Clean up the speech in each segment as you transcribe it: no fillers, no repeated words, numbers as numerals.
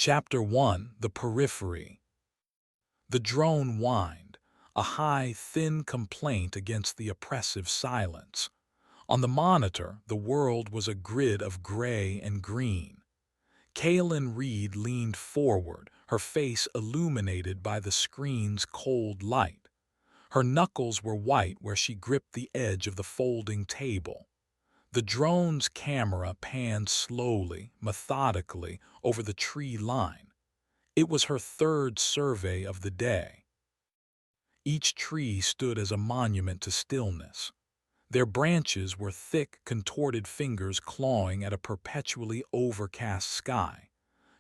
Chapter 1: The Periphery. The drone whined, a high, thin complaint against the oppressive silence. On the monitor, the world was a grid of gray and green. Kaylin Reed leaned forward, her face illuminated by the screen's cold light. Her knuckles were white where she gripped the edge of the folding table. The drone's camera panned slowly, methodically, over the tree line. It was her third survey of the day. Each tree stood as a monument to stillness. Their branches were thick, contorted fingers clawing at a perpetually overcast sky.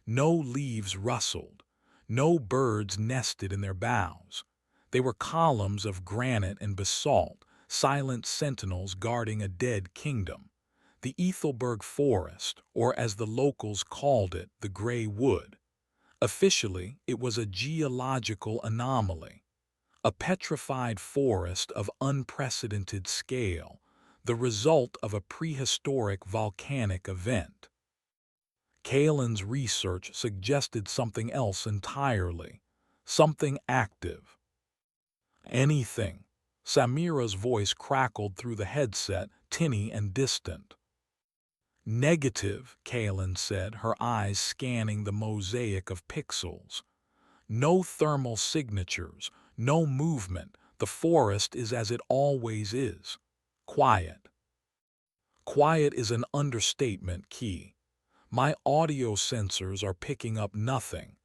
No leaves rustled. No birds nested in their boughs. They were columns of granite and basalt, silent sentinels guarding a dead kingdom. The Ethelberg Forest, or as the locals called it, the Gray Wood. Officially, it was a geological anomaly, a petrified forest of unprecedented scale, the result of a prehistoric volcanic event. Kaylin's research suggested something else entirely, something active. Anything. Samira's voice crackled through the headset, tinny and distant. Negative, Kaylin said, her eyes scanning the mosaic of pixels. No thermal signatures, no movement. The forest is as it always is. Quiet. Quiet is an understatement, Key. My audio sensors are picking up nothing.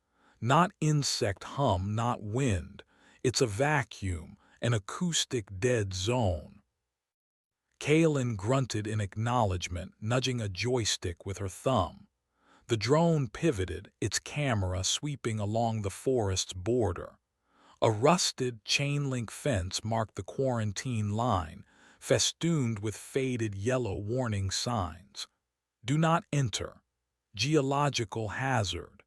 Not insect hum, not wind. It's a vacuum, an acoustic dead zone. Kaylin grunted in acknowledgement, nudging a joystick with her thumb. The drone pivoted, its camera sweeping along the forest's border. A rusted chain-link fence marked the quarantine line, festooned with faded yellow warning signs. Do not enter. Geological hazard.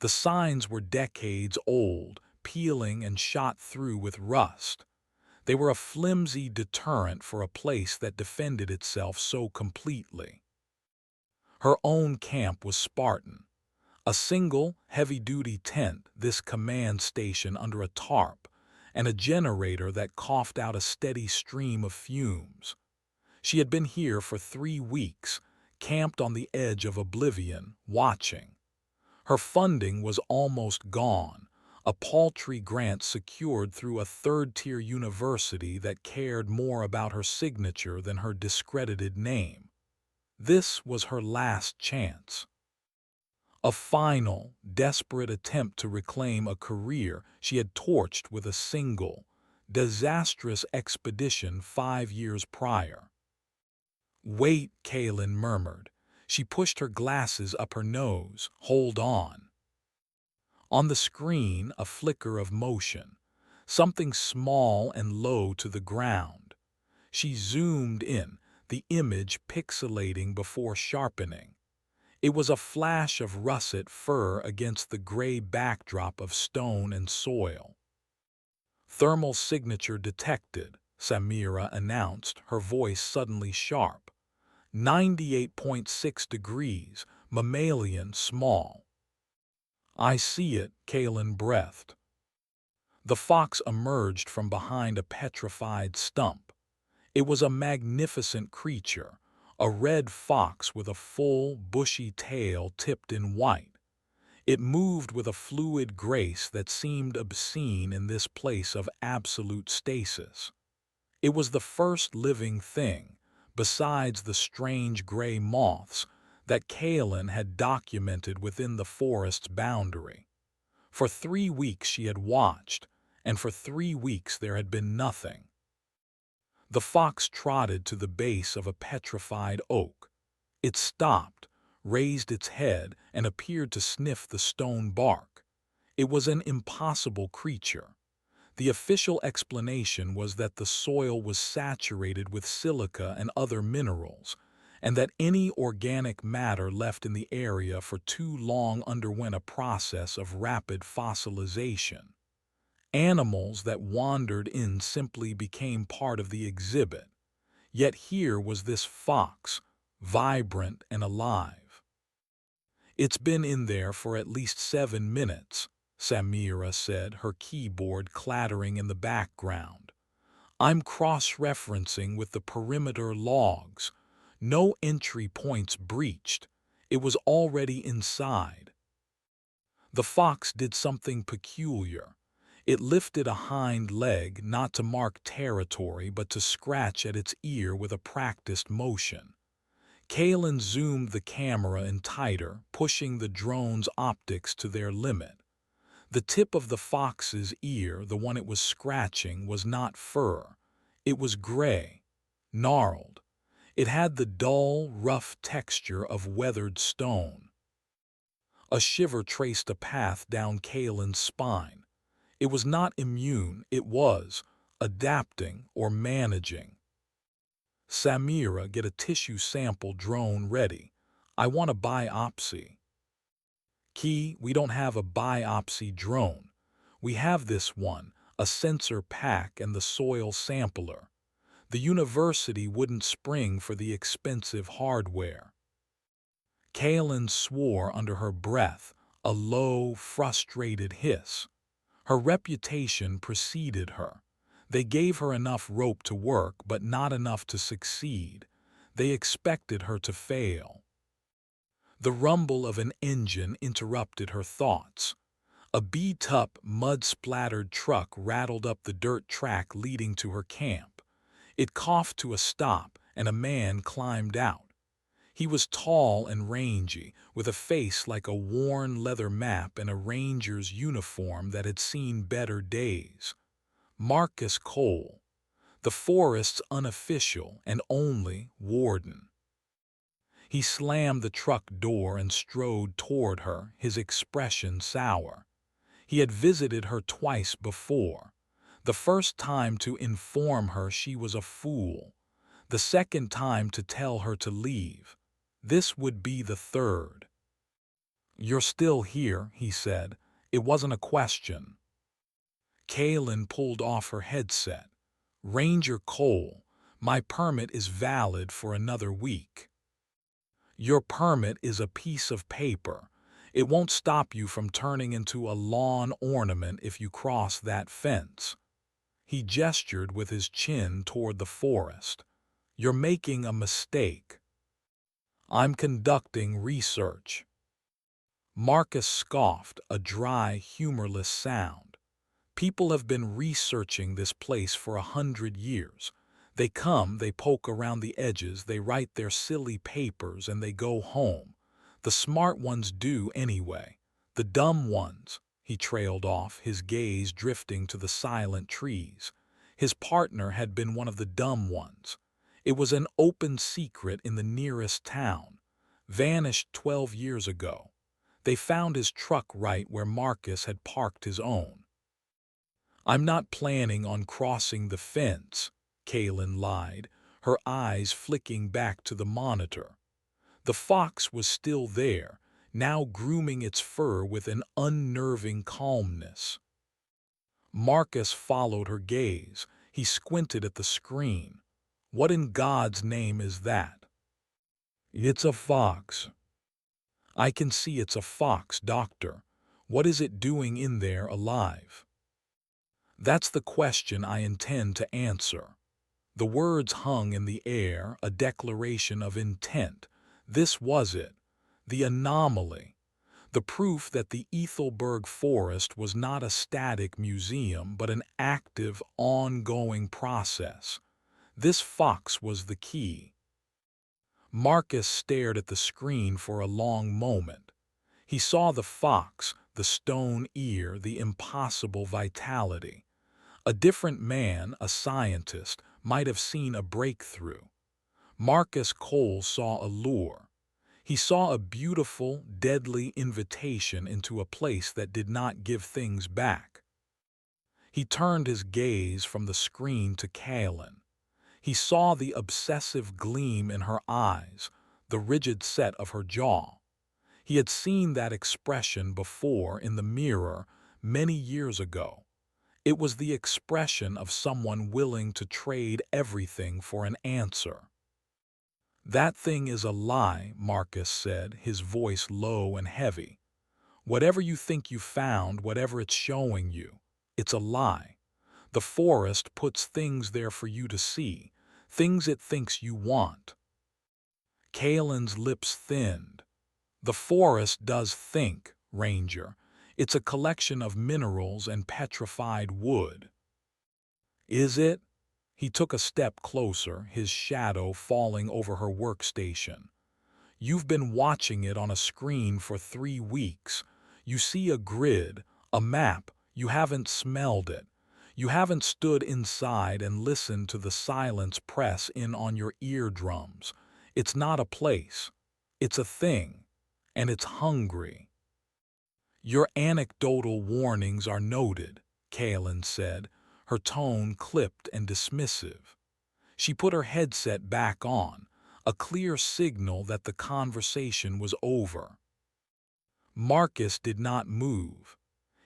The signs were decades old, peeling and shot through with rust. They were a flimsy deterrent for a place that defended itself so completely. Her own camp was Spartan. A single, heavy-duty tent, this command station under a tarp, and a generator that coughed out a steady stream of fumes. She had been here for 3 weeks, camped on the edge of oblivion, watching. Her funding was almost gone, a paltry grant secured through a third-tier university that cared more about her signature than her discredited name. This was her last chance. A final, desperate attempt to reclaim a career she had torched with a single, disastrous expedition 5 years prior. "Wait," Kaylin murmured. She pushed her glasses up her nose. "Hold on." On the screen, a flicker of motion, something small and low to the ground. She zoomed in, the image pixelating before sharpening. It was a flash of russet fur against the gray backdrop of stone and soil. "Thermal signature detected," Samira announced, her voice suddenly sharp. 98.6 degrees, mammalian, small. "I see it," Kaylin breathed. The fox emerged from behind a petrified stump. It was a magnificent creature, a red fox with a full, bushy tail tipped in white. It moved with a fluid grace that seemed obscene in this place of absolute stasis. It was the first living thing, besides the strange gray moths, that Kaylin had documented within the forest's boundary. For 3 weeks she had watched, and for 3 weeks there had been nothing. The fox trotted to the base of a petrified oak. It stopped, raised its head, and appeared to sniff the stone bark. It was an impossible creature. The official explanation was that the soil was saturated with silica and other minerals, and that any organic matter left in the area for too long underwent a process of rapid fossilization. Animals that wandered in simply became part of the exhibit. Yet here was this fox, vibrant and alive. It's been in there for at least 7 minutes, Samira said, her keyboard clattering in the background. I'm cross-referencing with the perimeter logs. No entry points breached. It was already inside. The fox did something peculiar. It lifted a hind leg not to mark territory but to scratch at its ear with a practiced motion. Kalen zoomed the camera in tighter, pushing the drone's optics to their limit. The tip of the fox's ear, the one it was scratching, was not fur. It was gray, gnarled. It had the dull, rough texture of weathered stone. A shiver traced a path down Kalen's spine. It was not immune, it was adapting or managing. Samira, get a tissue sample drone ready. I want a biopsy. Key, we don't have a biopsy drone. We have this one, a sensor pack and the soil sampler. The university wouldn't spring for the expensive hardware. Kalen swore under her breath, a low, frustrated hiss. Her reputation preceded her. They gave her enough rope to work, but not enough to succeed. They expected her to fail. The rumble of an engine interrupted her thoughts. A beat-up, mud-splattered truck rattled up the dirt track leading to her camp. It coughed to a stop, and a man climbed out. He was tall and rangy, with a face like a worn leather map and a ranger's uniform that had seen better days. Marcus Cole, the forest's unofficial and only warden. He slammed the truck door and strode toward her, his expression sour. He had visited her twice before. The first time to inform her she was a fool. The second time to tell her to leave. This would be the third. "You're still here," he said. "It wasn't a question." Kaylin pulled off her headset. "Ranger Cole, my permit is valid for another week." "Your permit is a piece of paper. It won't stop you from turning into a lawn ornament if you cross that fence." He gestured with his chin toward the forest. "You're making a mistake." "I'm conducting research." Marcus scoffed, a dry, humorless sound. "People have been researching this place for 100 years. They come, they poke around the edges, they write their silly papers, and they go home. The smart ones do anyway. The dumb ones," he trailed off, his gaze drifting to the silent trees. His partner had been one of the dumb ones. It was an open secret in the nearest town. Vanished 12 years ago. They found his truck right where Marcus had parked his own. "I'm not planning on crossing the fence," Kaylin lied, her eyes flicking back to the monitor. The fox was still there, now grooming its fur with an unnerving calmness. Marcus followed her gaze. He squinted at the screen. "What in God's name is that?" "It's a fox." "I can see it's a fox, Doctor. What is it doing in there alive?" "That's the question I intend to answer." The words hung in the air, a declaration of intent. This was it, the anomaly, the proof that the Ethelberg Forest was not a static museum but an active, ongoing process. This fox was the key. Marcus stared at the screen for a long moment. He saw the fox, the stone ear, the impossible vitality. A different man, a scientist, might have seen a breakthrough. Marcus Cole saw a lure. He saw a beautiful, deadly invitation into a place that did not give things back. He turned his gaze from the screen to Kaylin. He saw the obsessive gleam in her eyes, the rigid set of her jaw. He had seen that expression before in the mirror many years ago. It was the expression of someone willing to trade everything for an answer. That thing is a lie, Marcus said, his voice low and heavy. Whatever you think you found, whatever it's showing you, it's a lie. The forest puts things there for you to see, things it thinks you want. Kalen's lips thinned. The forest does think, Ranger. It's a collection of minerals and petrified wood. Is it? He took a step closer, his shadow falling over her workstation. You've been watching it on a screen for 3 weeks. You see a grid, a map. You haven't smelled it. You haven't stood inside and listened to the silence press in on your eardrums. It's not a place. It's a thing. And it's hungry. Your anecdotal warnings are noted, Kalen said, her tone clipped and dismissive. She put her headset back on, a clear signal that the conversation was over. Marcus did not move.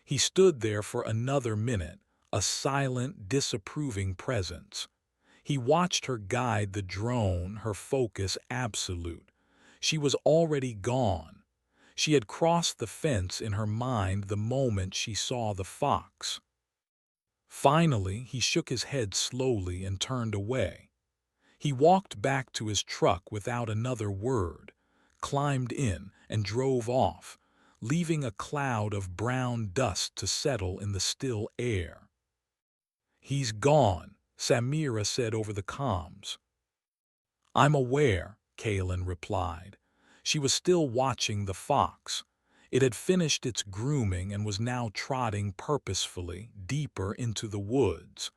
He stood there for another minute, a silent, disapproving presence. He watched her guide the drone, her focus absolute. She was already gone. She had crossed the fence in her mind the moment she saw the fox. Finally, he shook his head slowly and turned away. He walked back to his truck without another word, climbed in, and drove off, leaving a cloud of brown dust to settle in the still air. "He's gone," Samira said over the comms. "I'm aware," Kalen replied. She was still watching the fox. It had finished its grooming and was now trotting purposefully deeper into the woods.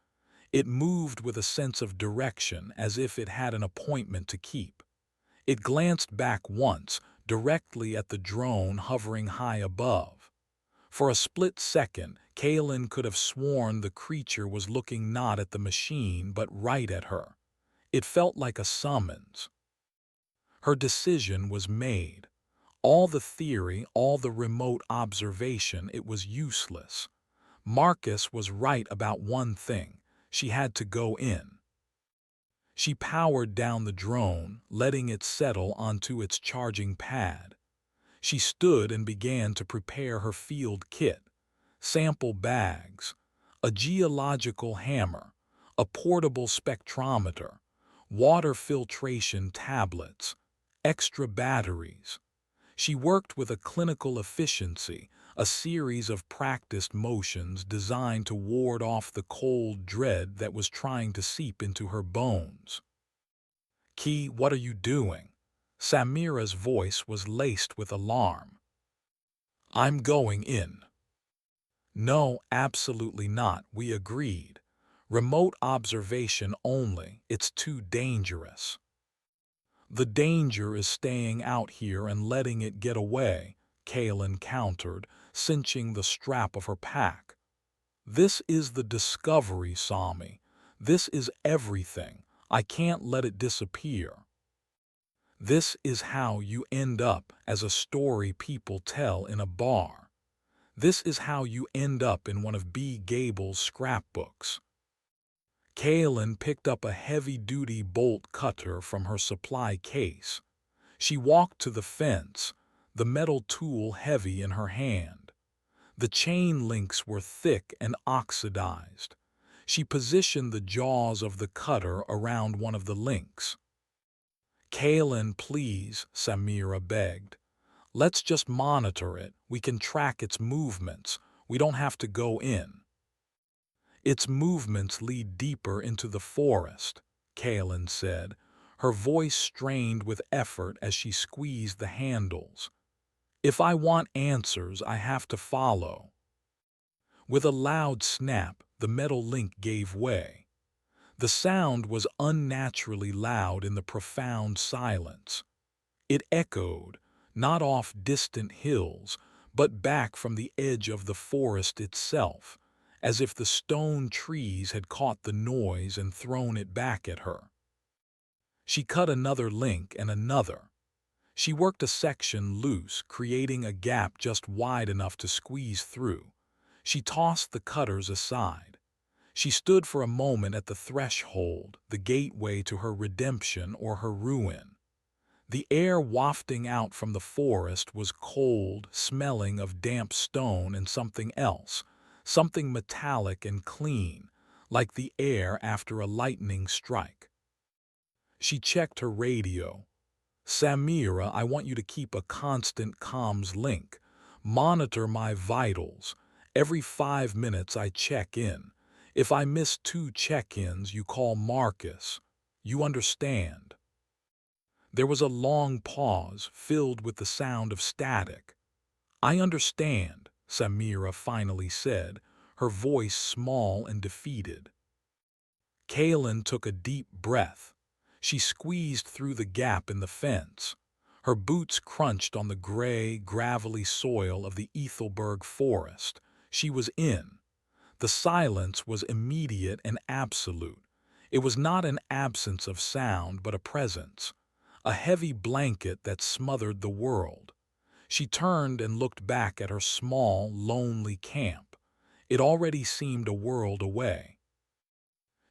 It moved with a sense of direction, as if it had an appointment to keep. It glanced back once, directly at the drone hovering high above. For a split second, Kalen could have sworn the creature was looking not at the machine but right at her. It felt like a summons. Her decision was made. All the theory, all the remote observation, it was useless. Marcus was right about one thing. She had to go in. She powered down the drone, letting it settle onto its charging pad. She stood and began to prepare her field kit. Sample bags, a geological hammer, a portable spectrometer, water filtration tablets, extra batteries. She worked with a clinical efficiency, a series of practiced motions designed to ward off the cold dread that was trying to seep into her bones. "Key, what are you doing?" Samira's voice was laced with alarm. "I'm going in." "No, absolutely not," we agreed. "Remote observation only. It's too dangerous." "The danger is staying out here and letting it get away," Kalen countered, cinching the strap of her pack. "This is the discovery, Sami. This is everything. I can't let it disappear. This is how you end up as a story people tell in a bar. This is how you end up in one of B. Gable's scrapbooks." Kalen picked up a heavy-duty bolt cutter from her supply case. She walked to the fence, the metal tool heavy in her hand. The chain links were thick and oxidized. She positioned the jaws of the cutter around one of the links. "Kalen, please," Samira begged. "Let's just monitor it. We can track its movements. We don't have to go in." "Its movements lead deeper into the forest," Kalen said, her voice strained with effort as she squeezed the handles. "If I want answers, I have to follow." With a loud snap, the metal link gave way. The sound was unnaturally loud in the profound silence. It echoed, not off distant hills, but back from the edge of the forest itself, as if the stone trees had caught the noise and thrown it back at her. She cut another link and another. She worked a section loose, creating a gap just wide enough to squeeze through. She tossed the cutters aside. She stood for a moment at the threshold, the gateway to her redemption or her ruin. The air wafting out from the forest was cold, smelling of damp stone and something else, something metallic and clean, like the air after a lightning strike. She checked her radio. "Samira, I want you to keep a constant comms link. Monitor my vitals. Every 5 minutes I check in. If I miss 2 check-ins, you call Marcus. You understand?" There was a long pause, filled with the sound of static. "I understand," Samira finally said, her voice small and defeated. Kaylin took a deep breath. She squeezed through the gap in the fence. Her boots crunched on the gray, gravelly soil of the Ethelberg forest. She was in. The silence was immediate and absolute. It was not an absence of sound, but a presence, a heavy blanket that smothered the world. She turned and looked back at her small, lonely camp. It already seemed a world away.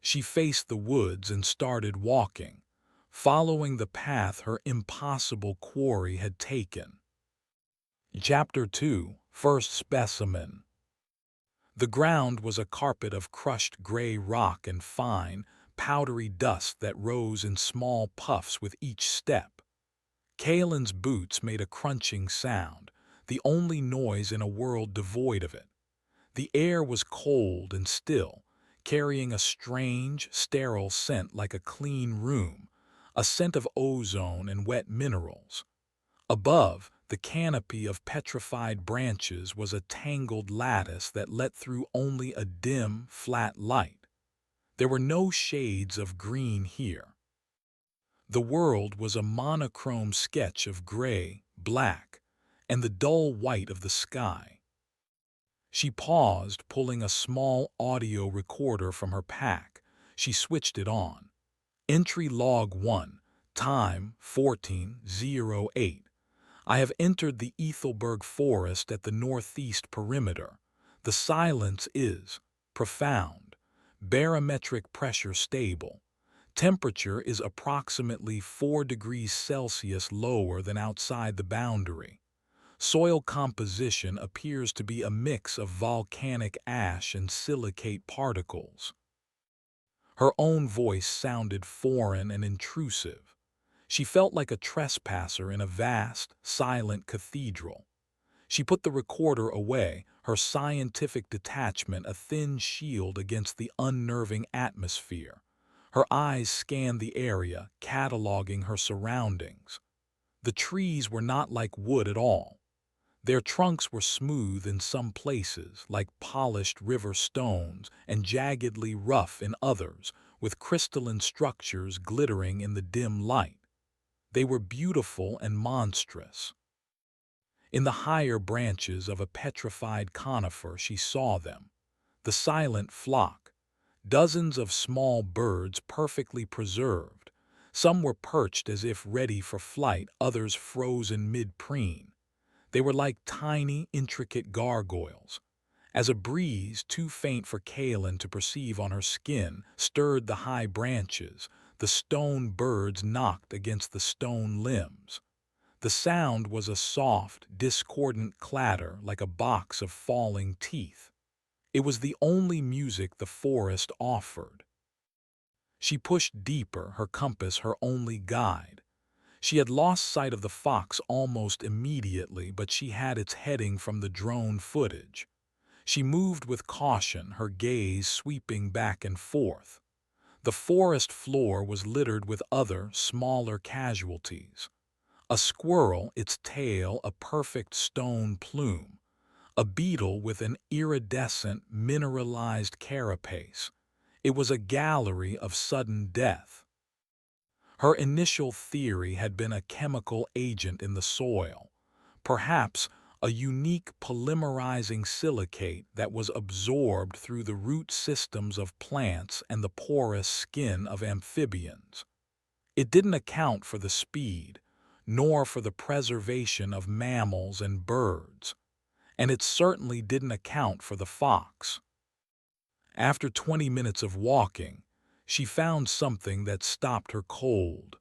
She faced the woods and started walking, following the path her impossible quarry had taken. Chapter 2: First Specimen. The ground was a carpet of crushed gray rock and fine, powdery dust that rose in small puffs with each step. Kaylin's boots made a crunching sound, the only noise in a world devoid of it. The air was cold and still, carrying a strange, sterile scent like a clean room, a scent of ozone and wet minerals. Above, the canopy of petrified branches was a tangled lattice that let through only a dim, flat light. There were no shades of green here. The world was a monochrome sketch of gray, black, and the dull white of the sky. She paused, pulling a small audio recorder from her pack. She switched it on. Entry log 1, time 14:08. I have entered the Ethelberg forest at the northeast perimeter. The silence is profound. Barometric pressure stable. Temperature is approximately 4 degrees Celsius lower than outside the boundary. Soil composition appears to be a mix of volcanic ash and silicate particles. Her own voice sounded foreign and intrusive. She felt like a trespasser in a vast, silent cathedral. She put the recorder away, her scientific detachment a thin shield against the unnerving atmosphere. Her eyes scanned the area, cataloging her surroundings. The trees were not like wood at all. Their trunks were smooth in some places, like polished river stones, and jaggedly rough in others, with crystalline structures glittering in the dim light. They were beautiful and monstrous. In the higher branches of a petrified conifer she saw them, the silent flock, dozens of small birds perfectly preserved. Some were perched as if ready for flight, others frozen mid-preen. They were like tiny, intricate gargoyles. As a breeze, too faint for Kaylin to perceive on her skin, stirred the high branches, the stone birds knocked against the stone limbs. The sound was a soft, discordant clatter like a box of falling teeth. It was the only music the forest offered. She pushed deeper, her compass her only guide. She had lost sight of the fox almost immediately, but she had its heading from the drone footage. She moved with caution, her gaze sweeping back and forth. The forest floor was littered with other, smaller casualties. A squirrel, its tail a perfect stone plume. A beetle with an iridescent, mineralized carapace. It was a gallery of sudden death. Her initial theory had been a chemical agent in the soil, perhaps a unique polymerizing silicate that was absorbed through the root systems of plants and the porous skin of amphibians. It didn't account for the speed, nor for the preservation of mammals and birds, and it certainly didn't account for the fox. After 20 minutes of walking, she found something that stopped her cold.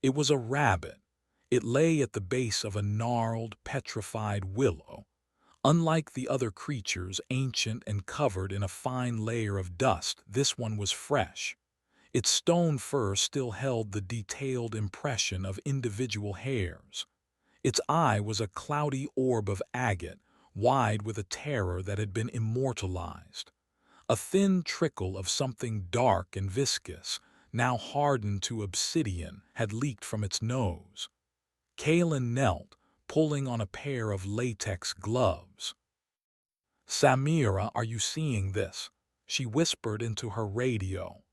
It was a rabbit. It lay at the base of a gnarled, petrified willow. Unlike the other creatures, ancient and covered in a fine layer of dust, this one was fresh. Its stone fur still held the detailed impression of individual hairs. Its eye was a cloudy orb of agate, wide with a terror that had been immortalized. A thin trickle of something dark and viscous, now hardened to obsidian, had leaked from its nose. Kalen knelt, pulling on a pair of latex gloves. "Samira, are you seeing this?" she whispered into her radio.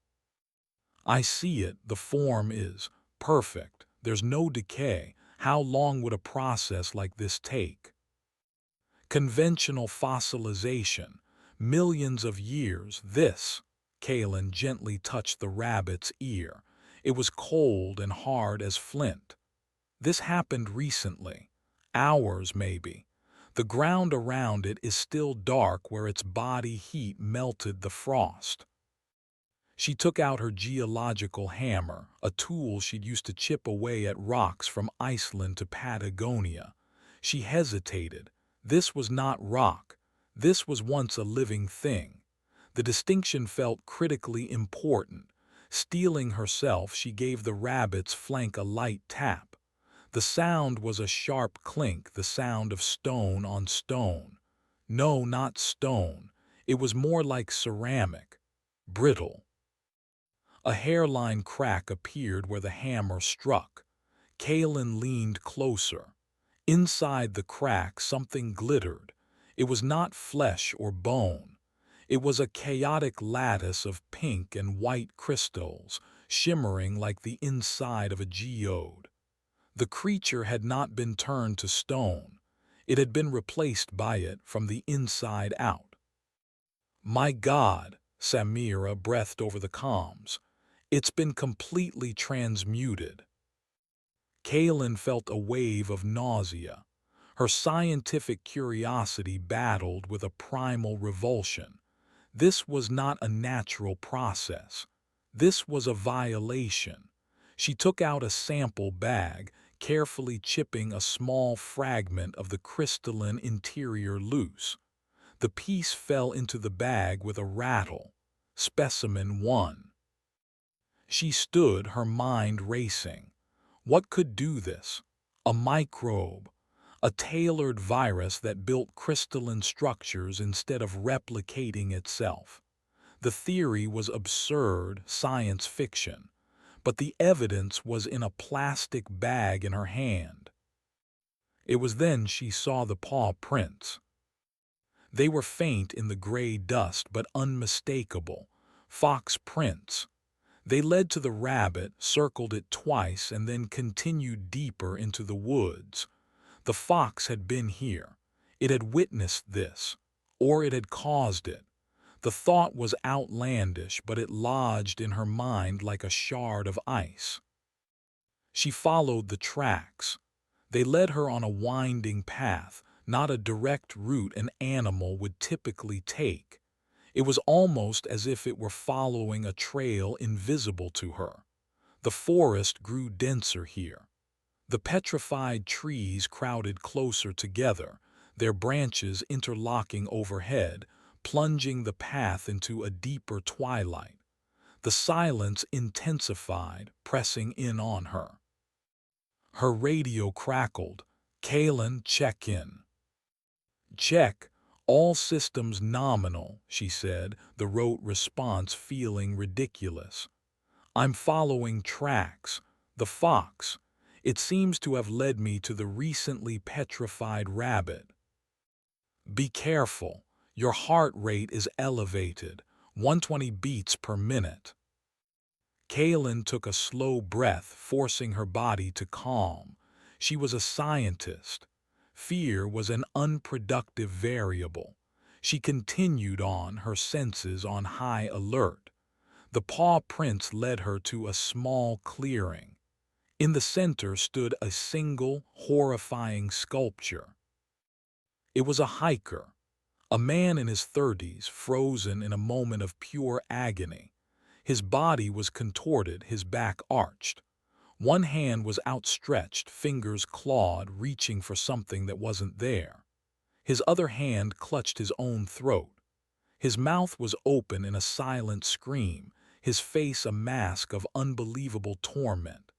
"I see it. The form is perfect. There's no decay. How long would a process like this take?" "Conventional fossilization. Millions of years. This." Kalen gently touched the rabbit's ear. It was cold and hard as flint. "This happened recently. Hours, maybe. The ground around it is still dark where its body heat melted the frost." She took out her geological hammer, a tool she'd used to chip away at rocks from Iceland to Patagonia. She hesitated. This was not rock. This was once a living thing. The distinction felt critically important. Steeling herself, she gave the rabbit's flank a light tap. The sound was a sharp clink, the sound of stone on stone. No, not stone. It was more like ceramic, brittle. A hairline crack appeared where the hammer struck. Kalen leaned closer. Inside the crack, something glittered. It was not flesh or bone. It was a chaotic lattice of pink and white crystals, shimmering like the inside of a geode. The creature had not been turned to stone. It had been replaced by it from the inside out. "My God," Samira breathed over the comms. "It's been completely transmuted." Kalen felt a wave of nausea. Her scientific curiosity battled with a primal revulsion. This was not a natural process. This was a violation. She took out a sample bag, carefully chipping a small fragment of the crystalline interior loose. The piece fell into the bag with a rattle. Specimen 1. She stood, her mind racing. What could do this? A microbe, a tailored virus that built crystalline structures instead of replicating itself. The theory was absurd science fiction, but the evidence was in a plastic bag in her hand. It was then she saw the paw prints. They were faint in the gray dust but unmistakable. Fox prints. They led to the rabbit, circled it twice, and then continued deeper into the woods. The fox had been here. It had witnessed this. Or it had caused it. The thought was outlandish, but it lodged in her mind like a shard of ice. She followed the tracks. They led her on a winding path, not a direct route an animal would typically take. It was almost as if it were following a trail invisible to her. The forest grew denser here. The petrified trees crowded closer together, their branches interlocking overhead, plunging the path into a deeper twilight. The silence intensified, pressing in on her. Her radio crackled. "Kalen, check in." "Check. All systems nominal," she said, the rote response feeling ridiculous. "I'm following tracks. The fox. It seems to have led me to the recently petrified rabbit." "Be careful. Your heart rate is elevated, 120 beats per minute." Kalen took a slow breath, forcing her body to calm. She was a scientist. Fear was an unproductive variable. She continued on, her senses on high alert. The paw prints led her to a small clearing. In the center stood a single, horrifying sculpture. It was a hiker, a man in his 30s, frozen in a moment of pure agony. His body was contorted, his back arched. One hand was outstretched, fingers clawed, reaching for something that wasn't there. His other hand clutched his own throat. His mouth was open in a silent scream, his face a mask of unbelievable torment.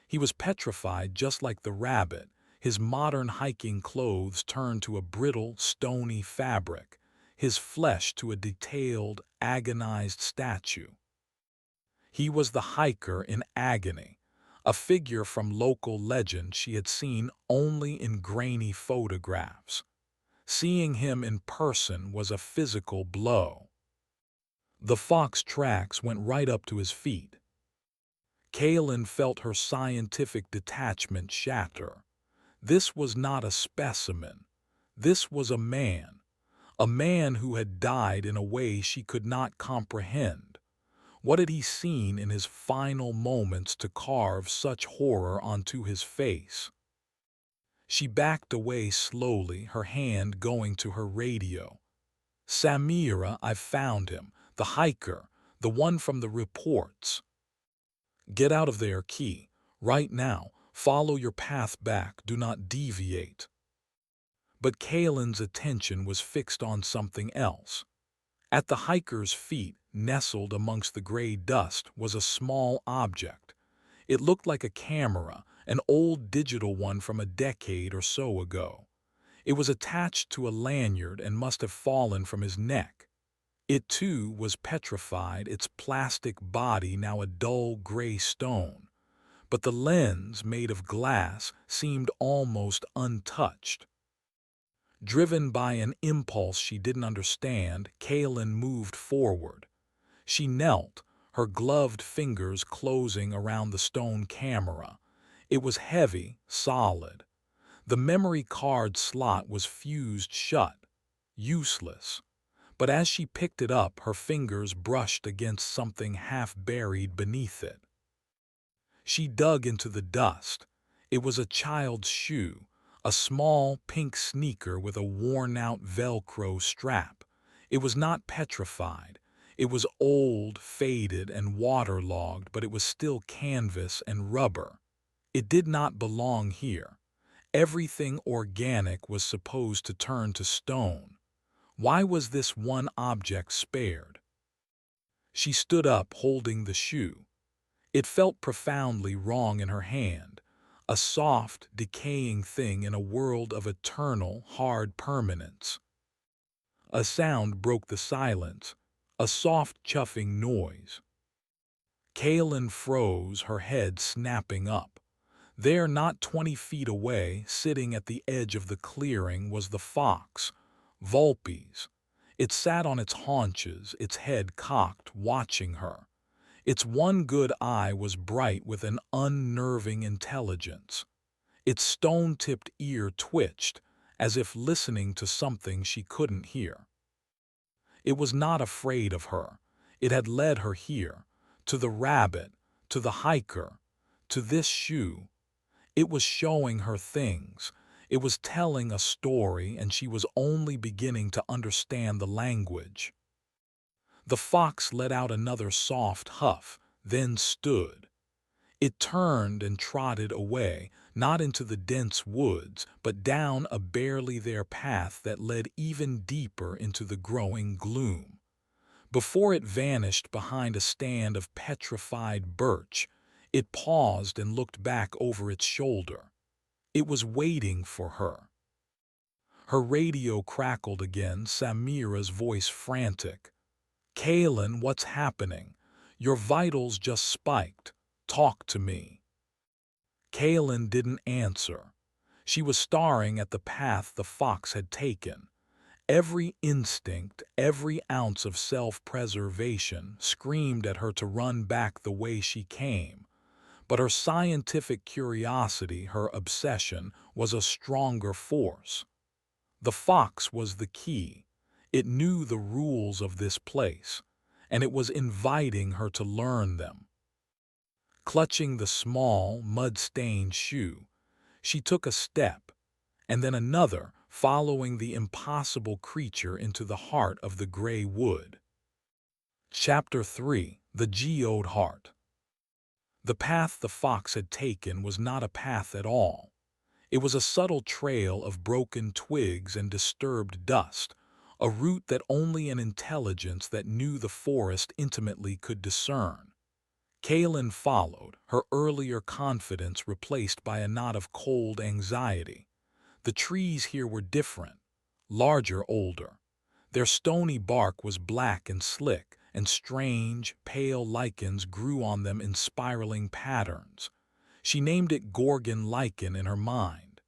He was petrified just like the rabbit, his modern hiking clothes turned to a brittle, stony fabric, his flesh to a detailed, agonized statue. He was the hiker in agony, a figure from local legend she had seen only in grainy photographs. Seeing him in person was a physical blow. The fox tracks went right up to his feet. Kaelin felt her scientific detachment shatter. This was not a specimen. This was a man who had died in a way she could not comprehend. What had he seen in his final moments to carve such horror onto his face? She backed away slowly, her hand going to her radio. "Samira, I've found him. The hiker. The one from the reports. Get out of there, Key. Right now. Follow your path back. Do not deviate." But Kaelin's attention was fixed on something else. At the hiker's feet, nestled amongst the gray dust, was a small object. It looked like a camera, an old digital one from a decade or so ago. It was attached to a lanyard and must have fallen from his neck. It too was petrified, its plastic body now a dull gray stone. But the lens, made of glass, seemed almost untouched. Driven by an impulse she didn't understand, Kaelin moved forward. She knelt, her gloved fingers closing around the stone camera. It was heavy, solid. The memory card slot was fused shut, useless. But as she picked it up, her fingers brushed against something half buried beneath it. She dug into the dust. It was a child's shoe, a small pink sneaker with a worn-out Velcro strap. It was not petrified. It was old, faded, and waterlogged, but it was still canvas and rubber. It did not belong here. Everything organic was supposed to turn to stone. Why was this one object spared? She stood up, holding the shoe. It felt profoundly wrong in her hand, a soft, decaying thing in a world of eternal, hard permanence. A sound broke the silence, a soft chuffing noise. Kaelin froze, her head snapping up. There, not 20 feet away, sitting at the edge of the clearing, was the fox, Vulpes. It sat on its haunches, its head cocked, watching her. Its one good eye was bright with an unnerving intelligence. Its stone-tipped ear twitched, as if listening to something she couldn't hear. It was not afraid of her. It had led her here, to the rabbit, to the hiker, to this shoe. It was showing her things. It was telling a story, and she was only beginning to understand the language. The fox let out another soft huff, then stood. It turned and trotted away, not into the dense woods, but down a barely there path that led even deeper into the growing gloom. Before it vanished behind a stand of petrified birch, it paused and looked back over its shoulder. It was waiting for her. Her radio crackled again, Samira's voice frantic. "Kaelin, what's happening? Your vitals just spiked. Talk to me." Kaelin didn't answer. She was staring at the path the fox had taken. Every instinct, every ounce of self-preservation screamed at her to run back the way she came. But her scientific curiosity, her obsession, was a stronger force. The fox was the key. It knew the rules of this place, and it was inviting her to learn them. Clutching the small, mud-stained shoe, she took a step, and then another, following the impossible creature into the heart of the gray wood. Chapter 3: The Geode Heart. The path the fox had taken was not a path at all. It was a subtle trail of broken twigs and disturbed dust, a route that only an intelligence that knew the forest intimately could discern. Kaelin followed, her earlier confidence replaced by a knot of cold anxiety. The trees here were different, larger, older. Their stony bark was black and slick, and strange, pale lichens grew on them in spiraling patterns. She named it Gorgon lichen in her mind.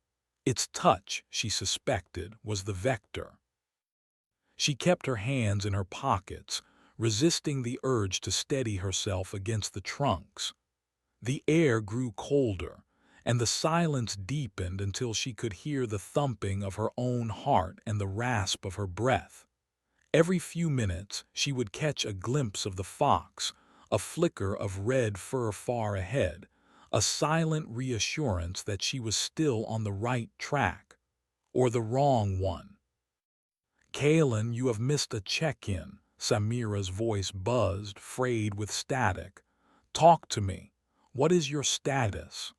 Its touch, she suspected, was the vector. She kept her hands in her pockets, resisting the urge to steady herself against the trunks. The air grew colder, and the silence deepened until she could hear the thumping of her own heart and the rasp of her breath. Every few minutes she would catch a glimpse of the fox, a flicker of red fur far ahead, a silent reassurance that she was still on the right track, or the wrong one. "Kaelin, you have missed a check-in," Samira's voice buzzed, frayed with static. "Talk to me. What is your status?"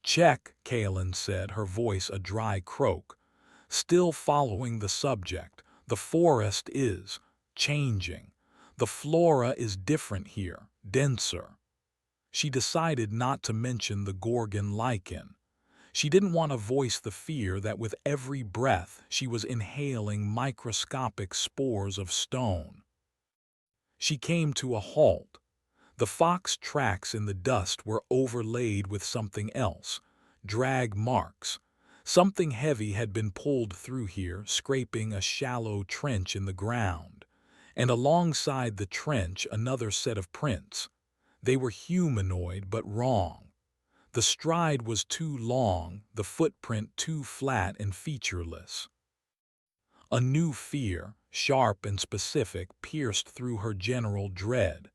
"Check," Kaelin said, her voice a dry croak. Still following the subject, "the forest is changing. The flora is different here, denser." She decided not to mention the Gorgon lichen. She didn't want to voice the fear that with every breath she was inhaling microscopic spores of stone. She came to a halt. The fox tracks in the dust were overlaid with something else, drag marks. Something heavy had been pulled through here, scraping a shallow trench in the ground. And alongside the trench, another set of prints. They were humanoid but wrong. The stride was too long, the footprint too flat and featureless. A new fear, sharp and specific, pierced through her general dread.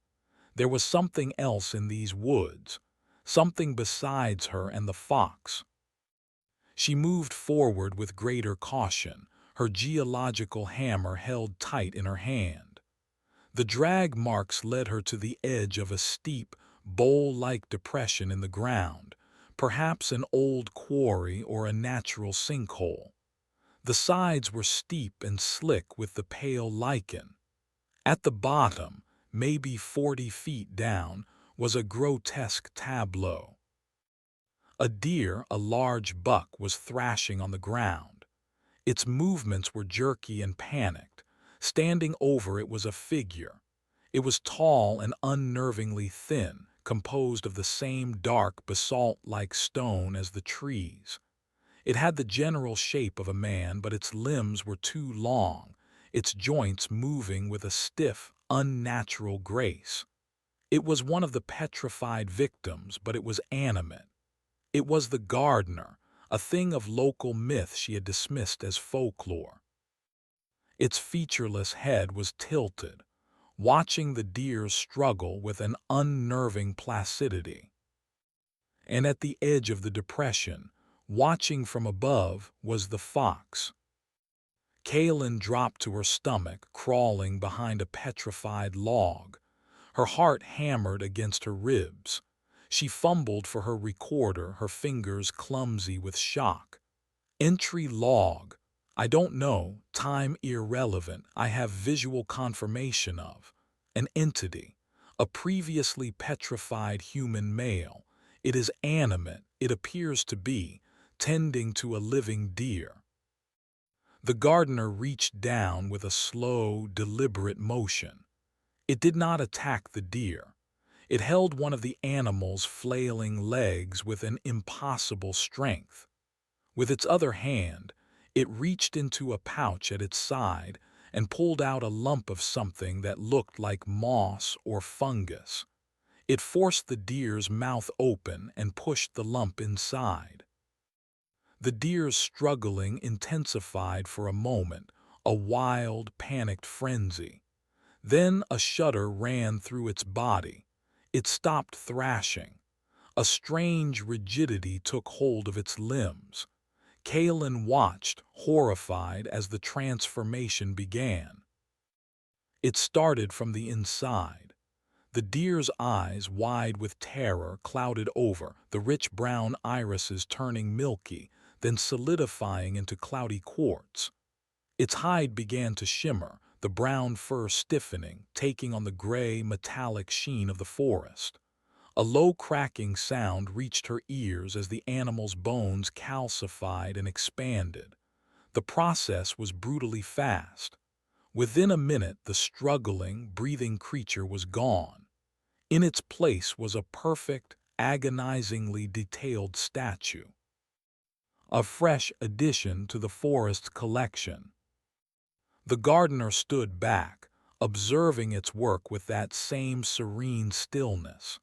There was something else in these woods, something besides her and the fox. She moved forward with greater caution, her geological hammer held tight in her hand. The drag marks led her to the edge of a steep, bowl-like depression in the ground, perhaps an old quarry or a natural sinkhole. The sides were steep and slick with the pale lichen. At the bottom, maybe 40 feet down, was a grotesque tableau. A deer, a large buck, was thrashing on the ground. Its movements were jerky and panicked. Standing over it was a figure. It was tall and unnervingly thin, composed of the same dark basalt-like stone as the trees. It had the general shape of a man, but its limbs were too long, its joints moving with a stiff, unnatural grace. It was one of the petrified victims, but it was animate. It was the gardener, a thing of local myth she had dismissed as folklore. Its featureless head was tilted, watching the deer's struggle with an unnerving placidity. And at the edge of the depression, watching from above, was the fox. Kaelin dropped to her stomach, crawling behind a petrified log. Her heart hammered against her ribs. She fumbled for her recorder, her fingers clumsy with shock. Entry log. I don't know, time irrelevant, I have visual confirmation of. An entity. A previously petrified human male. It is animate, it appears to be, tending to a living deer. The gardener reached down with a slow, deliberate motion. It did not attack the deer. It held one of the animal's flailing legs with an impossible strength. With its other hand, it reached into a pouch at its side and pulled out a lump of something that looked like moss or fungus. It forced the deer's mouth open and pushed the lump inside. The deer's struggling intensified for a moment, a wild, panicked frenzy. Then a shudder ran through its body. It stopped thrashing. A strange rigidity took hold of its limbs. Kaelin watched, horrified, as the transformation began. It started from the inside. The deer's eyes, wide with terror, clouded over, the rich brown irises turning milky, then solidifying into cloudy quartz. Its hide began to shimmer, the brown fur stiffening, taking on the gray, metallic sheen of the forest. A low cracking sound reached her ears as the animal's bones calcified and expanded. The process was brutally fast. Within a minute, the struggling, breathing creature was gone. In its place was a perfect, agonizingly detailed statue. A fresh addition to the forest's collection. The gardener stood back, observing its work with that same serene stillness.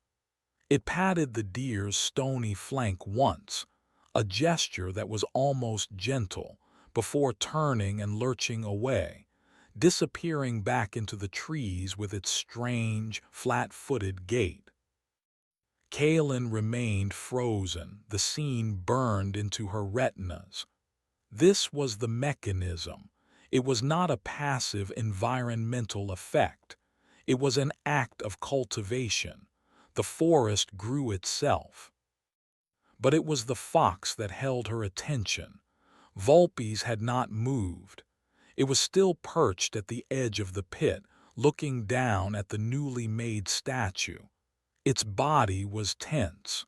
It patted the deer's stony flank once, a gesture that was almost gentle, before turning and lurching away, disappearing back into the trees with its strange, flat-footed gait. Kaelin remained frozen, the scene burned into her retinas. This was the mechanism. It was not a passive environmental effect. It was an act of cultivation. The forest grew itself. But it was the fox that held her attention. Vulpes had not moved. It was still perched at the edge of the pit, looking down at the newly made statue. Its body was tense.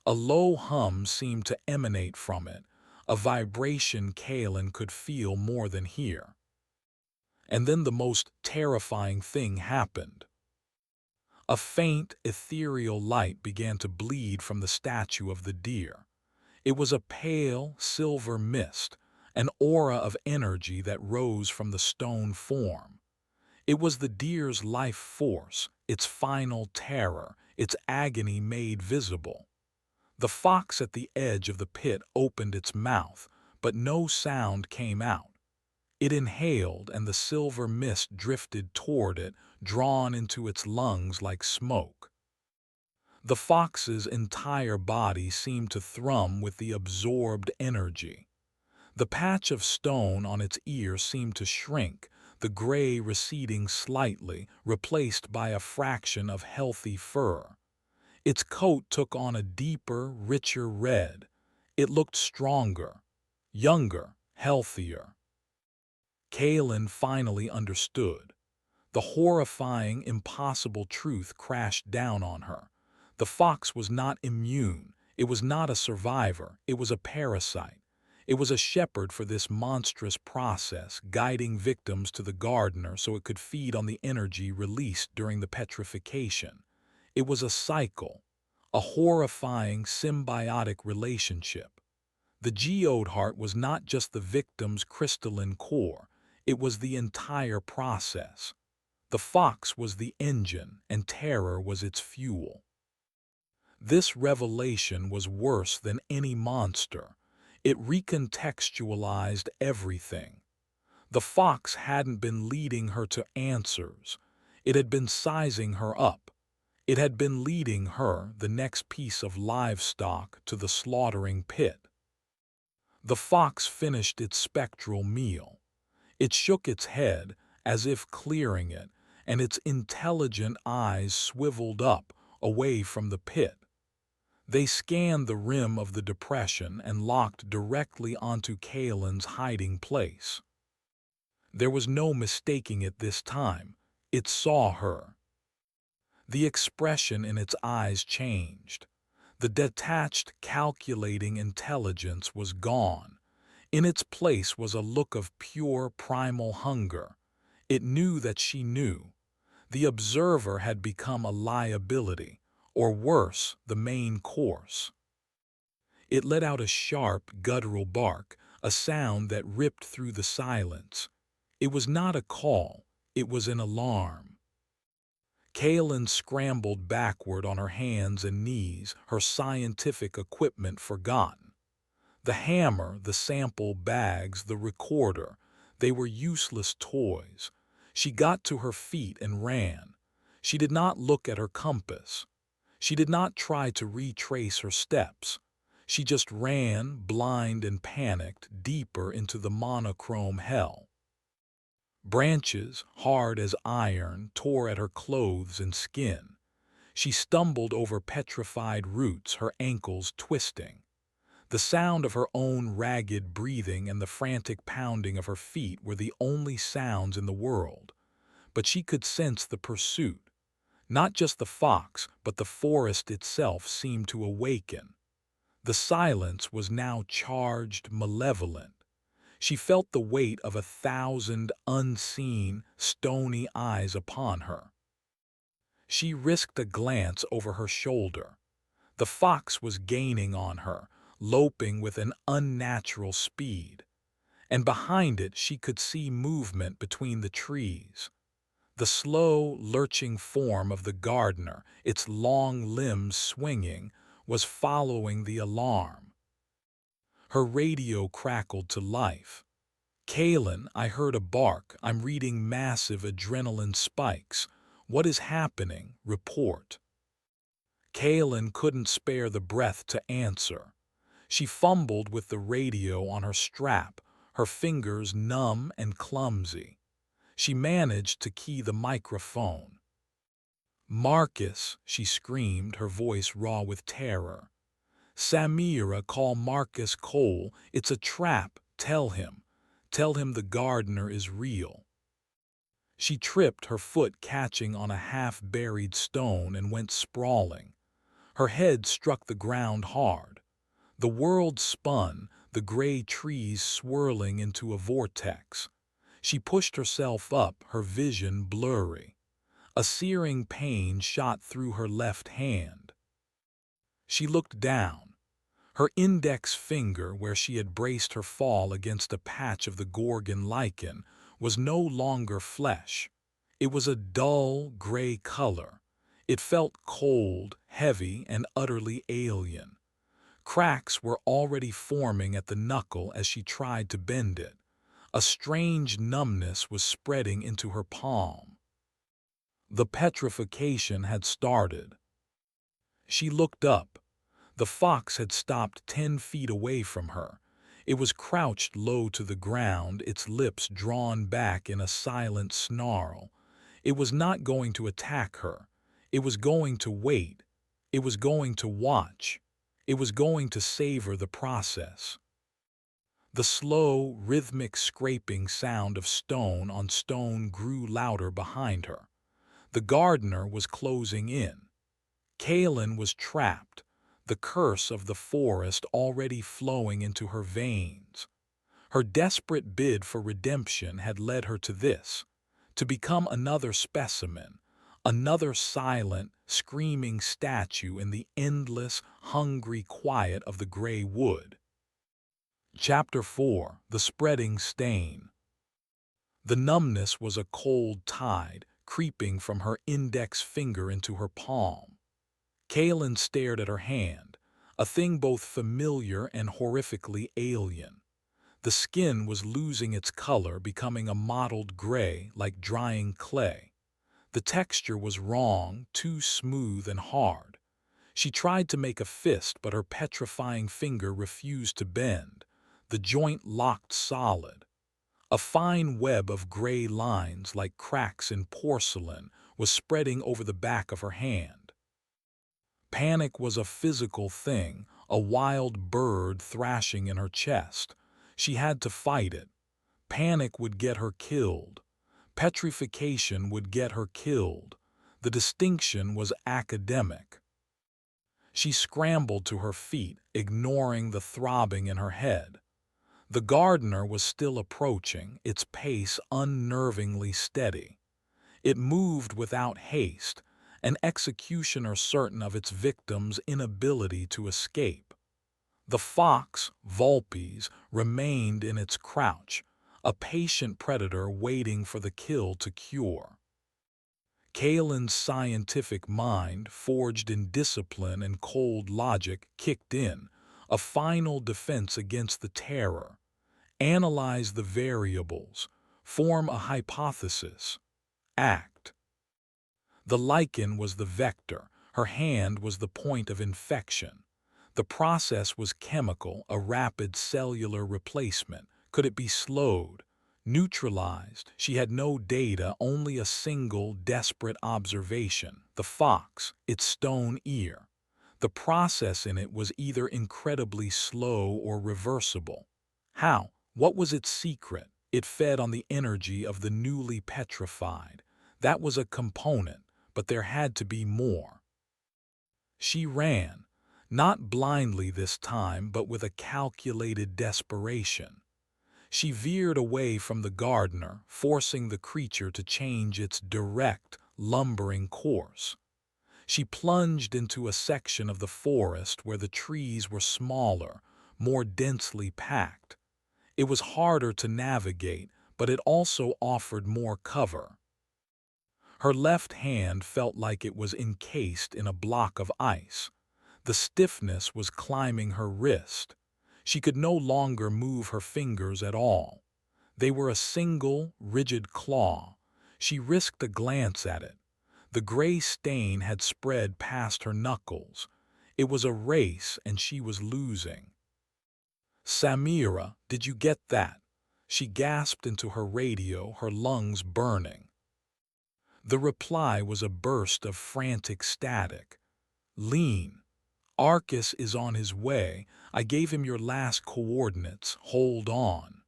A low hum seemed to emanate from it, a vibration Kaelin could feel more than hear. And then the most terrifying thing happened. A faint, ethereal light began to bleed from the statue of the deer. It was a pale, silver mist, an aura of energy that rose from the stone form. It was the deer's life force, its final terror, its agony made visible. The fox at the edge of the pit opened its mouth, but no sound came out. It inhaled, and the silver mist drifted toward it, drawn into its lungs like smoke. The fox's entire body seemed to thrum with the absorbed energy. The patch of stone on its ear seemed to shrink, the gray receding slightly, replaced by a fraction of healthy fur. Its coat took on a deeper, richer red. It looked stronger, younger, healthier. Kaelin finally understood. The horrifying, impossible truth crashed down on her. The fox was not immune. It was not a survivor. It was a parasite. It was a shepherd for this monstrous process, guiding victims to the gardener so it could feed on the energy released during the petrification. It was a cycle, a horrifying, symbiotic relationship. The geode heart was not just the victim's crystalline core, it was the entire process. The fox was the engine, and terror was its fuel. This revelation was worse than any monster. It recontextualized everything. The fox hadn't been leading her to answers. It had been sizing her up. It had been leading her, the next piece of livestock, to the slaughtering pit. The fox finished its spectral meal. It shook its head, as if clearing it, and its intelligent eyes swiveled up, away from the pit. They scanned the rim of the depression and locked directly onto Kaelin's hiding place. There was no mistaking it this time. It saw her. The expression in its eyes changed. The detached, calculating intelligence was gone. In its place was a look of pure, primal hunger. It knew that she knew. The observer had become a liability, or worse, the main course. It let out a sharp, guttural bark, a sound that ripped through the silence. It was not a call, it was an alarm. Kaelin scrambled backward on her hands and knees, her scientific equipment forgotten. The hammer, the sample bags, the recorder, they were useless toys. She got to her feet and ran. She did not look at her compass. She did not try to retrace her steps. She just ran, blind and panicked, deeper into the monochrome hell. Branches, hard as iron, tore at her clothes and skin. She stumbled over petrified roots, her ankles twisting. The sound of her own ragged breathing and the frantic pounding of her feet were the only sounds in the world, but she could sense the pursuit. Not just the fox, but the forest itself seemed to awaken. The silence was now charged, malevolent. She felt the weight of 1,000 unseen, stony eyes upon her. She risked a glance over her shoulder. The fox was gaining on her, loping with an unnatural speed. And behind it she could see movement between the trees. The slow, lurching form of the gardener, its long limbs swinging, was following the alarm. Her radio crackled to life. "Kalen, I heard a bark. I'm reading massive adrenaline spikes. What is happening? Report." Kalen couldn't spare the breath to answer. She fumbled with the radio on her strap, her fingers numb and clumsy. She managed to key the microphone. "Marcus," she screamed, her voice raw with terror. "Samira, call Marcus Cole. It's a trap. Tell him. Tell him the gardener is real." She tripped, her foot catching on a half-buried stone, and went sprawling. Her head struck the ground hard. The world spun, the gray trees swirling into a vortex. She pushed herself up, her vision blurry. A searing pain shot through her left hand. She looked down. Her index finger, where she had braced her fall against a patch of the Gorgon lichen, was no longer flesh. It was a dull, gray color. It felt cold, heavy, and utterly alien. Cracks were already forming at the knuckle as she tried to bend it. A strange numbness was spreading into her palm. The petrification had started. She looked up. The fox had stopped 10 feet away from her. It was crouched low to the ground, its lips drawn back in a silent snarl. It was not going to attack her. It was going to wait. It was going to watch. It was going to savor the process. The slow, rhythmic scraping sound of stone on stone grew louder behind her. The gardener was closing in. Kalen was trapped, the curse of the forest already flowing into her veins. Her desperate bid for redemption had led her to this, to become another specimen, another silent, screaming statue in the endless, hungry quiet of the gray wood. Chapter 4: The Spreading Stain. The numbness was a cold tide, creeping from her index finger into her palm. Kalen stared at her hand, a thing both familiar and horrifically alien. The skin was losing its color, becoming a mottled gray like drying clay. The texture was wrong, too smooth and hard. She tried to make a fist, but her petrifying finger refused to bend. The joint locked solid. A fine web of gray lines, like cracks in porcelain, was spreading over the back of her hand. Panic was a physical thing, a wild bird thrashing in her chest. She had to fight it. Panic would get her killed. Petrification would get her killed. The distinction was academic. She scrambled to her feet, ignoring the throbbing in her head. The gardener was still approaching, its pace unnervingly steady. It moved without haste, an executioner certain of its victim's inability to escape. The fox, Vulpes, remained in its crouch, a patient predator waiting for the kill to cure. Kalen's scientific mind, forged in discipline and cold logic, kicked in, a final defense against the terror. Analyze the variables, form a hypothesis, act. The lichen was the vector, her hand was the point of infection. The process was chemical, a rapid cellular replacement. Could it be slowed? Neutralized, she had no data, only a single desperate observation: the fox, its stone ear. The process in it was either incredibly slow or reversible. How? What was its secret? It fed on the energy of the newly petrified. That was a component, but there had to be more. She ran, not blindly this time, but with a calculated desperation. She veered away from the gardener, forcing the creature to change its direct, lumbering course. She plunged into a section of the forest where the trees were smaller, more densely packed. It was harder to navigate, but it also offered more cover. Her left hand felt like it was encased in a block of ice. The stiffness was climbing her wrist. She could no longer move her fingers at all. They were a single, rigid claw. She risked a glance at it. The gray stain had spread past her knuckles. It was a race, and she was losing. "Samira, did you get that?" She gasped into her radio, her lungs burning. The reply was a burst of frantic static. "Lean. Arcus is on his way. I gave him your last coordinates. Hold on."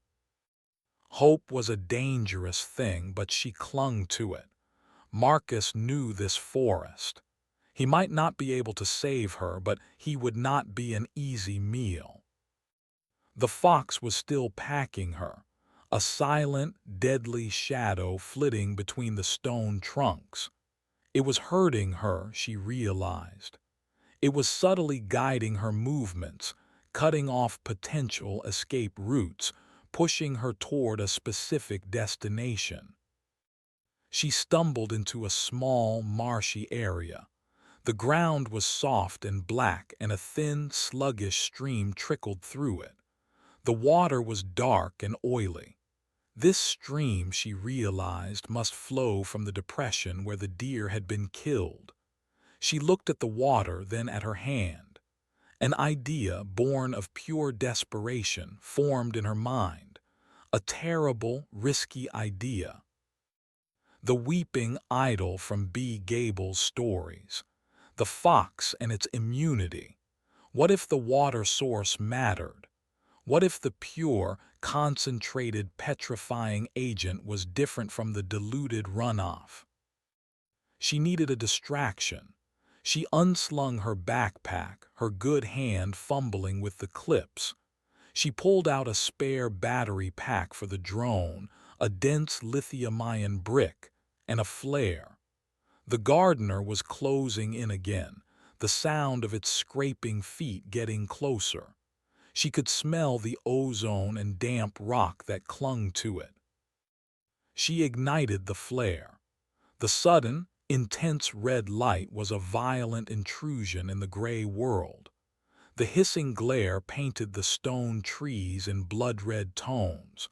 Hope was a dangerous thing, but she clung to it. Marcus knew this forest. He might not be able to save her, but he would not be an easy meal. The fox was still packing her, a silent, deadly shadow flitting between the stone trunks. It was hurting her, she realized. It was subtly guiding her movements, cutting off potential escape routes, pushing her toward a specific destination. She stumbled into a small, marshy area. The ground was soft and black, and a thin, sluggish stream trickled through it. The water was dark and oily. This stream, she realized, must flow from the depression where the deer had been killed. She looked at the water, then at her hand. An idea, born of pure desperation, formed in her mind. A terrible, risky idea. The weeping idol from B. Gable's stories. The fox and its immunity. What if the water source mattered? What if the pure, concentrated, petrifying agent was different from the diluted runoff? She needed a distraction. She unslung her backpack, her good hand fumbling with the clips. She pulled out a spare battery pack for the drone, a dense lithium-ion brick, and a flare. The gardener was closing in again, the sound of its scraping feet getting closer. She could smell the ozone and damp rock that clung to it. She ignited the flare. The sudden, intense red light was a violent intrusion in the gray world. The hissing glare painted the stone trees in blood-red tones.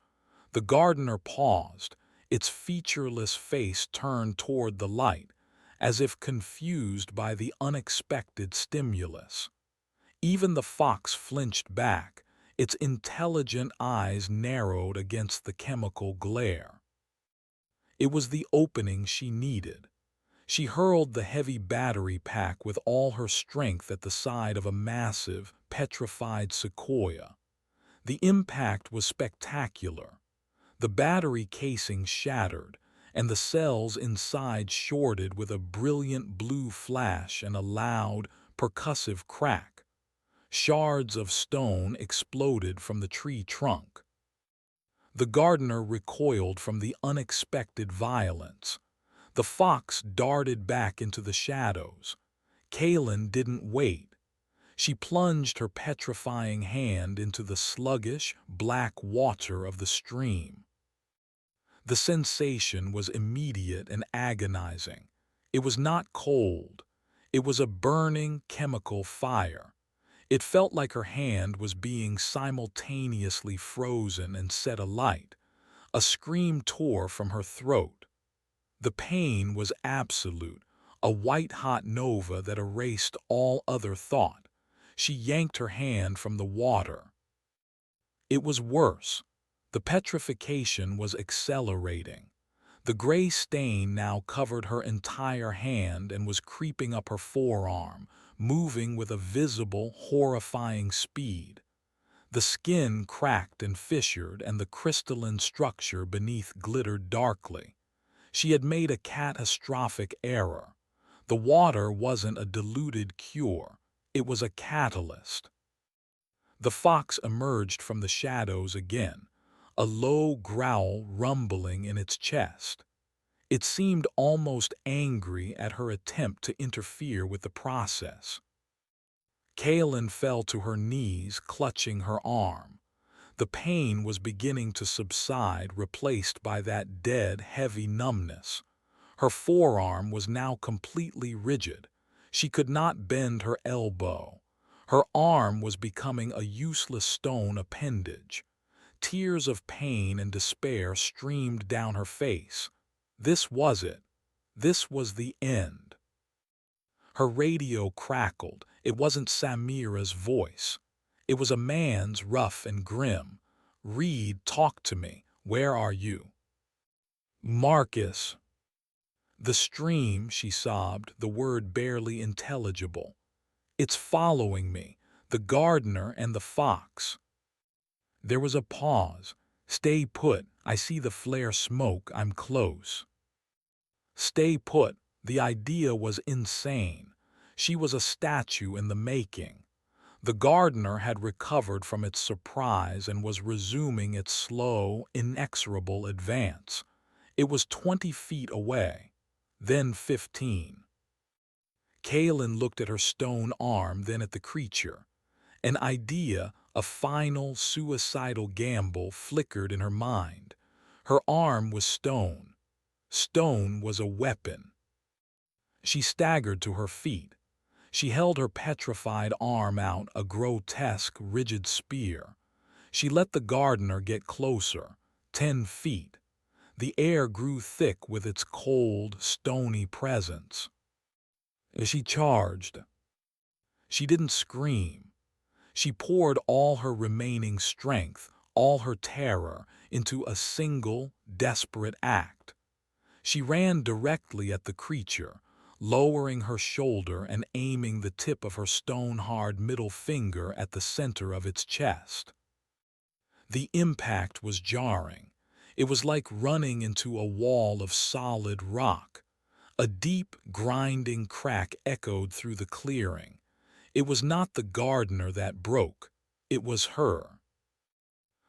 The gardener paused, its featureless face turned toward the light, as if confused by the unexpected stimulus. Even the fox flinched back, its intelligent eyes narrowed against the chemical glare. It was the opening she needed. She hurled the heavy battery pack with all her strength at the side of a massive, petrified sequoia. The impact was spectacular. The battery casing shattered, and the cells inside shorted with a brilliant blue flash and a loud, percussive crack. Shards of stone exploded from the tree trunk. The gardener recoiled from the unexpected violence. The fox darted back into the shadows. Kaylin didn't wait. She plunged her petrifying hand into the sluggish, black water of the stream. The sensation was immediate and agonizing. It was not cold. It was a burning chemical fire. It felt like her hand was being simultaneously frozen and set alight. A scream tore from her throat. The pain was absolute, a white-hot nova that erased all other thought. She yanked her hand from the water. It was worse. The petrification was accelerating. The gray stain now covered her entire hand and was creeping up her forearm, moving with a visible, horrifying speed. The skin cracked and fissured, and the crystalline structure beneath glittered darkly. She had made a catastrophic error. The water wasn't a diluted cure, it was a catalyst. The fox emerged from the shadows again, a low growl rumbling in its chest. It seemed almost angry at her attempt to interfere with the process. Kaelin fell to her knees, clutching her arm. The pain was beginning to subside, replaced by that dead, heavy numbness. Her forearm was now completely rigid. She could not bend her elbow. Her arm was becoming a useless stone appendage. Tears of pain and despair streamed down her face. This was it. This was the end. Her radio crackled. It wasn't Samira's voice. It was a man's, rough and grim. "Reed, talk to me. Where are you?" "Marcus." "The stream," she sobbed, the word barely intelligible. "It's following me. The gardener and the fox." There was a pause. "Stay put. I see the flare smoke. I'm close." Stay put. The idea was insane. She was a statue in the making. The gardener had recovered from its surprise and was resuming its slow, inexorable advance. It was 20 feet away, then 15. Kaelin looked at her stone arm, then at the creature. An idea, a final, suicidal gamble, flickered in her mind. Her arm was stone. Stone was a weapon. She staggered to her feet. She held her petrified arm out, a grotesque, rigid spear. She let the gardener get closer, 10 feet. The air grew thick with its cold, stony presence. She charged. She didn't scream. She poured all her remaining strength, all her terror, into a single, desperate act. She ran directly at the creature, lowering her shoulder and aiming the tip of her stone-hard middle finger at the center of its chest. The impact was jarring. It was like running into a wall of solid rock. A deep, grinding crack echoed through the clearing. It was not the gardener that broke. It was her.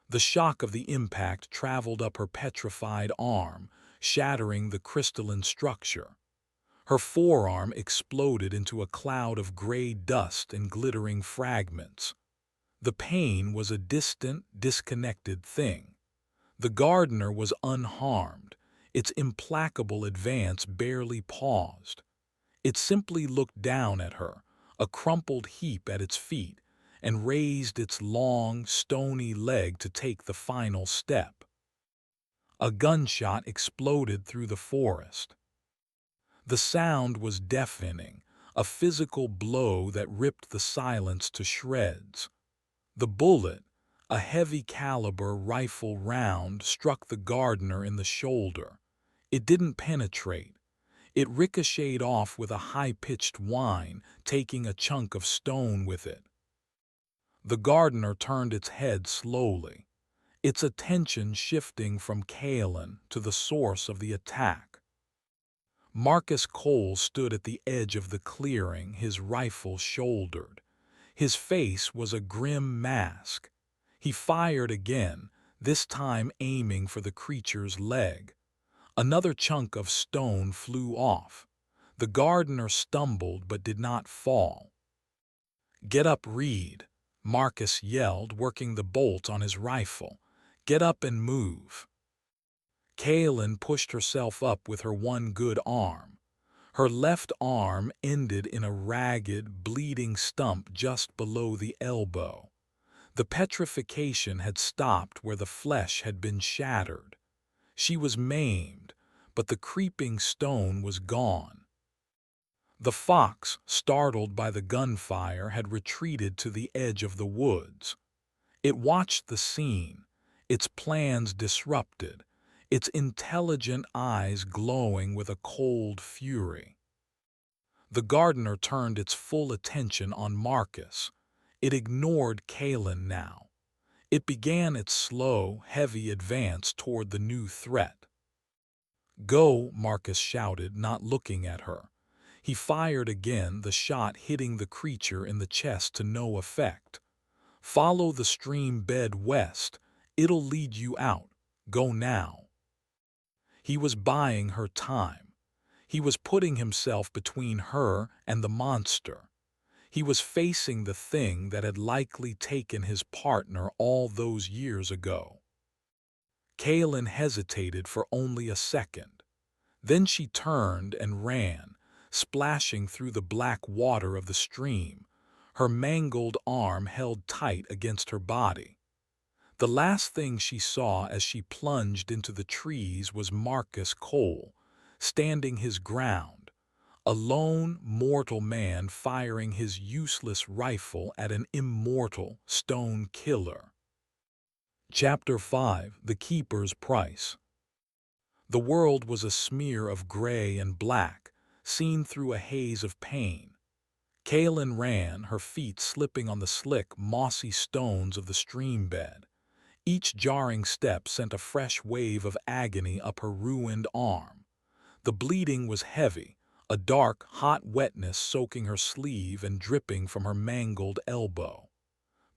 The shock of the impact traveled up her petrified arm, shattering the crystalline structure. Her forearm exploded into a cloud of gray dust and glittering fragments. The pain was a distant, disconnected thing. The gardener was unharmed. Its implacable advance barely paused. It simply looked down at her, a crumpled heap at its feet, and raised its long, stony leg to take the final step. A gunshot exploded through the forest. The sound was deafening, a physical blow that ripped the silence to shreds. The bullet, a heavy-caliber rifle round, struck the gardener in the shoulder. It didn't penetrate. It ricocheted off with a high-pitched whine, taking a chunk of stone with it. The gardener turned its head slowly, its attention shifting from Kaelin to the source of the attack. Marcus Cole stood at the edge of the clearing, his rifle shouldered. His face was a grim mask. He fired again, this time aiming for the creature's leg. Another chunk of stone flew off. The gardener stumbled but did not fall. "Get up, Reed," Marcus yelled, working the bolt on his rifle. "Get up and move." Kaelin pushed herself up with her one good arm. Her left arm ended in a ragged, bleeding stump just below the elbow. The petrification had stopped where the flesh had been shattered. She was maimed, but the creeping stone was gone. The fox, startled by the gunfire, had retreated to the edge of the woods. It watched the scene, its plans disrupted, its intelligent eyes glowing with a cold fury. The gardener turned its full attention on Marcus. It ignored Kalen now. It began its slow, heavy advance toward the new threat. "Go," Marcus shouted, not looking at her. He fired again, the shot hitting the creature in the chest to no effect. "Follow the stream bed west. It'll lead you out. Go now." He was buying her time. He was putting himself between her and the monster. He was facing the thing that had likely taken his partner all those years ago. Kaelin hesitated for only a second. Then she turned and ran, splashing through the black water of the stream, her mangled arm held tight against her body. The last thing she saw as she plunged into the trees was Marcus Cole, standing his ground, a lone, mortal man firing his useless rifle at an immortal stone killer. Chapter 5: The Keeper's Price. The world was a smear of gray and black, seen through a haze of pain. Kaelin ran, her feet slipping on the slick, mossy stones of the stream bed. Each jarring step sent a fresh wave of agony up her ruined arm. The bleeding was heavy, a dark, hot wetness soaking her sleeve and dripping from her mangled elbow.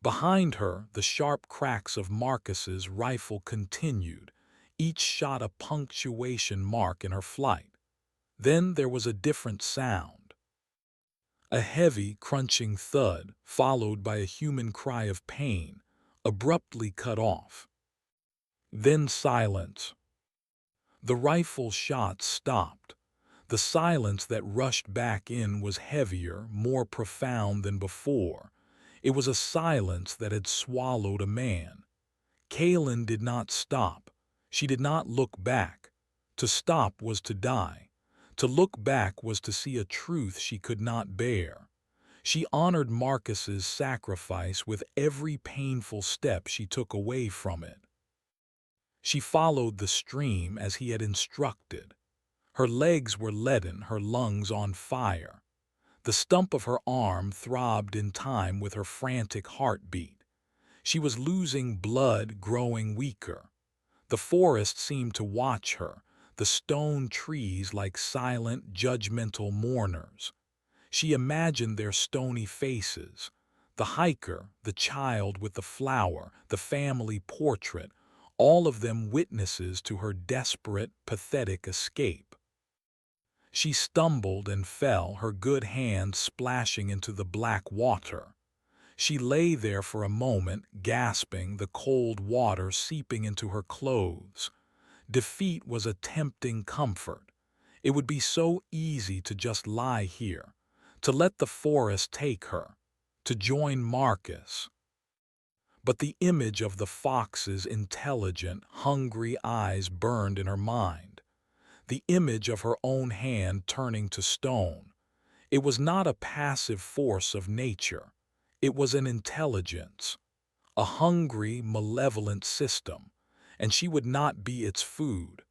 Behind her, the sharp cracks of Marcus's rifle continued, each shot a punctuation mark in her flight. Then there was a different sound. A heavy, crunching thud, followed by a human cry of pain, abruptly cut off. Then silence. The rifle shots stopped. The silence that rushed back in was heavier, more profound than before. It was a silence that had swallowed a man. Kaelin did not stop. She did not look back. To stop was to die. To look back was to see a truth she could not bear. She honored Marcus's sacrifice with every painful step she took away from it. She followed the stream as he had instructed. Her legs were leaden, her lungs on fire. The stump of her arm throbbed in time with her frantic heartbeat. She was losing blood, growing weaker. The forest seemed to watch her, the stone trees like silent, judgmental mourners. She imagined their stony faces, the hiker, the child with the flower, the family portrait, all of them witnesses to her desperate, pathetic escape. She stumbled and fell, her good hand splashing into the black water. She lay there for a moment, gasping, the cold water seeping into her clothes. Defeat was a tempting comfort. It would be so easy to just lie here, to let the forest take her, to join Marcus. But the image of the fox's intelligent, hungry eyes burned in her mind. The image of her own hand turning to stone. It was not a passive force of nature. It was an intelligence, a hungry, malevolent system, and she would not be its food.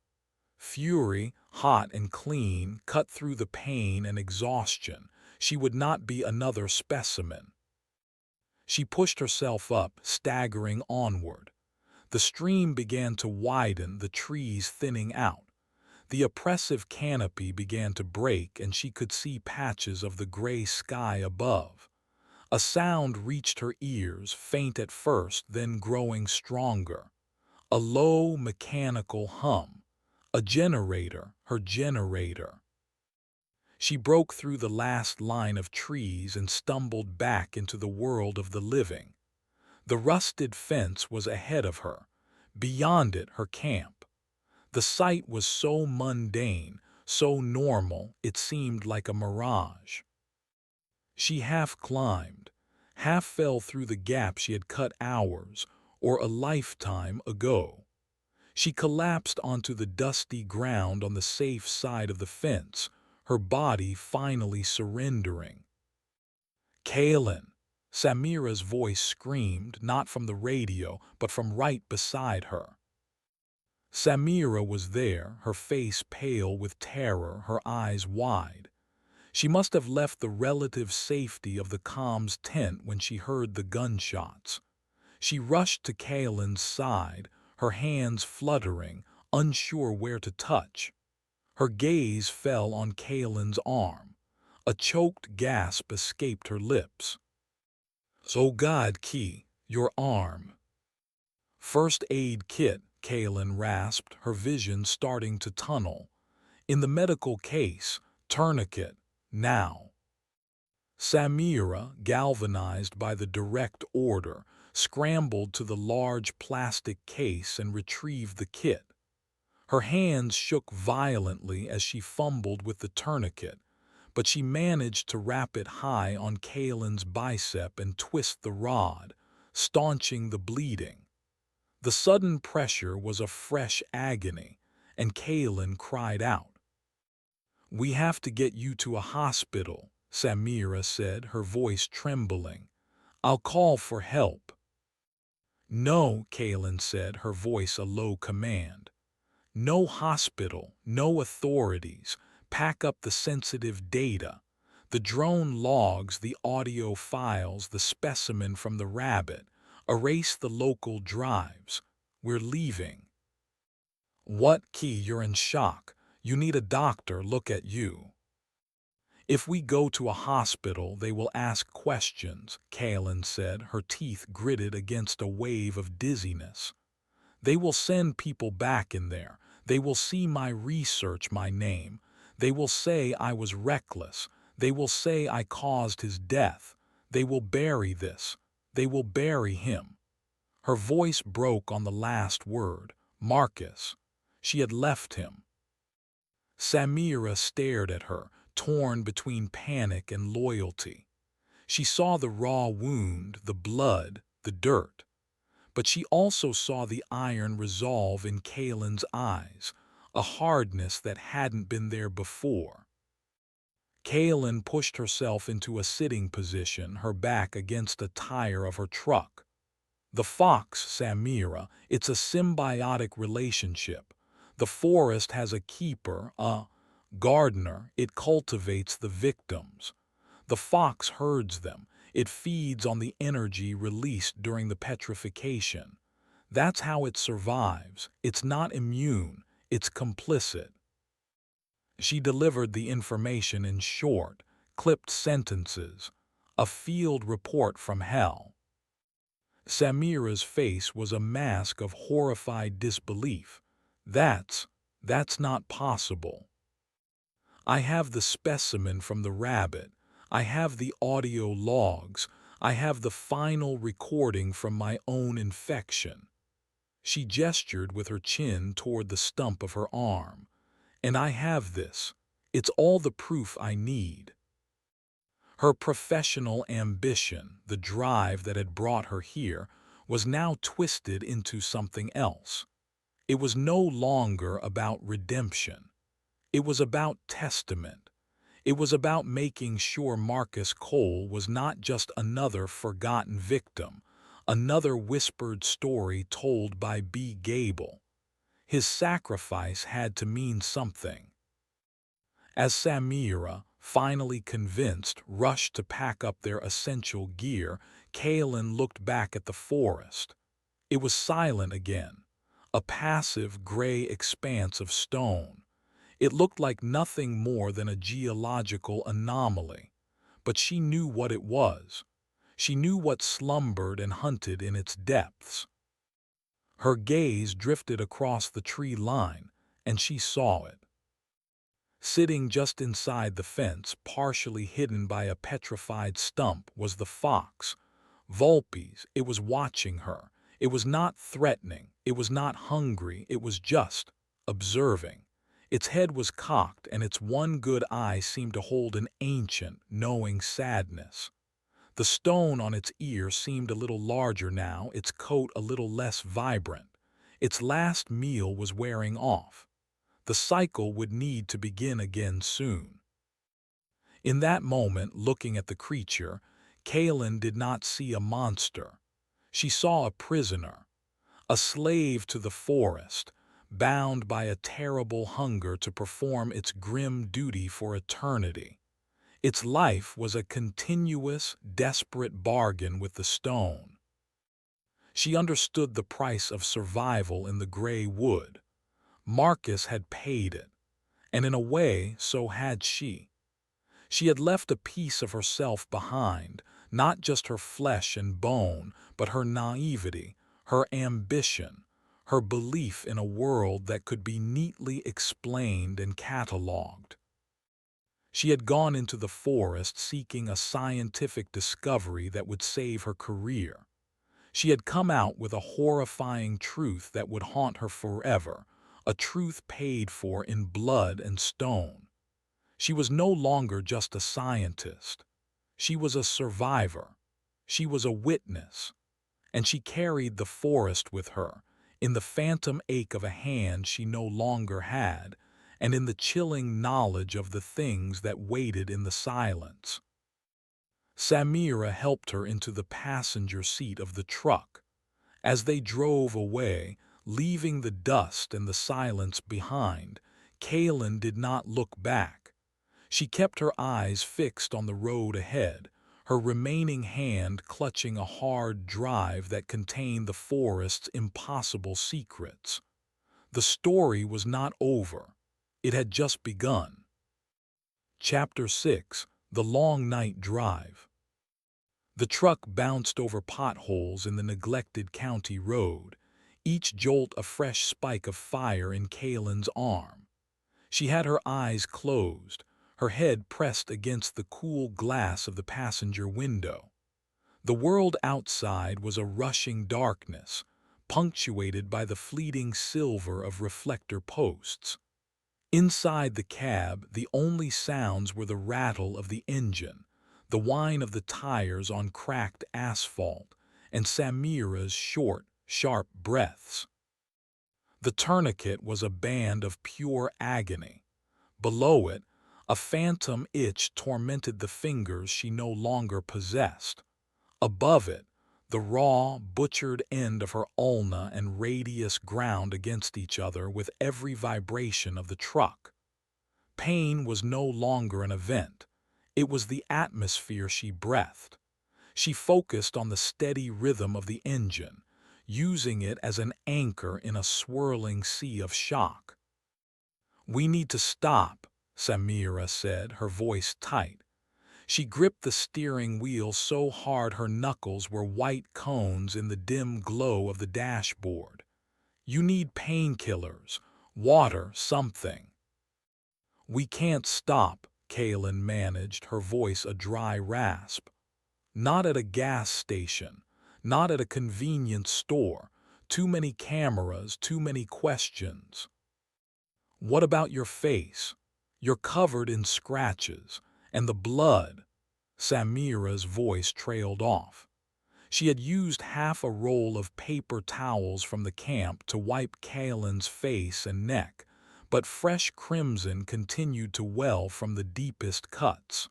Fury, hot and clean, cut through the pain and exhaustion. She would not be another specimen. She pushed herself up, staggering onward. The stream began to widen, the trees thinning out. The oppressive canopy began to break, and she could see patches of the gray sky above. A sound reached her ears, faint at first, then growing stronger. A low, mechanical hum. A generator, her generator. She broke through the last line of trees and stumbled back into the world of the living. The rusted fence was ahead of her. Beyond it, her camp. The sight was so mundane, so normal, it seemed like a mirage. She half climbed, half fell through the gap she had cut hours or a lifetime ago. She collapsed onto the dusty ground on the safe side of the fence, her body finally surrendering. "Kaelin!" Samira's voice screamed, not from the radio, but from right beside her. Samira was there, her face pale with terror, her eyes wide. She must have left the relative safety of the comms tent when she heard the gunshots. She rushed to Kaelin's side, her hands fluttering, unsure where to touch. Her gaze fell on Kaelin's arm. A choked gasp escaped her lips. "Oh God, Key, your arm." "First aid kit," Kaelin rasped, her vision starting to tunnel. "In the medical case, tourniquet, now." Samira, galvanized by the direct order, scrambled to the large plastic case and retrieved the kit. Her hands shook violently as she fumbled with the tourniquet, but she managed to wrap it high on Kaelin's bicep and twist the rod, staunching the bleeding. The sudden pressure was a fresh agony, and Kaelin cried out. "We have to get you to a hospital," Samira said, her voice trembling. "I'll call for help." "No," Kaelin said, her voice a low command. "No hospital, no authorities. Pack up the sensitive data. The drone logs, the audio files, the specimen from the rabbit. Erase the local drives. We're leaving." "What, Key, you're in shock. You need a doctor look at you." "If we go to a hospital, they will ask questions," Kaelin said, her teeth gritted against a wave of dizziness. "They will send people back in there. They will see my research, my name. They will say I was reckless. They will say I caused his death. They will bury this. They will bury him." Her voice broke on the last word, Marcus. She had left him. Samira stared at her, torn between panic and loyalty. She saw the raw wound, the blood, the dirt. But she also saw the iron resolve in Kaelin's eyes, a hardness that hadn't been there before. Kaelin pushed herself into a sitting position, her back against a tire of her truck. "The fox, Samira, it's a symbiotic relationship. The forest has a keeper, a gardener. It cultivates the victims. The fox herds them. It feeds on the energy released during the petrification. That's how it survives. It's not immune. It's complicit." She delivered the information in short, clipped sentences. A field report from hell. Samira's face was a mask of horrified disbelief. That's not possible." "I have the specimen from the rabbit. I have the audio logs. I have the final recording from my own infection." She gestured with her chin toward the stump of her arm. "And I have this. It's all the proof I need." Her professional ambition, the drive that had brought her here, was now twisted into something else. It was no longer about redemption. It was about testament. It was about making sure Marcus Cole was not just another forgotten victim, another whispered story told by B. Gable. His sacrifice had to mean something. As Samira, finally convinced, rushed to pack up their essential gear, Kaelin looked back at the forest. It was silent again, a passive gray expanse of stone. It looked like nothing more than a geological anomaly, but she knew what it was. She knew what slumbered and hunted in its depths. Her gaze drifted across the tree line, and she saw it. Sitting just inside the fence, partially hidden by a petrified stump, was the fox. Vulpes, it was watching her. It was not threatening, it was not hungry, it was just observing. Its head was cocked, and its one good eye seemed to hold an ancient, knowing sadness. The stone on its ear seemed a little larger now, its coat a little less vibrant. Its last meal was wearing off. The cycle would need to begin again soon. In that moment, looking at the creature, Kaylin did not see a monster. She saw a prisoner, a slave to the forest, bound by a terrible hunger to perform its grim duty for eternity. Its life was a continuous, desperate bargain with the stone. She understood the price of survival in the gray wood. Marcus had paid it, and in a way, so had she. She had left a piece of herself behind, not just her flesh and bone, but her naivety, her ambition, her belief in a world that could be neatly explained and catalogued. She had gone into the forest seeking a scientific discovery that would save her career. She had come out with a horrifying truth that would haunt her forever, a truth paid for in blood and stone. She was no longer just a scientist. She was a survivor. She was a witness. And she carried the forest with her, in the phantom ache of a hand she no longer had, and in the chilling knowledge of the things that waited in the silence. Samira helped her into the passenger seat of the truck. As they drove away, leaving the dust and the silence behind, Kaylin did not look back. She kept her eyes fixed on the road ahead, her remaining hand clutching a hard drive that contained the forest's impossible secrets. The story was not over. It had just begun. Chapter 6: The Long Night Drive. The truck bounced over potholes in the neglected county road, each jolt a fresh spike of fire in Kaylin's arm. She had her eyes closed, her head pressed against the cool glass of the passenger window. The world outside was a rushing darkness, punctuated by the fleeting silver of reflector posts. Inside the cab, the only sounds were the rattle of the engine, the whine of the tires on cracked asphalt, and Samira's short, sharp breaths. The tourniquet was a band of pure agony. Below it, a phantom itch tormented the fingers she no longer possessed. Above it, the raw, butchered end of her ulna and radius ground against each other with every vibration of the truck. Pain was no longer an event. It was the atmosphere she breathed. She focused on the steady rhythm of the engine, using it as an anchor in a swirling sea of shock. "We need to stop," Samira said, her voice tight. She gripped the steering wheel so hard her knuckles were white cones in the dim glow of the dashboard. "You need painkillers, water, something." "We can't stop," Kaylin managed, her voice a dry rasp. "Not at a gas station, not at a convenience store. Too many cameras, too many questions." "What about your face? You're covered in scratches, and the blood." Samira's voice trailed off. She had used half a roll of paper towels from the camp to wipe Kaylin's face and neck, but fresh crimson continued to well from the deepest cuts.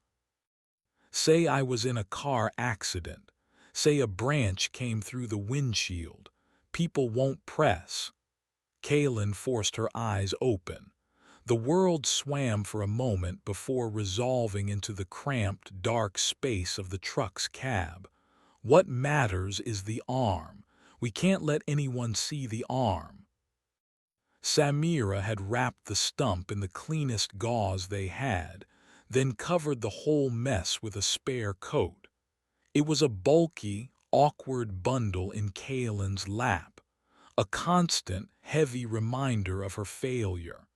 "Say I was in a car accident. Say a branch came through the windshield. People won't press." Kaylin forced her eyes open. The world swam for a moment before resolving into the cramped, dark space of the truck's cab. "What matters is the arm. We can't let anyone see the arm." Samira had wrapped the stump in the cleanest gauze they had, then covered the whole mess with a spare coat. It was a bulky, awkward bundle in Kaylin's lap, a constant, heavy reminder of her failure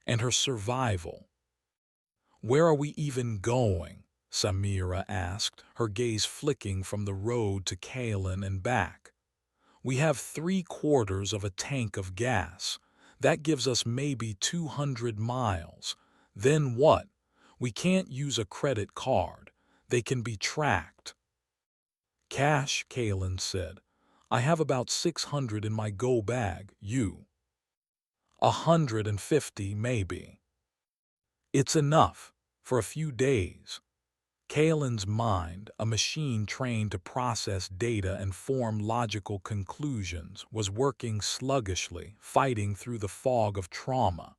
and her survival. "Where are we even going?" Samira asked, her gaze flicking from the road to Kaylin and back. "We have 3/4 of a tank of gas. That gives us maybe 200 miles. Then what? We can't use a credit card. They can be tracked." "Cash," Kaylin said. "I have about 600 in my go bag. You?" 150, maybe." "It's enough. For a few days." Kalen's mind, a machine trained to process data and form logical conclusions, was working sluggishly, fighting through the fog of trauma.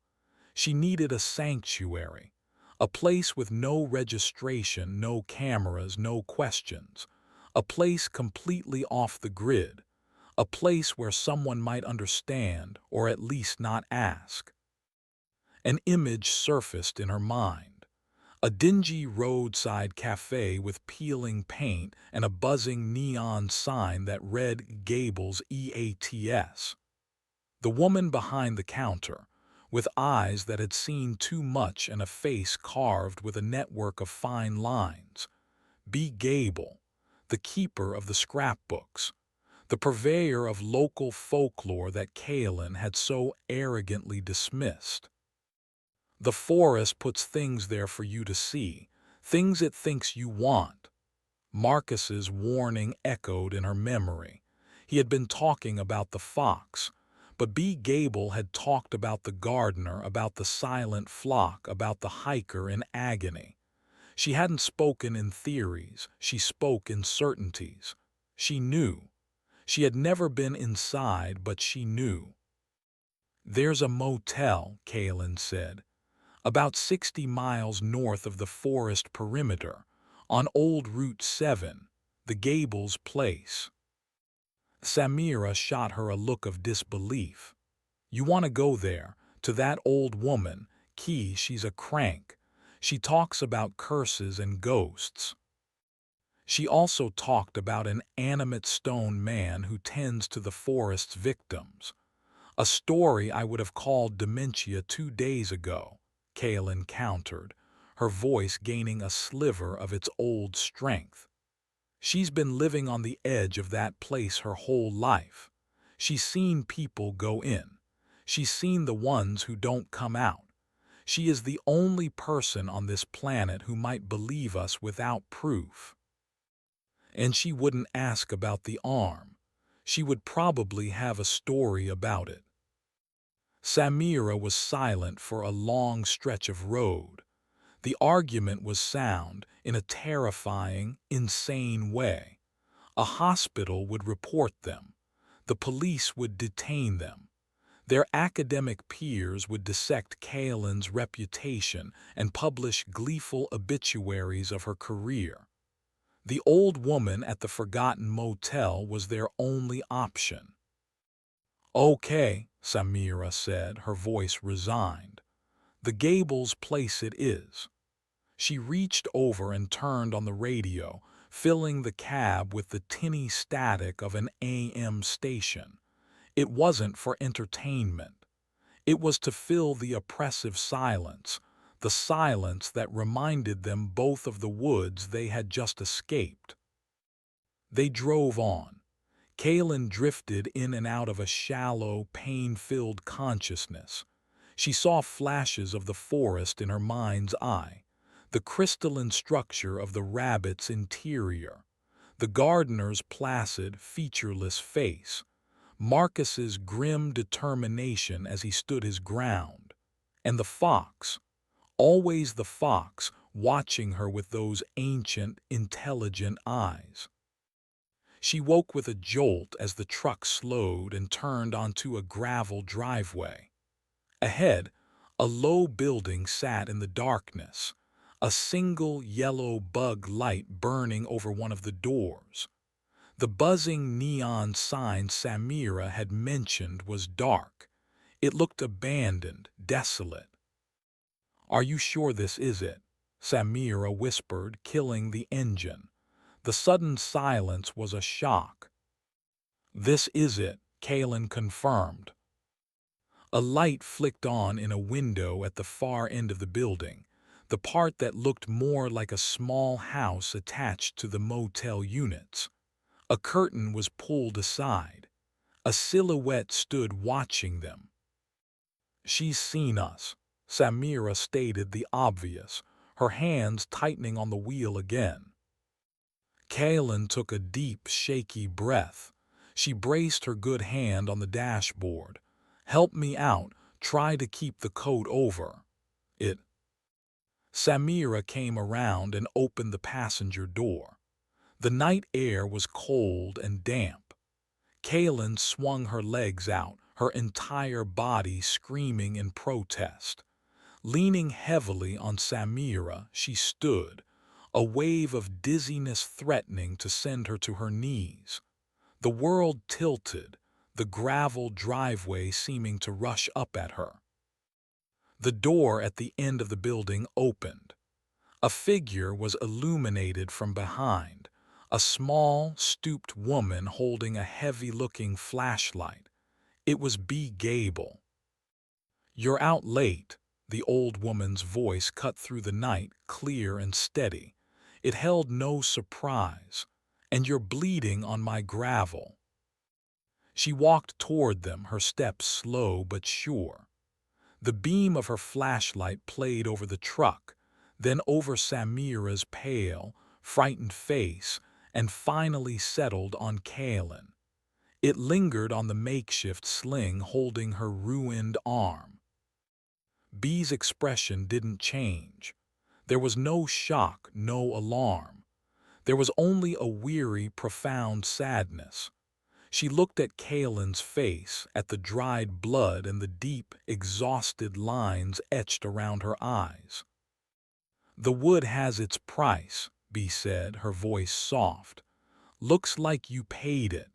She needed a sanctuary, a place with no registration, no cameras, no questions, a place completely off the grid, a place where someone might understand or at least not ask. An image surfaced in her mind. A dingy roadside cafe with peeling paint and a buzzing neon sign that read Gables EATS. The woman behind the counter, with eyes that had seen too much and a face carved with a network of fine lines. B. Gable, the keeper of the scrapbooks, the purveyor of local folklore that Kalen had so arrogantly dismissed. The forest puts things there for you to see, things it thinks you want. Marcus's warning echoed in her memory. He had been talking about the fox, but B. Gable had talked about the gardener, about the silent flock, about the hiker in agony. She hadn't spoken in theories, she spoke in certainties. She knew. She had never been inside, but she knew. "There's a motel," Kalen said, "about 60 miles north of the forest perimeter, on old Route 7, the Gables place." Samira shot her a look of disbelief. "You want to go there, to that old woman, Key, she's a crank. She talks about curses and ghosts." She also talked about an animate stone man who tends to the forest's victims. "A story I would have called dementia 2 days ago," Kalen countered, her voice gaining a sliver of its old strength. "She's been living on the edge of that place her whole life. She's seen people go in. She's seen the ones who don't come out. She is the only person on this planet who might believe us without proof. And she wouldn't ask about the arm. She would probably have a story about it." Samira was silent for a long stretch of road. The argument was sound in a terrifying, insane way. A hospital would report them. The police would detain them. Their academic peers would dissect Kalen's reputation and publish gleeful obituaries of her career. The old woman at the forgotten motel was their only option. "Okay," Samira said, her voice resigned. "The Gables place it is." She reached over and turned on the radio, filling the cab with the tinny static of an AM station. It wasn't for entertainment. It was to fill the oppressive silence, the silence that reminded them both of the woods they had just escaped. They drove on. Kalen drifted in and out of a shallow, pain-filled consciousness. She saw flashes of the forest in her mind's eye, the crystalline structure of the rabbit's interior, the gardener's placid, featureless face, Marcus's grim determination as he stood his ground, and the fox, always the fox, watching her with those ancient, intelligent eyes. She woke with a jolt as the truck slowed and turned onto a gravel driveway. Ahead, a low building sat in the darkness, a single yellow bug light burning over one of the doors. The buzzing neon sign Samira had mentioned was dark. It looked abandoned, desolate. "Are you sure this is it?" Samira whispered, killing the engine. The sudden silence was a shock. "This is it," Kalen confirmed. A light flicked on in a window at the far end of the building, the part that looked more like a small house attached to the motel units. A curtain was pulled aside. A silhouette stood watching them. "She's seen us," Samira stated the obvious, her hands tightening on the wheel again. Kalen took a deep, shaky breath. She braced her good hand on the dashboard. "Help me out. Try to keep the coat over it." Samira came around and opened the passenger door. The night air was cold and damp. Kaylin swung her legs out, her entire body screaming in protest. Leaning heavily on Samira, she stood, a wave of dizziness threatening to send her to her knees. The world tilted, the gravel driveway seeming to rush up at her. The door at the end of the building opened. A figure was illuminated from behind, a small, stooped woman holding a heavy-looking flashlight. It was B. Gable. "You're out late," the old woman's voice cut through the night, clear and steady. It held no surprise. "And you're bleeding on my gravel." She walked toward them, her steps slow but sure. The beam of her flashlight played over the truck, then over Samira's pale, frightened face, and finally settled on Kaylin. It lingered on the makeshift sling holding her ruined arm. B's expression didn't change. There was no shock, no alarm. There was only a weary, profound sadness. She looked at Kaylin's face, at the dried blood and the deep, exhausted lines etched around her eyes. "The wood has its price," B said, her voice soft. "Looks like you paid it."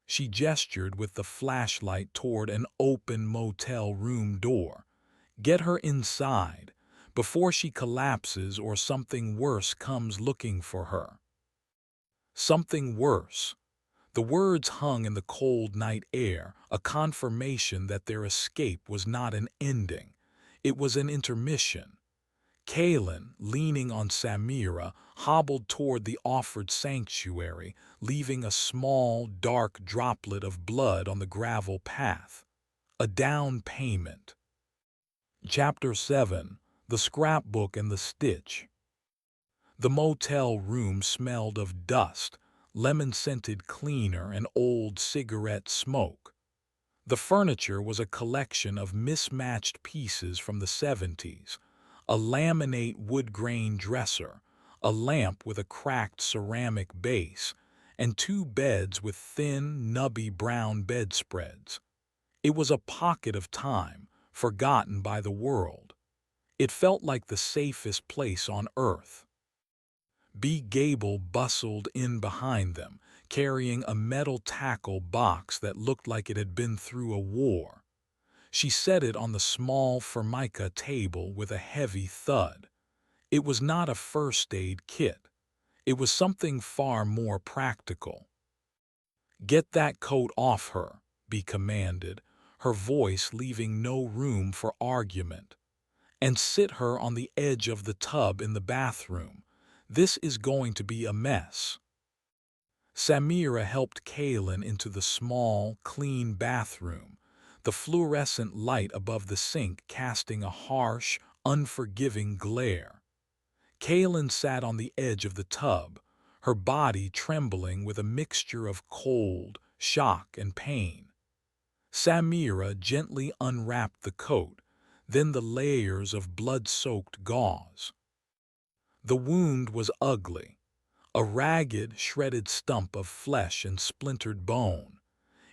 She gestured with the flashlight toward an open motel room door. "Get her inside, before she collapses or something worse comes looking for her." Something worse. The words hung in the cold night air, a confirmation that their escape was not an ending. It was an intermission. Kaylin, leaning on Samira, hobbled toward the offered sanctuary, leaving a small, dark droplet of blood on the gravel path. A down payment. Chapter 7. The Scrapbook and the Stitch. The motel room smelled of dust, lemon-scented cleaner, and old cigarette smoke. The furniture was a collection of mismatched pieces from the 70s, a laminate wood-grain dresser, a lamp with a cracked ceramic base, and two beds with thin, nubby brown bedspreads. It was a pocket of time, forgotten by the world. It felt like the safest place on earth. B. Gable bustled in behind them, carrying a metal tackle box that looked like it had been through a war. She set it on the small formica table with a heavy thud. It was not a first aid kit. It was something far more practical. "Get that coat off her," B commanded, her voice leaving no room for argument. "And sit her on the edge of the tub in the bathroom. This is going to be a mess." Samira helped Kaylin into the small, clean bathroom, the fluorescent light above the sink casting a harsh, unforgiving glare. Kaylin sat on the edge of the tub, her body trembling with a mixture of cold, shock, and pain. Samira gently unwrapped the coat, then the layers of blood-soaked gauze. The wound was ugly, a ragged, shredded stump of flesh and splintered bone.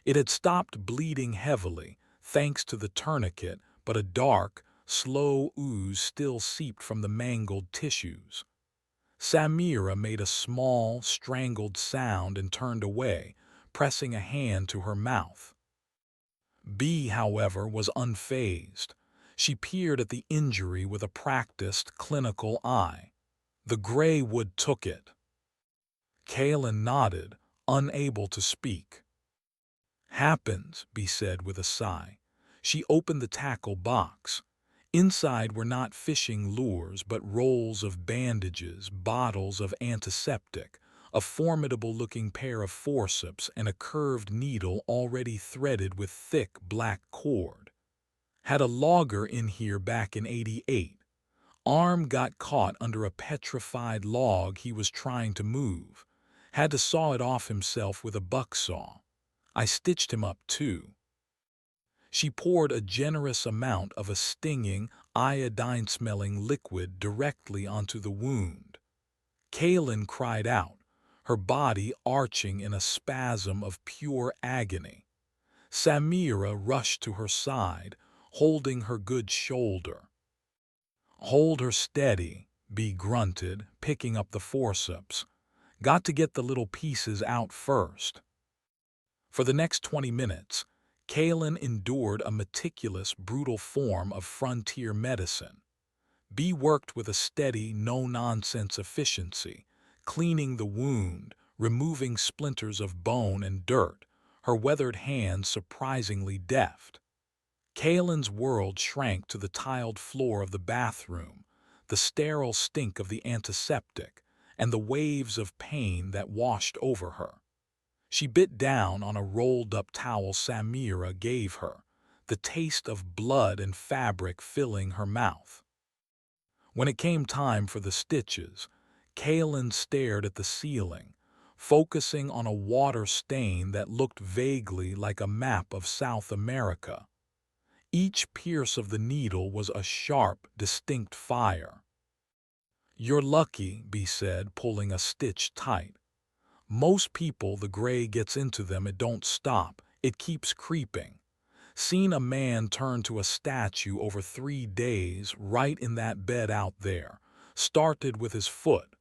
It had stopped bleeding heavily, thanks to the tourniquet, but a dark, slow ooze still seeped from the mangled tissues. Samira made a small, strangled sound and turned away, pressing a hand to her mouth. B, however, was unfazed. She peered at the injury with a practiced, clinical eye. "The gray wood took it." Kaylin nodded, unable to speak. "Happens," B said with a sigh. She opened the tackle box. Inside were not fishing lures but rolls of bandages, bottles of antiseptic, a formidable-looking pair of forceps, and a curved needle already threaded with thick black cord. "Had a logger in here back in '88. Arm got caught under a petrified log he was trying to move. Had to saw it off himself with a bucksaw. I stitched him up too." She poured a generous amount of a stinging, iodine-smelling liquid directly onto the wound. Kaylin cried out, her body arching in a spasm of pure agony. Samira rushed to her side, holding her good shoulder. "Hold her steady," B grunted, picking up the forceps. "Got to get the little pieces out first." For the next 20 minutes, Kaylin endured a meticulous, brutal form of frontier medicine. B worked with a steady, no-nonsense efficiency, cleaning the wound, removing splinters of bone and dirt, her weathered hands surprisingly deft. Kaylin's world shrank to the tiled floor of the bathroom, the sterile stink of the antiseptic, and the waves of pain that washed over her. She bit down on a rolled-up towel Samira gave her, the taste of blood and fabric filling her mouth. When it came time for the stitches, Kaylin stared at the ceiling, focusing on a water stain that looked vaguely like a map of South America. Each pierce of the needle was a sharp, distinct fire. "You're lucky," B said, pulling a stitch tight. "Most people, the gray gets into them, it don't stop, it keeps creeping. Seen a man turn to a statue over 3 days right in that bed out there. Started with his foot.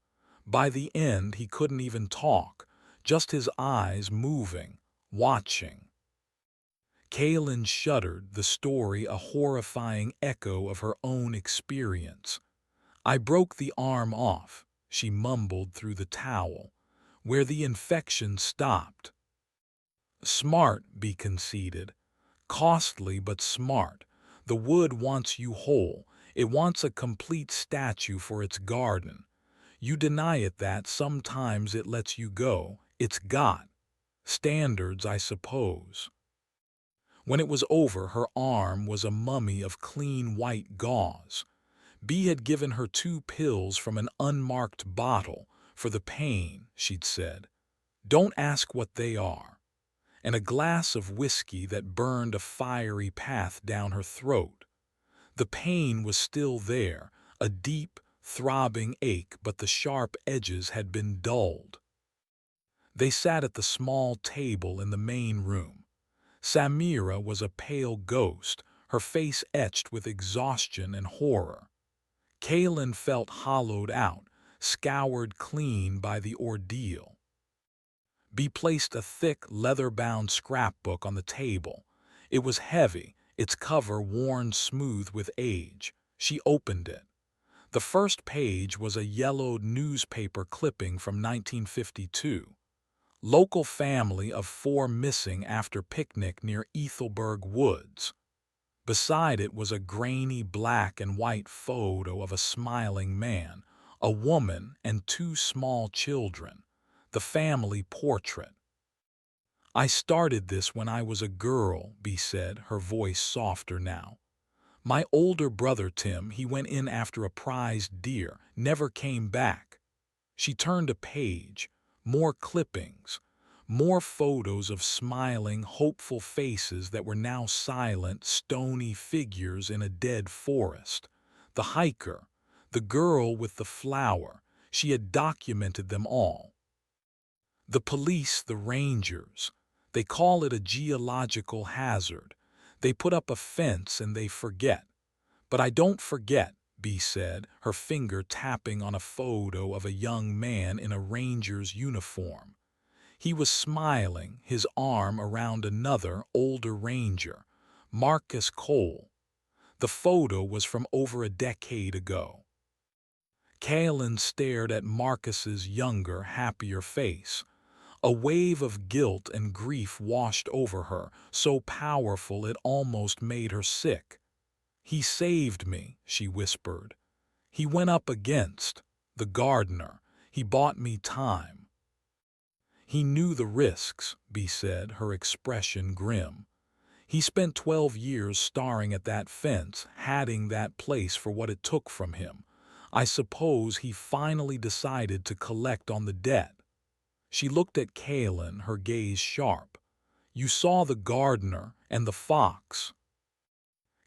By the end, he couldn't even talk, just his eyes moving, watching." Kaylin shuddered, the story a horrifying echo of her own experience. "I broke the arm off," she mumbled through the towel, "where the infection stopped." "Smart," B conceded. "Costly but smart. The wood wants you whole. It wants a complete statue for its garden. You deny it that, sometimes it lets you go. It's got standards, I suppose." When it was over, her arm was a mummy of clean white gauze. B had given her 2 pills from an unmarked bottle for the pain, she'd said. "Don't ask what they are." And a glass of whiskey that burned a fiery path down her throat. The pain was still there, a deep, throbbing ache, but the sharp edges had been dulled. They sat at the small table in the main room. Samira was a pale ghost, her face etched with exhaustion and horror. Kaylin felt hollowed out, scoured clean by the ordeal. B placed a thick, leather-bound scrapbook on the table. It was heavy, its cover worn smooth with age. She opened it. The first page was a yellowed newspaper clipping from 1952. "Local family of 4 missing after picnic near Ethelberg Woods." Beside it was a grainy black and white photo of a smiling man, a woman, and 2 small children. The family portrait. "I started this when I was a girl," B said, her voice softer now. "My older brother Tim, he went in after a prized deer, never came back." She turned a page, more clippings, more photos of smiling, hopeful faces that were now silent, stony figures in a dead forest. The hiker, the girl with the flower, she had documented them all. "The police, the rangers, they call it a geological hazard. They put up a fence and they forget. But I don't forget," B said, her finger tapping on a photo of a young man in a ranger's uniform. He was smiling, his arm around another, older ranger, Marcus Cole. The photo was from over a decade ago. Kaylin stared at Marcus's younger, happier face. A wave of guilt and grief washed over her, so powerful it almost made her sick. "He saved me," she whispered. "He went up against the gardener. He bought me time." "He knew the risks," B said, her expression grim. "He spent 12 years staring at that fence, hatting that place for what it took from him. I suppose he finally decided to collect on the debt." She looked at Kaylin, her gaze sharp. "You saw the gardener and the fox."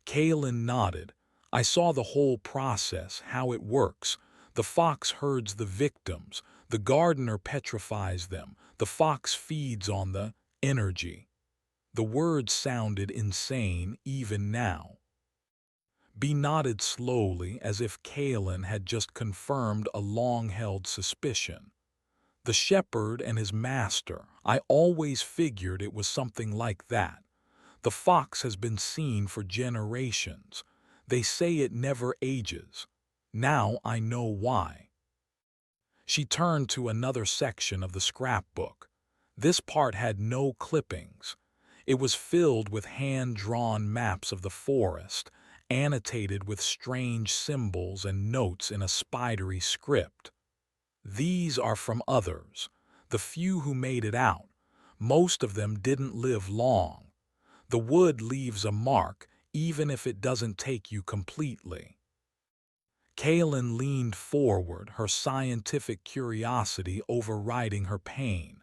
Kalen nodded. I saw the whole process, how it works. The fox herds the victims, the gardener petrifies them, the fox feeds on the energy. The words sounded insane even now. B nodded slowly as if Kalen had just confirmed a long-held suspicion. The shepherd and his master, I always figured it was something like that. The fox has been seen for generations. They say it never ages. Now I know why. She turned to another section of the scrapbook. This part had no clippings. It was filled with hand-drawn maps of the forest, annotated with strange symbols and notes in a spidery script. These are from others, the few who made it out. Most of them didn't live long. The wood leaves a mark, even if it doesn't take you completely. Kaylin leaned forward, her scientific curiosity overriding her pain.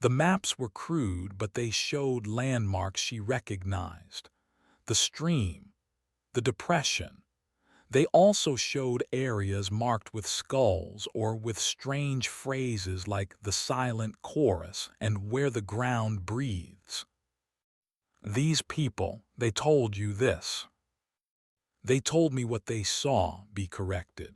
The maps were crude, but they showed landmarks she recognized. The stream, the depression. They also showed areas marked with skulls or with strange phrases like the silent chorus and where the ground breathes. These people, they told you this. They told me what they saw, be corrected.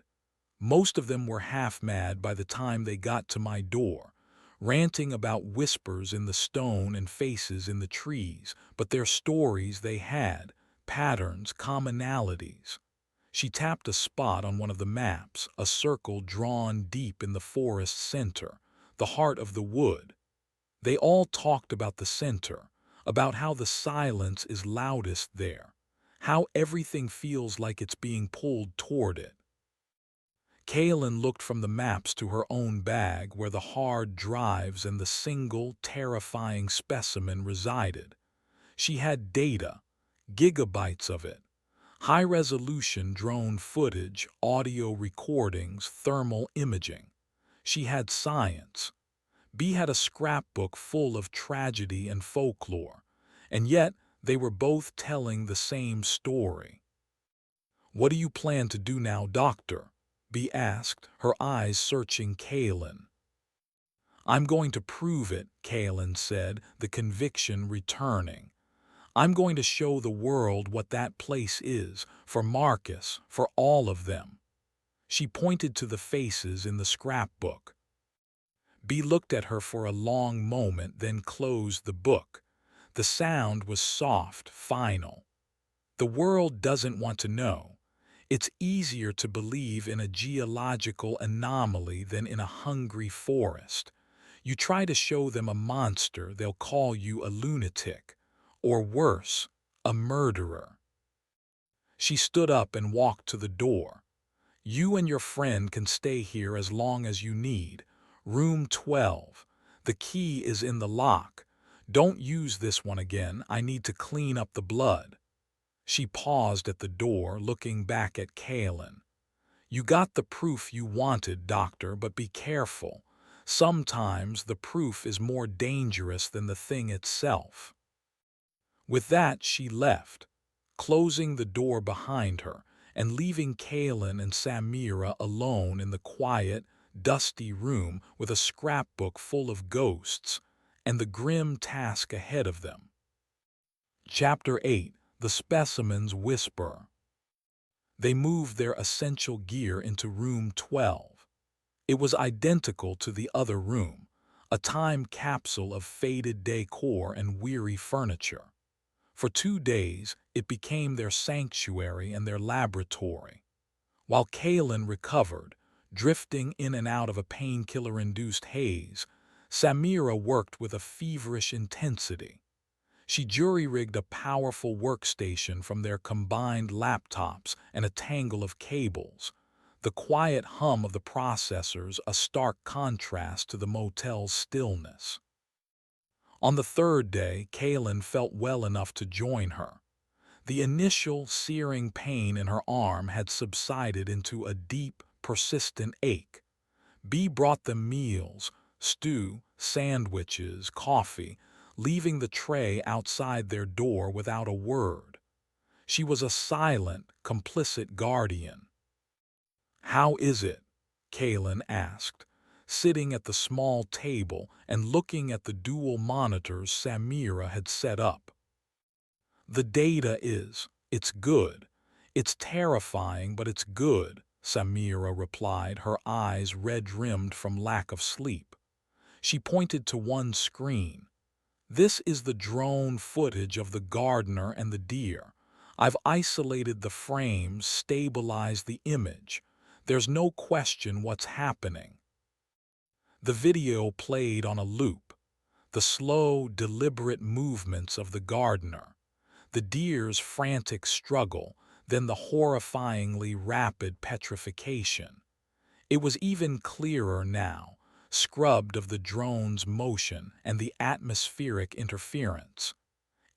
Most of them were half-mad by the time they got to my door, ranting about whispers in the stone and faces in the trees, but their stories they had, patterns, commonalities. She tapped a spot on one of the maps, a circle drawn deep in the forest center, the heart of the wood. They all talked about the center, about how the silence is loudest there, how everything feels like it's being pulled toward it. Kaylin looked from the maps to her own bag where the hard drives and the single, terrifying specimen resided. She had data, gigabytes of it. High-resolution drone footage, audio recordings, thermal imaging. She had science. B had a scrapbook full of tragedy and folklore, and yet they were both telling the same story. "What do you plan to do now, Doctor?" B asked, her eyes searching Kaylin. "I'm going to prove it," Kaylin said, the conviction returning. "I'm going to show the world what that place is, for Marcus, for all of them." She pointed to the faces in the scrapbook. B looked at her for a long moment, then closed the book. The sound was soft, final. The world doesn't want to know. It's easier to believe in a geological anomaly than in a hungry forest. You try to show them a monster, they'll call you a lunatic. Or worse, a murderer. She stood up and walked to the door. "You and your friend can stay here as long as you need. Room 12. The key is in the lock. Don't use this one again. I need to clean up the blood." She paused at the door, looking back at Kaylin. "You got the proof you wanted, Doctor, but be careful. Sometimes the proof is more dangerous than the thing itself." With that, she left, closing the door behind her and leaving Kaylin and Samira alone in the quiet, dusty room with a scrapbook full of ghosts and the grim task ahead of them. Chapter 8. The Specimen's Whisper. They moved their essential gear into room 12. It was identical to the other room, a time capsule of faded decor and weary furniture. For 2 days, it became their sanctuary and their laboratory. While Kaylin recovered, drifting in and out of a painkiller-induced haze, Samira worked with a feverish intensity. She jury-rigged a powerful workstation from their combined laptops and a tangle of cables, the quiet hum of the processors a stark contrast to the motel's stillness. On the 3rd day, Kaylin felt well enough to join her. The initial searing pain in her arm had subsided into a deep, persistent ache. B brought them meals, stew, sandwiches, coffee, leaving the tray outside their door without a word. She was a silent, complicit guardian. "How is it?" Kalen asked, sitting at the small table and looking at the dual monitors Samira had set up. "The data it's good. It's terrifying, but it's good," Samira replied, her eyes red-rimmed from lack of sleep. She pointed to one screen. "This is the drone footage of the gardener and the deer. I've isolated the frames, stabilized the image. There's no question what's happening." The video played on a loop, the slow, deliberate movements of the gardener, the deer's frantic struggle, then the horrifyingly rapid petrification. It was even clearer now, scrubbed of the drone's motion and the atmospheric interference.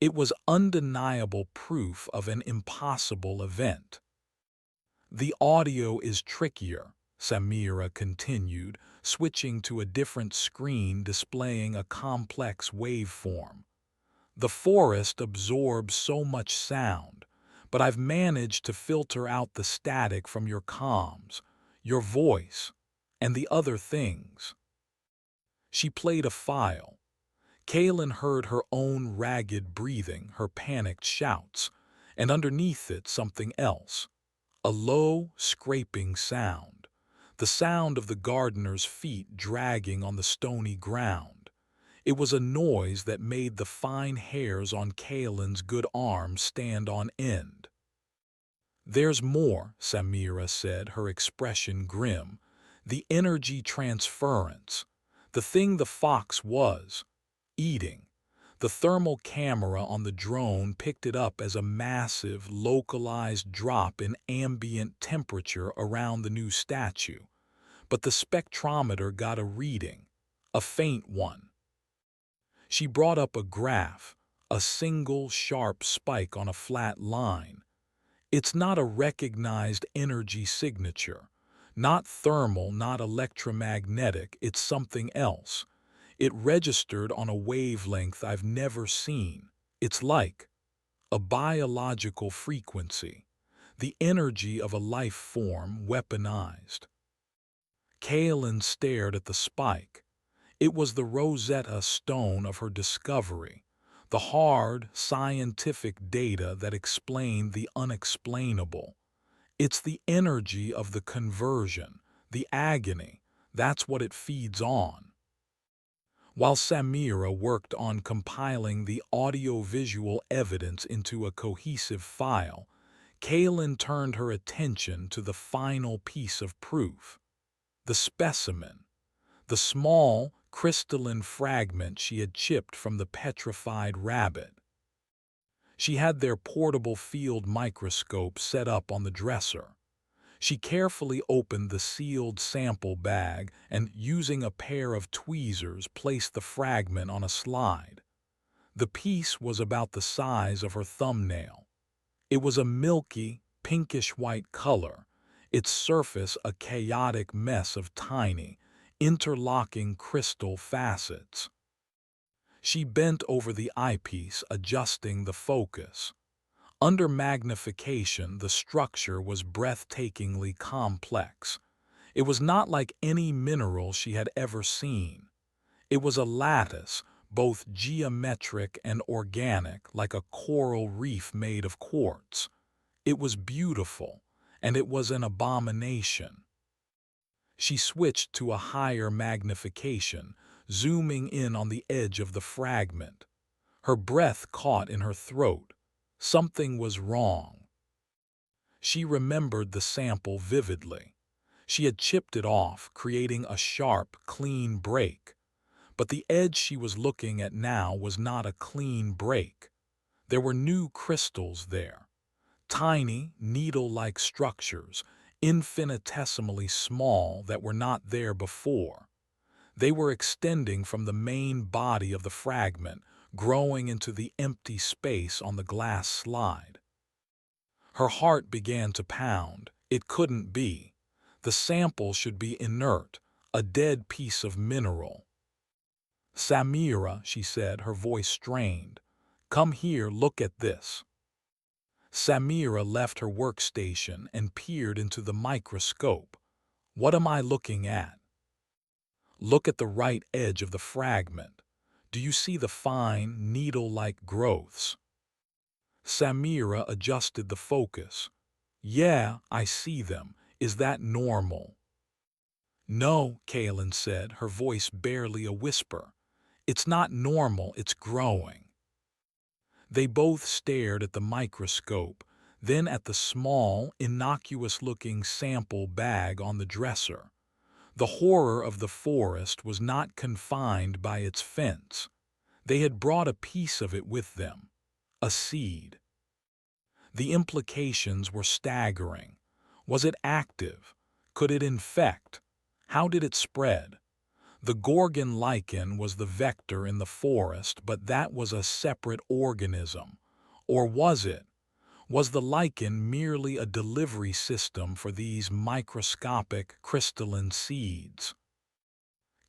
It was undeniable proof of an impossible event. "The audio is trickier," Samira continued, switching to a different screen displaying a complex waveform. "The forest absorbs so much sound, but I've managed to filter out the static from your comms, your voice, and the other things." She played a file. Kalen heard her own ragged breathing, her panicked shouts, and underneath it something else. A low, scraping sound. The sound of the gardener's feet dragging on the stony ground. It was a noise that made the fine hairs on Kalen's good arm stand on end. "There's more," Samira said, her expression grim. "The energy transference. The thing the fox was eating. The thermal camera on the drone picked it up as a massive, localized drop in ambient temperature around the new statue. But the spectrometer got a reading, a faint one." She brought up a graph, a single sharp spike on a flat line. "It's not a recognized energy signature. Not thermal, not electromagnetic, it's something else. It registered on a wavelength I've never seen. It's like a biological frequency, the energy of a life form weaponized." Kaelin stared at the spike. It was the Rosetta Stone of her discovery, the hard, scientific data that explained the unexplainable. It's the energy of the conversion, the agony. That's what it feeds on. While Samira worked on compiling the audio-visual evidence into a cohesive file, Kaelin turned her attention to the final piece of proof, the specimen, the small, crystalline fragment she had chipped from the petrified rabbit. She had their portable field microscope set up on the dresser. She carefully opened the sealed sample bag and, using a pair of tweezers, placed the fragment on a slide. The piece was about the size of her thumbnail. It was a milky, pinkish-white color, its surface a chaotic mess of tiny, interlocking crystal facets. She bent over the eyepiece, adjusting the focus. Under magnification, the structure was breathtakingly complex. It was not like any mineral she had ever seen. It was a lattice, both geometric and organic, like a coral reef made of quartz. It was beautiful, and it was an abomination. She switched to a higher magnification, zooming in on the edge of the fragment. Her breath caught in her throat. Something was wrong. She remembered the sample vividly. She had chipped it off, creating a sharp, clean break. But the edge she was looking at now was not a clean break. There were new crystals there. Tiny, needle-like structures, infinitesimally small, that were not there before. They were extending from the main body of the fragment, growing into the empty space on the glass slide. Her heart began to pound. It couldn't be. The sample should be inert, a dead piece of mineral. "Samira," she said, her voice strained. "Come here, look at this." Samira left her workstation and peered into the microscope. What am I looking at? Look at the right edge of the fragment. Do you see the fine, needle-like growths? Samira adjusted the focus. Yeah, I see them. Is that normal? No, Kaelin said, her voice barely a whisper. It's not normal, it's growing. They both stared at the microscope, then at the small, innocuous-looking sample bag on the dresser. The horror of the forest was not confined by its fence. They had brought a piece of it with them, a seed. The implications were staggering. Was it active? Could it infect? How did it spread? The Gorgon lichen was the vector in the forest, but that was a separate organism. Or was it? Was the lichen merely a delivery system for these microscopic crystalline seeds?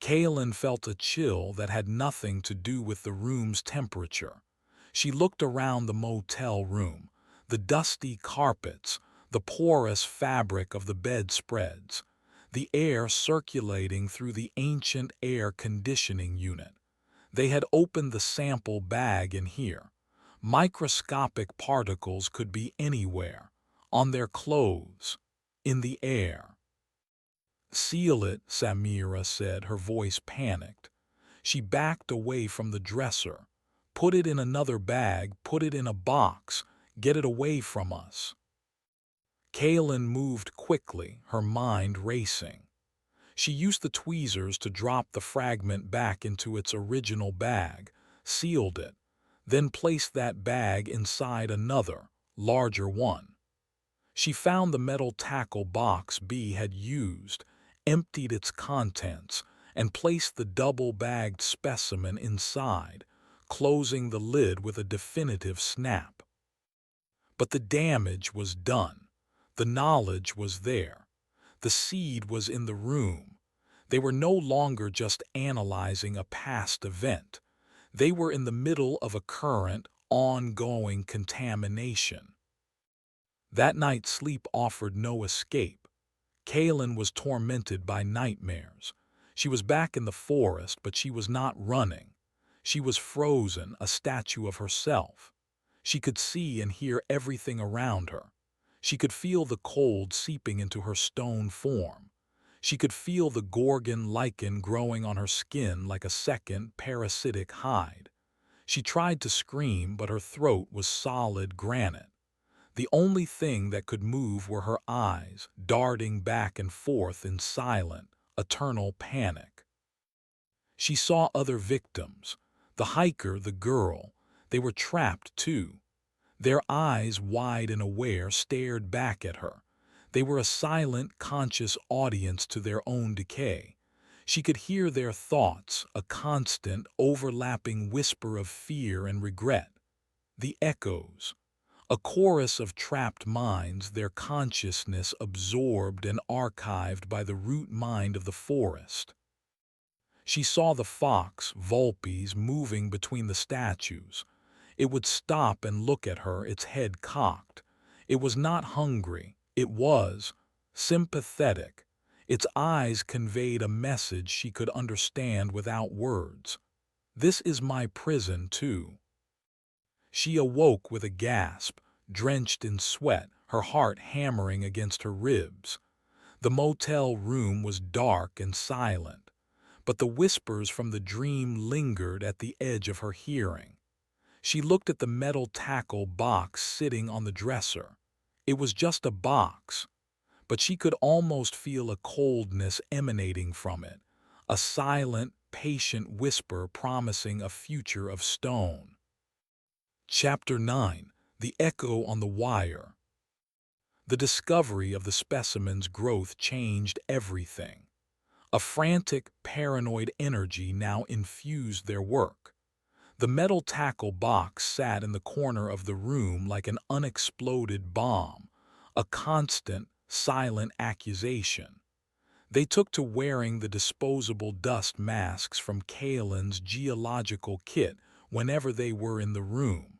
Kaelin felt a chill that had nothing to do with the room's temperature. She looked around the motel room, the dusty carpets, the porous fabric of the bedspreads, the air circulating through the ancient air conditioning unit. They had opened the sample bag in here. Microscopic particles could be anywhere, on their clothes, in the air. Seal it, Samira said, her voice panicked. She backed away from the dresser. Put it in another bag, put it in a box, get it away from us. Kaelin moved quickly, her mind racing. She used the tweezers to drop the fragment back into its original bag, sealed it, then placed that bag inside another, larger one. She found the metal tackle box B had used, emptied its contents, and placed the double-bagged specimen inside, closing the lid with a definitive snap. But the damage was done. The knowledge was there. The seed was in the room. They were no longer just analyzing a past event. They were in the middle of a current, ongoing contamination. That night sleep offered no escape. Kaelin was tormented by nightmares. She was back in the forest, but she was not running. She was frozen, a statue of herself. She could see and hear everything around her. She could feel the cold seeping into her stone form. She could feel the Gorgon lichen growing on her skin like a second parasitic hide. She tried to scream, but her throat was solid granite. The only thing that could move were her eyes, darting back and forth in silent, eternal panic. She saw other victims. The hiker, the girl. They were trapped too. Their eyes, wide and aware, stared back at her. They were a silent, conscious audience to their own decay. She could hear their thoughts, a constant, overlapping whisper of fear and regret. The echoes. A chorus of trapped minds, their consciousness absorbed and archived by the root mind of the forest. She saw the fox, Vulpes, moving between the statues. It would stop and look at her, its head cocked. It was not hungry. It was sympathetic. Its eyes conveyed a message she could understand without words. This is my prison, too. She awoke with a gasp, drenched in sweat, her heart hammering against her ribs. The motel room was dark and silent, but the whispers from the dream lingered at the edge of her hearing. She looked at the metal tackle box sitting on the dresser. It was just a box, but she could almost feel a coldness emanating from it, a silent, patient whisper promising a future of stone. Chapter 9. The Echo on the Wire. The discovery of the specimen's growth changed everything. A frantic, paranoid energy now infused their work. The metal tackle box sat in the corner of the room like an unexploded bomb, a constant, silent accusation. They took to wearing the disposable dust masks from Kaelin's geological kit whenever they were in the room.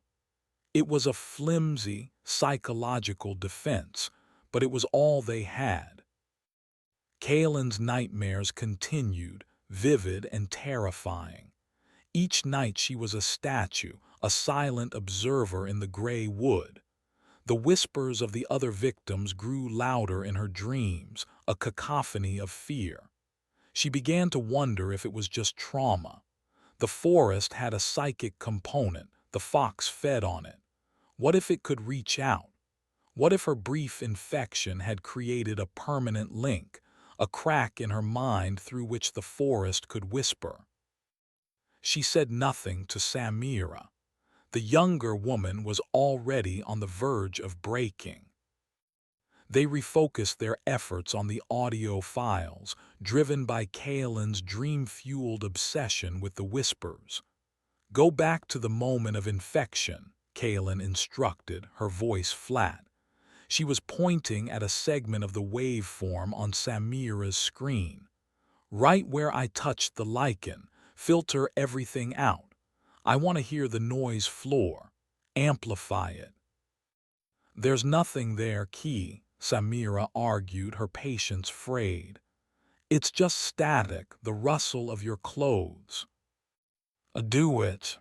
It was a flimsy, psychological defense, but it was all they had. Kaelin's nightmares continued, vivid and terrifying. Each night she was a statue, a silent observer in the gray wood. The whispers of the other victims grew louder in her dreams, a cacophony of fear. She began to wonder if it was just trauma. The forest had a psychic component, the fox fed on it. What if it could reach out? What if her brief infection had created a permanent link, a crack in her mind through which the forest could whisper? She said nothing to Samira. The younger woman was already on the verge of breaking. They refocused their efforts on the audio files, driven by Kaelin's dream-fueled obsession with the whispers. Go back to the moment of infection, Kaelin instructed, her voice flat. She was pointing at a segment of the waveform on Samira's screen. Right where I touched the lichen, filter everything out. I want to hear the noise floor. Amplify it. There's nothing there, Key, Samira argued, her patience frayed. It's just static, the rustle of your clothes. Do it.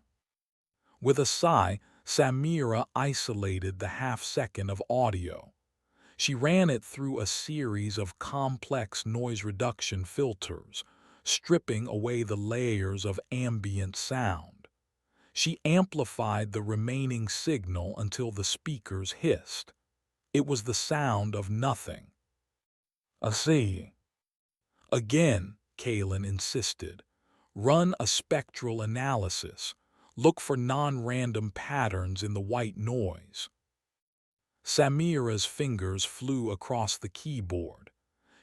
With a sigh, Samira isolated the half-second of audio. She ran it through a series of complex noise reduction filters, stripping away the layers of ambient sound. She amplified the remaining signal until the speakers hissed. It was the sound of nothing. "I see." Again, Kaelin insisted. Run a spectral analysis. Look for non-random patterns in the white noise. Samira's fingers flew across the keyboard.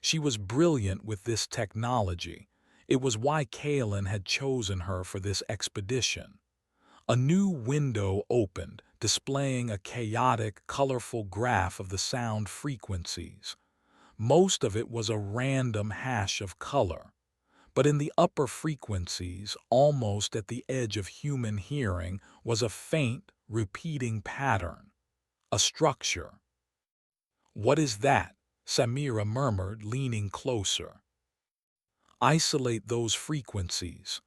She was brilliant with this technology. It was why Kaelin had chosen her for this expedition. A new window opened, displaying a chaotic, colorful graph of the sound frequencies. Most of it was a random hash of color. But in the upper frequencies, almost at the edge of human hearing, was a faint, repeating pattern. A structure. "What is that?" Samira murmured, leaning closer. "Isolate those frequencies.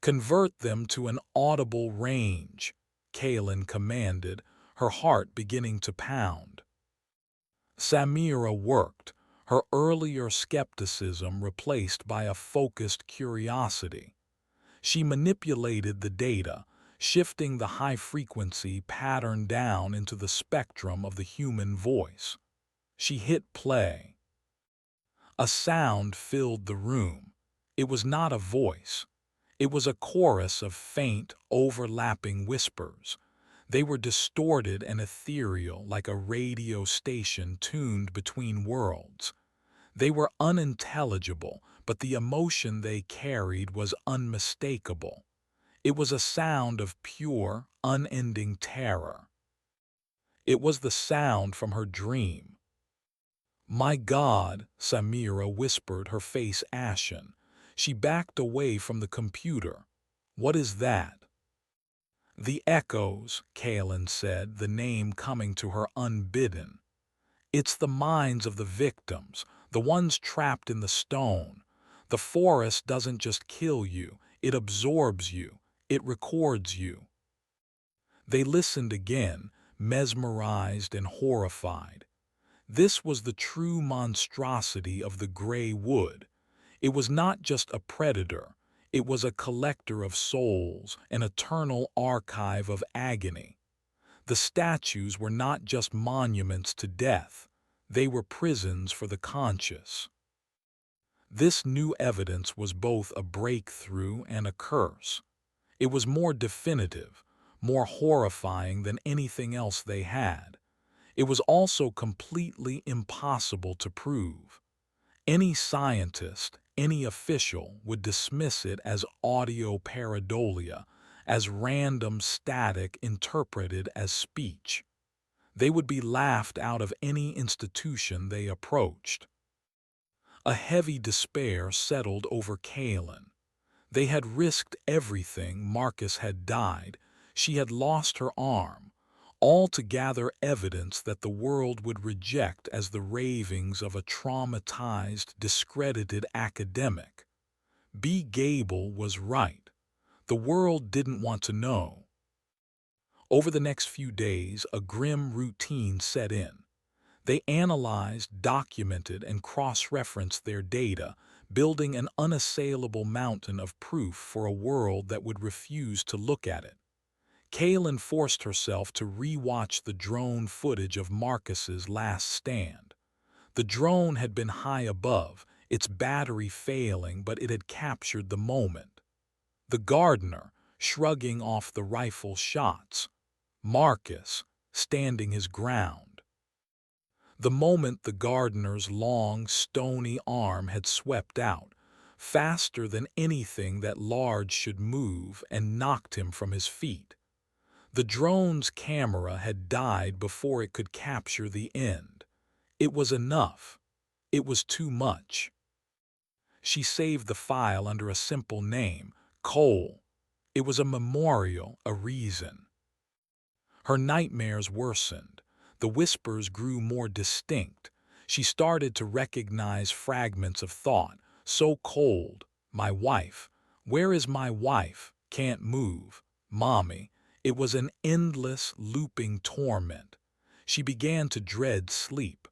Convert them to an audible range," Kaelin commanded, her heart beginning to pound. Samira worked, her earlier skepticism replaced by a focused curiosity. She manipulated the data, shifting the high-frequency pattern down into the spectrum of the human voice. She hit play. A sound filled the room. It was not a voice. It was a chorus of faint, overlapping whispers. They were distorted and ethereal like a radio station tuned between worlds. They were unintelligible, but the emotion they carried was unmistakable. It was a sound of pure, unending terror. It was the sound from her dream. "My God," Samira whispered, her face ashen. She backed away from the computer. "What is that?" "The echoes," Kaelin said, the name coming to her unbidden. "It's the minds of the victims, the ones trapped in the stone. The forest doesn't just kill you, it absorbs you, it records you." They listened again, mesmerized and horrified. This was the true monstrosity of the gray wood. It was not just a predator, it was a collector of souls, an eternal archive of agony. The statues were not just monuments to death, they were prisons for the conscious. This new evidence was both a breakthrough and a curse. It was more definitive, more horrifying than anything else they had. It was also completely impossible to prove. Any scientist, any official would dismiss it as audio pareidolia, as random static interpreted as speech. They would be laughed out of any institution they approached. A heavy despair settled over Kaelin. They had risked everything. Marcus had died. She had lost her arm. all to gather evidence that the world would reject as the ravings of a traumatized, discredited academic. B. Gable was right. The world didn't want to know. Over the next few days, a grim routine set in. They analyzed, documented, and cross-referenced their data, building an unassailable mountain of proof for a world that would refuse to look at it. Kaylin forced herself to re-watch the drone footage of Marcus's last stand. The drone had been high above, its battery failing, but it had captured the moment. The gardener, shrugging off the rifle shots. Marcus, standing his ground. The moment the gardener's long, stony arm had swept out, faster than anything that large should move, and knocked him from his feet. The drone's camera had died before it could capture the end. It was enough. It was too much. She saved the file under a simple name, Cole. It was a memorial, a reason. Her nightmares worsened. The whispers grew more distinct. She started to recognize fragments of thought, so cold. My wife. Where is my wife? Can't move. Mommy. It was an endless, looping torment. She began to dread sleep.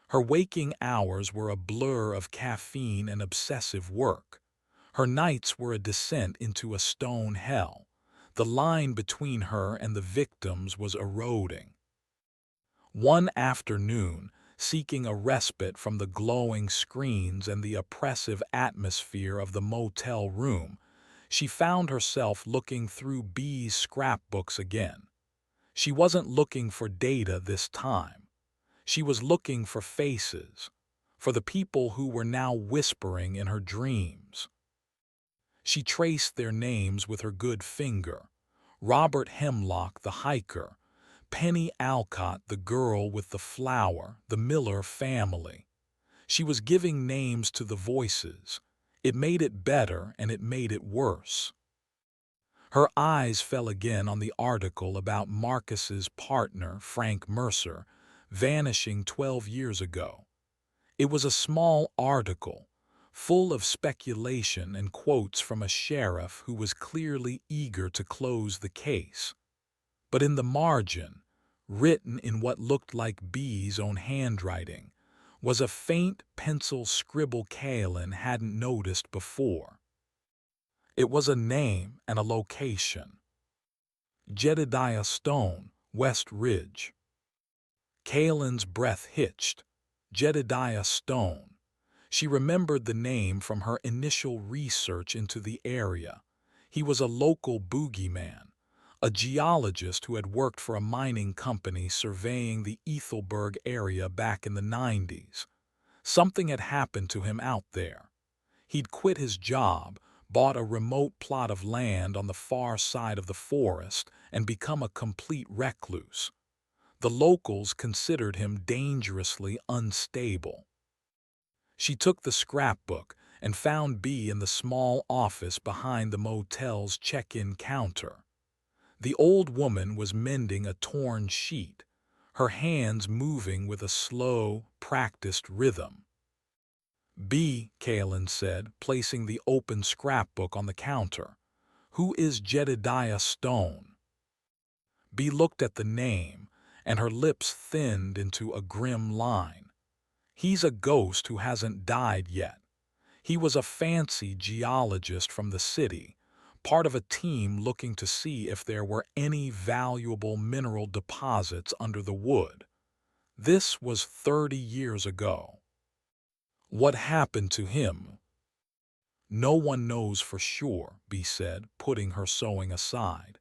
Her waking hours were a blur of caffeine and obsessive work. Her nights were a descent into a stone hell. The line between her and the victims was eroding. One afternoon, seeking a respite from the glowing screens and the oppressive atmosphere of the motel room, she found herself looking through B's scrapbooks again. She wasn't looking for data this time. She was looking for faces, for the people who were now whispering in her dreams. She traced their names with her good finger. Robert Hemlock, the hiker. Penny Alcott, the girl with the flower, the Miller family. She was giving names to the voices. It made it better and it made it worse. Her eyes fell again on the article about Marcus's partner, Frank Mercer, vanishing 12 years ago. It was a small article, full of speculation and quotes from a sheriff who was clearly eager to close the case. But in the margin, written in what looked like B's own handwriting, was a faint pencil scribble Kaylin hadn't noticed before. It was a name and a location. Jedediah Stone, West Ridge. Kaylin's breath hitched. Jedediah Stone. She remembered the name from her initial research into the area. He was a local boogeyman, a geologist who had worked for a mining company surveying the Ethelberg area back in the 90s. Something had happened to him out there. He'd quit his job, bought a remote plot of land on the far side of the forest, and become a complete recluse. The locals considered him dangerously unstable. She took the scrapbook and found B in the small office behind the motel's check-in counter. The old woman was mending a torn sheet, her hands moving with a slow, practiced rhythm. B, Kaylin said, placing the open scrapbook on the counter. Who is Jedediah Stone? B looked at the name, and her lips thinned into a grim line. He's a ghost who hasn't died yet. He was a fancy geologist from the city, part of a team looking to see if there were any valuable mineral deposits under the wood. This was 30 years ago. What happened to him? No one knows for sure, B said, putting her sewing aside.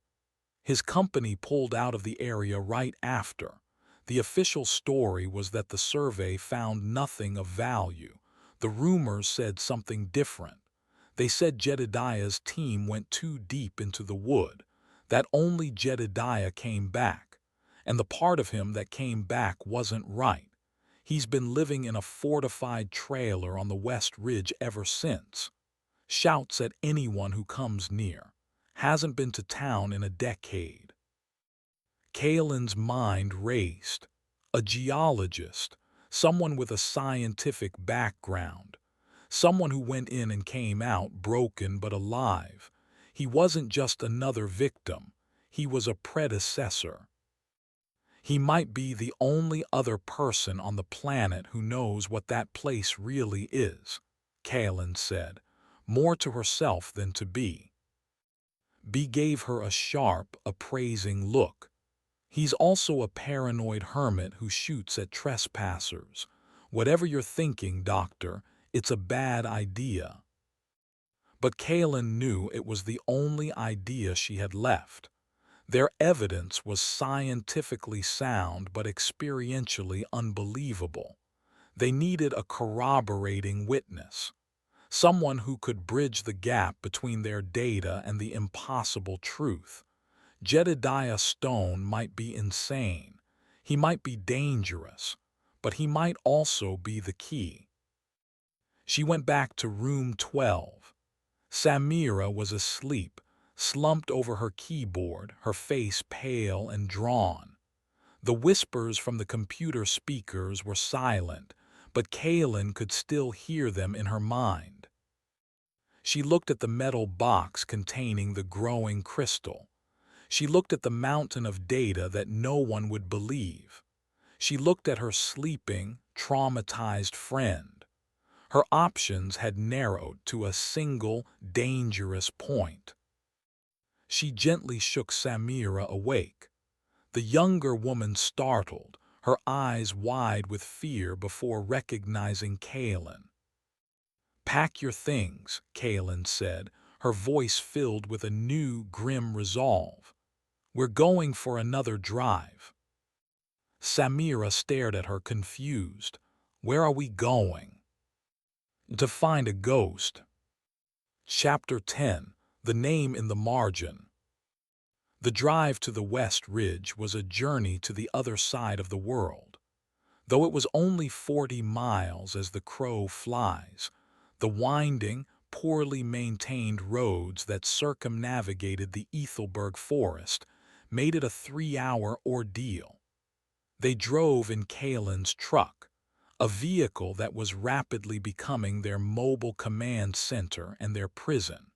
His company pulled out of the area right after. The official story was that the survey found nothing of value. The rumors said something different. They said Jedediah's team went too deep into the wood, that only Jedediah came back, and the part of him that came back wasn't right. He's been living in a fortified trailer on the West Ridge ever since. Shouts at anyone who comes near. Hasn't been to town in a decade. Kalen's mind raced. A geologist, someone with a scientific background, someone who went in and came out broken but alive. He wasn't just another victim, he was a predecessor. He might be the only other person on the planet who knows what that place really is, Kalen said, more to herself than to Bee. Bee gave her a sharp, appraising look. He's also a paranoid hermit who shoots at trespassers. Whatever you're thinking, Doctor, it's a bad idea. But Kalen knew it was the only idea she had left. Their evidence was scientifically sound but experientially unbelievable. They needed a corroborating witness, someone who could bridge the gap between their data and the impossible truth. Jedediah Stone might be insane, he might be dangerous, but he might also be the key. She went back to room 12. Samira was asleep, slumped over her keyboard, her face pale and drawn. The whispers from the computer speakers were silent, but Kalen could still hear them in her mind. She looked at the metal box containing the growing crystal. She looked at the mountain of data that no one would believe. She looked at her sleeping, traumatized friend. Her options had narrowed to a single, dangerous point. She gently shook Samira awake. The younger woman startled, her eyes wide with fear before recognizing Kalen. "Pack your things," Kalen said, her voice filled with a new, grim resolve. "We're going for another drive." Samira stared at her confused. "Where are we going?" "To find a ghost." Chapter 10. The Name in the Margin. The drive to the West Ridge was a journey to the other side of the world. Though it was only 40 miles as the crow flies, the winding, poorly maintained roads that circumnavigated the Ethelberg forest made it a 3-hour ordeal. They drove in Kalen's truck, a vehicle that was rapidly becoming their mobile command center and their prison.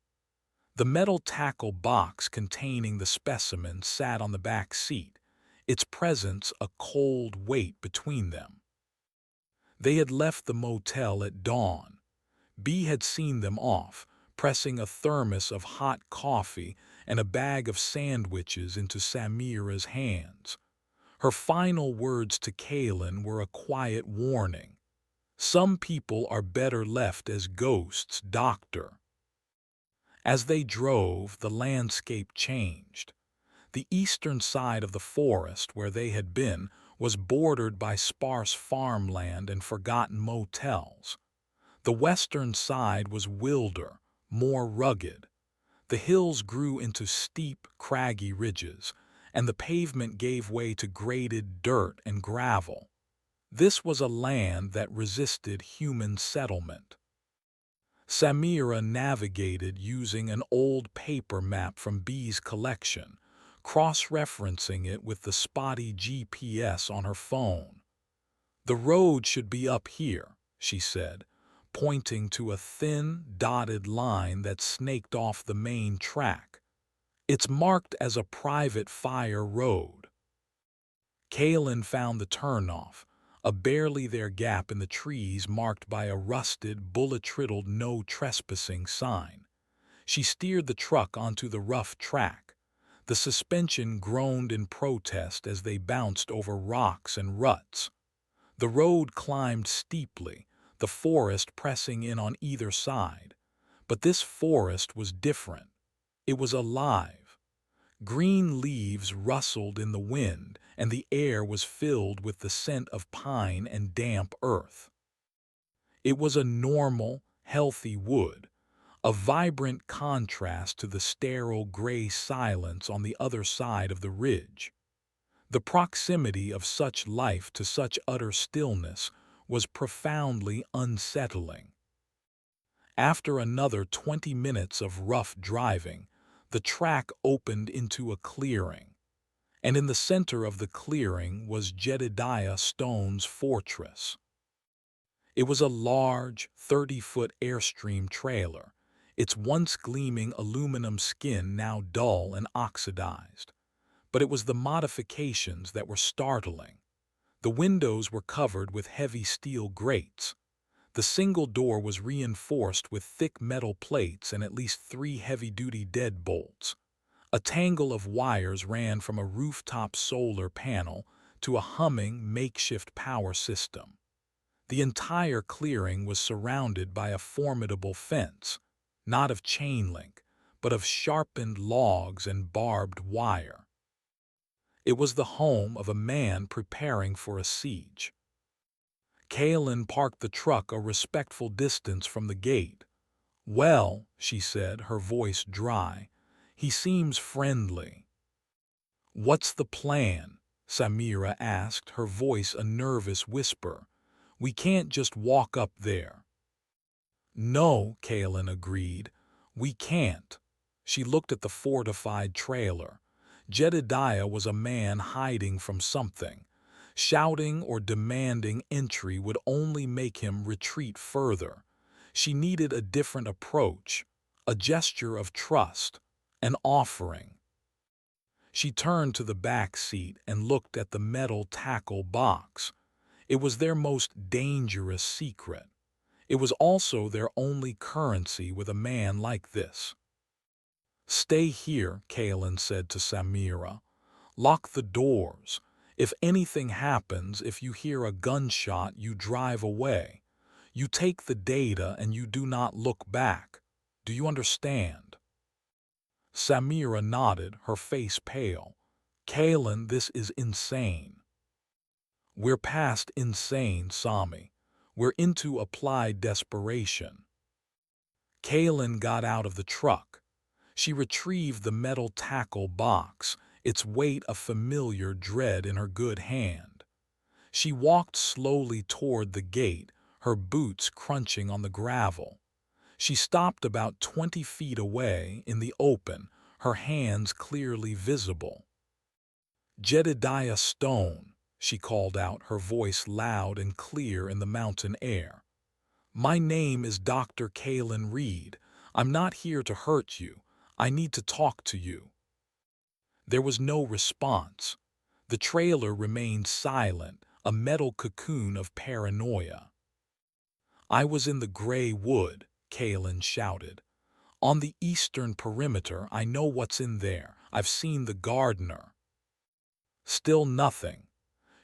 The metal tackle box containing the specimen sat on the back seat, its presence a cold weight between them. They had left the motel at dawn. Bee had seen them off, pressing a thermos of hot coffee and a bag of sandwiches into Samira's hands. Her final words to Kalen were a quiet warning. "Some people are better left as ghosts, Doctor." As they drove, the landscape changed. The eastern side of the forest where they had been was bordered by sparse farmland and forgotten motels. The western side was wilder, more rugged. The hills grew into steep, craggy ridges, and the pavement gave way to graded dirt and gravel. This was a land that resisted human settlement. Samira navigated using an old paper map from Bee's collection, cross-referencing it with the spotty GPS on her phone. "The road should be up here," she said, pointing to a thin, dotted line that snaked off the main track. "It's marked as a private fire road." Kalen found the turnoff, a barely there gap in the trees marked by a rusted, bullet-riddled "No Trespassing" sign. She steered the truck onto the rough track. The suspension groaned in protest as they bounced over rocks and ruts. The road climbed steeply, the forest pressing in on either side. But this forest was different. It was alive. Green leaves rustled in the wind, and the air was filled with the scent of pine and damp earth. It was a normal, healthy wood, a vibrant contrast to the sterile gray silence on the other side of the ridge. The proximity of such life to such utter stillness was profoundly unsettling. After another 20 minutes of rough driving, the track opened into a clearing. and in the center of the clearing was Jedediah Stone's fortress. It was a large, 30-foot Airstream trailer, its once gleaming aluminum skin now dull and oxidized. But it was the modifications that were startling. The windows were covered with heavy steel grates. The single door was reinforced with thick metal plates and at least 3 heavy-duty deadbolts. A tangle of wires ran from a rooftop solar panel to a humming makeshift power system. The entire clearing was surrounded by a formidable fence, not of chain link, but of sharpened logs and barbed wire. It was the home of a man preparing for a siege. Kaelin parked the truck a respectful distance from the gate. "Well," she said, her voice dry, "he seems friendly." "What's the plan?" Samira asked, her voice a nervous whisper. "We can't just walk up there." "No," Kaelin agreed, "we can't." She looked at the fortified trailer. Jedediah was a man hiding from something. Shouting or demanding entry would only make him retreat further. She needed a different approach, a gesture of trust, an offering. She turned to the back seat and looked at the metal tackle box. It was their most dangerous secret. It was also their only currency with a man like this. "Stay here," Kaelin said to Samira. "Lock the doors. If anything happens, if you hear a gunshot, you drive away. You take the data and you do not look back. Do you understand?" Samira nodded, her face pale. "Kaelin, this is insane." "We're past insane, Sami. We're into applied desperation." Kaelin got out of the truck. She retrieved the metal tackle box, its weight a familiar dread in her good hand. She walked slowly toward the gate, her boots crunching on the gravel. She stopped about 20 feet away, in the open, her hands clearly visible. "Jedediah Stone," she called out, her voice loud and clear in the mountain air. "My name is Dr. Kaelin Reed. I'm not here to hurt you. I need to talk to you." There was no response. The trailer remained silent, a metal cocoon of paranoia. "I was in the Gray Wood," Kaelin shouted. "On the eastern perimeter. I know what's in there. I've seen the gardener." Still nothing.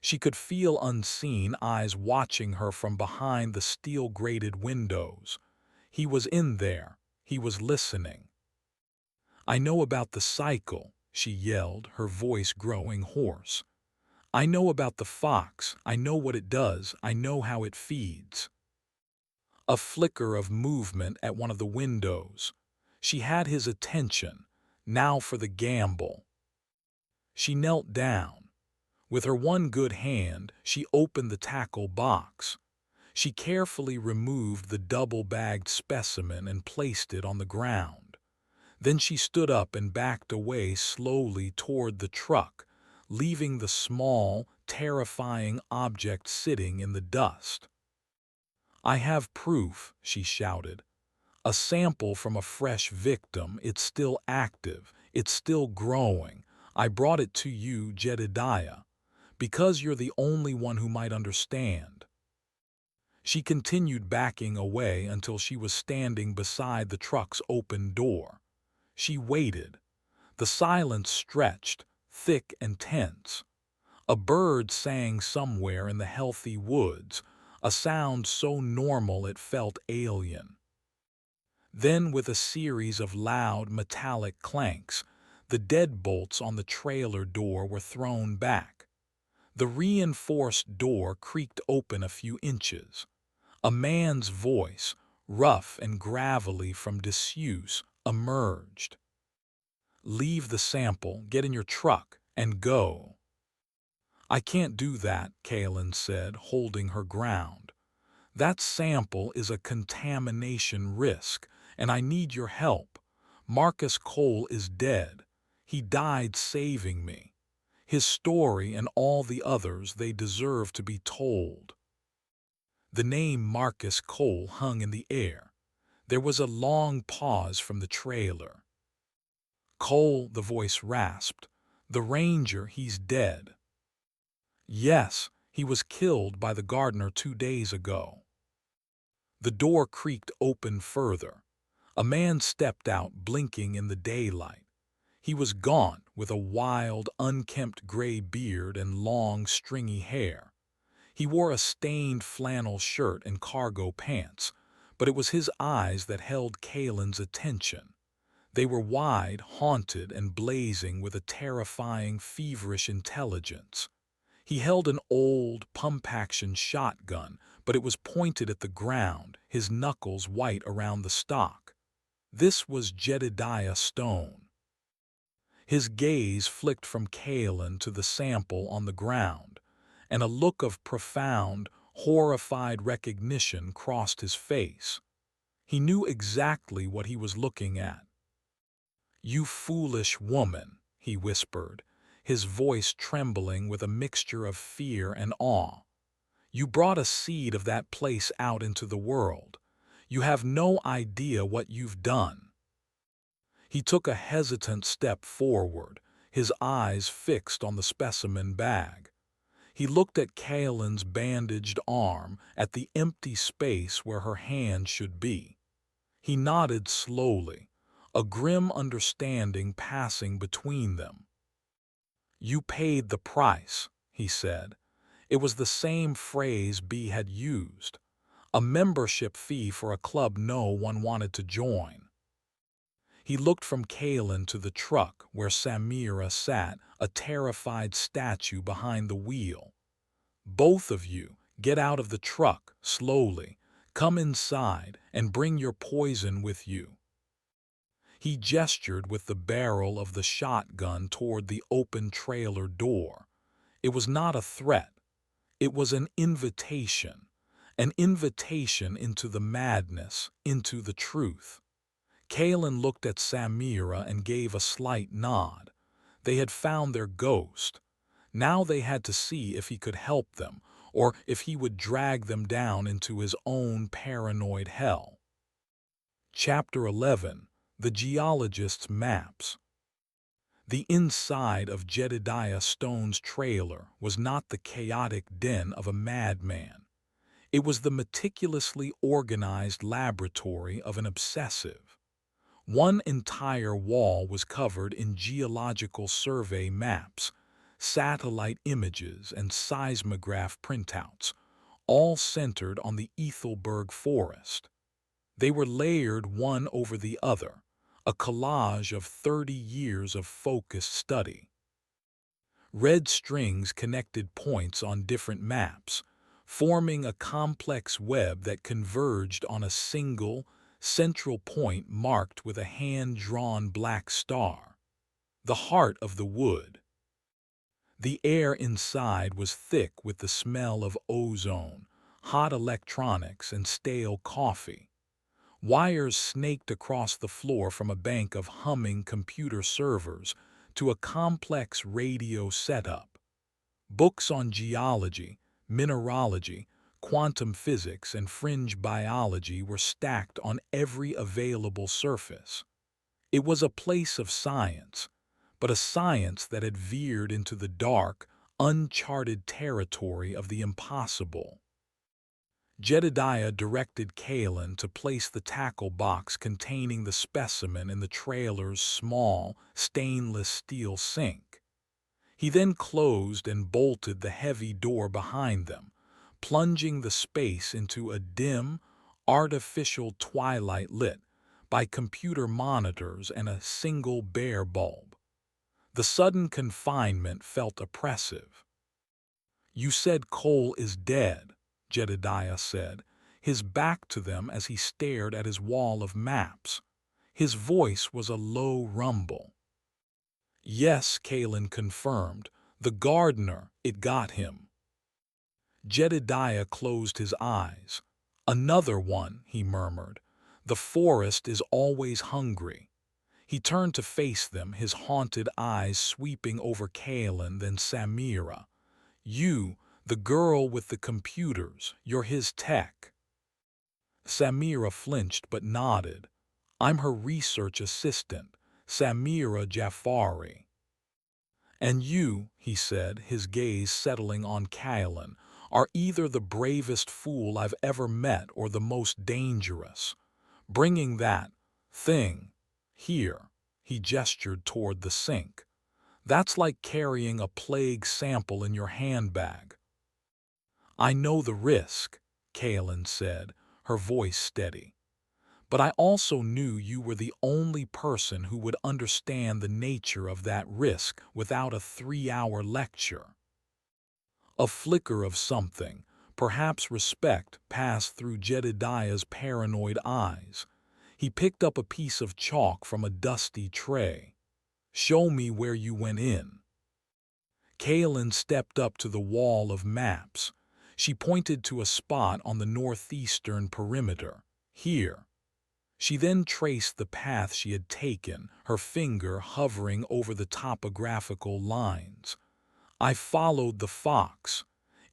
She could feel unseen eyes watching her from behind the steel-grated windows. He was in there. He was listening. "I know about the cycle," she yelled, her voice growing hoarse. "I know about the fox. I know what it does. I know how it feeds." A flicker of movement at one of the windows. She had his attention. Now for the gamble. She knelt down. With her one good hand, she opened the tackle box. She carefully removed the double-bagged specimen and placed it on the ground. Then she stood up and backed away slowly toward the truck, leaving the small, terrifying object sitting in the dust. "I have proof," she shouted. "A sample from a fresh victim. It's still active. It's still growing. I brought it to you, Jedediah, because you're the only one who might understand." She continued backing away until she was standing beside the truck's open door. She waited. The silence stretched, thick and tense. A bird sang somewhere in the healthy woods, a sound so normal it felt alien. Then, with a series of loud metallic clanks, the deadbolts on the trailer door were thrown back. The reinforced door creaked open a few inches. A man's voice, rough and gravelly from disuse, emerged. "Leave the sample, get in your truck, and go." "I can't do that," Kaelin said, holding her ground. "That sample is a contamination risk, and I need your help. Marcus Cole is dead. He died saving me. His story and all the others they deserve to be told. The name Marcus Cole hung in the air. There was a long pause from the trailer. Cole, the voice rasped. The ranger, he's dead. Yes, he was killed by the gardener 2 days ago. The door creaked open further. A man stepped out, blinking in the daylight. He was gaunt, with a wild, unkempt gray beard and long, stringy hair. He wore a stained flannel shirt and cargo pants, but it was his eyes that held Kalen's attention. They were wide, haunted, and blazing with a terrifying, feverish intelligence. He held an old, pump-action shotgun, but it was pointed at the ground, his knuckles white around the stock. This was Jedediah Stone. His gaze flicked from Kalen to the sample on the ground, and a look of profound, horrified recognition crossed his face. He knew exactly what he was looking at. "You foolish woman," he whispered, his voice trembling with a mixture of fear and awe. "You brought a seed of that place out into the world. You have no idea what you've done." He took a hesitant step forward, his eyes fixed on the specimen bag. He looked at Kalen's bandaged arm, at the empty space where her hand should be. He nodded slowly, a grim understanding passing between them. "You paid the price," he said. It was the same phrase B had used, a membership fee for a club no one wanted to join. He looked from Kalen to the truck where Samira sat, a terrified statue behind the wheel. "Both of you, get out of the truck, slowly. Come inside and bring your poison with you." He gestured with the barrel of the shotgun toward the open trailer door. It was not a threat. It was an invitation into the madness, into the truth. Kalen looked at Samira and gave a slight nod. They had found their ghost. Now they had to see if he could help them, or if he would drag them down into his own paranoid hell. Chapter 11. The Geologist's Maps. The inside of Jedediah Stone's trailer was not the chaotic den of a madman. It was the meticulously organized laboratory of an obsessive. One entire wall was covered in geological survey maps, satellite images, and seismograph printouts, all centered on the Ethelberg forest. They were layered one over the other, a collage of 30 years of focused study. Red strings connected points on different maps, forming a complex web that converged on a single, central point marked with a hand-drawn black star, the heart of the wood. The air inside was thick with the smell of ozone, hot electronics, and stale coffee. Wires snaked across the floor from a bank of humming computer servers to a complex radio setup. Books on geology, mineralogy, quantum physics, and fringe biology were stacked on every available surface. It was a place of science, but a science that had veered into the dark, uncharted territory of the impossible. Jedediah directed Kalen to place the tackle box containing the specimen in the trailer's small, stainless steel sink. He then closed and bolted the heavy door behind them, plunging the space into a dim, artificial twilight lit by computer monitors and a single bare bulb. The sudden confinement felt oppressive. "You said Cole is dead," Jedediah said, his back to them as he stared at his wall of maps. His voice was a low rumble. "Yes," Kalen confirmed. "The gardener, it got him." Jedediah closed his eyes. "Another one," he murmured. "The forest is always hungry." He turned to face them, his haunted eyes sweeping over Kaelin, then Samira. You, the girl with the computers, you're his tech. Samira flinched but nodded. I'm her research assistant, Samira Jafari. And you, he said, his gaze settling on Kaelin, are either the bravest fool I've ever met or the most dangerous. Bringing that thing here, he gestured toward the sink. That's like carrying a plague sample in your handbag. I know the risk, Kaelin said, her voice steady. But I also knew you were the only person who would understand the nature of that risk without a 3-hour lecture. A flicker of something, perhaps respect, passed through Jedediah's paranoid eyes. He picked up a piece of chalk from a dusty tray. Show me where you went in. Kaelin stepped up to the wall of maps. She pointed to a spot on the northeastern perimeter. Here. She then traced the path she had taken, her finger hovering over the topographical lines. I followed the fox.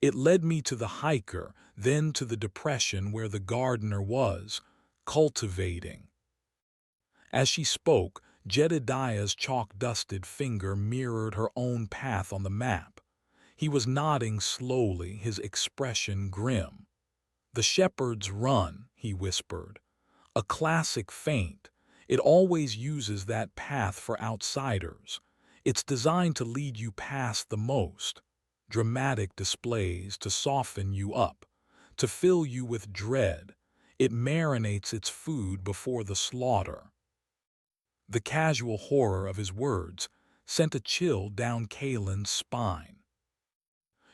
It led me to the hiker, then to the depression where the gardener was, cultivating. As she spoke, Jedediah's chalk-dusted finger mirrored her own path on the map. He was nodding slowly, his expression grim. The shepherd's run, he whispered. A classic feint. It always uses that path for outsiders. It's designed to lead you past the most. Dramatic displays to soften you up, to fill you with dread. It marinates its food before the slaughter. The casual horror of his words sent a chill down Kaelin's spine.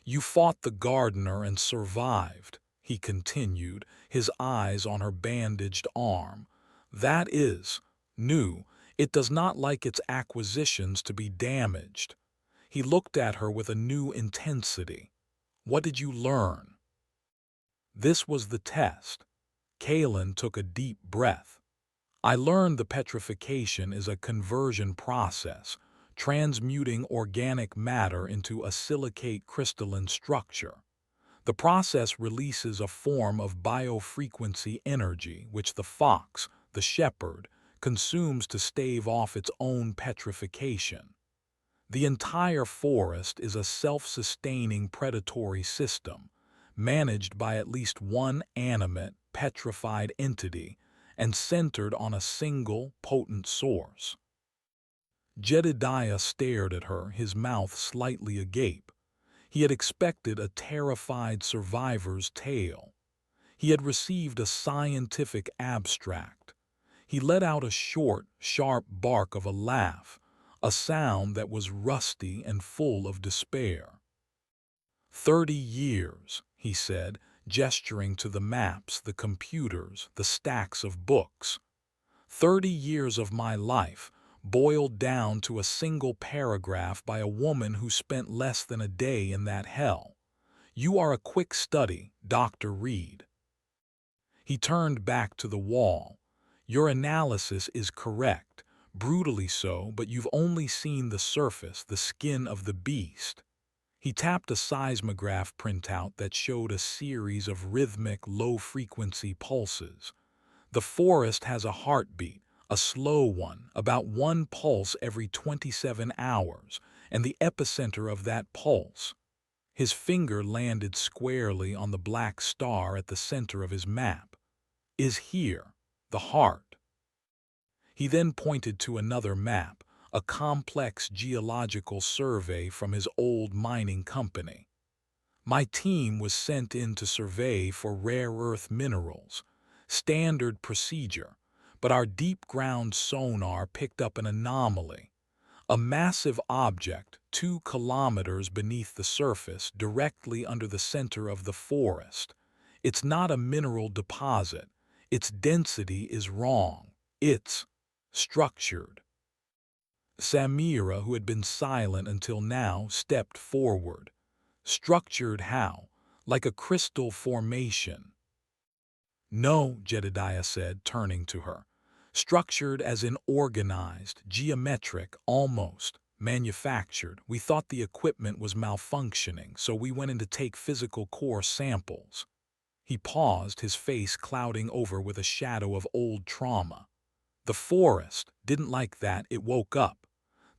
You fought the gardener and survived, he continued, his eyes on her bandaged arm. That is new. It does not like its acquisitions to be damaged. He looked at her with a new intensity. What did you learn? This was the test. Kaelin took a deep breath. I learned the petrification is a conversion process, transmuting organic matter into a silicate crystalline structure. The process releases a form of biofrequency energy which the fox, the shepherd, consumes to stave off its own petrification. The entire forest is a self-sustaining predatory system, managed by at least one animate, petrified entity and centered on a single, potent source. Jedediah stared at her, his mouth slightly agape. He had expected a terrified survivor's tale. He had received a scientific abstract. He let out a short, sharp bark of a laugh, a sound that was rusty and full of despair. 30 years, he said, gesturing to the maps, the computers, the stacks of books. 30 years of my life, boiled down to a single paragraph by a woman who spent less than a day in that hell. You are a quick study, Dr. Reed. He turned back to the wall. Your analysis is correct, brutally so, but you've only seen the surface, the skin of the beast. He tapped a seismograph printout that showed a series of rhythmic, low-frequency pulses. The forest has a heartbeat, a slow one, about one pulse every 27 hours, and the epicenter of that pulse. His finger landed squarely on the black star at the center of his map. Is here, the heart. He then pointed to another map, a complex geological survey from his old mining company. My team was sent in to survey for rare earth minerals. Standard procedure, but our deep-ground sonar picked up an anomaly. A massive object, 2 kilometers beneath the surface, directly under the center of the forest. It's not a mineral deposit. Its density is wrong. It's structured. Samira, who had been silent until now, stepped forward. Structured how? Like a crystal formation. No, Jedediah said, turning to her. Structured as in organized, geometric, almost manufactured. We thought the equipment was malfunctioning, so we went in to take physical core samples. He paused, his face clouding over with a shadow of old trauma. The forest didn't like that, it woke up.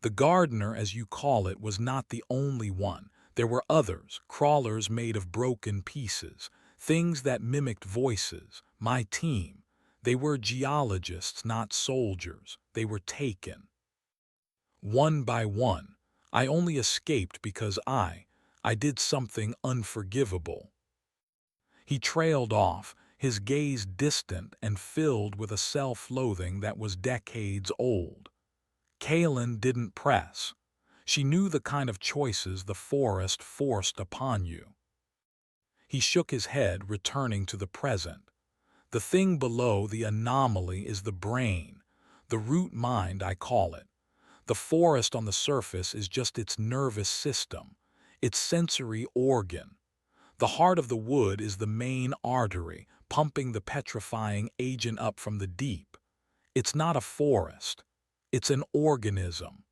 The gardener, as you call it, was not the only one. There were others, crawlers made of broken pieces, things that mimicked voices. My team. They were geologists, not soldiers. They were taken. One by one. I only escaped because I did something unforgivable. He trailed off, his gaze distant and filled with a self-loathing that was decades old. Kaylin didn't press. She knew the kind of choices the forest forced upon you. He shook his head, returning to the present. The thing below the anomaly is the brain, the root mind, I call it. The forest on the surface is just its nervous system, its sensory organ. The heart of the wood is the main artery, pumping the petrifying agent up from the deep. It's not a forest. It's an organism,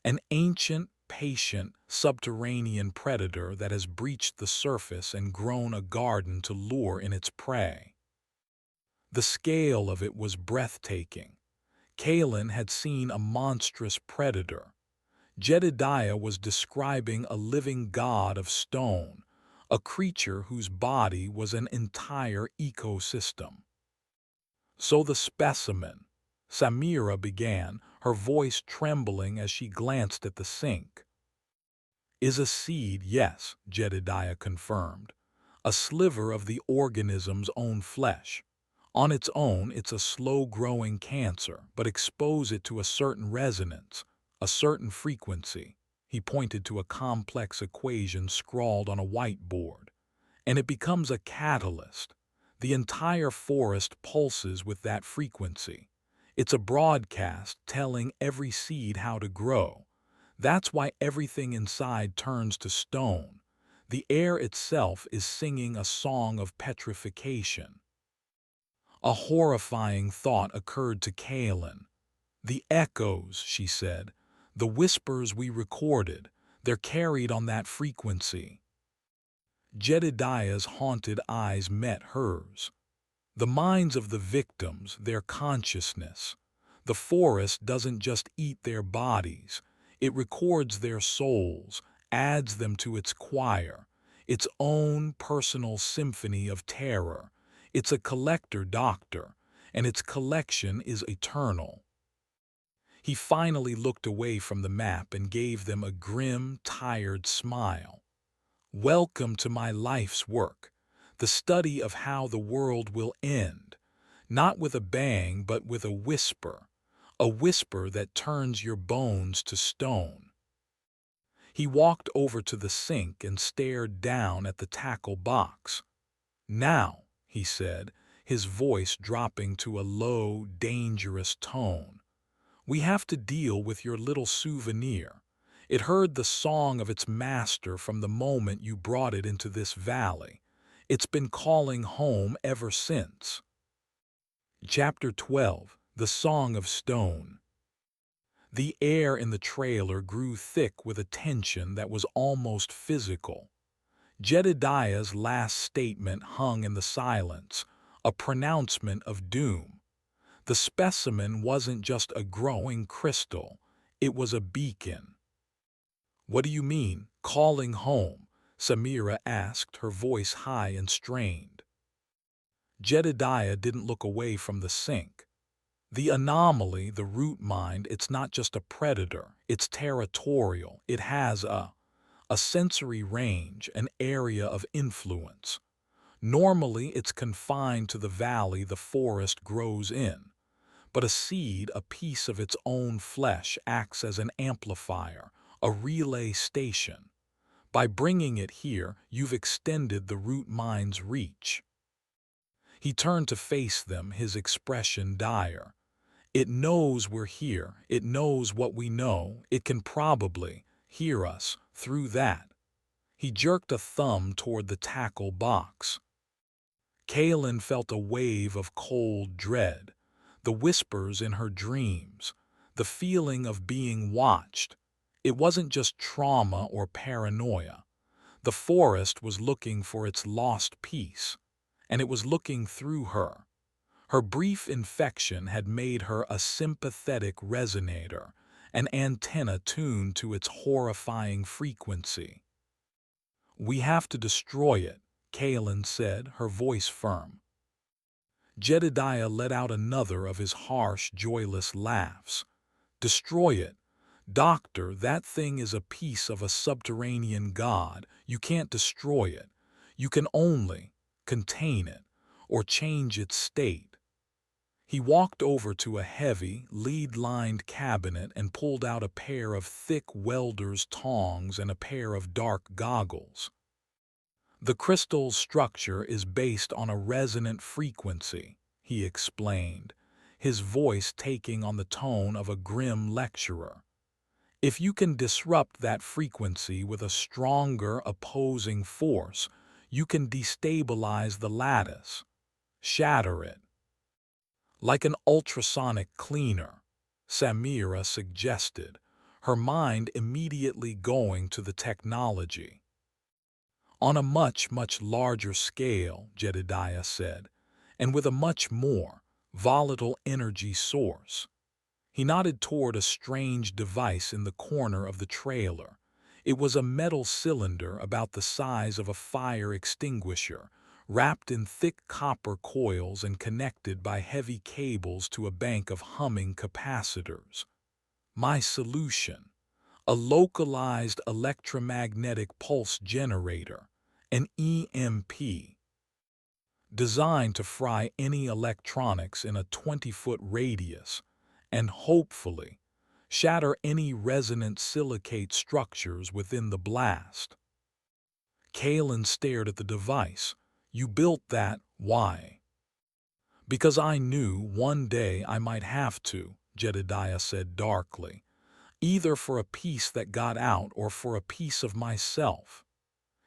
an ancient, patient, subterranean predator that has breached the surface and grown a garden to lure in its prey. The scale of it was breathtaking. Kaylin had seen a monstrous predator. Jedediah was describing a living god of stone, a creature whose body was an entire ecosystem. So the specimen, Samira began, her voice trembling as she glanced at the sink. Is a seed, yes, Jedediah confirmed. A sliver of the organism's own flesh. On its own, it's a slow-growing cancer, but expose it to a certain resonance, a certain frequency. He pointed to a complex equation scrawled on a whiteboard. And it becomes a catalyst. The entire forest pulses with that frequency. It's a broadcast telling every seed how to grow. That's why everything inside turns to stone. The air itself is singing a song of petrification. A horrifying thought occurred to Kaylin. The echoes, she said, the whispers we recorded, they're carried on that frequency. Jedediah's haunted eyes met hers. The minds of the victims, their consciousness. The forest doesn't just eat their bodies. It records their souls, adds them to its choir, its own personal symphony of terror. It's a collector doctor, and its collection is eternal. He finally looked away from the map and gave them a grim, tired smile. Welcome to my life's work, the study of how the world will end, not with a bang but with a whisper that turns your bones to stone. He walked over to the sink and stared down at the tackle box. Now, he said, his voice dropping to a low, dangerous tone, we have to deal with your little souvenir. It heard the song of its master from the moment you brought it into this valley. It's been calling home ever since. Chapter 12, The Song of Stone. The air in the trailer grew thick with a tension that was almost physical. Jedediah's last statement hung in the silence, a pronouncement of doom. The specimen wasn't just a growing crystal, it was a beacon. What do you mean, calling home? Samira asked, her voice high and strained. Jedediah didn't look away from the sink. The anomaly, the root mind, it's not just a predator, it's territorial. It has a sensory range, an area of influence. Normally, it's confined to the valley the forest grows in. But a seed, a piece of its own flesh, acts as an amplifier, a relay station. By bringing it here, you've extended the root mind's reach. He turned to face them, his expression dire. It knows we're here, it knows what we know, it can probably hear us through that. He jerked a thumb toward the tackle box. Kaylin felt a wave of cold dread. The whispers in her dreams, the feeling of being watched. It wasn't just trauma or paranoia. The forest was looking for its lost piece, and it was looking through her. Her brief infection had made her a sympathetic resonator, an antenna tuned to its horrifying frequency. "We have to destroy it," Kaelin said, her voice firm. Jedediah let out another of his harsh, joyless laughs. "Destroy it? Doctor, that thing is a piece of a subterranean god. You can't destroy it. You can only contain it or change its state." He walked over to a heavy, lead-lined cabinet and pulled out a pair of thick welder's tongs and a pair of dark goggles. "The crystal's structure is based on a resonant frequency," he explained, his voice taking on the tone of a grim lecturer. "If you can disrupt that frequency with a stronger opposing force, you can destabilize the lattice, shatter it." "Like an ultrasonic cleaner," Samira suggested, her mind immediately going to the technology. "On a much, much larger scale," Jedediah said, "and with a much more volatile energy source." He nodded toward a strange device in the corner of the trailer. It was a metal cylinder about the size of a fire extinguisher, wrapped in thick copper coils and connected by heavy cables to a bank of humming capacitors. "My solution: a localized electromagnetic pulse generator, an EMP, designed to fry any electronics in a 20-foot radius and, hopefully, shatter any resonant silicate structures within the blast." Kaelin stared at the device. "You built that, why?" "Because I knew one day I might have to," Jedediah said darkly, "either for a piece that got out or for a piece of myself."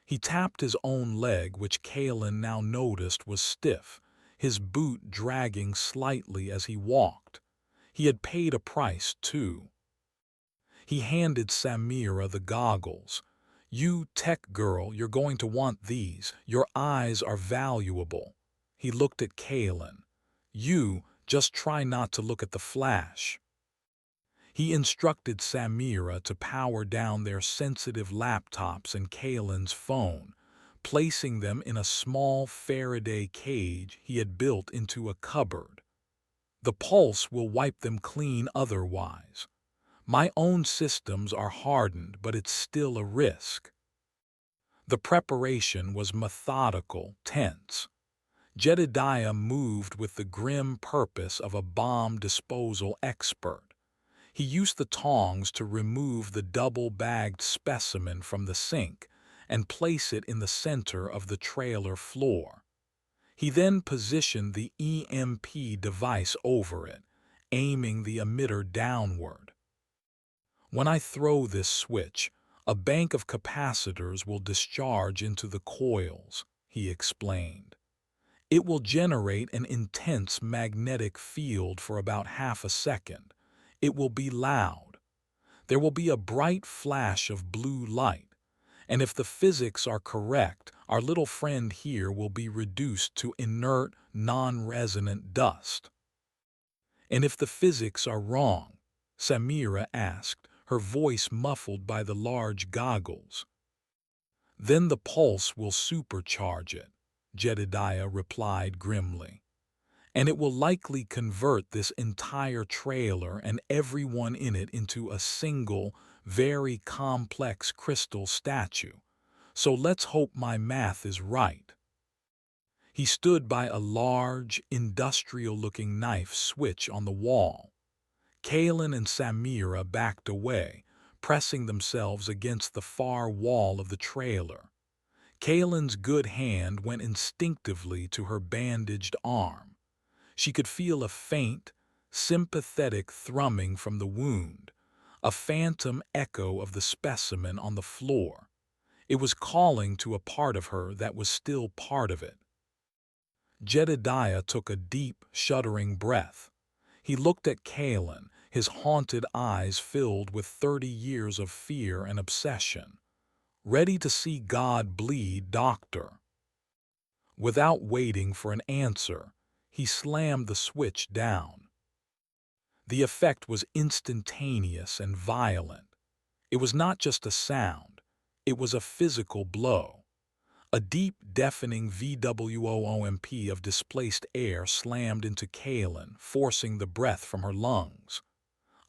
He tapped his own leg, which Kaelin now noticed was stiff, his boot dragging slightly as he walked. He had paid a price, too. He handed Samira the goggles. "You tech girl, you're going to want these. Your eyes are valuable." He looked at Kaelin. "You, just try not to look at the flash." He instructed Samira to power down their sensitive laptops and Kaelin's phone, placing them in a small Faraday cage he had built into a cupboard. "The pulse will wipe them clean otherwise. My own systems are hardened, but it's still a risk." The preparation was methodical, tense. Jedediah moved with the grim purpose of a bomb disposal expert. He used the tongs to remove the double-bagged specimen from the sink and place it in the center of the trailer floor. He then positioned the EMP device over it, aiming the emitter downward. "When I throw this switch, a bank of capacitors will discharge into the coils," he explained. "It will generate an intense magnetic field for about half a second. It will be loud. There will be a bright flash of blue light, and if the physics are correct, our little friend here will be reduced to inert, non-resonant dust." "And if the physics are wrong?" Samira asked, her voice muffled by the large goggles. "Then the pulse will supercharge it," Jedediah replied grimly. "And it will likely convert this entire trailer and everyone in it into a single, very complex crystal statue. So let's hope my math is right." He stood by a large, industrial-looking knife switch on the wall. Kaelin and Samira backed away, pressing themselves against the far wall of the trailer. Kaelin's good hand went instinctively to her bandaged arm. She could feel a faint, sympathetic thrumming from the wound, a phantom echo of the specimen on the floor. It was calling to a part of her that was still part of it. Jedediah took a deep, shuddering breath. He looked at Kalen, his haunted eyes filled with 30 years of fear and obsession. Ready to see God bleed, doctor. Without waiting for an answer, he slammed the switch down. The effect was instantaneous and violent. It was not just a sound, it was a physical blow. A deep, deafening VWOOMP of displaced air slammed into Kalen, forcing the breath from her lungs.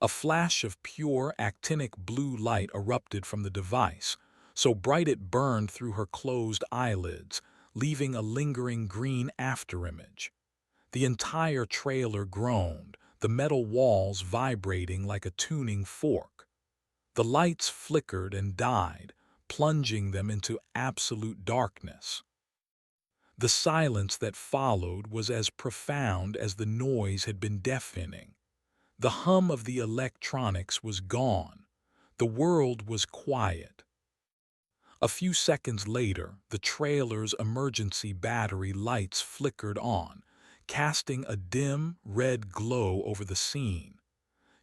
A flash of pure, actinic blue light erupted from the device, so bright it burned through her closed eyelids, leaving a lingering green afterimage. The entire trailer groaned, the metal walls vibrating like a tuning fork. The lights flickered and died, plunging them into absolute darkness. The silence that followed was as profound as the noise had been deafening. The hum of the electronics was gone. The world was quiet. A few seconds later, the trailer's emergency battery lights flickered on, casting a dim, red glow over the scene.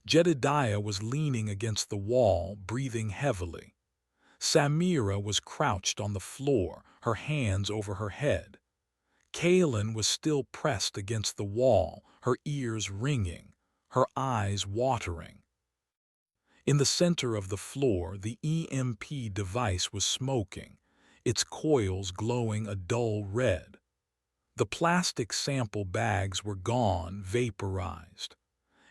Jedediah was leaning against the wall, breathing heavily. Samira was crouched on the floor, her hands over her head. Kalen was still pressed against the wall, her ears ringing, her eyes watering. In the center of the floor, the EMP device was smoking, its coils glowing a dull red. The plastic sample bags were gone, vaporized.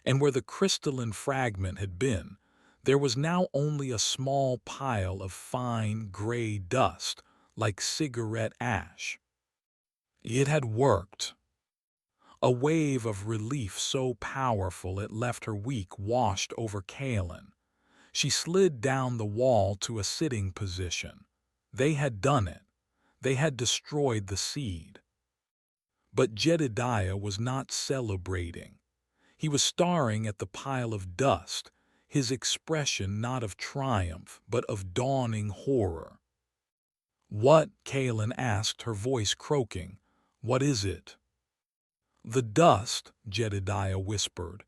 And where the crystalline fragment had been, there was now only a small pile of fine gray dust, like cigarette ash. It had worked. A wave of relief so powerful it left her weak washed over Kalen. She slid down the wall to a sitting position. They had done it. They had destroyed the seed. But Jedediah was not celebrating. He was staring at the pile of dust, his expression not of triumph, but of dawning horror. "What?" Kalen asked, her voice croaking. "What is it?" "The dust," Jedediah whispered.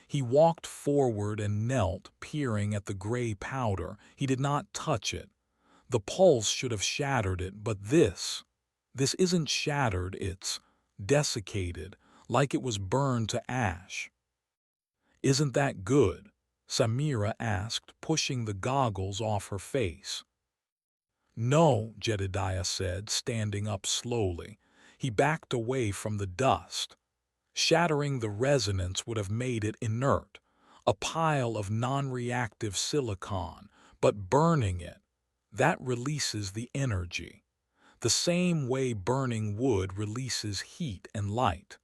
He walked forward and knelt, peering at the gray powder. He did not touch it. The pulse should have shattered it, but this isn't shattered, it's desiccated, like it was burned to ash. "Isn't that good?" Samira asked, pushing the goggles off her face. "No," Jedediah said, standing up slowly. He backed away from the dust. Shattering the resonance would have made it inert, a pile of non-reactive silicon, but burning it, that releases the energy, the same way burning wood releases heat and light.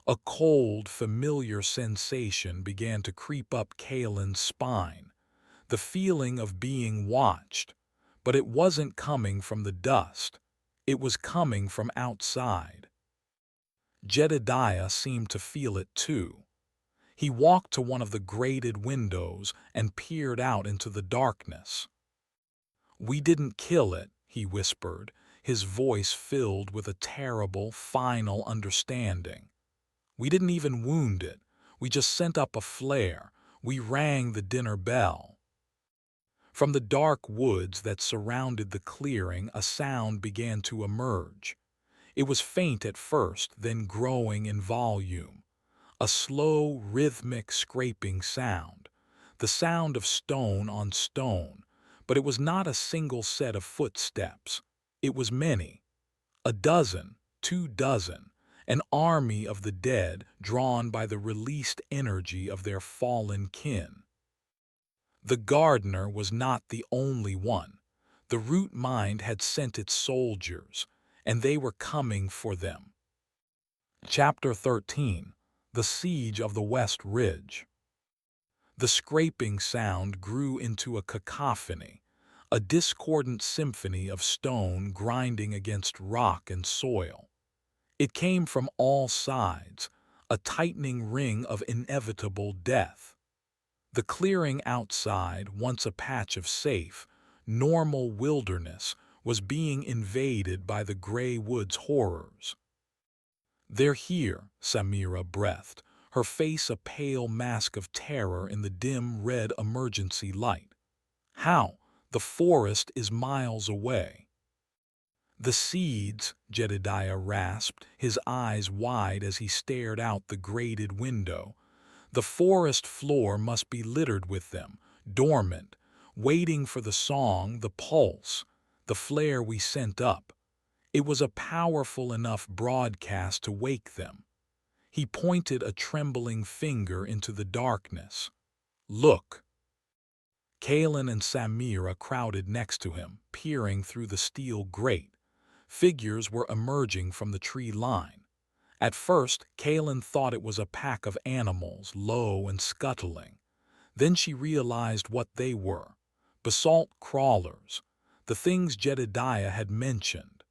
A cold, familiar sensation began to creep up Kalen's spine, the feeling of being watched, but it wasn't coming from the dust, it was coming from outside. Jedediah seemed to feel it too. He walked to one of the grated windows and peered out into the darkness. "We didn't kill it," he whispered, his voice filled with a terrible, final understanding. "We didn't even wound it. We just sent up a flare. We rang the dinner bell." From the dark woods that surrounded the clearing, a sound began to emerge. It was faint at first, then growing in volume. A slow, rhythmic scraping sound. The sound of stone on stone. But it was not a single set of footsteps. It was many. A dozen, 2 dozen. An army of the dead drawn by the released energy of their fallen kin. The gardener was not the only one. The root mind had sent its soldiers, and they were coming for them. Chapter 13. The Siege of the West Ridge. The scraping sound grew into a cacophony, a discordant symphony of stone grinding against rock and soil. It came from all sides, a tightening ring of inevitable death. The clearing outside, once a patch of safe, normal wilderness, was being invaded by the gray woods horrors. "They're here," Samira breathed, her face a pale mask of terror in the dim red emergency light. How? The forest is miles away. The seeds, Jedediah rasped, his eyes wide as he stared out the grated window. The forest floor must be littered with them, dormant, waiting for the song, the pulse, the flare we sent up. It was a powerful enough broadcast to wake them. He pointed a trembling finger into the darkness. Look! Kalen and Samira crowded next to him, peering through the steel grate. Figures were emerging from the tree line. At first, Kalen thought it was a pack of animals, low and scuttling. Then she realized what they were. Basalt crawlers, the things Jedediah had mentioned.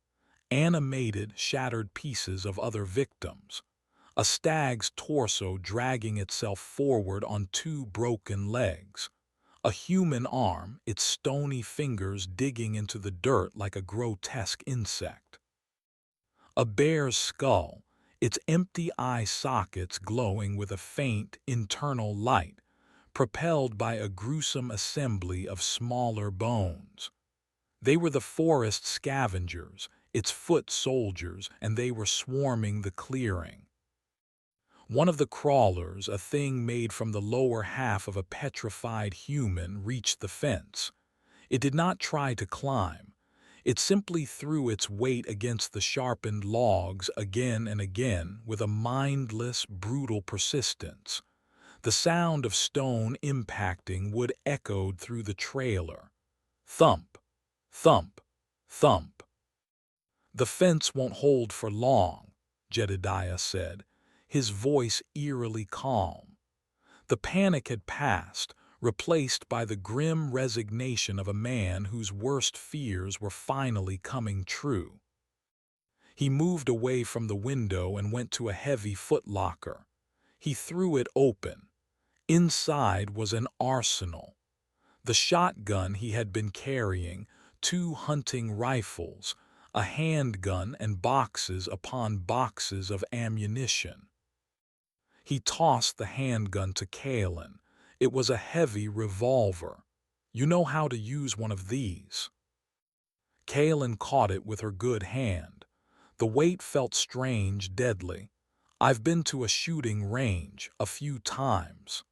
Animated, shattered pieces of other victims. A stag's torso dragging itself forward on two broken legs. A human arm, its stony fingers digging into the dirt like a grotesque insect. A bear's skull, its empty eye sockets glowing with a faint, internal light, propelled by a gruesome assembly of smaller bones. They were the forest scavengers, its foot soldiers, and they were swarming the clearing. One of the crawlers, a thing made from the lower half of a petrified human, reached the fence. It did not try to climb. It simply threw its weight against the sharpened logs again and again with a mindless, brutal persistence. The sound of stone impacting wood echoed through the trailer. Thump, thump, thump. "The fence won't hold for long," Jedediah said, his voice eerily calm. The panic had passed, replaced by the grim resignation of a man whose worst fears were finally coming true. He moved away from the window and went to a heavy footlocker. He threw it open. Inside was an arsenal. The shotgun he had been carrying, 2 hunting rifles, a handgun, and boxes upon boxes of ammunition. He tossed the handgun to Kalen. It was a heavy revolver. "You know how to use one of these." Kalen caught it with her good hand. The weight felt strange, deadly. "I've been to a shooting range a few times."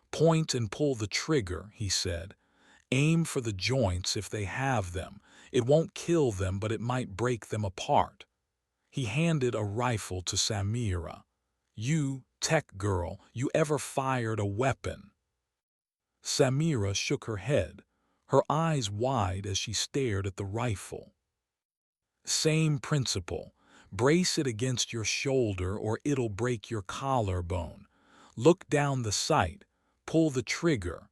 "Point and pull the trigger," he said. "Aim for the joints if they have them. It won't kill them, but it might break them apart." He handed a rifle to Samira. "You, tech girl, you ever fired a weapon?" Samira shook her head, her eyes wide as she stared at the rifle. "Same principle. Brace it against your shoulder or it'll break your collarbone. Look down the sight. Pull the trigger.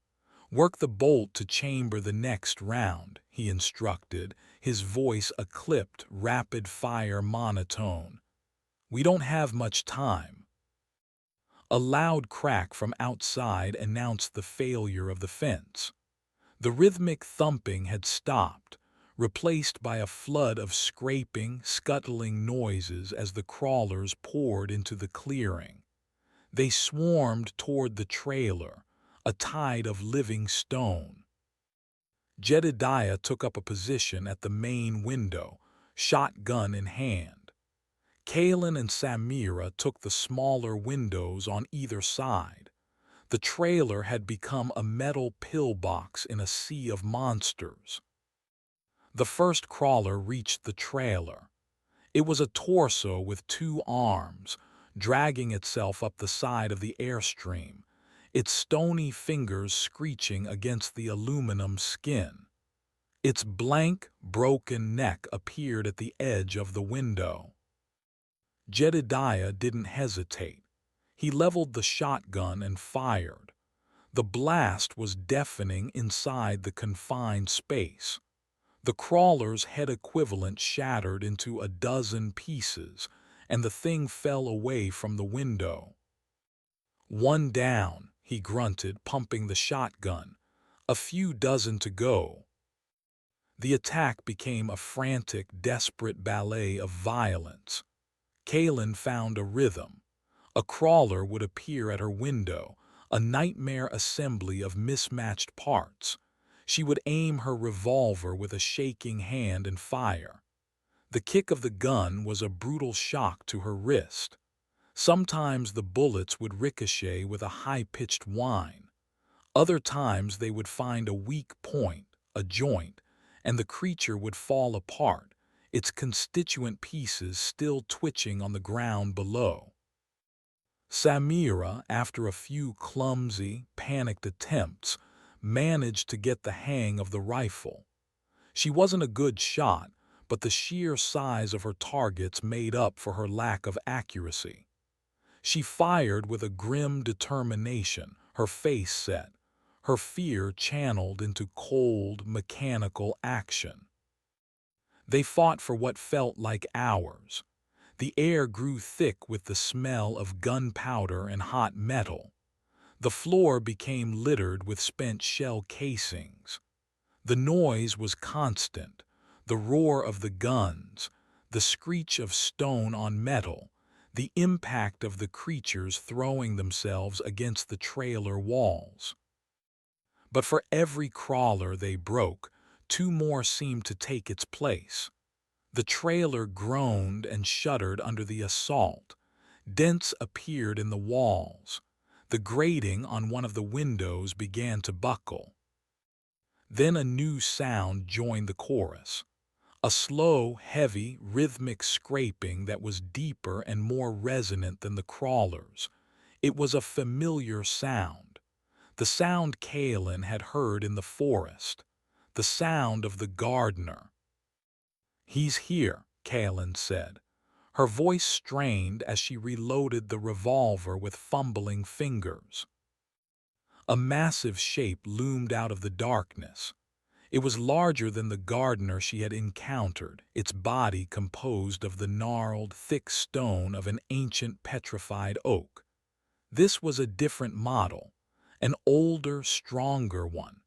Work the bolt to chamber the next round," he instructed, his voice a clipped, rapid-fire monotone. "We don't have much time." A loud crack from outside announced the failure of the fence. The rhythmic thumping had stopped, replaced by a flood of scraping, scuttling noises as the crawlers poured into the clearing. They swarmed toward the trailer, a tide of living stone. Jedediah took up a position at the main window, shotgun in hand. Kalen and Samira took the smaller windows on either side. The trailer had become a metal pillbox in a sea of monsters. The first crawler reached the trailer. It was a torso with 2 arms, dragging itself up the side of the airstream, its stony fingers screeching against the aluminum skin. Its blank, broken neck appeared at the edge of the window. Jedediah didn't hesitate. He leveled the shotgun and fired. The blast was deafening inside the confined space. The crawler's head equivalent shattered into a dozen pieces, and the thing fell away from the window. "One down," he grunted, pumping the shotgun. "A few dozen to go." The attack became a frantic, desperate ballet of violence. Kalen found a rhythm. A crawler would appear at her window, a nightmare assembly of mismatched parts. She would aim her revolver with a shaking hand and fire. The kick of the gun was a brutal shock to her wrist. Sometimes the bullets would ricochet with a high-pitched whine. Other times they would find a weak point, a joint, and the creature would fall apart, its constituent pieces still twitching on the ground below. Samira, after a few clumsy, panicked attempts, managed to get the hang of the rifle. She wasn't a good shot, but the sheer size of her targets made up for her lack of accuracy. She fired with a grim determination, her face set, her fear channeled into cold, mechanical action. They fought for what felt like hours. The air grew thick with the smell of gunpowder and hot metal. The floor became littered with spent shell casings. The noise was constant, the roar of the guns, the screech of stone on metal, the impact of the creatures throwing themselves against the trailer walls. But for every crawler they broke, two more seemed to take its place. The trailer groaned and shuddered under the assault. Dents appeared in the walls. The grating on one of the windows began to buckle. Then a new sound joined the chorus. A slow, heavy, rhythmic scraping that was deeper and more resonant than the crawlers. It was a familiar sound. The sound Kaelin had heard in the forest. The sound of the gardener. "He's here," Kaelin said. Her voice strained as she reloaded the revolver with fumbling fingers. A massive shape loomed out of the darkness. It was larger than the gardener she had encountered, its body composed of the gnarled, thick stone of an ancient petrified oak. This was a different model, an older, stronger one.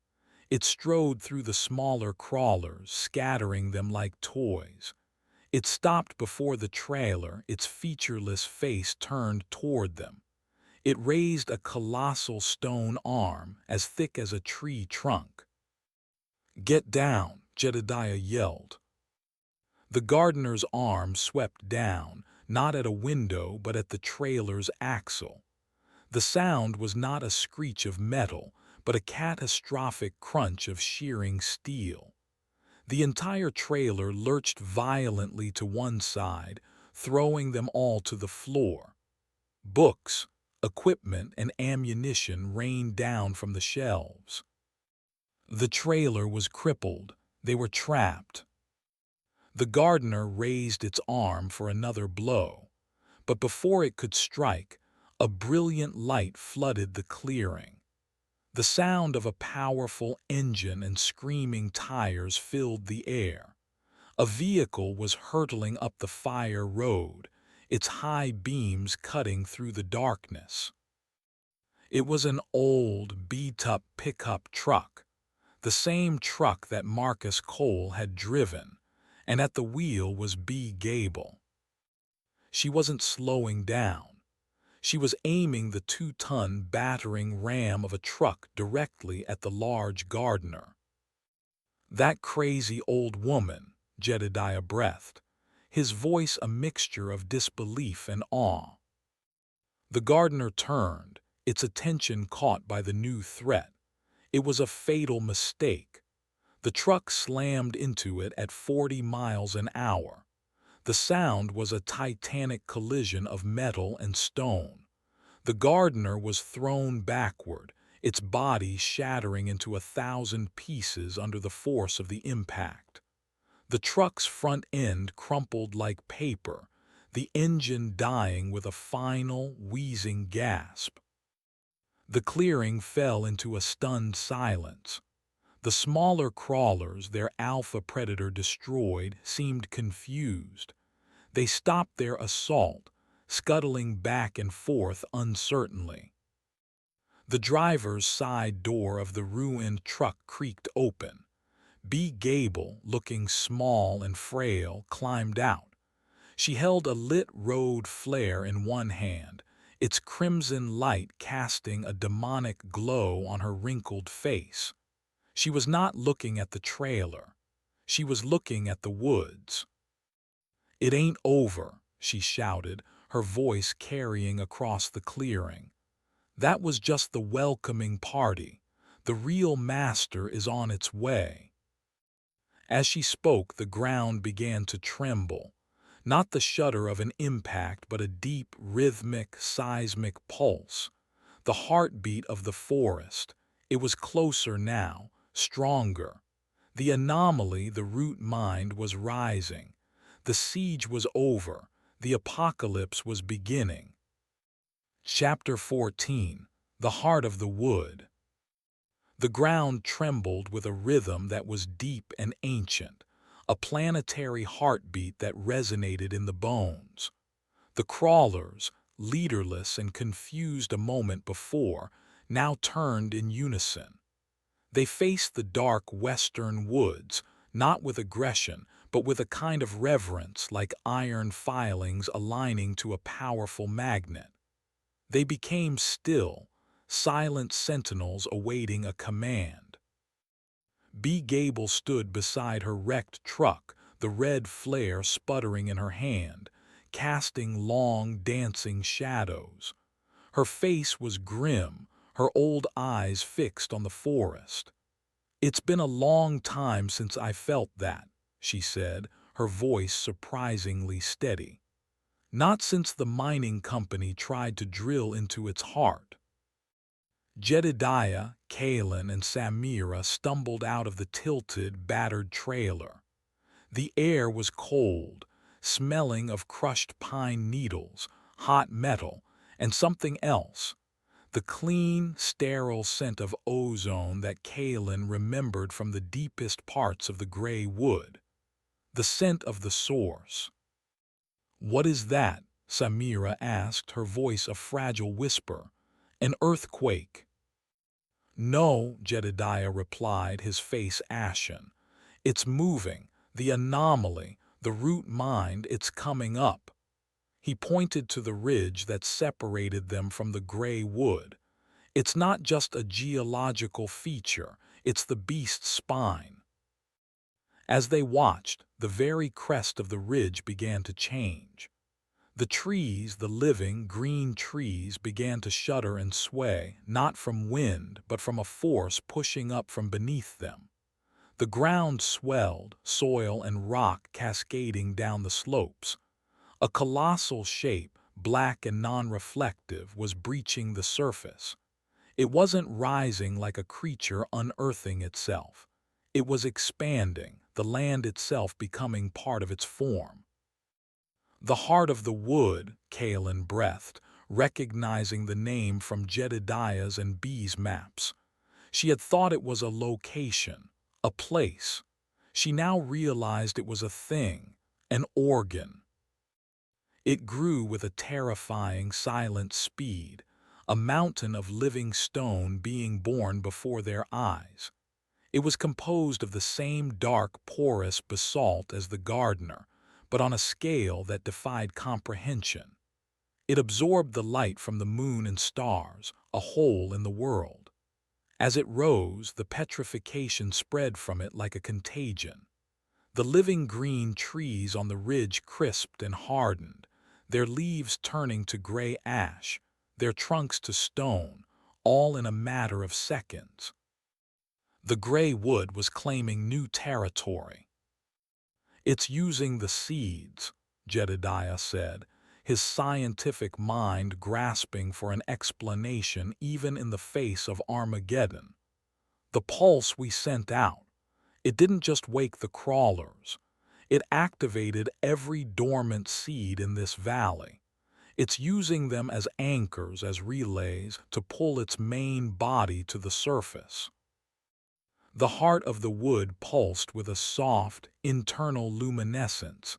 It strode through the smaller crawlers, scattering them like toys. It stopped before the trailer, its featureless face turned toward them. It raised a colossal stone arm, as thick as a tree trunk. "Get down," Jedediah yelled. The gardener's arm swept down, not at a window but at the trailer's axle. The sound was not a screech of metal, but a catastrophic crunch of shearing steel. The entire trailer lurched violently to one side, throwing them all to the floor. Books, equipment, and ammunition rained down from the shelves. The trailer was crippled. They were trapped. The gardener raised its arm for another blow, but before it could strike, a brilliant light flooded the clearing. The sound of a powerful engine and screaming tires filled the air. A vehicle was hurtling up the fire road, its high beams cutting through the darkness. It was an old, beat-up pickup truck, the same truck that Marcus Cole had driven, and at the wheel was B. Gable. She wasn't slowing down. She was aiming the 2-ton battering ram of a truck directly at the large gardener. "That crazy old woman," Jedediah breathed, his voice a mixture of disbelief and awe. The gardener turned, its attention caught by the new threat. It was a fatal mistake. The truck slammed into it at 40 miles an hour. The sound was a titanic collision of metal and stone. The gardener was thrown backward, its body shattering into 1,000 pieces under the force of the impact. The truck's front end crumpled like paper, the engine dying with a final, wheezing gasp. The clearing fell into a stunned silence. The smaller crawlers, their alpha predator destroyed, seemed confused. They stopped their assault, scuttling back and forth uncertainly. The driver's side door of the ruined truck creaked open. B. Gable, looking small and frail, climbed out. She held a lit road flare in one hand, its crimson light casting a demonic glow on her wrinkled face. She was not looking at the trailer. She was looking at the woods. "It ain't over," she shouted, her voice carrying across the clearing. "That was just the welcoming party. The real master is on its way." As she spoke, the ground began to tremble. Not the shudder of an impact, but a deep, rhythmic, seismic pulse. The heartbeat of the forest. It was closer now, stronger. The anomaly, the root mind, was rising. The siege was over. The apocalypse was beginning. Chapter 14. The Heart of the Wood. The ground trembled with a rhythm that was deep and ancient, a planetary heartbeat that resonated in the bones. The crawlers, leaderless and confused a moment before, now turned in unison. They faced the dark western woods, not with aggression, but with a kind of reverence, like iron filings aligning to a powerful magnet. They became still, silent sentinels awaiting a command. B. Gable stood beside her wrecked truck, the red flare sputtering in her hand, casting long, dancing shadows. Her face was grim, her old eyes fixed on the forest. "It's been a long time since I felt that," she said, her voice surprisingly steady. "Not since the mining company tried to drill into its heart." Jedediah, Kalen, and Samira stumbled out of the tilted, battered trailer. The air was cold, smelling of crushed pine needles, hot metal, and something else. The clean, sterile scent of ozone that Kalen remembered from the deepest parts of the gray wood. The scent of the source. "What is that?" Samira asked, her voice a fragile whisper. "An earthquake." "No," Jedediah replied, his face ashen. "It's moving. The anomaly, the root mind, it's coming up." He pointed to the ridge that separated them from the gray wood. "It's not just a geological feature, it's the beast's spine." As they watched, the very crest of the ridge began to change. The trees, the living, green trees, began to shudder and sway, not from wind, but from a force pushing up from beneath them. The ground swelled, soil and rock cascading down the slopes. A colossal shape, black and non-reflective, was breaching the surface. It wasn't rising like a creature unearthing itself. It was expanding, the land itself becoming part of its form. "The heart of the wood," Kalen breathed, recognizing the name from Jedediah's and B's maps. She had thought it was a location, a place. She now realized it was a thing, an organ. It grew with a terrifying, silent speed, a mountain of living stone being born before their eyes. It was composed of the same dark, porous basalt as the gardener, but on a scale that defied comprehension. It absorbed the light from the moon and stars, a hole in the world. As it rose, the petrification spread from it like a contagion. The living green trees on the ridge crisped and hardened, their leaves turning to gray ash, their trunks to stone, all in a matter of seconds. The gray wood was claiming new territory. "It's using the seeds," Jedediah said, his scientific mind grasping for an explanation even in the face of Armageddon. "The pulse we sent out, it didn't just wake the crawlers. It activated every dormant seed in this valley. It's using them as anchors, as relays, to pull its main body to the surface." The heart of the wood pulsed with a soft, internal luminescence,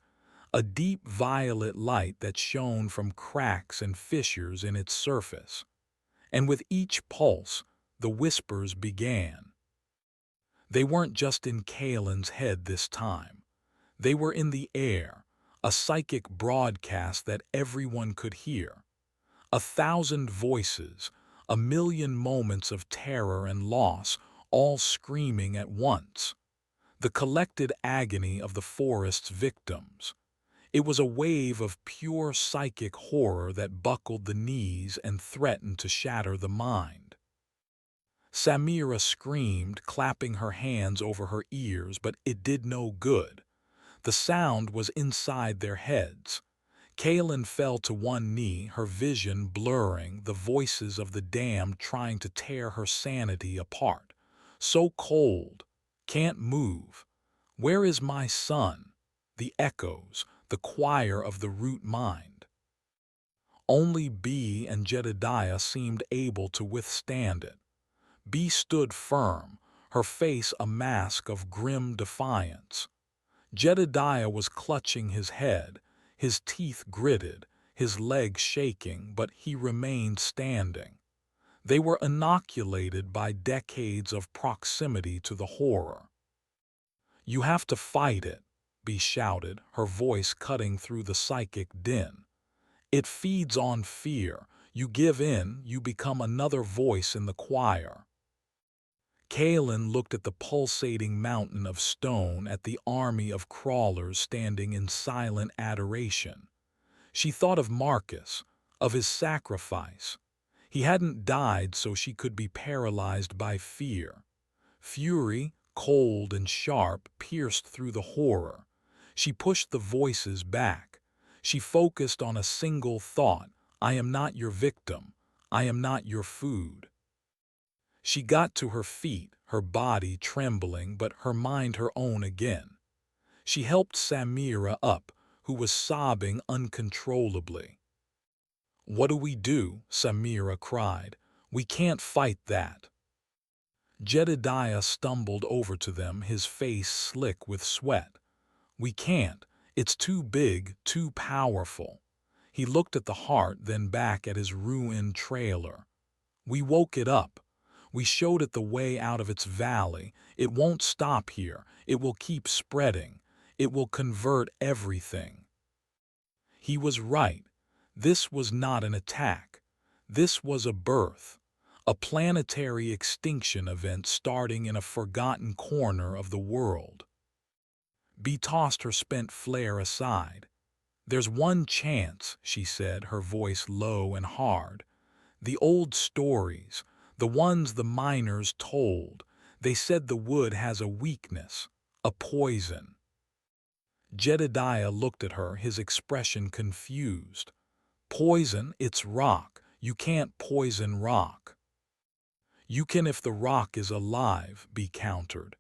a deep violet light that shone from cracks and fissures in its surface. And with each pulse, the whispers began. They weren't just in Kalen's head this time. They were in the air, a psychic broadcast that everyone could hear. 1,000 voices, a million moments of terror and loss, all screaming at once. The collected agony of the forest's victims. It was a wave of pure psychic horror that buckled the knees and threatened to shatter the mind. Samira screamed, clapping her hands over her ears, but it did no good. The sound was inside their heads. Kaylin fell to one knee, her vision blurring, the voices of the damned trying to tear her sanity apart. So cold, can't move. Where is my son? The echoes, the choir of the root mind. Only B and Jedediah seemed able to withstand it. B stood firm, her face a mask of grim defiance. Jedediah was clutching his head, his teeth gritted, his legs shaking, but he remained standing. They were inoculated by decades of proximity to the horror. "You have to fight it," B shouted, her voice cutting through the psychic din. "It feeds on fear. You give in, you become another voice in the choir." Kaylin looked at the pulsating mountain of stone, at the army of crawlers standing in silent adoration. She thought of Marcus, of his sacrifice. He hadn't died so she could be paralyzed by fear. Fury, cold and sharp, pierced through the horror. She pushed the voices back. She focused on a single thought: I am not your victim. I am not your food. She got to her feet, her body trembling, but her mind her own again. She helped Samira up, who was sobbing uncontrollably. "What do?" Samira cried. "We can't fight that." Jedediah stumbled over to them, his face slick with sweat. "We can't. It's too big, too powerful." He looked at the heart, then back at his ruined trailer. "We woke it up. We showed it the way out of its valley. It won't stop here. It will keep spreading. It will convert everything." He was right. This was not an attack. This was a birth. A planetary extinction event starting in a forgotten corner of the world. Bee tossed her spent flare aside. "There's one chance," she said, her voice low and hard. "The old stories, the ones the miners told, they said the wood has a weakness, a poison." Jedediah looked at her, his expression confused. "Poison? It's rock. You can't poison rock." "You can if the rock is alive," Bee countered.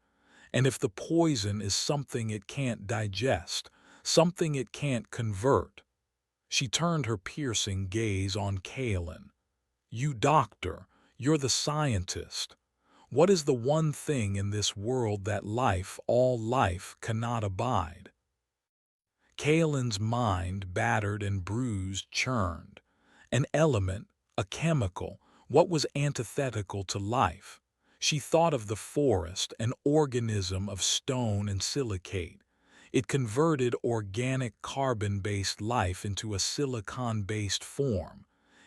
"And if the poison is something it can't digest, something it can't convert." She turned her piercing gaze on Kaylin. "You doctor, you're the scientist. What is the one thing in this world that life, all life, cannot abide?" Kaylin's mind, battered and bruised, churned. An element, a chemical, what was antithetical to life? She thought of the forest, an organism of stone and silicate. It converted organic carbon-based life into a silicon-based form.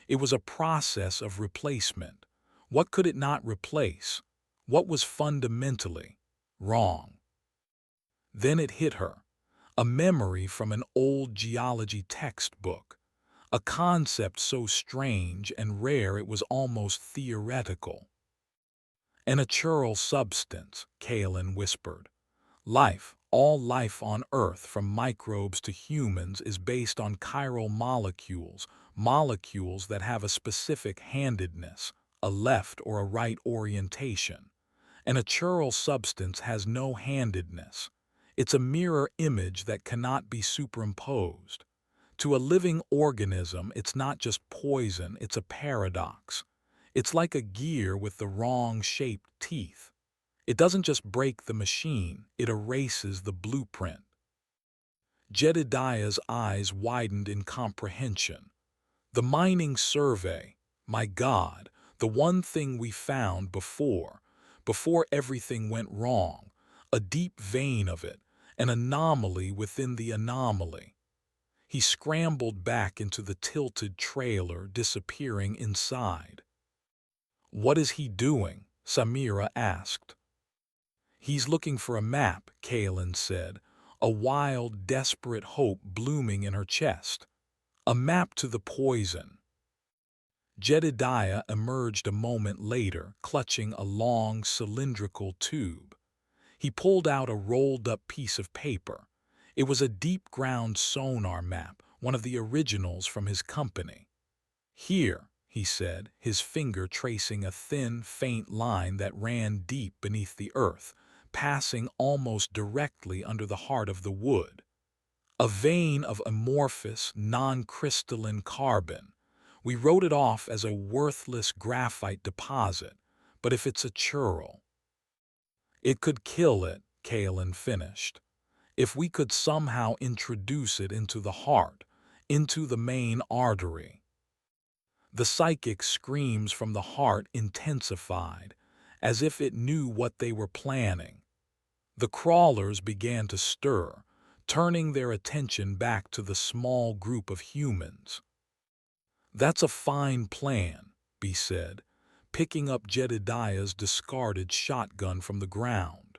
It was a process of replacement. What could it not replace? What was fundamentally wrong? Then it hit her. A memory from an old geology textbook. A concept so strange and rare it was almost theoretical. "A natural substance," Kaylin whispered. "Life, all life on Earth, from microbes to humans, is based on chiral molecules, molecules that have a specific handedness, a left or a right orientation. A natural substance has no handedness. It's a mirror image that cannot be superimposed. To a living organism, it's not just poison, it's a paradox. It's like a gear with the wrong-shaped teeth. It doesn't just break the machine, it erases the blueprint." Jedediah's eyes widened in comprehension. "The mining survey, my God, the one thing we found before everything went wrong, a deep vein of it, an anomaly within the anomaly." He scrambled back into the tilted trailer, disappearing inside. "What is he doing?" Samira asked. "He's looking for a map," Kaelin said, a wild, desperate hope blooming in her chest. "A map to the poison." Jedediah emerged a moment later, clutching a long, cylindrical tube. He pulled out a rolled-up piece of paper. It was a deep-ground sonar map, one of the originals from his company. "Here," he said, his finger tracing a thin, faint line that ran deep beneath the earth, passing almost directly under the heart of the wood. "A vein of amorphous, non-crystalline carbon. We wrote it off as a worthless graphite deposit, but if it's a churl—" "It could kill it," Kaelin finished. "If we could somehow introduce it into the heart, into the main artery." The psychic screams from the heart intensified, as if it knew what they were planning. The crawlers began to stir, turning their attention back to the small group of humans. "That's a fine plan," B said, picking up Jedediah's discarded shotgun from the ground.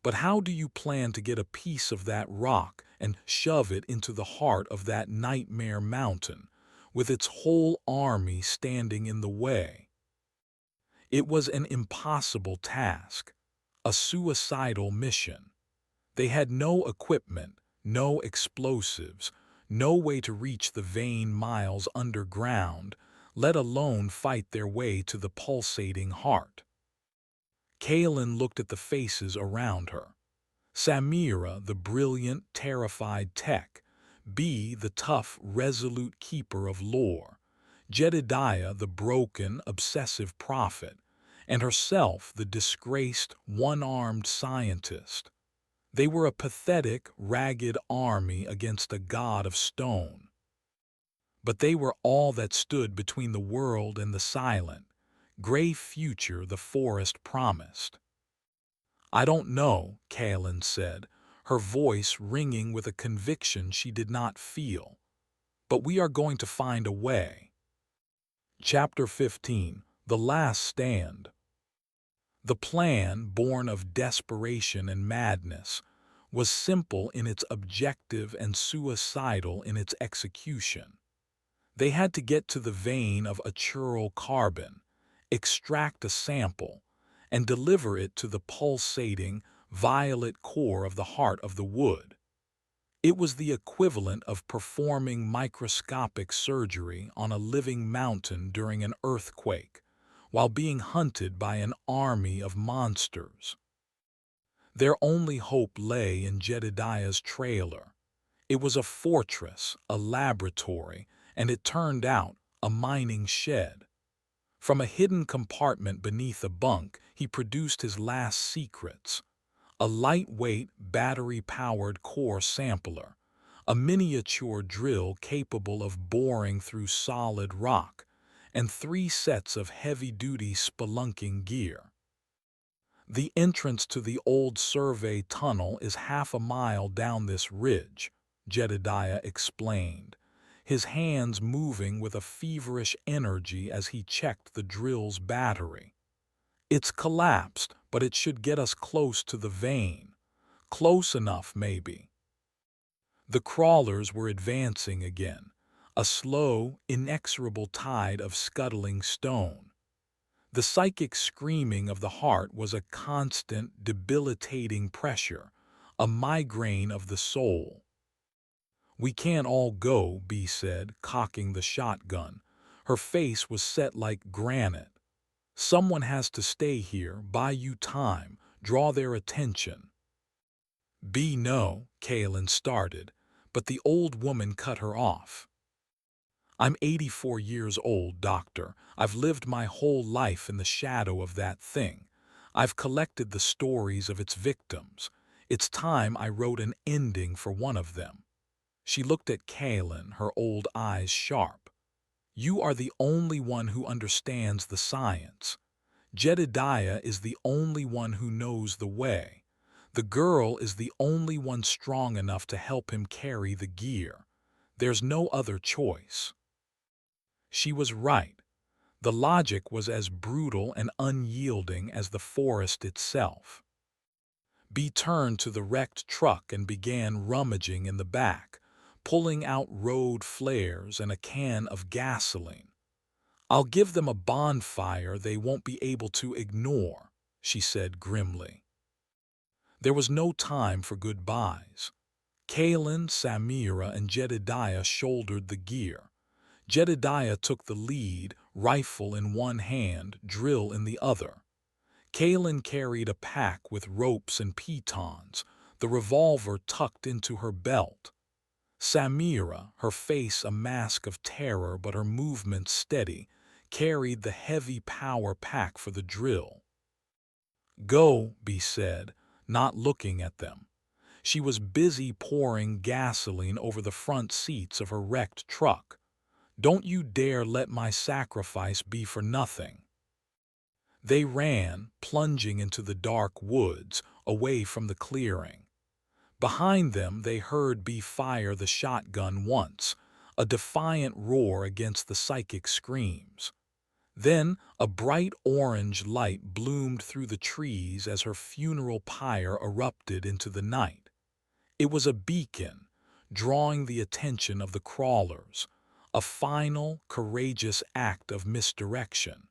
"But how do you plan to get a piece of that rock and shove it into the heart of that nightmare mountain, with its whole army standing in the way?" It was an impossible task, a suicidal mission. They had no equipment, no explosives, no way to reach the vein miles underground, let alone fight their way to the pulsating heart. Kaelin looked at the faces around her. Samira, the brilliant, terrified tech; B, the tough, resolute keeper of lore; Jedediah, the broken, obsessive prophet; and herself, the disgraced, one-armed scientist. They were a pathetic, ragged army against a god of stone. But they were all that stood between the world and the silent, gray future the forest promised. "I don't know," Kaelin said, her voice ringing with a conviction she did not feel. "But we are going to find a way." Chapter 15: The Last Stand. The plan, born of desperation and madness, was simple in its objective and suicidal in its execution. They had to get to the vein of achurl carbon, extract a sample, and deliver it to the pulsating, violet core of the heart of the wood. It was the equivalent of performing microscopic surgery on a living mountain during an earthquake, while being hunted by an army of monsters. Their only hope lay in Jedediah's trailer. It was a fortress, a laboratory, and it turned out a mining shed. From a hidden compartment beneath a bunk, he produced his last secrets: a lightweight, battery-powered core sampler, a miniature drill capable of boring through solid rock, and 3 sets of heavy-duty spelunking gear. "The entrance to the old survey tunnel is half a mile down this ridge," Jedediah explained, his hands moving with a feverish energy as he checked the drill's battery. "It's collapsed, but it should get us close to the vein. Close enough, maybe." The crawlers were advancing again, a slow, inexorable tide of scuttling stone. The psychic screaming of the heart was a constant, debilitating pressure, a migraine of the soul. "We can't all go," B said, cocking the shotgun. Her face was set like granite. "Someone has to stay here, buy you time, draw their attention." "B, no," Kaelin started, but the old woman cut her off. "I'm 84 years old, Doctor. I've lived my whole life in the shadow of that thing. I've collected the stories of its victims. It's time I wrote an ending for one of them." She looked at Kaelin, her old eyes sharp. "You are the only one who understands the science. Jedediah is the only one who knows the way. The girl is the only one strong enough to help him carry the gear. There's no other choice. She was right. The logic was as brutal and unyielding as the forest itself. Bee turned to the wrecked truck and began rummaging in the back, pulling out road flares and a can of gasoline. "I'll give them a bonfire they won't be able to ignore," she said grimly. There was no time for goodbyes. Kalen, Samira, and Jedediah shouldered the gear. Jedediah took the lead, rifle in one hand, drill in the other. Kalen carried a pack with ropes and pitons, the revolver tucked into her belt. Samira, her face a mask of terror but her movements steady, carried the heavy power pack for the drill. "Go," Bee said, not looking at them. She was busy pouring gasoline over the front seats of her wrecked truck. "Don't you dare let my sacrifice be for nothing." They ran, plunging into the dark woods, away from the clearing. Behind them they heard Bee fire the shotgun once, a defiant roar against the psychic screams. Then a bright orange light bloomed through the trees as her funeral pyre erupted into the night. It was a beacon, drawing the attention of the crawlers, a final, courageous act of misdirection.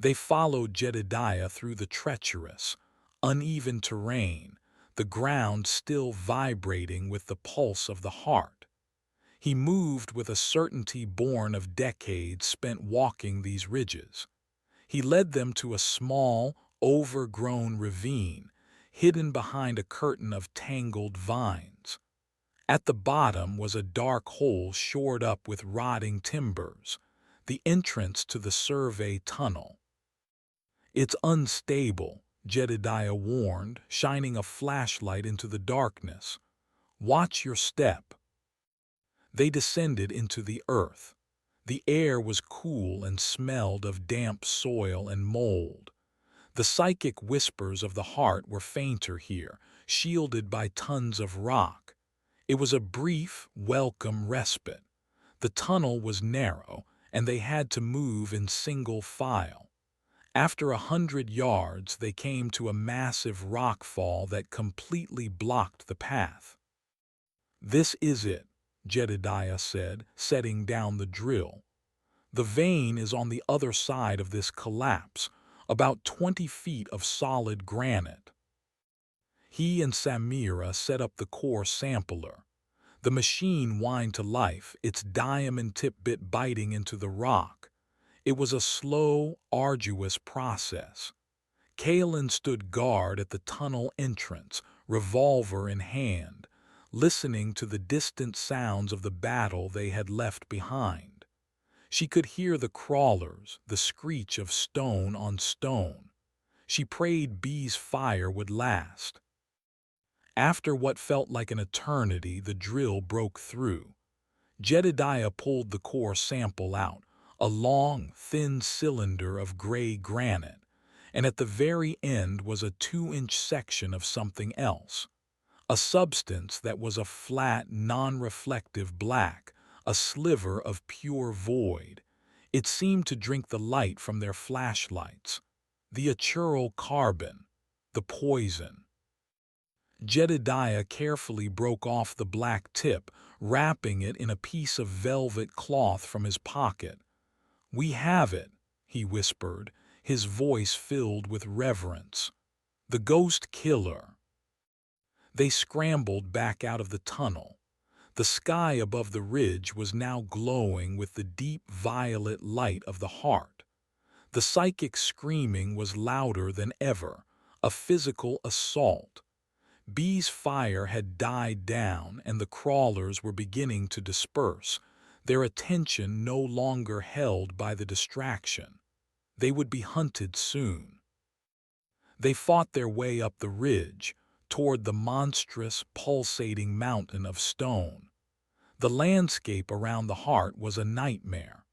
They followed Jedediah through the treacherous, uneven terrain, the ground still vibrating with the pulse of the heart. He moved with a certainty born of decades spent walking these ridges. He led them to a small, overgrown ravine, hidden behind a curtain of tangled vines. At the bottom was a dark hole shored up with rotting timbers, the entrance to the survey tunnel. "It's unstable," Jedediah warned, shining a flashlight into the darkness. "Watch your step." They descended into the earth. The air was cool and smelled of damp soil and mold. The psychic whispers of the heart were fainter here, shielded by tons of rock. It was a brief, welcome respite. The tunnel was narrow, and they had to move in single file. After 100 yards, they came to a massive rockfall that completely blocked the path. "This is it," Jedediah said, setting down the drill. "The vein is on the other side of this collapse, about 20 feet of solid granite." He and Samira set up the core sampler. The machine whined to life, its diamond tip bit biting into the rock. It was a slow, arduous process. Kalen stood guard at the tunnel entrance, revolver in hand, listening to the distant sounds of the battle they had left behind. She could hear the crawlers, the screech of stone on stone. She prayed Bee's fire would last. After what felt like an eternity, the drill broke through. Jedediah pulled the core sample out, a long, thin cylinder of gray granite, and at the very end was a 2-inch section of something else. A substance that was a flat, non-reflective black, a sliver of pure void. It seemed to drink the light from their flashlights. The achural carbon, the poison. Jedediah carefully broke off the black tip, wrapping it in a piece of velvet cloth from his pocket. "We have it," he whispered, his voice filled with reverence. "The ghost killer." They scrambled back out of the tunnel. The sky above the ridge was now glowing with the deep violet light of the heart. The psychic screaming was louder than ever, a physical assault. Bee's fire had died down and the crawlers were beginning to disperse, their attention no longer held by the distraction. They would be hunted soon. They fought their way up the ridge, toward the monstrous, pulsating mountain of stone. The landscape around the heart was a nightmare.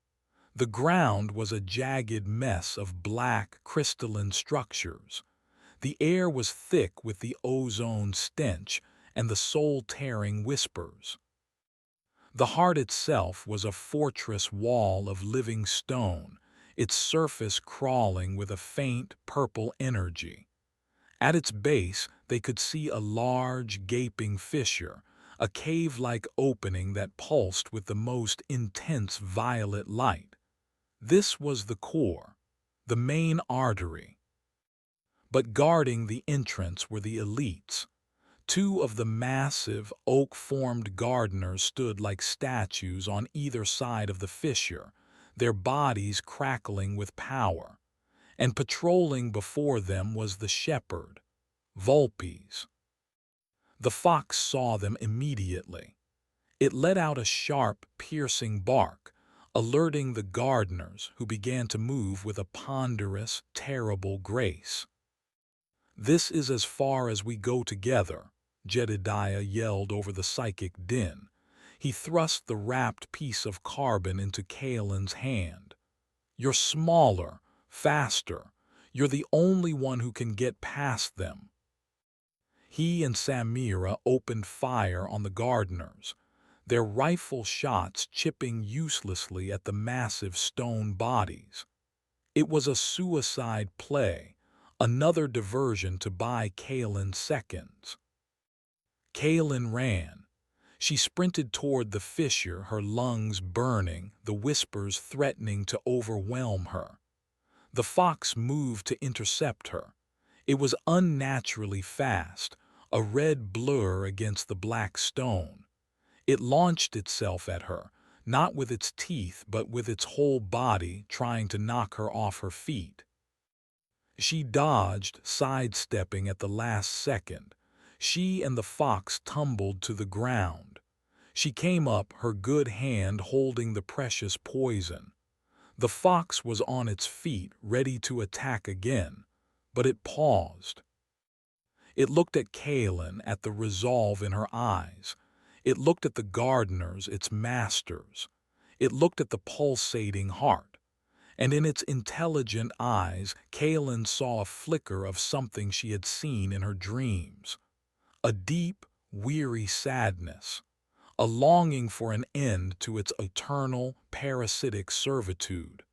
The ground was a jagged mess of black, crystalline structures. The air was thick with the ozone stench and the soul-tearing whispers. The heart itself was a fortress wall of living stone, its surface crawling with a faint purple energy. At its base, they could see a large, gaping fissure, a cave-like opening that pulsed with the most intense violet light. This was the core, the main artery. But guarding the entrance were the elites. Two of the massive, oak-formed gardeners stood like statues on either side of the fissure, their bodies crackling with power. And patrolling before them was the shepherd, Vulpes. The fox saw them immediately. It let out a sharp, piercing bark, alerting the gardeners, who began to move with a ponderous, terrible grace. "This is as far as we go together," Jedediah yelled over the psychic din. He thrust the wrapped piece of carbon into Kaelin's hand. "You're smaller, faster. You're the only one who can get past them." He and Samira opened fire on the gardeners, their rifle shots chipping uselessly at the massive stone bodies. It was a suicide play, another diversion to buy Kaelin seconds. Kaelin ran. She sprinted toward the fissure, her lungs burning, the whispers threatening to overwhelm her. The fox moved to intercept her. It was unnaturally fast, a red blur against the black stone. It launched itself at her, not with its teeth but with its whole body, trying to knock her off her feet. She dodged, sidestepping at the last second. She and the fox tumbled to the ground. She came up, her good hand holding the precious poison. The fox was on its feet, ready to attack again, but it paused. It looked at Kaelin, at the resolve in her eyes. It looked at the gardeners, its masters. It looked at the pulsating heart. And in its intelligent eyes, Kaelin saw a flicker of something she had seen in her dreams. A deep, weary sadness. A longing for an end to its eternal, parasitic servitude.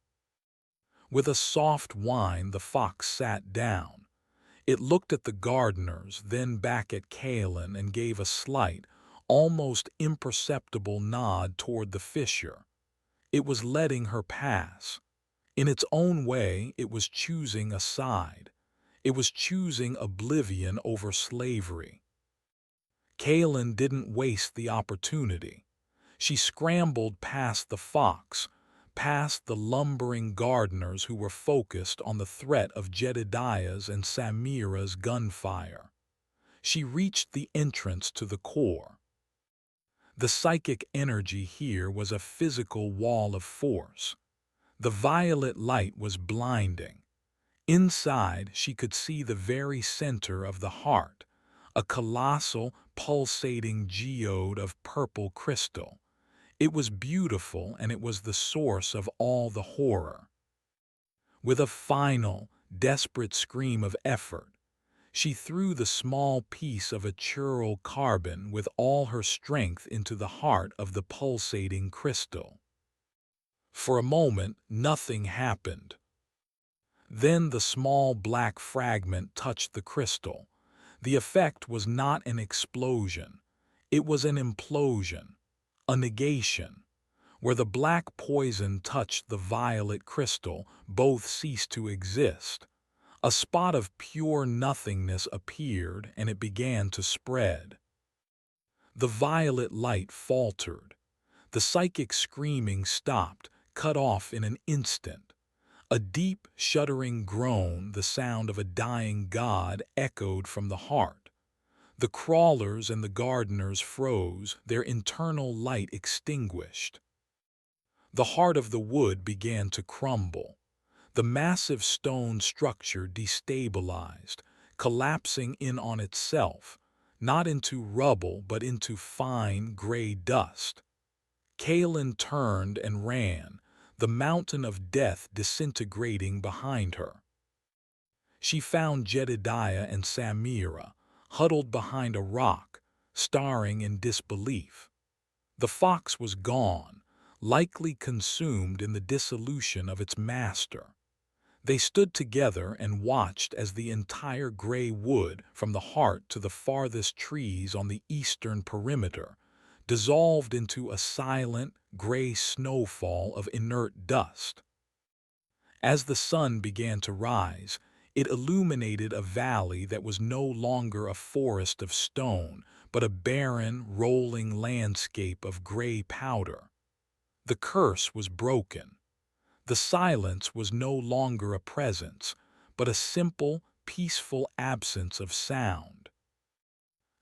With a soft whine, the fox sat down. It looked at the gardeners, then back at Kaelin, and gave a slight, almost imperceptible nod toward the fissure. It was letting her pass. In its own way, it was choosing a side. It was choosing oblivion over slavery. Kaelin didn't waste the opportunity. She scrambled past the fox, past the lumbering gardeners who were focused on the threat of Jedediah's and Samira's gunfire. She reached the entrance to the core. The psychic energy here was a physical wall of force. The violet light was blinding. Inside, she could see the very center of the heart, a colossal, pulsating geode of purple crystal. It was beautiful, and it was the source of all the horror. With a final, desperate scream of effort, she threw the small piece of a carbon with all her strength into the heart of the pulsating crystal. For a moment, nothing happened. Then the small black fragment touched the crystal. The effect was not an explosion. It was an implosion, a negation. Where the black poison touched the violet crystal, both ceased to exist. A spot of pure nothingness appeared, and it began to spread. The violet light faltered. The psychic screaming stopped, cut off in an instant. A deep, shuddering groan, the sound of a dying god, echoed from the heart. The crawlers and the gardeners froze, their internal light extinguished. The heart of the wood began to crumble. The massive stone structure destabilized, collapsing in on itself, not into rubble but into fine gray dust. Kaelin turned and ran, the mountain of death disintegrating behind her. She found Jedediah and Samira, huddled behind a rock, staring in disbelief. The fox was gone, likely consumed in the dissolution of its master. They stood together and watched as the entire gray wood, from the heart to the farthest trees on the eastern perimeter, dissolved into a silent, gray snowfall of inert dust. As the sun began to rise, it illuminated a valley that was no longer a forest of stone, but a barren, rolling landscape of gray powder. The curse was broken. The silence was no longer a presence, but a simple, peaceful absence of sound.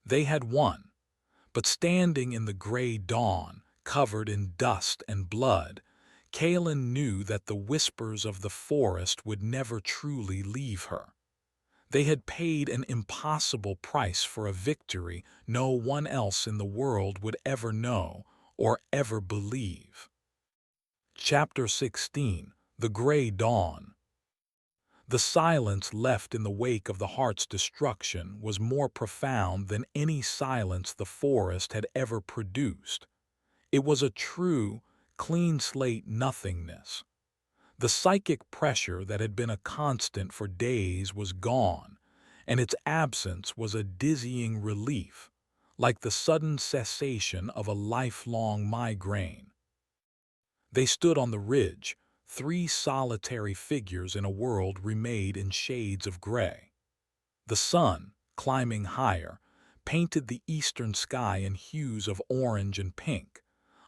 They had won, but standing in the gray dawn, covered in dust and blood, Kaelin knew that the whispers of the forest would never truly leave her. They had paid an impossible price for a victory no one else in the world would ever know or ever believe. Chapter 16. The Gray Dawn. The silence left in the wake of the heart's destruction was more profound than any silence the forest had ever produced. It was a true, clean slate nothingness. The psychic pressure that had been a constant for days was gone, and its absence was a dizzying relief, like the sudden cessation of a lifelong migraine. They stood on the ridge, three solitary figures in a world remade in shades of gray. The sun, climbing higher, painted the eastern sky in hues of orange and pink,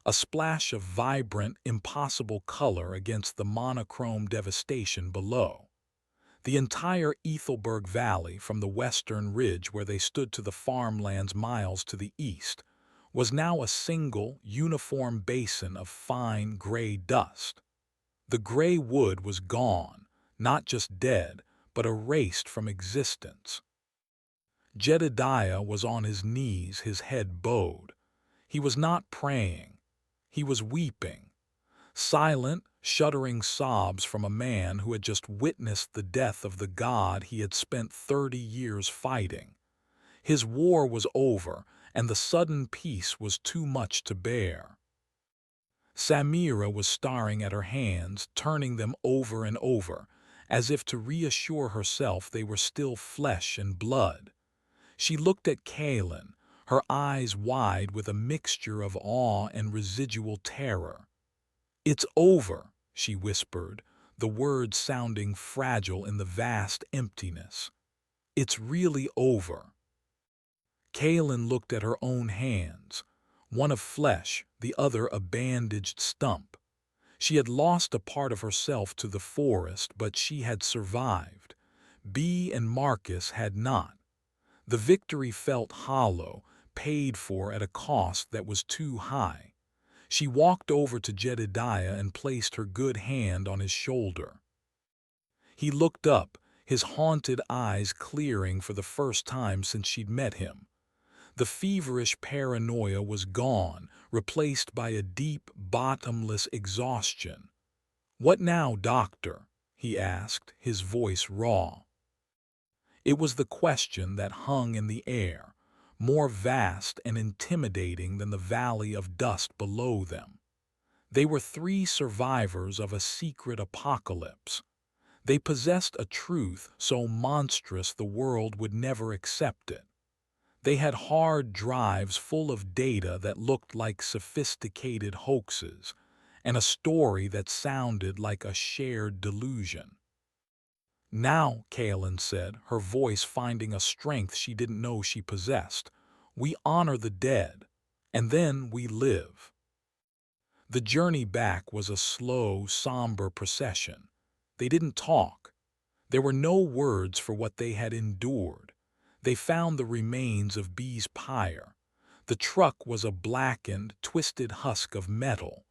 a splash of vibrant, impossible color against the monochrome devastation below. The entire Ethelberg Valley, from the western ridge where they stood to the farmlands miles to the east, was now a single, uniform basin of fine, gray dust. The gray wood was gone, not just dead, but erased from existence. Jedediah was on his knees, his head bowed. He was not praying. He was weeping. Silent, shuddering sobs from a man who had just witnessed the death of the god he had spent 30 years fighting. His war was over, and the sudden peace was too much to bear. Samira was staring at her hands, turning them over and over, as if to reassure herself they were still flesh and blood. She looked at Kaelin, her eyes wide with a mixture of awe and residual terror. "It's over," she whispered, the words sounding fragile in the vast emptiness. "It's really over." Kaelin looked at her own hands, one of flesh, the other a bandaged stump. She had lost a part of herself to the forest, but she had survived. Bee and Marcus had not. The victory felt hollow, paid for at a cost that was too high. She walked over to Jedediah and placed her good hand on his shoulder. He looked up, his haunted eyes clearing for the first time since she'd met him. The feverish paranoia was gone, replaced by a deep, bottomless exhaustion. "What now, doctor?" he asked, his voice raw. It was the question that hung in the air, more vast and intimidating than the valley of dust below them. They were three survivors of a secret apocalypse. They possessed a truth so monstrous the world would never accept it. They had hard drives full of data that looked like sophisticated hoaxes, and a story that sounded like a shared delusion. "Now," Kaelin said, her voice finding a strength she didn't know she possessed, "we honor the dead, and then we live." The journey back was a slow, somber procession. They didn't talk. There were no words for what they had endured. They found the remains of Bee's pyre. The truck was a blackened, twisted husk of metal.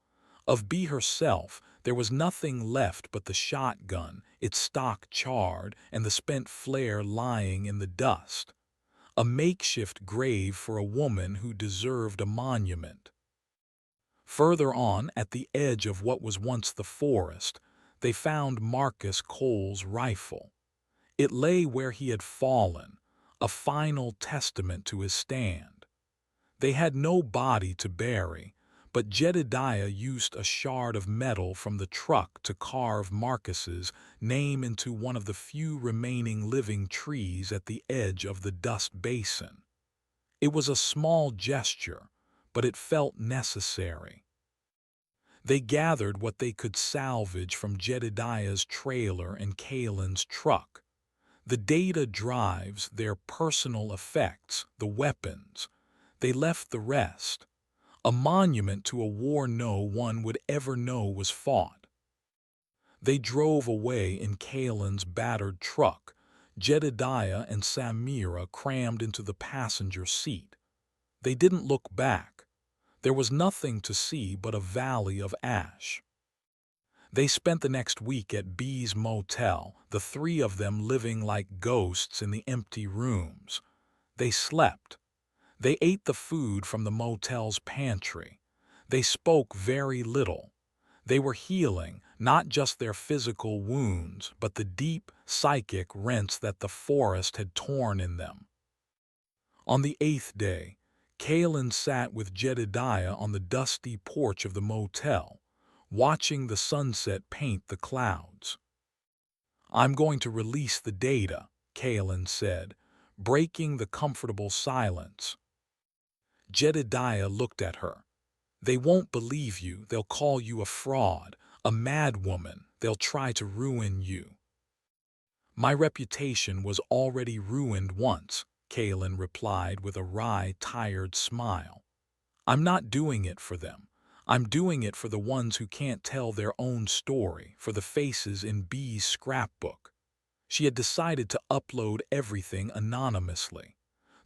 Of Bee herself, there was nothing left but the shotgun, its stock charred, and the spent flare lying in the dust. A makeshift grave for a woman who deserved a monument. Further on, at the edge of what was once the forest, they found Marcus Cole's rifle. It lay where he had fallen, a final testament to his stand. They had no body to bury, but Jedediah used a shard of metal from the truck to carve Marcus's name into one of the few remaining living trees at the edge of the dust basin. It was a small gesture, but it felt necessary. They gathered what they could salvage from Jedediah's trailer and Kalen's truck. The data drives, their personal effects, the weapons. They left the rest, a monument to a war no one would ever know was fought. They drove away in Kalen's battered truck, Jedediah and Samira crammed into the passenger seat. They didn't look back. There was nothing to see but a valley of ash. They spent the next week at B's motel, the three of them living like ghosts in the empty rooms. They slept. They ate the food from the motel's pantry. They spoke very little. They were healing, not just their physical wounds, but the deep, psychic rents that the forest had torn in them. On the 8th day, Kalen sat with Jedediah on the dusty porch of the motel, watching the sunset paint the clouds. "I'm going to release the data," Kalen said, breaking the comfortable silence. Jedediah looked at her. "They won't believe you. They'll call you a fraud, a madwoman. They'll try to ruin you." "My reputation was already ruined once," Kalen replied with a wry, tired smile. "I'm not doing it for them. I'm doing it for the ones who can't tell their own story, for the faces in B's scrapbook." She had decided to upload everything anonymously.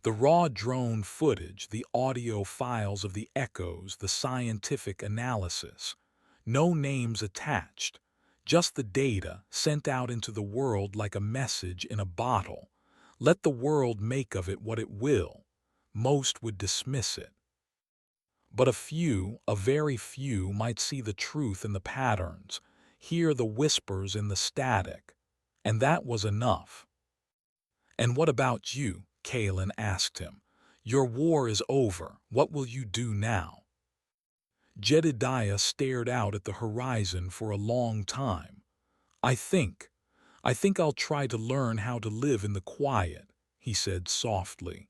The raw drone footage, the audio files of the echoes, the scientific analysis. No names attached, just the data sent out into the world like a message in a bottle. Let the world make of it what it will. Most would dismiss it. But a few, a very few, might see the truth in the patterns, hear the whispers in the static. And that was enough. "And what about you?" Kalen asked him. "Your war is over. What will you do now?" Jedediah stared out at the horizon for a long time. I think I'll try to learn how to live in the quiet," he said softly.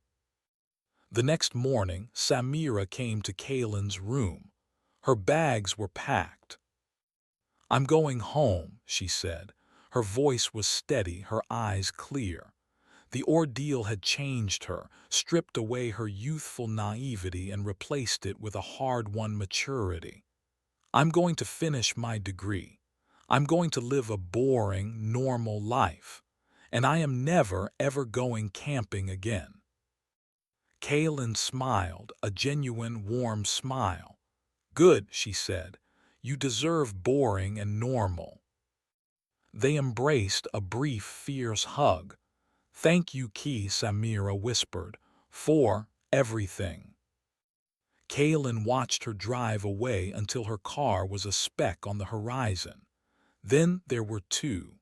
The next morning, Samira came to Kalen's room. Her bags were packed. "I'm going home," she said. Her voice was steady, her eyes clear. The ordeal had changed her, stripped away her youthful naivety and replaced it with a hard-won maturity. "I'm going to finish my degree. I'm going to live a boring, normal life. And I am never, ever going camping again." Kalen smiled, a genuine, warm smile. "Good," she said. "You deserve boring and normal." They embraced, a brief, fierce hug. "Thank you, Key," Samira whispered, "for everything." Kalen watched her drive away until her car was a speck on the horizon. Then there were two.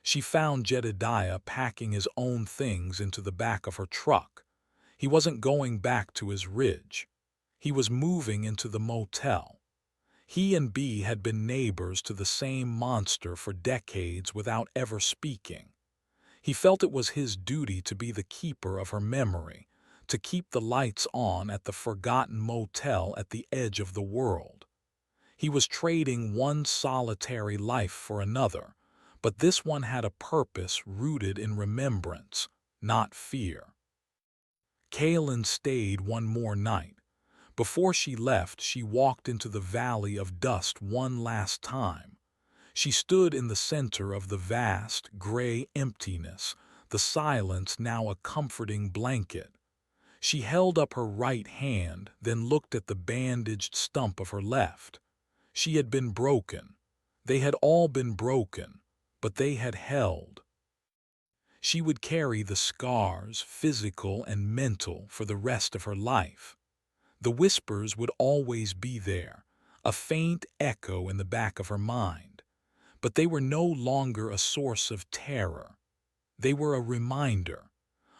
She found Jedediah packing his own things into the back of her truck. He wasn't going back to his ridge. He was moving into the motel. He and B had been neighbors to the same monster for decades without ever speaking. He felt it was his duty to be the keeper of her memory, to keep the lights on at the forgotten motel at the edge of the world. He was trading one solitary life for another, but this one had a purpose rooted in remembrance, not fear. Kalen stayed one more night. Before she left, she walked into the valley of dust one last time. She stood in the center of the vast, gray emptiness, the silence now a comforting blanket. She held up her right hand, then looked at the bandaged stump of her left. She had been broken. They had all been broken, but they had held. She would carry the scars, physical and mental, for the rest of her life. The whispers would always be there, a faint echo in the back of her mind. But they were no longer a source of terror. They were a reminder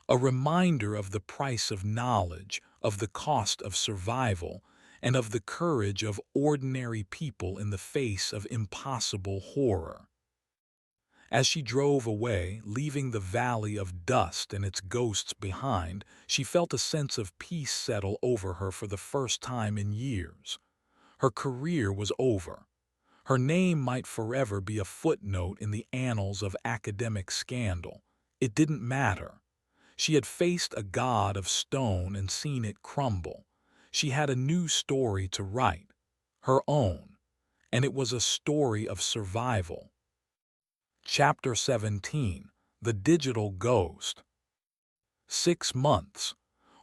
of the price of knowledge, of the cost of survival, and of the courage of ordinary people in the face of impossible horror. As she drove away, leaving the valley of dust and its ghosts behind, she felt a sense of peace settle over her for the first time in years. Her career was over. Her name might forever be a footnote in the annals of academic scandal. It didn't matter. She had faced a god of stone and seen it crumble. She had a new story to write, her own, and it was a story of survival. Chapter 17: The Digital Ghost. 6 months,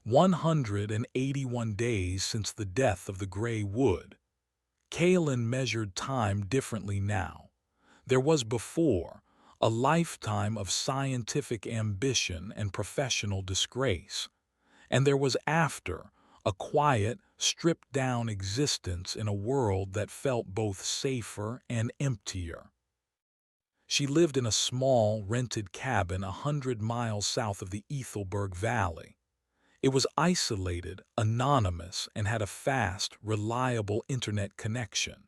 181 days since the death of the Grey Wood. Kalen measured time differently now. There was before a lifetime of scientific ambition and professional disgrace, and there was after a quiet, stripped-down existence in a world that felt both safer and emptier. She lived in a small, rented cabin 100 miles south of the Ethelberg Valley. It was isolated, anonymous, and had a fast, reliable internet connection.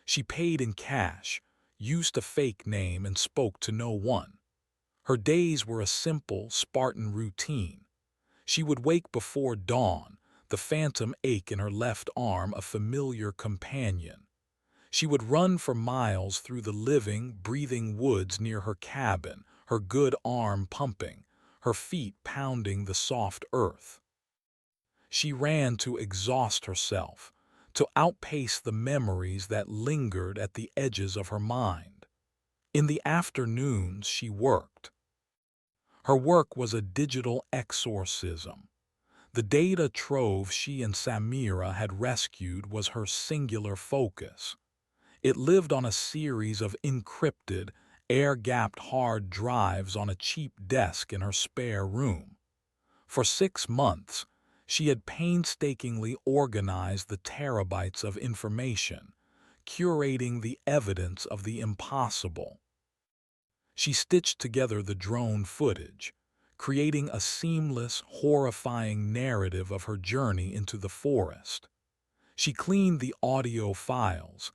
She paid in cash, used a fake name, and spoke to no one. Her days were a simple, Spartan routine. She would wake before dawn, the phantom ache in her left arm a familiar companion. She would run for miles through the living, breathing woods near her cabin, her good arm pumping, her feet pounding the soft earth. She ran to exhaust herself, to outpace the memories that lingered at the edges of her mind. In the afternoons, she worked. Her work was a digital exorcism. The data trove she and Samira had rescued was her singular focus. It lived on a series of encrypted, air-gapped hard drives on a cheap desk in her spare room. For 6 months, she had painstakingly organized the terabytes of information, curating the evidence of the impossible. She stitched together the drone footage, creating a seamless, horrifying narrative of her journey into the forest. She cleaned the audio files,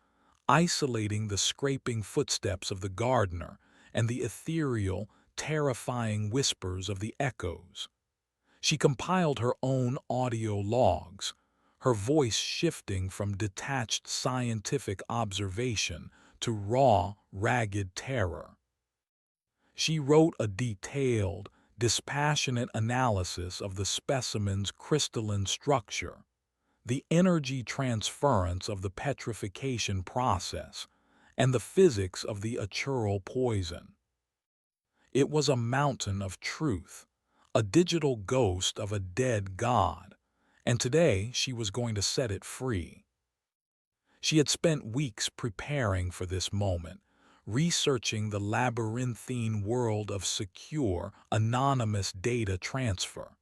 isolating the scraping footsteps of the gardener and the ethereal, terrifying whispers of the echoes. She compiled her own audio logs, her voice shifting from detached scientific observation to raw, ragged terror. She wrote a detailed, dispassionate analysis of the specimen's crystalline structure, the energy transference of the petrification process, and the physics of the natural poison. It was a mountain of truth, a digital ghost of a dead god, and today she was going to set it free. She had spent weeks preparing for this moment, researching the labyrinthine world of secure, anonymous data transfer.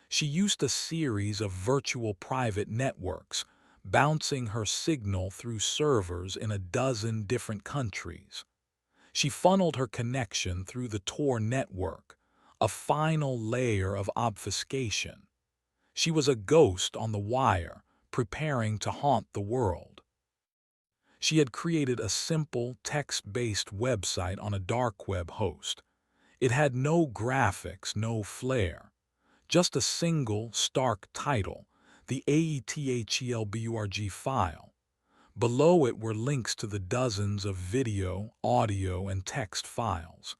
She used a series of virtual private networks, bouncing her signal through servers in a dozen different countries. She funneled her connection through the Tor network, a final layer of obfuscation. She was a ghost on the wire, preparing to haunt the world. She had created a simple, text-based website on a dark web host. It had no graphics, no flair. Just a single, stark title, the AETHELBURG file. Below it were links to the dozens of video, audio, and text files.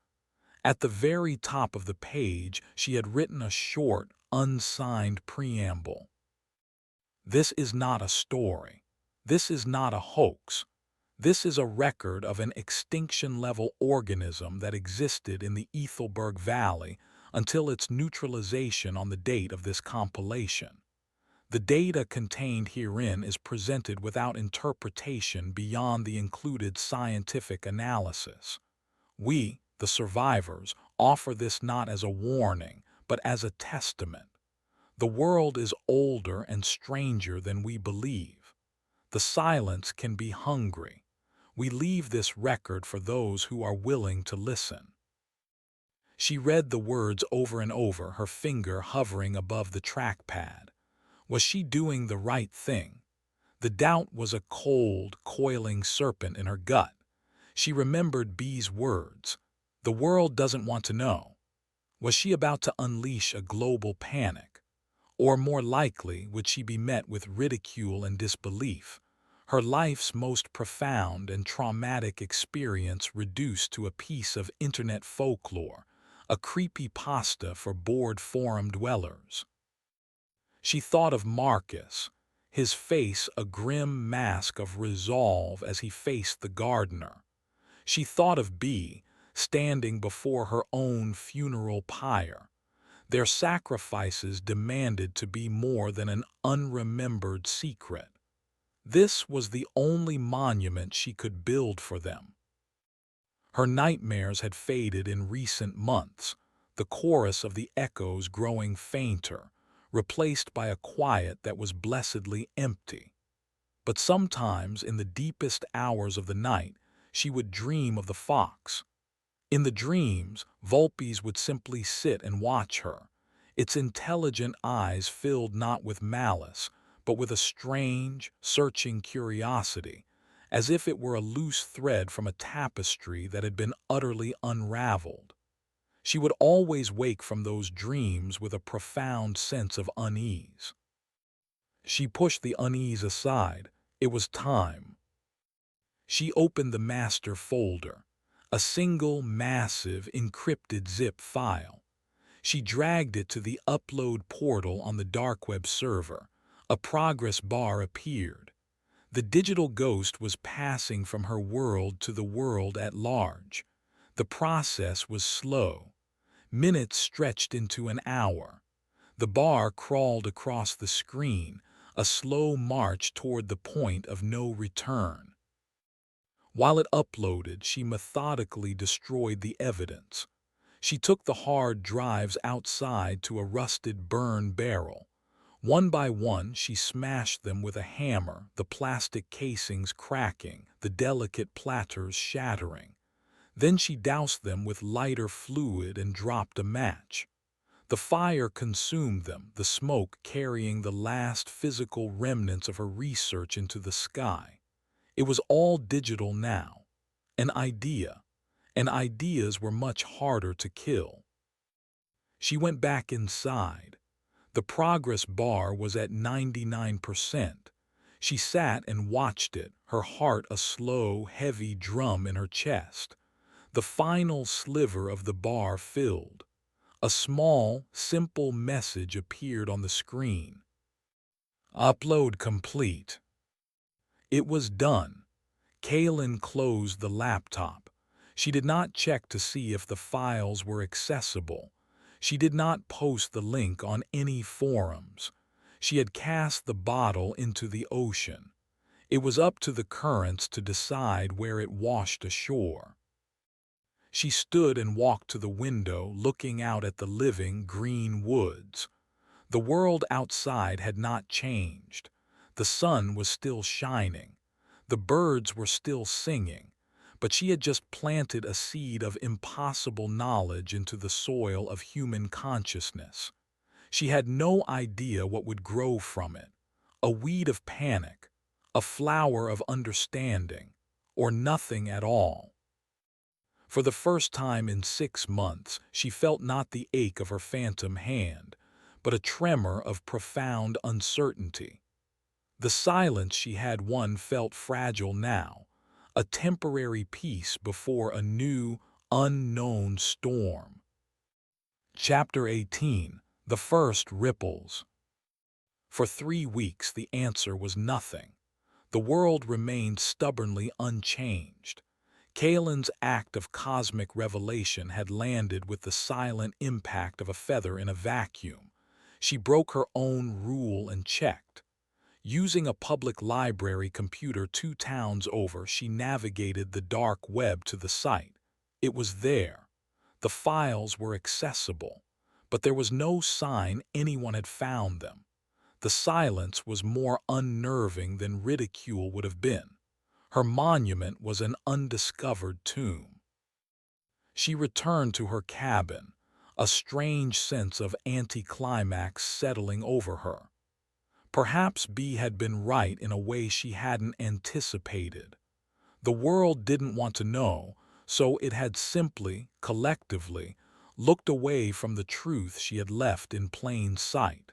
At the very top of the page, she had written a short, unsigned preamble. This is not a story. This is not a hoax. This is a record of an extinction-level organism that existed in the Ethelberg Valley until its neutralization on the date of this compilation. The data contained herein is presented without interpretation beyond the included scientific analysis. We, the survivors, offer this not as a warning, but as a testament. The world is older and stranger than we believe. The silence can be hungry. We leave this record for those who are willing to listen. She read the words over and over, her finger hovering above the trackpad. Was she doing the right thing? The doubt was a cold, coiling serpent in her gut. She remembered B's words. The world doesn't want to know. Was she about to unleash a global panic? Or more likely, would she be met with ridicule and disbelief? Her life's most profound and traumatic experience reduced to a piece of internet folklore, a creepypasta for bored forum dwellers. She thought of Marcus, his face a grim mask of resolve as he faced the gardener. She thought of B, standing before her own funeral pyre. Their sacrifices demanded to be more than an unremembered secret. This was the only monument she could build for them. Her nightmares had faded in recent months, the chorus of the echoes growing fainter, replaced by a quiet that was blessedly empty. But sometimes, in the deepest hours of the night, she would dream of the fox. In the dreams, Vulpes would simply sit and watch her, its intelligent eyes filled not with malice, but with a strange, searching curiosity, as if it were a loose thread from a tapestry that had been utterly unraveled. She would always wake from those dreams with a profound sense of unease. She pushed the unease aside. It was time. She opened the master folder, a single, massive, encrypted zip file. She dragged it to the upload portal on the dark web server. A progress bar appeared. The digital ghost was passing from her world to the world at large. The process was slow. Minutes stretched into an hour. The bar crawled across the screen, a slow march toward the point of no return. While it uploaded, she methodically destroyed the evidence. She took the hard drives outside to a rusted burn barrel. One by one, she smashed them with a hammer, the plastic casings cracking, the delicate platters shattering. Then she doused them with lighter fluid and dropped a match. The fire consumed them, the smoke carrying the last physical remnants of her research into the sky. It was all digital now. An idea. And ideas were much harder to kill. She went back inside. The progress bar was at 99%. She sat and watched it, her heart a slow, heavy drum in her chest. The final sliver of the bar filled. A small, simple message appeared on the screen. Upload complete. It was done. Kaylin closed the laptop. She did not check to see if the files were accessible. She did not post the link on any forums. She had cast the bottle into the ocean. It was up to the currents to decide where it washed ashore. She stood and walked to the window, looking out at the living, green woods. The world outside had not changed. The sun was still shining. The birds were still singing, but she had just planted a seed of impossible knowledge into the soil of human consciousness. She had no idea what would grow from it. A weed of panic, a flower of understanding, or nothing at all. For the first time in 6 months, she felt not the ache of her phantom hand, but a tremor of profound uncertainty. The silence she had won felt fragile now, a temporary peace before a new, unknown storm. Chapter 18. The First Ripples. For 3 weeks the answer was nothing. The world remained stubbornly unchanged. Kaylin's act of cosmic revelation had landed with the silent impact of a feather in a vacuum. She broke her own rule and checked. Using a public library computer 2 towns over, she navigated the dark web to the site. It was there. The files were accessible, but there was no sign anyone had found them. The silence was more unnerving than ridicule would have been. Her monument was an undiscovered tomb. She returned to her cabin, a strange sense of anticlimax settling over her. Perhaps B had been right in a way she hadn't anticipated. The world didn't want to know, so it had simply, collectively, looked away from the truth she had left in plain sight.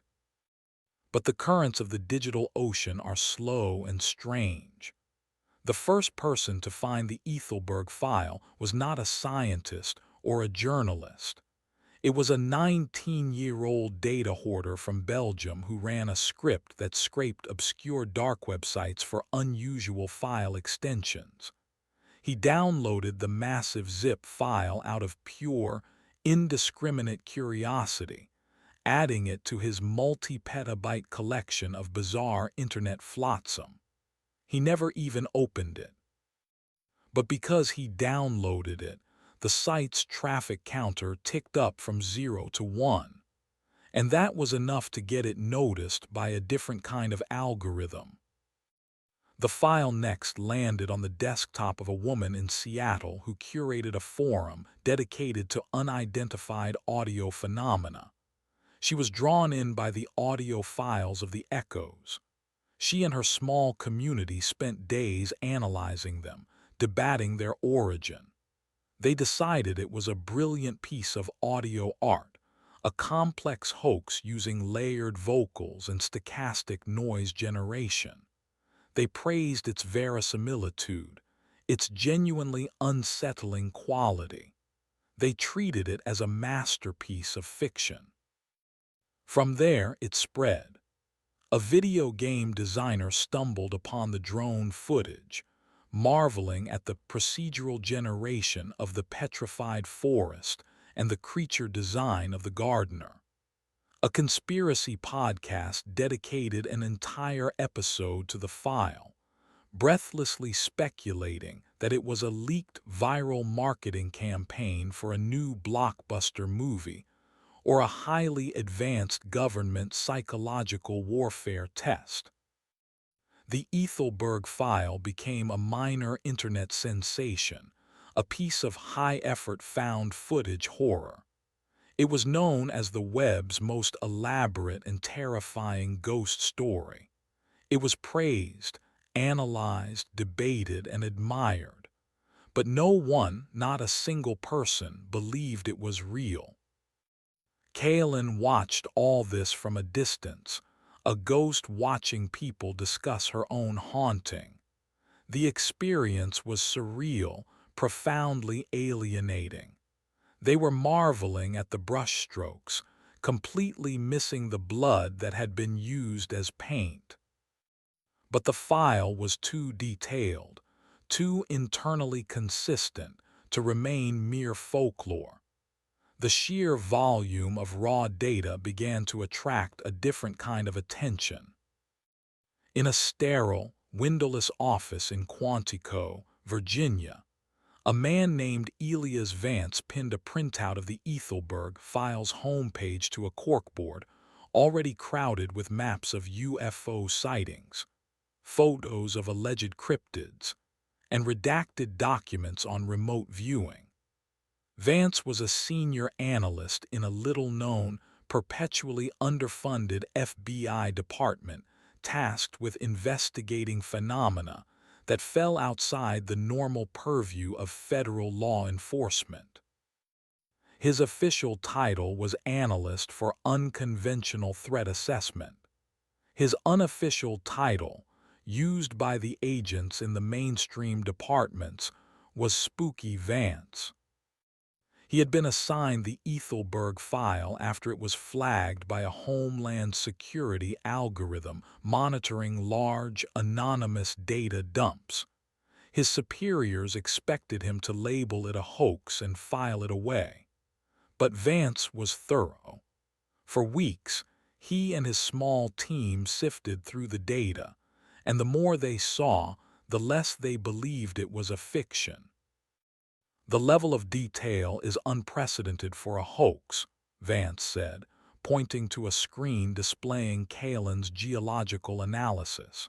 But the currents of the digital ocean are slow and strange. The first person to find the Ethelberg file was not a scientist or a journalist. It was a 19-year-old data hoarder from Belgium who ran a script that scraped obscure dark websites for unusual file extensions. He downloaded the massive zip file out of pure, indiscriminate curiosity, adding it to his multi-petabyte collection of bizarre internet flotsam. He never even opened it. But because he downloaded it, the site's traffic counter ticked up from 0 to 1. And that was enough to get it noticed by a different kind of algorithm. The file next landed on the desktop of a woman in Seattle who curated a forum dedicated to unidentified audio phenomena. She was drawn in by the audio files of the echoes. She and her small community spent days analyzing them, debating their origin. They decided it was a brilliant piece of audio art, a complex hoax using layered vocals and stochastic noise generation. They praised its verisimilitude, its genuinely unsettling quality. They treated it as a masterpiece of fiction. From there, it spread. A video game designer stumbled upon the drone footage, marveling at the procedural generation of the petrified forest and the creature design of the gardener. A conspiracy podcast dedicated an entire episode to the file, breathlessly speculating that it was a leaked viral marketing campaign for a new blockbuster movie or a highly advanced government psychological warfare test. The Ethelberg file became a minor internet sensation, a piece of high-effort found footage horror. It was known as the web's most elaborate and terrifying ghost story. It was praised, analyzed, debated, and admired. But no one, not a single person, believed it was real. Kaelin watched all this from a distance, a ghost watching people discuss her own haunting. The experience was surreal, profoundly alienating. They were marveling at the brushstrokes, completely missing the blood that had been used as paint. But the file was too detailed, too internally consistent to remain mere folklore. The sheer volume of raw data began to attract a different kind of attention. In a sterile, windowless office in Quantico, Virginia, a man named Elias Vance pinned a printout of the Ethelberg file's homepage to a corkboard already crowded with maps of UFO sightings, photos of alleged cryptids, and redacted documents on remote viewing. Vance was a senior analyst in a little-known, perpetually underfunded FBI department tasked with investigating phenomena that fell outside the normal purview of federal law enforcement. His official title was Analyst for Unconventional Threat Assessment. His unofficial title, used by the agents in the mainstream departments, was Spooky Vance. He had been assigned the Ethelberg file after it was flagged by a Homeland Security algorithm monitoring large, anonymous data dumps. His superiors expected him to label it a hoax and file it away. But Vance was thorough. For weeks, he and his small team sifted through the data, and the more they saw, the less they believed it was a fiction. "The level of detail is unprecedented for a hoax," Vance said, pointing to a screen displaying Kaelin's geological analysis.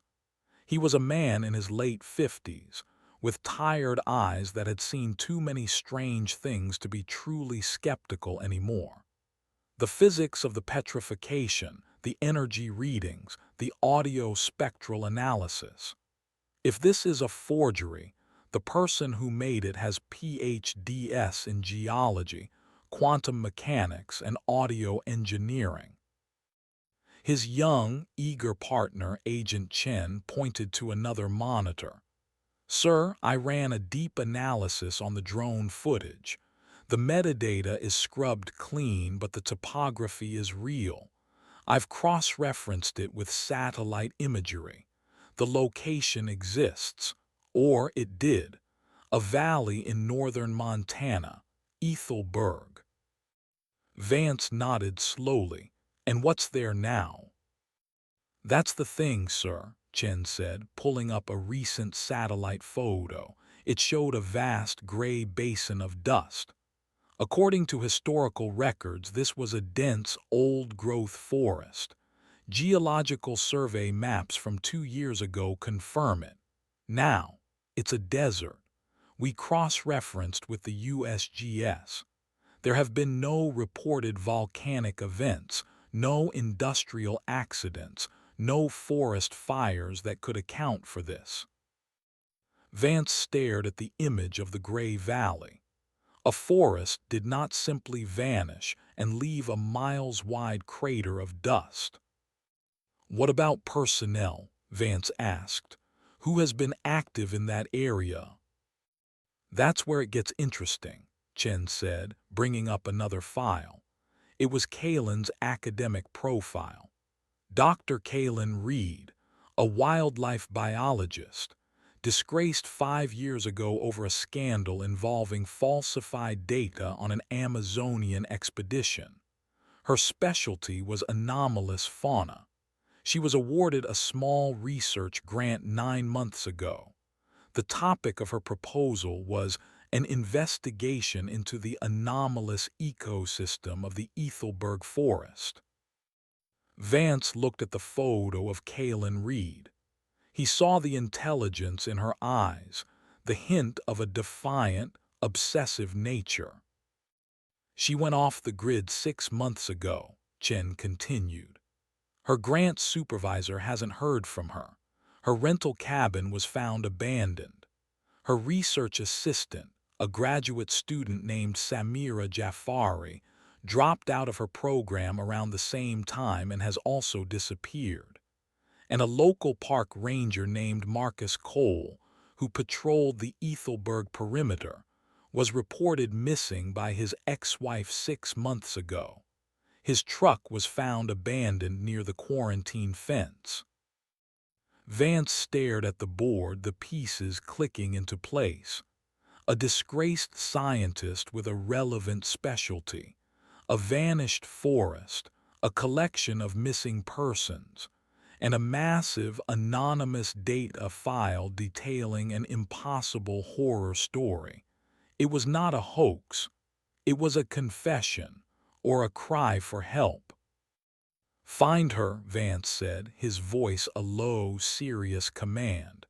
He was a man in his late 50s, with tired eyes that had seen too many strange things to be truly skeptical anymore. The physics of the petrification, the energy readings, the audio spectral analysis. If this is a forgery, the person who made it has PhDs in geology, quantum mechanics, and audio engineering. His young, eager partner, Agent Chen, pointed to another monitor. Sir, I ran a deep analysis on the drone footage. The metadata is scrubbed clean, but the topography is real. I've cross-referenced it with satellite imagery. The location exists, or it did, a valley in northern Montana, Ethelberg. Vance nodded slowly. And what's there now? That's the thing, sir, Chen said, pulling up a recent satellite photo. It showed a vast gray basin of dust. According to historical records, this was a dense, old-growth forest. Geological survey maps from 2 years ago confirm it. Now, it's a desert. We cross-referenced with the USGS. There have been no reported volcanic events, no industrial accidents, no forest fires that could account for this. Vance stared at the image of the gray valley. A forest did not simply vanish and leave a miles-wide crater of dust. What about personnel? Vance asked. Who has been active in that area? That's where it gets interesting, Chen said, bringing up another file. It was Kalen's academic profile. Dr. Kalen Reed, a wildlife biologist, disgraced 5 years ago over a scandal involving falsified data on an Amazonian expedition. Her specialty was anomalous fauna. She was awarded a small research grant 9 months ago. The topic of her proposal was an investigation into the anomalous ecosystem of the Ethelberg forest. Vance looked at the photo of Kalen Reed. He saw the intelligence in her eyes, the hint of a defiant, obsessive nature. She went off the grid 6 months ago, Chen continued. Her grant supervisor hasn't heard from her. Her rental cabin was found abandoned. Her research assistant, a graduate student named Samira Jafari, dropped out of her program around the same time and has also disappeared. And a local park ranger named Marcus Cole, who patrolled the Ethelberg perimeter, was reported missing by his ex-wife 6 months ago. His truck was found abandoned near the quarantine fence. Vance stared at the board, the pieces clicking into place. A disgraced scientist with a relevant specialty, a vanished forest, a collection of missing persons, and a massive anonymous data file detailing an impossible horror story. It was not a hoax. It was a confession, or a cry for help. "Find her," Vance said, his voice a low, serious command.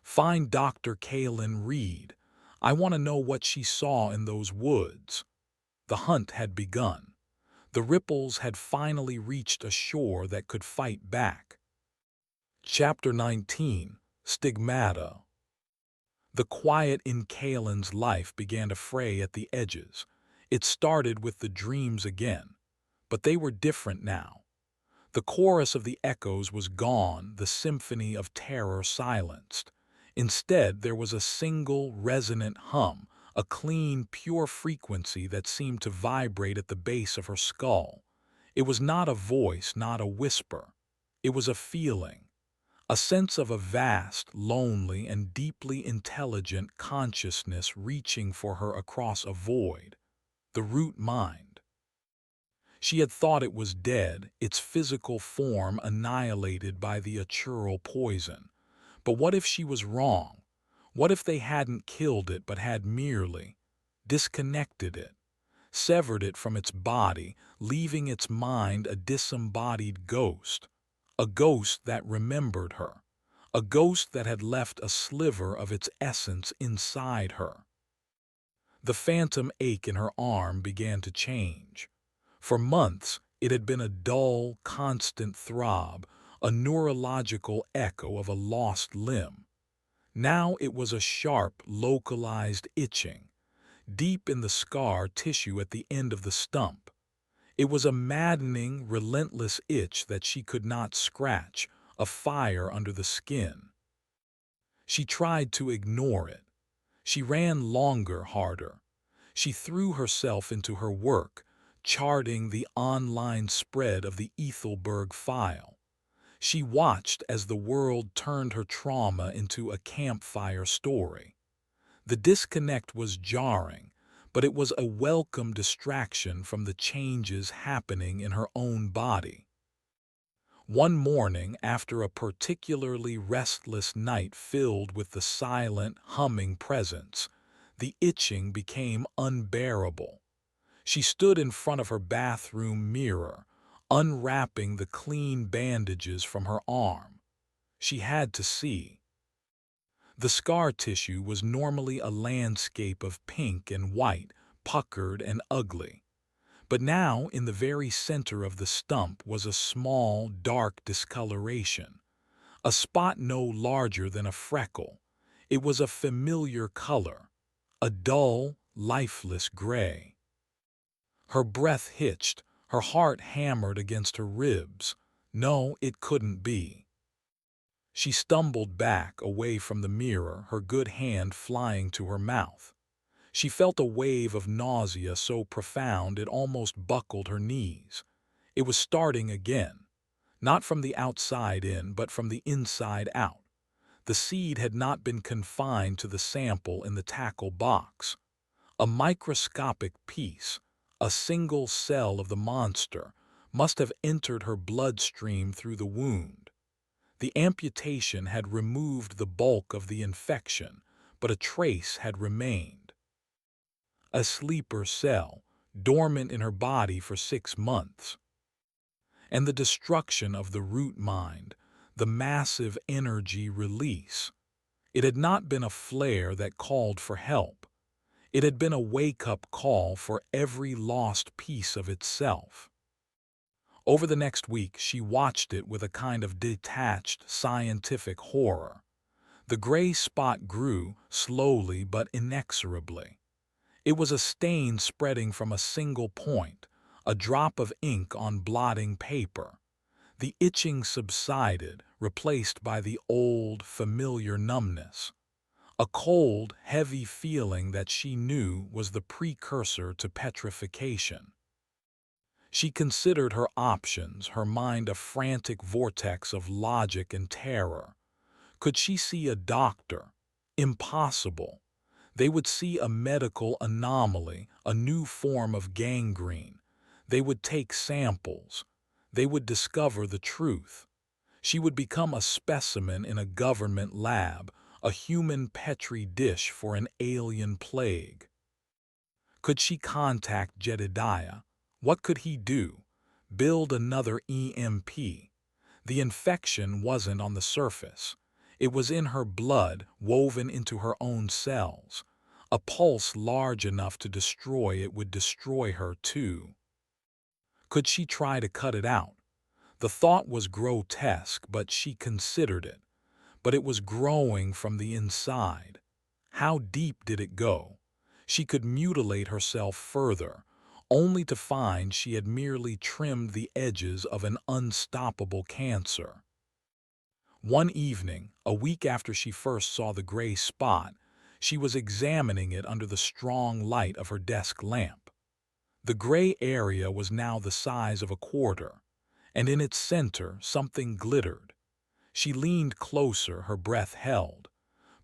"Find Dr. Kalen Reed. I want to know what she saw in those woods." The hunt had begun. The ripples had finally reached a shore that could fight back. Chapter 19. Stigmata. The quiet in Kalen's life began to fray at the edges. It started with the dreams again, but they were different now. The chorus of the echoes was gone, the symphony of terror silenced. Instead, there was a single, resonant hum, a clean, pure frequency that seemed to vibrate at the base of her skull. It was not a voice, not a whisper. It was a feeling, a sense of a vast, lonely, and deeply intelligent consciousness reaching for her across a void, the root mind. She had thought it was dead, its physical form annihilated by the achural poison. But what if she was wrong? What if they hadn't killed it but had merely disconnected it, severed it from its body, leaving its mind a disembodied ghost, a ghost that remembered her, a ghost that had left a sliver of its essence inside her? The phantom ache in her arm began to change. For months, It had been a dull, constant throb, a neurological echo of a lost limb. Now it was a sharp, localized itching, deep in the scar tissue at the end of the stump. It was a maddening, relentless itch that she could not scratch, a fire under the skin. She tried to ignore it. She ran longer, harder. She threw herself into her work, charting the online spread of the Ethelberg file. She watched as the world turned her trauma into a campfire story. The disconnect was jarring, but it was a welcome distraction from the changes happening in her own body. One morning, after a particularly restless night filled with the silent, humming presence, the itching became unbearable. She stood in front of her bathroom mirror, unwrapping the clean bandages from her arm. She had to see. The scar tissue was normally a landscape of pink and white, puckered and ugly. But now, in the very center of the stump was a small, dark discoloration, a spot no larger than a freckle. It was a familiar color, a dull, lifeless gray. Her breath hitched, her heart hammered against her ribs. No, it couldn't be. She stumbled back, away from the mirror, her good hand flying to her mouth. She felt a wave of nausea so profound it almost buckled her knees. It was starting again, not from the outside in, but from the inside out. The seed had not been confined to the sample in the tackle box. A microscopic piece, a single cell of the monster, must have entered her bloodstream through the wound. The amputation had removed the bulk of the infection, but a trace had remained. A sleeper cell, dormant in her body for 6 months. And the destruction of the root mind, the massive energy release. It had not been a flare that called for help. It had been a wake-up call for every lost piece of itself. Over the next week, she watched it with a kind of detached, scientific horror. The gray spot grew, slowly but inexorably. It was a stain spreading from a single point, a drop of ink on blotting paper. The itching subsided, replaced by the old, familiar numbness. A cold, heavy feeling that she knew was the precursor to petrification. She considered her options, her mind a frantic vortex of logic and terror. Could she see a doctor? Impossible. They would see a medical anomaly, a new form of gangrene. They would take samples. They would discover the truth. She would become a specimen in a government lab, a human petri dish for an alien plague. Could she contact Jedediah? What could he do? Build another EMP? The infection wasn't on the surface. It was in her blood, woven into her own cells. A pulse large enough to destroy it would destroy her too. Could she try to cut it out? The thought was grotesque, but she considered it. But it was growing from the inside. How deep did it go? She could mutilate herself further, only to find she had merely trimmed the edges of an unstoppable cancer. One evening, a week after she first saw the gray spot, she was examining it under the strong light of her desk lamp. The gray area was now the size of a quarter, and in its center something glittered. She leaned closer, her breath held.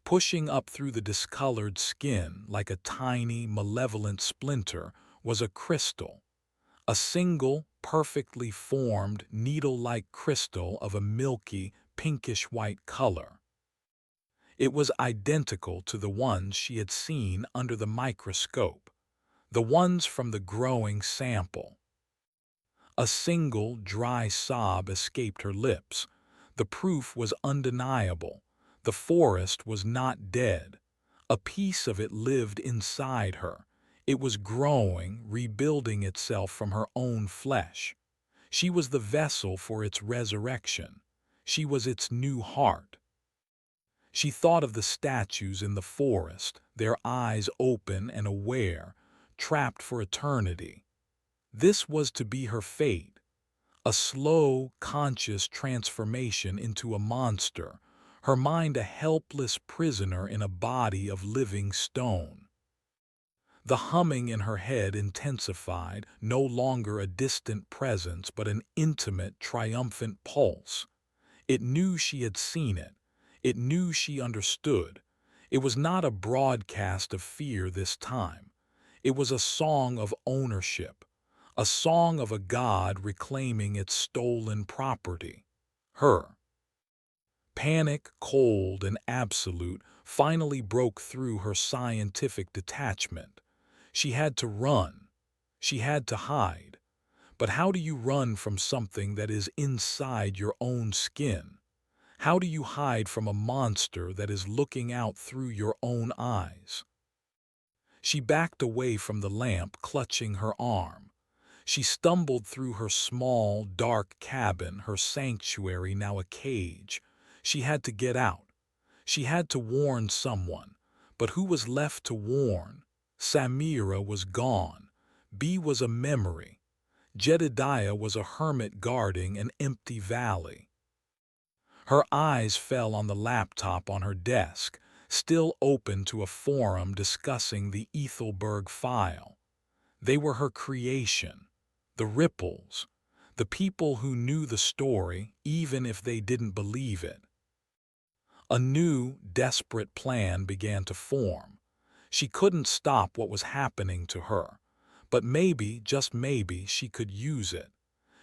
Pushing up through the discolored skin like a tiny, malevolent splinter was a crystal. A single, perfectly formed, needle-like crystal of a milky, pinkish-white color. It was identical to the ones she had seen under the microscope, the ones from the growing sample. A single, dry sob escaped her lips. The proof was undeniable. The forest was not dead. A piece of it lived inside her. It was growing, rebuilding itself from her own flesh. She was the vessel for its resurrection. She was its new heart. She thought of the statues in the forest, their eyes open and aware, trapped for eternity. This was to be her fate, a slow, conscious transformation into a monster, her mind a helpless prisoner in a body of living stone. The humming in her head intensified, no longer a distant presence but an intimate, triumphant pulse. It knew she had seen it. It knew she understood. It was not a broadcast of fear this time. It was a song of ownership, a song of a god reclaiming its stolen property. Her. Panic, cold and absolute, finally broke through her scientific detachment. She had to run. She had to hide. But how do you run from something that is inside your own skin? How do you hide from a monster that is looking out through your own eyes? She backed away from the lamp, clutching her arm. She stumbled through her small, dark cabin, her sanctuary now a cage. She had to get out. She had to warn someone. But who was left to warn? Samira was gone. B was a memory. Jedediah was a hermit guarding an empty valley. Her eyes fell on the laptop on her desk, still open to a forum discussing the Ethelberg file. They were her creation, the ripples, the people who knew the story even if they didn't believe it. A new, desperate plan began to form. She couldn't stop what was happening to her, but maybe, just maybe, she could use it.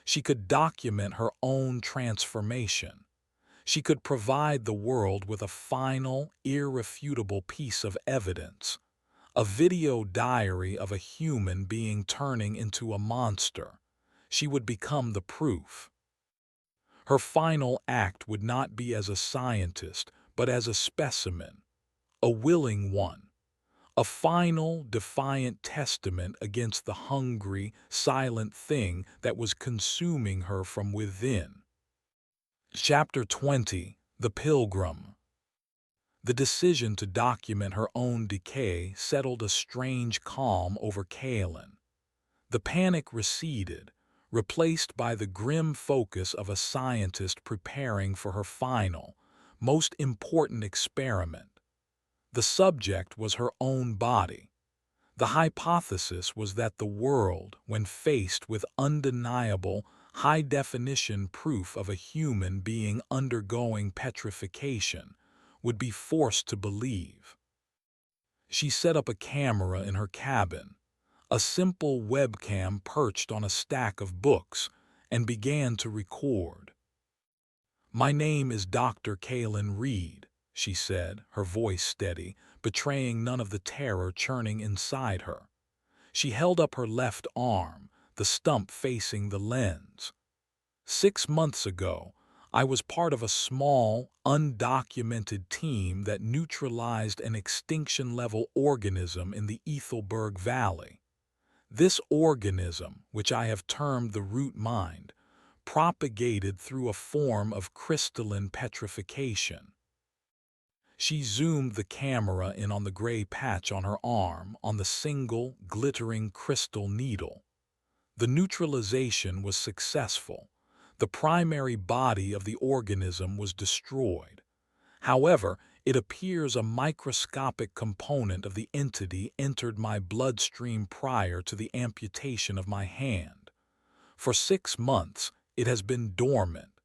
She could document her own transformation. She could provide the world with a final, irrefutable piece of evidence, a video diary of a human being turning into a monster. She would become the proof. Her final act would not be as a scientist, but as a specimen, a willing one, a final, defiant testament against the hungry, silent thing that was consuming her from within. Chapter 20: The Pilgrim. The decision to document her own decay settled a strange calm over Kaelin. The panic receded, replaced by the grim focus of a scientist preparing for her final, most important experiment. The subject was her own body. The hypothesis was that the world, when faced with undeniable, high-definition proof of a human being undergoing petrification, would be forced to believe. She set up a camera in her cabin, a simple webcam perched on a stack of books, and began to record. "My name is Dr. Kaelin Reed," she said, her voice steady, betraying none of the terror churning inside her. She held up her left arm, the stump facing the lens. "6 months ago, I was part of a small, undocumented team that neutralized an extinction-level organism in the Ethelberg Valley. This organism, which I have termed the root mind, propagated through a form of crystalline petrification." She zoomed the camera in on the gray patch on her arm, on the single, glittering crystal needle. The neutralization was successful. The primary body of the organism was destroyed. However, it appears a microscopic component of the entity entered my bloodstream prior to the amputation of my hand. For 6 months, it has been dormant.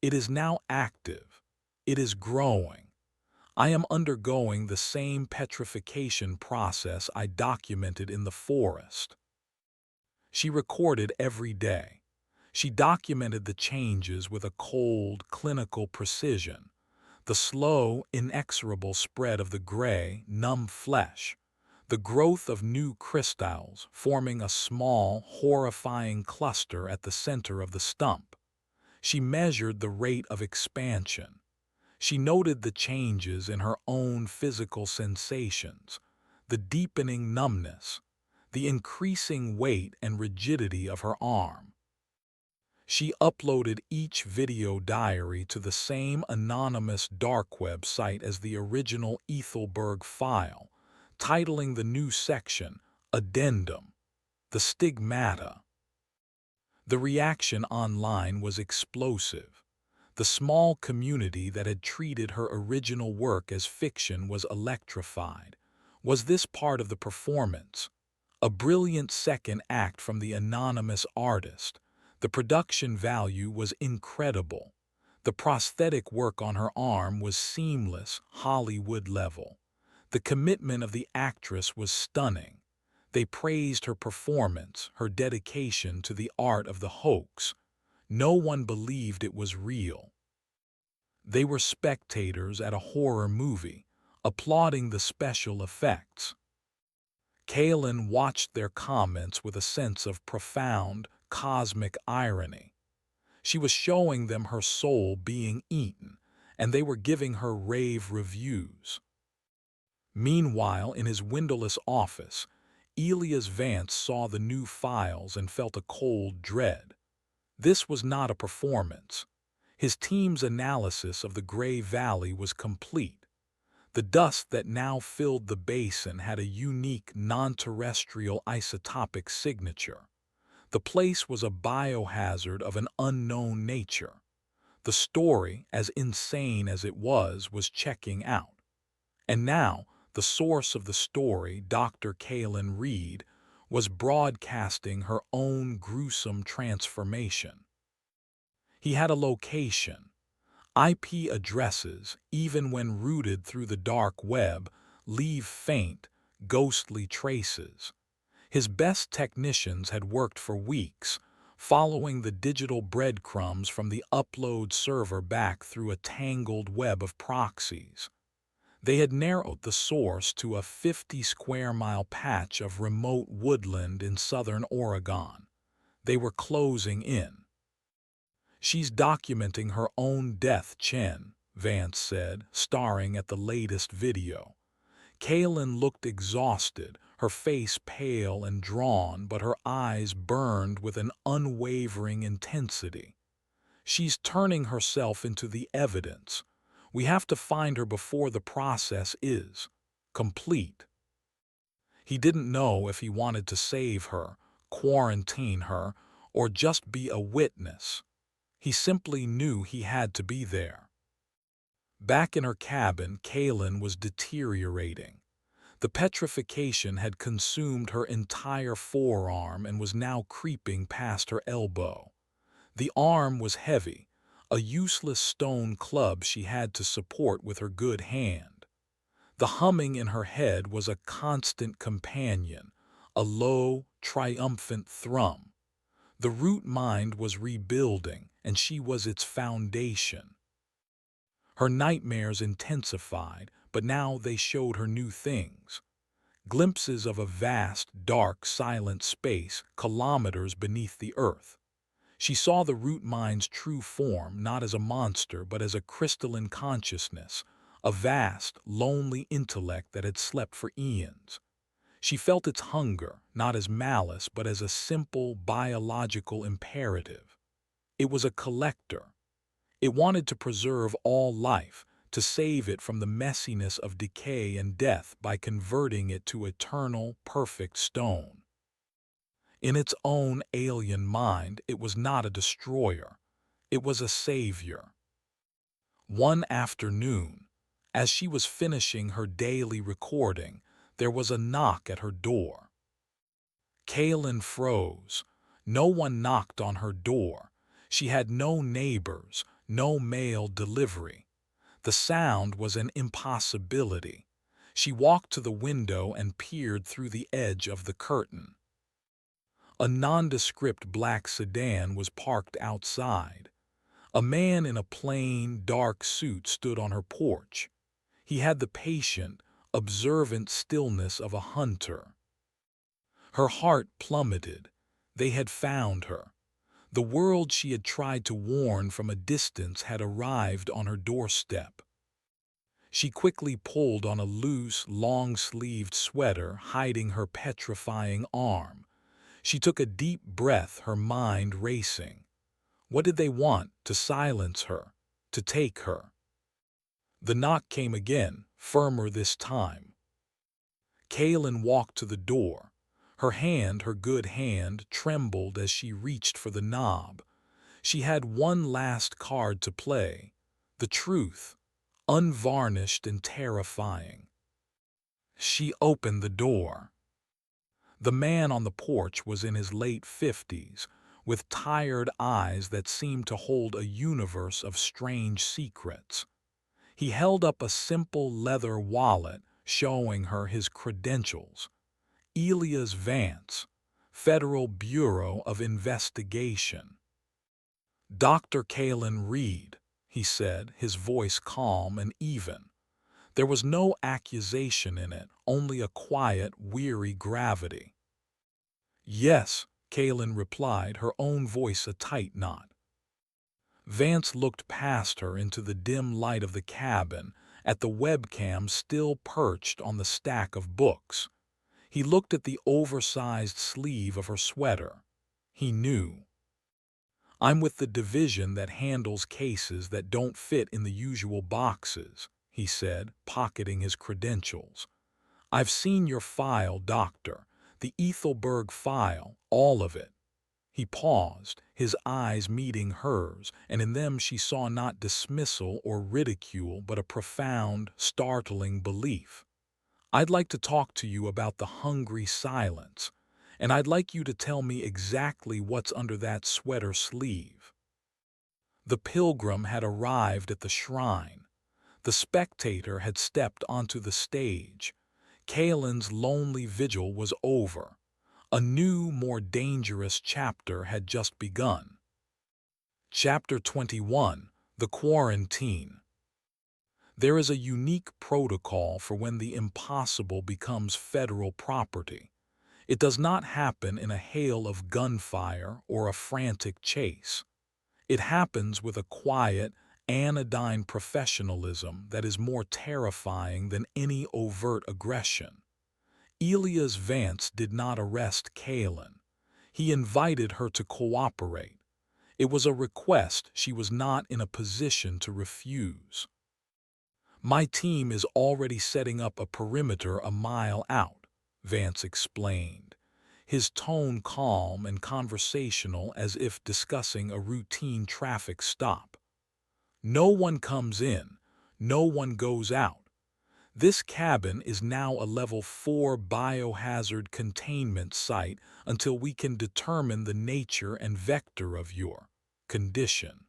It is now active. It is growing. I am undergoing the same petrification process I documented in the forest. She recorded every day. She documented the changes with a cold, clinical precision. The slow, inexorable spread of the gray, numb flesh. The growth of new crystals forming a small, horrifying cluster at the center of the stump. She measured the rate of expansion. She noted the changes in her own physical sensations, the deepening numbness, the increasing weight and rigidity of her arm. She uploaded each video diary to the same anonymous dark web site as the original Ethelberg file, titling the new section Addendum, the Stigmata. The reaction online was explosive. The small community that had treated her original work as fiction was electrified. Was this part of the performance? A brilliant second act from the anonymous artist. The production value was incredible. The prosthetic work on her arm was seamless, Hollywood level. The commitment of the actress was stunning. They praised her performance, her dedication to the art of the hoax. No one believed it was real. They were spectators at a horror movie, applauding the special effects. Kaylin watched their comments with a sense of profound, cosmic irony. She was showing them her soul being eaten, and they were giving her rave reviews. Meanwhile, in his windowless office, Elias Vance saw the new files and felt a cold dread. This was not a performance. His team's analysis of the Gray Valley was complete. The dust that now filled the basin had a unique non-terrestrial isotopic signature. The place was a biohazard of an unknown nature. The story, as insane as it was checking out. And now, the source of the story, Dr. Kaylin Reed, was broadcasting her own gruesome transformation. He had a location. IP addresses, even when routed through the dark web, leave faint, ghostly traces. His best technicians had worked for weeks, following the digital breadcrumbs from the upload server back through a tangled web of proxies. They had narrowed the source to a 50-square-mile patch of remote woodland in southern Oregon. They were closing in. "She's documenting her own death, Chen," Vance said, staring at the latest video. Kaylin looked exhausted, her face pale and drawn, but her eyes burned with an unwavering intensity. "She's turning herself into the evidence. We have to find her before the process is complete." He didn't know if he wanted to save her, quarantine her, or just be a witness. He simply knew he had to be there. Back in her cabin, Kaylin was deteriorating. The petrification had consumed her entire forearm and was now creeping past her elbow. The arm was heavy, a useless stone club she had to support with her good hand. The humming in her head was a constant companion, a low, triumphant thrum. The root mind was rebuilding, and she was its foundation. Her nightmares intensified, but now they showed her new things. Glimpses of a vast, dark, silent space kilometers beneath the earth. She saw the root mind's true form not as a monster but as a crystalline consciousness, a vast, lonely intellect that had slept for eons. She felt its hunger, not as malice but as a simple biological imperative. It was a collector. It wanted to preserve all life, to save it from the messiness of decay and death by converting it to eternal, perfect stone. In its own alien mind, it was not a destroyer. It was a savior. One afternoon, as she was finishing her daily recording, there was a knock at her door. Kaylin froze. No one knocked on her door. She had no neighbors, no mail delivery. The sound was an impossibility. She walked to the window and peered through the edge of the curtain. A nondescript black sedan was parked outside. A man in a plain, dark suit stood on her porch. He had the patient, observant stillness of a hunter. Her heart plummeted. They had found her. The world she had tried to warn from a distance had arrived on her doorstep. She quickly pulled on a loose, long-sleeved sweater hiding her petrifying arm. She took a deep breath, her mind racing. What did they want? To silence her, to take her. The knock came again, firmer this time. Kaylin walked to the door. Her good hand, trembled as she reached for the knob. She had one last card to play. The truth, unvarnished and terrifying. She opened the door. The man on the porch was in his late 50s, with tired eyes that seemed to hold a universe of strange secrets. He held up a simple leather wallet, showing her his credentials. Elias Vance, Federal Bureau of Investigation. Dr. Kalen Reed, he said, his voice calm and even. There was no accusation in it, only a quiet, weary gravity. Yes, Kalen replied, her own voice a tight knot. Vance looked past her into the dim light of the cabin, at the webcam still perched on the stack of books. He looked at the oversized sleeve of her sweater. He knew. I'm with the division that handles cases that don't fit in the usual boxes, he said, pocketing his credentials. I've seen your file, Doctor, the Ethelberg file, all of it. He paused, his eyes meeting hers, and in them she saw not dismissal or ridicule, but a profound, startling belief. I'd like to talk to you about the hungry silence, and I'd like you to tell me exactly what's under that sweater sleeve. The pilgrim had arrived at the shrine. The spectator had stepped onto the stage. Kalen's lonely vigil was over. A new, more dangerous chapter had just begun. Chapter 21, The Quarantine. There is a unique protocol for when the impossible becomes federal property. It does not happen in a hail of gunfire or a frantic chase. It happens with a quiet, anodyne professionalism that is more terrifying than any overt aggression. Elias Vance did not arrest Kalen. He invited her to cooperate. It was a request she was not in a position to refuse. My team is already setting up a perimeter a mile out, Vance explained, his tone calm and conversational as if discussing a routine traffic stop. No one comes in, no one goes out. This cabin is now a level 4 biohazard containment site until we can determine the nature and vector of your condition.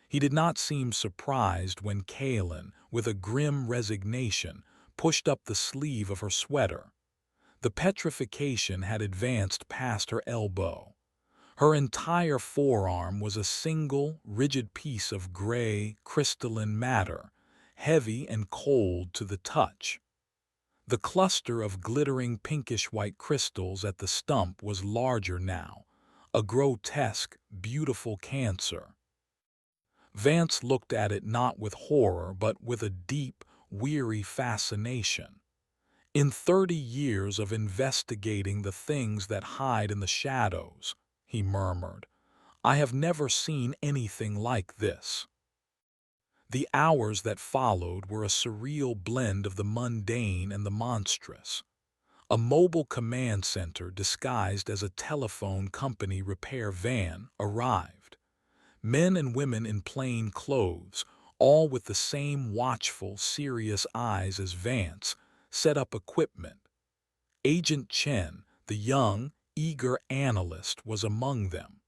He did not seem surprised when Kalen, with a grim resignation, pushed up the sleeve of her sweater. The petrification had advanced past her elbow. Her entire forearm was a single, rigid piece of gray, crystalline matter, heavy and cold to the touch. The cluster of glittering pinkish-white crystals at the stump was larger now, a grotesque, beautiful cancer. Vance looked at it not with horror but with a deep, weary fascination. In 30 years of investigating the things that hide in the shadows, he murmured, I have never seen anything like this. The hours that followed were a surreal blend of the mundane and the monstrous. A mobile command center disguised as a telephone company repair van arrived. Men and women in plain clothes, all with the same watchful, serious eyes as Vance, set up equipment. Agent Chen, the young, eager analyst, was among them.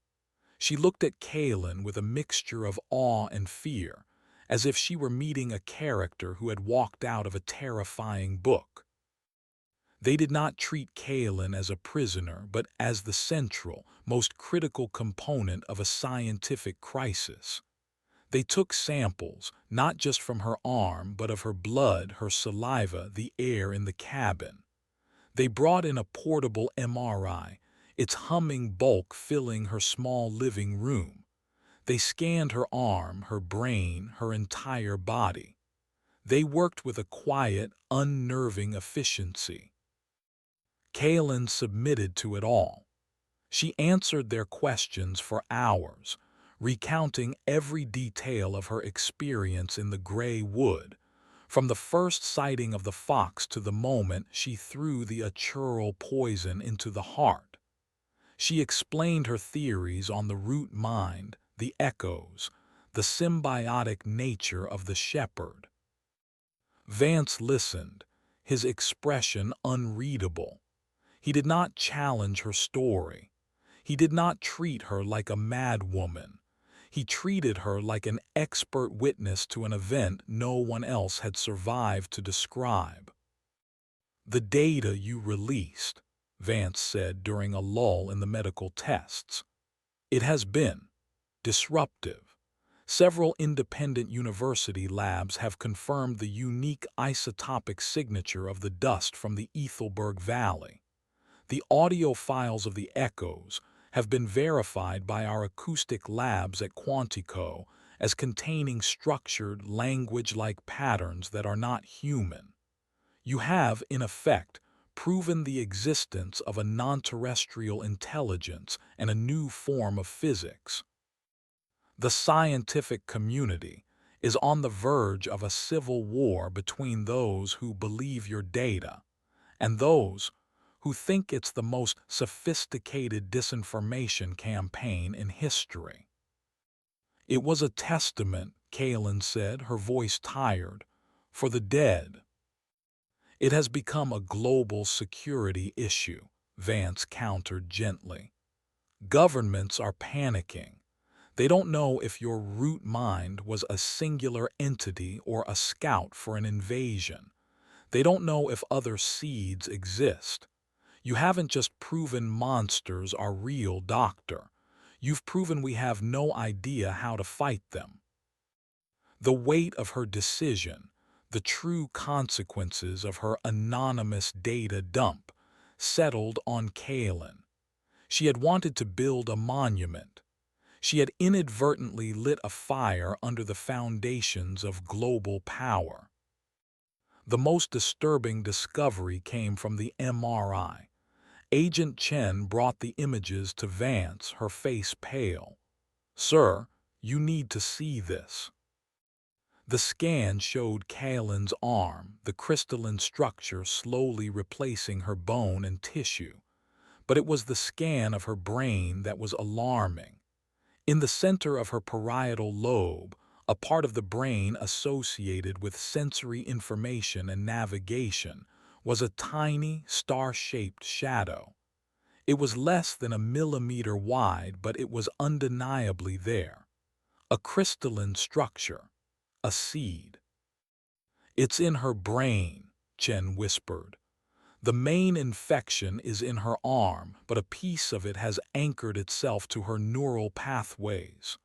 She looked at Kalen with a mixture of awe and fear, as if she were meeting a character who had walked out of a terrifying book. They did not treat Kalen as a prisoner, but as the central, most critical component of a scientific crisis. They took samples, not just from her arm, but of her blood, her saliva, the air in the cabin. They brought in a portable MRI, its humming bulk filling her small living room. They scanned her arm, her brain, her entire body. They worked with a quiet, unnerving efficiency. Kalen submitted to it all. She answered their questions for hours, recounting every detail of her experience in the gray wood, from the first sighting of the fox to the moment she threw the achurl poison into the heart. She explained her theories on the root mind, the echoes, the symbiotic nature of the shepherd. Vance listened, his expression unreadable. He did not challenge her story. He did not treat her like a madwoman. He treated her like an expert witness to an event no one else had survived to describe. "The data you released," Vance said during a lull in the medical tests, "it has been disruptive. Several independent university labs have confirmed the unique isotopic signature of the dust from the Ethelberg Valley. The audio files of the echoes have been verified by our acoustic labs at Quantico as containing structured, language-like patterns that are not human. You have, in effect, proven the existence of a non-terrestrial intelligence and a new form of physics. The scientific community is on the verge of a civil war between those who believe your data and those who think it's the most sophisticated disinformation campaign in history." "It was a testament," Kaelin said, her voice tired, "for the dead." "It has become a global security issue," Vance countered gently. "Governments are panicking. They don't know if your root mind was a singular entity or a scout for an invasion. They don't know if other seeds exist. You haven't just proven monsters are real, Doctor. You've proven we have no idea how to fight them." The weight of her decision, the true consequences of her anonymous data dump, settled on Kaelin. She had wanted to build a monument. She had inadvertently lit a fire under the foundations of global power. The most disturbing discovery came from the MRI. Agent Chen brought the images to Vance, her face pale. "Sir, you need to see this." The scan showed Kaelin's arm, the crystalline structure slowly replacing her bone and tissue. But it was the scan of her brain that was alarming. In the center of her parietal lobe, a part of the brain associated with sensory information and navigation, was a tiny, star-shaped shadow. It was less than a millimeter wide, but it was undeniably there. A crystalline structure, a seed. "It's in her brain," Chen whispered. "The main infection is in her arm, but a piece of it has anchored itself to her neural pathways."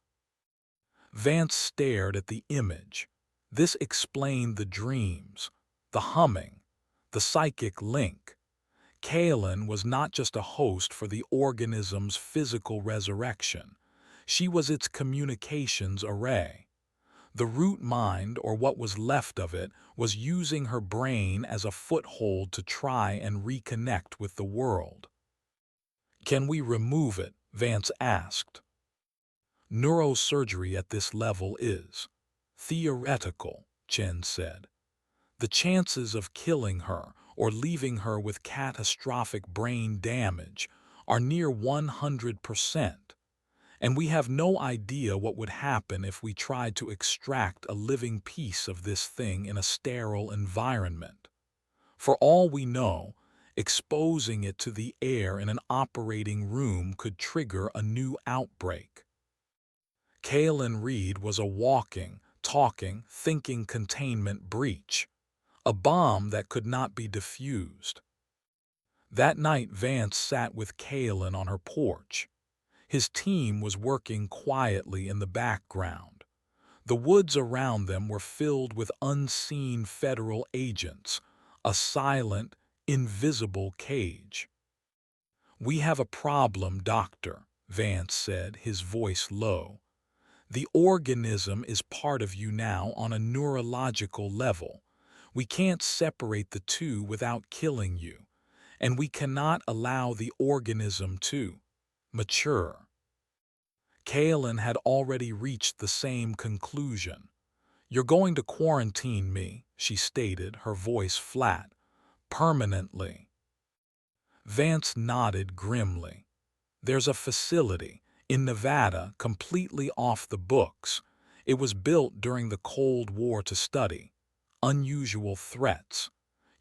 Vance stared at the image. This explained the dreams, the humming, the psychic link. Kaelin was not just a host for the organism's physical resurrection. She was its communications array. The root mind, or what was left of it, was using her brain as a foothold to try and reconnect with the world. "Can we remove it?" Vance asked. "Neurosurgery at this level is theoretical," Chen said. "The chances of killing her or leaving her with catastrophic brain damage are near 100%. And we have no idea what would happen if we tried to extract a living piece of this thing in a sterile environment. For all we know, exposing it to the air in an operating room could trigger a new outbreak." Kaelin Reed was a walking, talking, thinking containment breach, a bomb that could not be diffused. That night Vance sat with Kaelin on her porch. His team was working quietly in the background. The woods around them were filled with unseen federal agents, a silent, invisible cage. "We have a problem, Doctor," Vance said, his voice low. "The organism is part of you now on a neurological level. We can't separate the two without killing you, and we cannot allow the organism to mature." Kaelin had already reached the same conclusion. "You're going to quarantine me," she stated, her voice flat. "Permanently." Vance nodded grimly. "There's a facility in Nevada completely off the books. It was built during the Cold War to study unusual threats.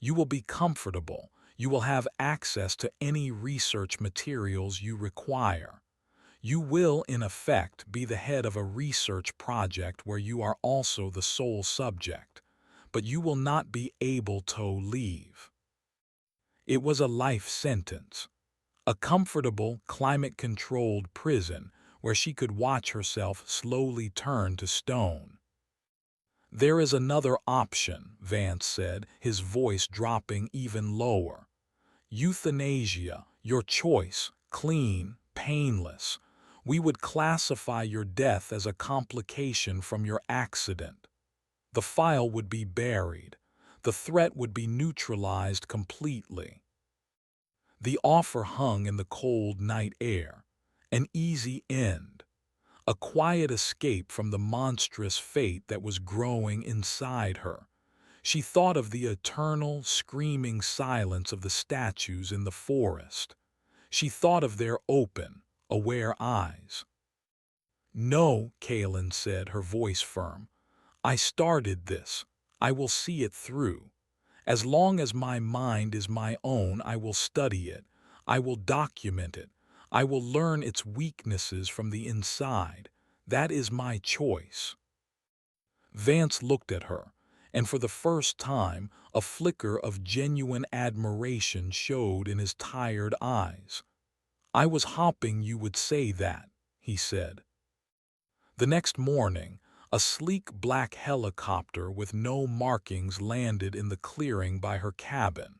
You will be comfortable. You will have access to any research materials you require. You will, in effect, be the head of a research project where you are also the sole subject, but you will not be able to leave." It was a life sentence. A comfortable, climate-controlled prison where she could watch herself slowly turn to stone. "There is another option," Vance said, his voice dropping even lower. "Euthanasia, your choice, clean, painless. We would classify your death as a complication from your accident. The file would be buried. The threat would be neutralized completely." The offer hung in the cold night air. An easy end. A quiet escape from the monstrous fate that was growing inside her. She thought of the eternal, screaming silence of the statues in the forest. She thought of their open, aware eyes. "No," Kaelin said, her voice firm. "I started this. I will see it through. As long as my mind is my own, I will study it. I will document it. I will learn its weaknesses from the inside. That is my choice." Vance looked at her, and for the first time, a flicker of genuine admiration showed in his tired eyes. "I was hoping you would say that," he said. The next morning, a sleek black helicopter with no markings landed in the clearing by her cabin.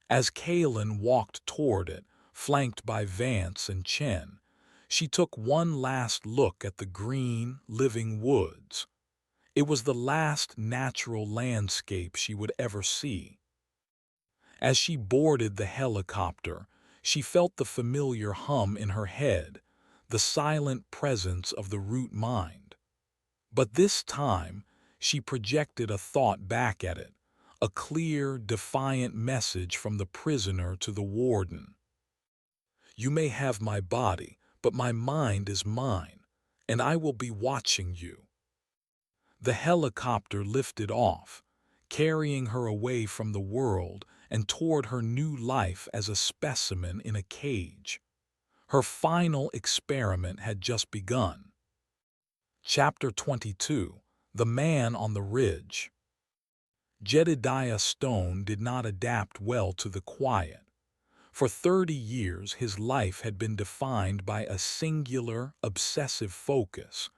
As Kaelin walked toward it, flanked by Vance and Chen, she took one last look at the green, living woods. It was the last natural landscape she would ever see. As she boarded the helicopter, she felt the familiar hum in her head, the silent presence of the root mind. But this time, she projected a thought back at it, a clear, defiant message from the prisoner to the warden. "You may have my body, but my mind is mine, and I will be watching you." The helicopter lifted off, carrying her away from the world and toward her new life as a specimen in a cage. Her final experiment had just begun. Chapter 22. The Man on the Ridge. Jedediah Stone did not adapt well to the quiet. For 30 years his life had been defined by a singular, obsessive focus: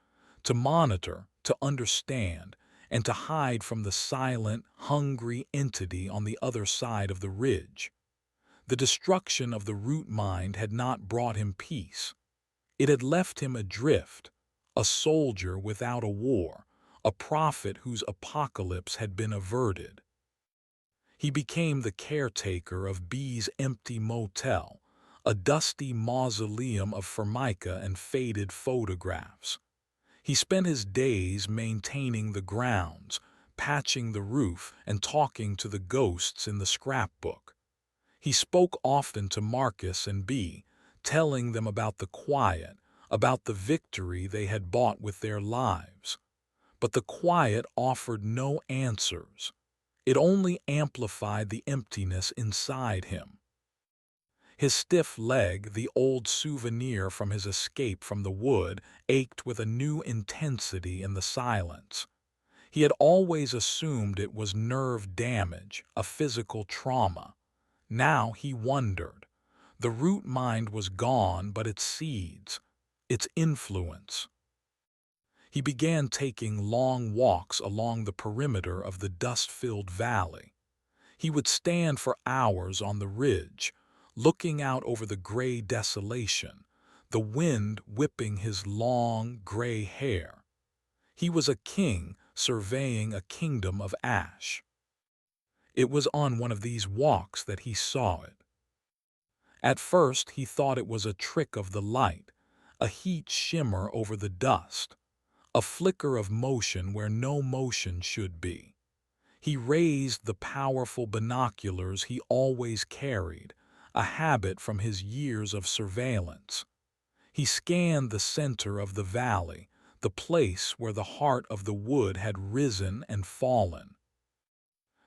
to monitor, to understand, and to hide from the silent, hungry entity on the other side of the ridge. The destruction of the root mind had not brought him peace. It had left him adrift, a soldier without a war, a prophet whose apocalypse had been averted. He became the caretaker of B's empty motel, a dusty mausoleum of formica and faded photographs. He spent his days maintaining the grounds, patching the roof, and talking to the ghosts in the scrapbook. He spoke often to Marcus and B, telling them about the quiet, about the victory they had bought with their lives. But the quiet offered no answers. It only amplified the emptiness inside him. His stiff leg, the old souvenir from his escape from the wood, ached with a new intensity in the silence. He had always assumed it was nerve damage, a physical trauma. Now he wondered. The root mind was gone, but its seeds, its influence. He began taking long walks along the perimeter of the dust-filled valley. He would stand for hours on the ridge, looking out over the gray desolation, the wind whipping his long, gray hair. He was a king surveying a kingdom of ash. It was on one of these walks that he saw it. At first he thought it was a trick of the light, a heat shimmer over the dust, a flicker of motion where no motion should be. He raised the powerful binoculars he always carried, a habit from his years of surveillance. He scanned the center of the valley, the place where the heart of the wood had risen and fallen.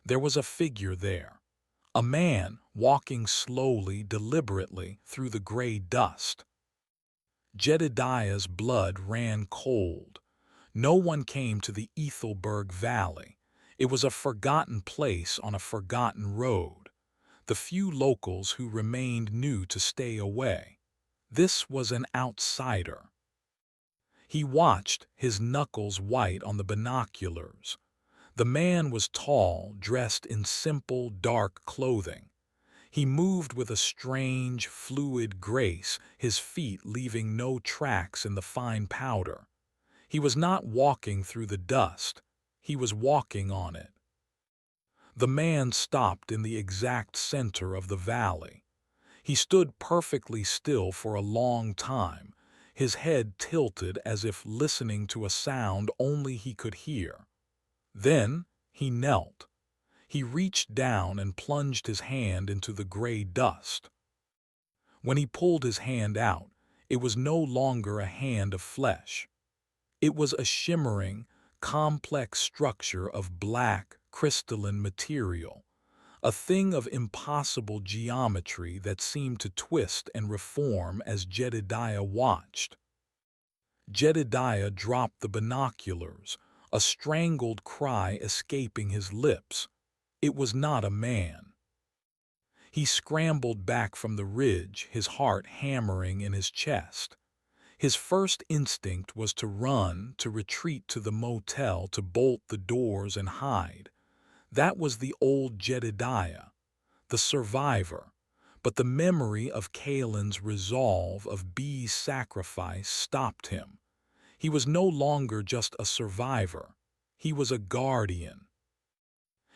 There was a figure there, a man walking slowly, deliberately through the gray dust. Jedediah's blood ran cold. No one came to the Ethelberg Valley. It was a forgotten place on a forgotten road. The few locals who remained knew to stay away. This was an outsider. He watched, his knuckles white on the binoculars. The man was tall, dressed in simple, dark clothing. He moved with a strange, fluid grace, his feet leaving no tracks in the fine powder. He was not walking through the dust. He was walking on it. The man stopped in the exact center of the valley. He stood perfectly still for a long time, his head tilted as if listening to a sound only he could hear. Then he knelt. He reached down and plunged his hand into the gray dust. When he pulled his hand out, it was no longer a hand of flesh. It was a shimmering, complex structure of black, crystalline material, a thing of impossible geometry that seemed to twist and reform as Jedediah watched. Jedediah dropped the binoculars, a strangled cry escaping his lips. It was not a man. He scrambled back from the ridge, his heart hammering in his chest. His first instinct was to run, to retreat to the motel, to bolt the doors and hide. That was the old Jedediah, the survivor. But the memory of Kalen's resolve, of Bee's sacrifice, stopped him. He was no longer just a survivor. He was a guardian.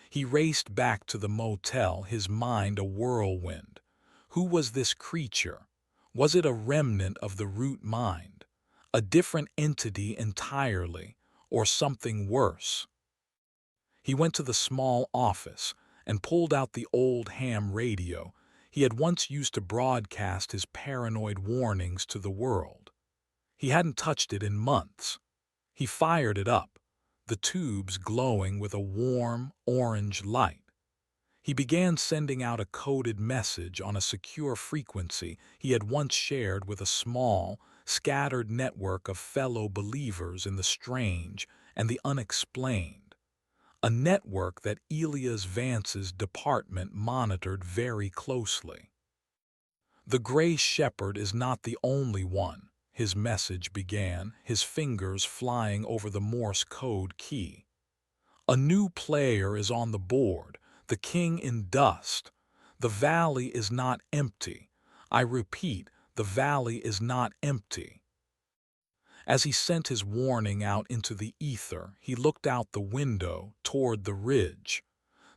He raced back to the motel, his mind a whirlwind. Who was this creature? Was it a remnant of the root mind, a different entity entirely, or something worse? He went to the small office and pulled out the old ham radio he had once used to broadcast his paranoid warnings to the world. He hadn't touched it in months. He fired it up, the tubes glowing with a warm, orange light. He began sending out a coded message on a secure frequency he had once shared with a small, scattered network of fellow believers in the strange and the unexplained. A network that Elias Vance's department monitored very closely. "The Gray Shepherd is not the only one," his message began, his fingers flying over the Morse code key. "A new player is on the board, the king in dust. The valley is not empty. I repeat, the valley is not empty." As he sent his warning out into the ether, he looked out the window toward the ridge.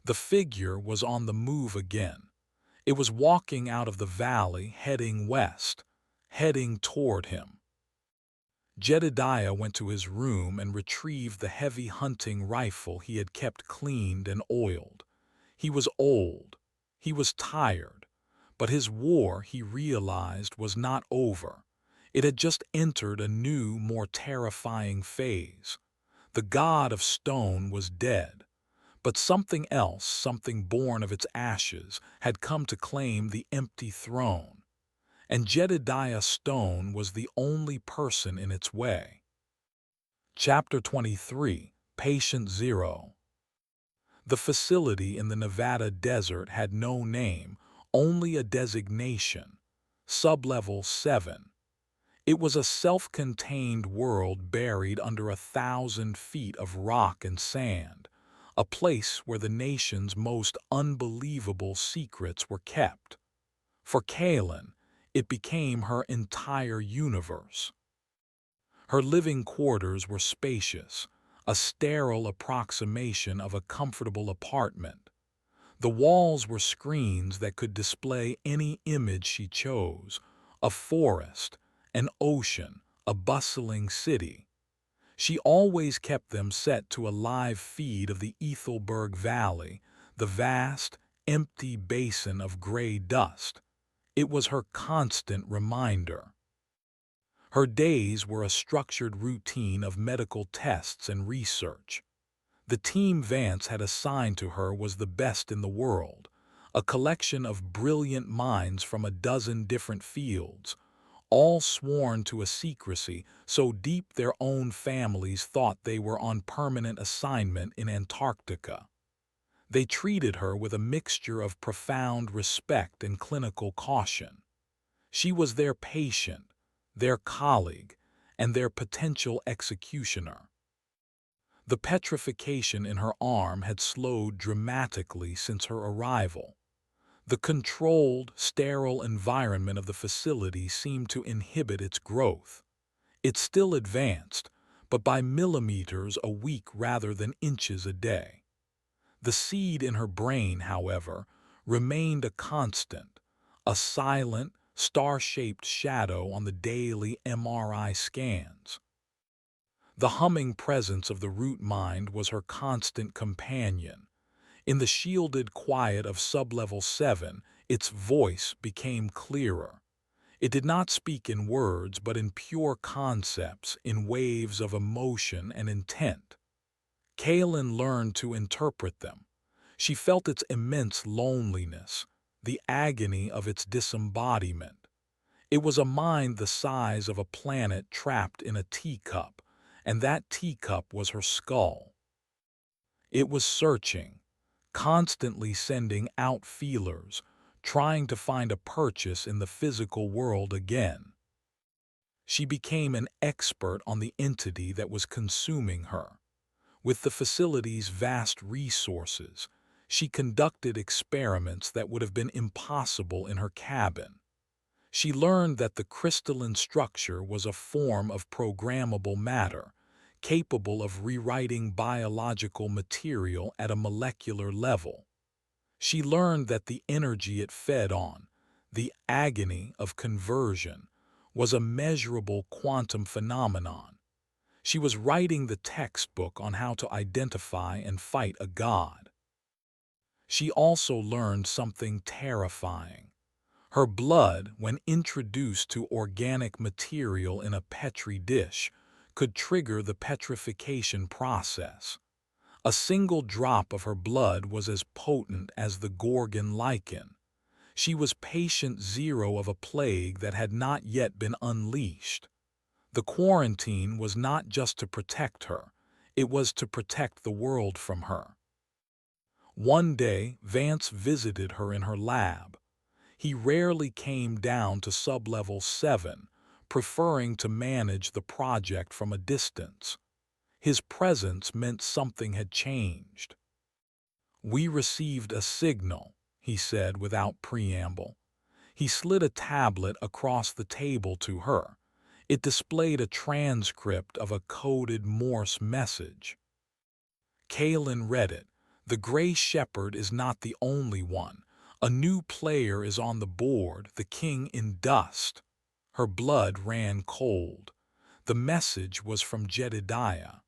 The figure was on the move again. It was walking out of the valley, heading west, heading toward him. Jedediah went to his room and retrieved the heavy hunting rifle he had kept cleaned and oiled. He was old. He was tired. But his war, he realized, was not over. It had just entered a new, more terrifying phase. The god of stone was dead. But something else, something born of its ashes, had come to claim the empty throne. And Jedediah Stone was the only person in its way. Chapter 23, Patient Zero. The facility in the Nevada desert had no name, only a designation, Sublevel 7. It was a self-contained world buried under 1,000 feet of rock and sand, a place where the nation's most unbelievable secrets were kept. For Kalen, it became her entire universe. Her living quarters were spacious, a sterile approximation of a comfortable apartment. The walls were screens that could display any image she chose, a forest, an ocean, a bustling city. She always kept them set to a live feed of the Ethelberg Valley, the vast, empty basin of gray dust. It was her constant reminder. Her days were a structured routine of medical tests and research. The team Vance had assigned to her was the best in the world, a collection of brilliant minds from a dozen different fields, all sworn to a secrecy so deep their own families thought they were on permanent assignment in Antarctica. They treated her with a mixture of profound respect and clinical caution. She was their patient, their colleague, and their potential executioner. The petrification in her arm had slowed dramatically since her arrival. The controlled, sterile environment of the facility seemed to inhibit its growth. It still advanced, but by millimeters a week rather than inches a day. The seed in her brain, however, remained a constant, a silent, star-shaped shadow on the daily MRI scans. The humming presence of the root mind was her constant companion. In the shielded quiet of Sublevel 7, its voice became clearer. It did not speak in words, but in pure concepts, in waves of emotion and intent. Kaelin learned to interpret them. She felt its immense loneliness, the agony of its disembodiment. It was a mind the size of a planet trapped in a teacup, and that teacup was her skull. It was searching, constantly sending out feelers, trying to find a purchase in the physical world again. She became an expert on the entity that was consuming her. With the facility's vast resources, she conducted experiments that would have been impossible in her cabin. She learned that the crystalline structure was a form of programmable matter, capable of rewriting biological material at a molecular level. She learned that the energy it fed on, the agony of conversion, was a measurable quantum phenomenon. She was writing the textbook on how to identify and fight a god. She also learned something terrifying. Her blood, when introduced to organic material in a petri dish, could trigger the petrification process. A single drop of her blood was as potent as the Gorgon lichen. She was patient zero of a plague that had not yet been unleashed. The quarantine was not just to protect her, it was to protect the world from her. One day, Vance visited her in her lab. He rarely came down to Sublevel 7, preferring to manage the project from a distance. His presence meant something had changed. "We received a signal," he said without preamble. He slid a tablet across the table to her. It displayed a transcript of a coded Morse message. Kaelin read it. "The Gray Shepherd is not the only one. A new player is on the board, the King in Dust." Her blood ran cold. The message was from Jedediah.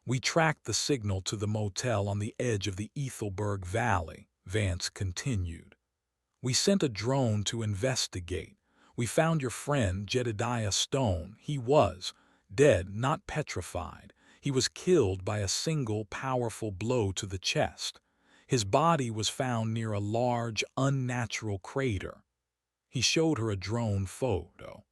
"We tracked the signal to the motel on the edge of the Ethelberg Valley," Vance continued. "We sent a drone to investigate. We found your friend, Jedediah Stone. He was dead, not petrified. He was killed by a single powerful blow to the chest. His body was found near a large, unnatural crater." He showed her a drone photo.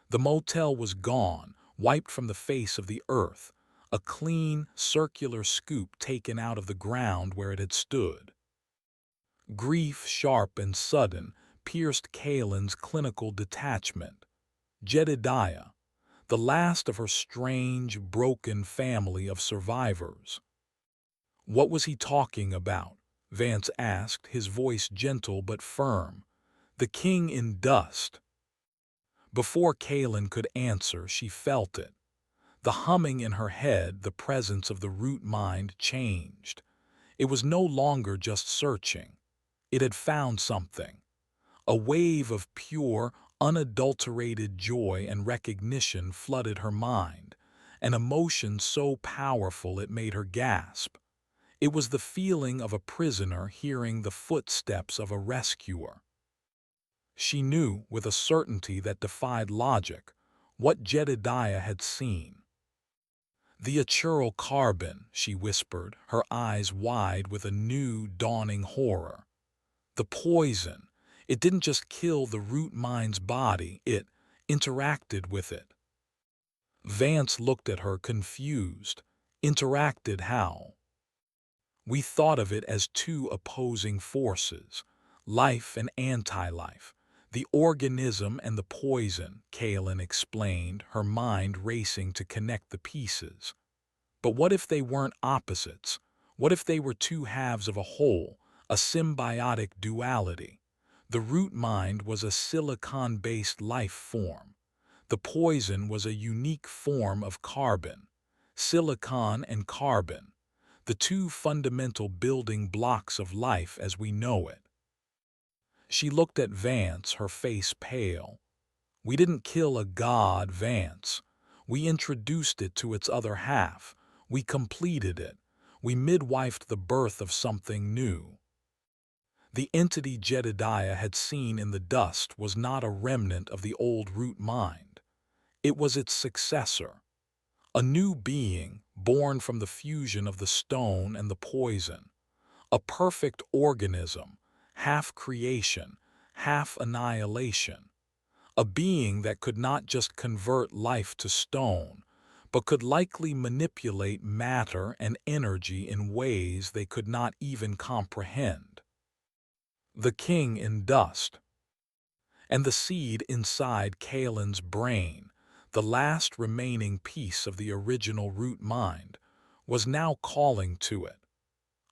The motel was gone, wiped from the face of the earth, a clean, circular scoop taken out of the ground where it had stood. Grief, sharp and sudden, pierced Kaelin's clinical detachment. Jedediah, the last of her strange, broken family of survivors. "What was he talking about?" Vance asked, his voice gentle but firm. "The King in Dust." Before Kaelin could answer, she felt it. The humming in her head, the presence of the root mind, changed. It was no longer just searching. It had found something. A wave of pure, Unadulterated joy and recognition flooded her mind, an emotion so powerful it made her gasp. It was the feeling of a prisoner hearing the footsteps of a rescuer. She knew, with a certainty that defied logic, what Jedediah had seen. "The Achural carbon," she whispered, her eyes wide with a new, dawning horror. "The poison. It didn't just kill the root mind's body, it interacted with it." Vance looked at her confused. Interacted how? "We thought of it as two opposing forces, life and anti-life. The organism and the poison," Kaelin explained, her mind racing to connect the pieces. "But what if they weren't opposites? What if they were two halves of a whole, a symbiotic duality? The root mind was a silicon-based life form. The poison was a unique form of carbon. Silicon and carbon, the two fundamental building blocks of life as we know it." She looked at Vance, her face pale. "We didn't kill a god, Vance. We introduced it to its other half. We completed it. We midwifed the birth of something new." The entity Jedediah had seen in the dust was not a remnant of the old root mind. It was its successor, a new being born from the fusion of the stone and the poison, a perfect organism, half creation, half annihilation, a being that could not just convert life to stone, but could likely manipulate matter and energy in ways they could not even comprehend. The king in dust. And the seed inside Kaelin's brain, the last remaining piece of the original root mind, was now calling to it.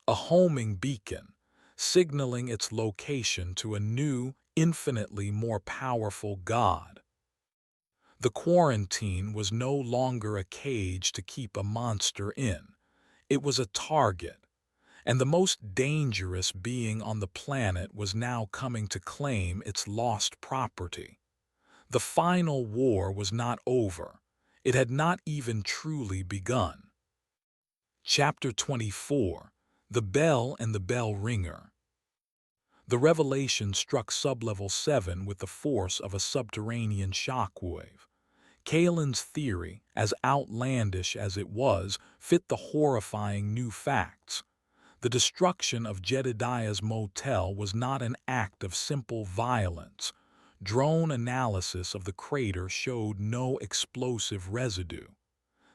A homing beacon, signaling its location to a new, infinitely more powerful god. The quarantine was no longer a cage to keep a monster in. It was a target, and the most dangerous being on the planet was now coming to claim its lost property. The final war was not over. It had not even truly begun. Chapter 24: The Bell and the Bell Ringer. The revelation struck Sublevel 7 with the force of a subterranean shockwave. Kaelin's theory, as outlandish as it was, fit the horrifying new facts. The destruction of Jedediah's motel was not an act of simple violence. Drone analysis of the crater showed no explosive residue.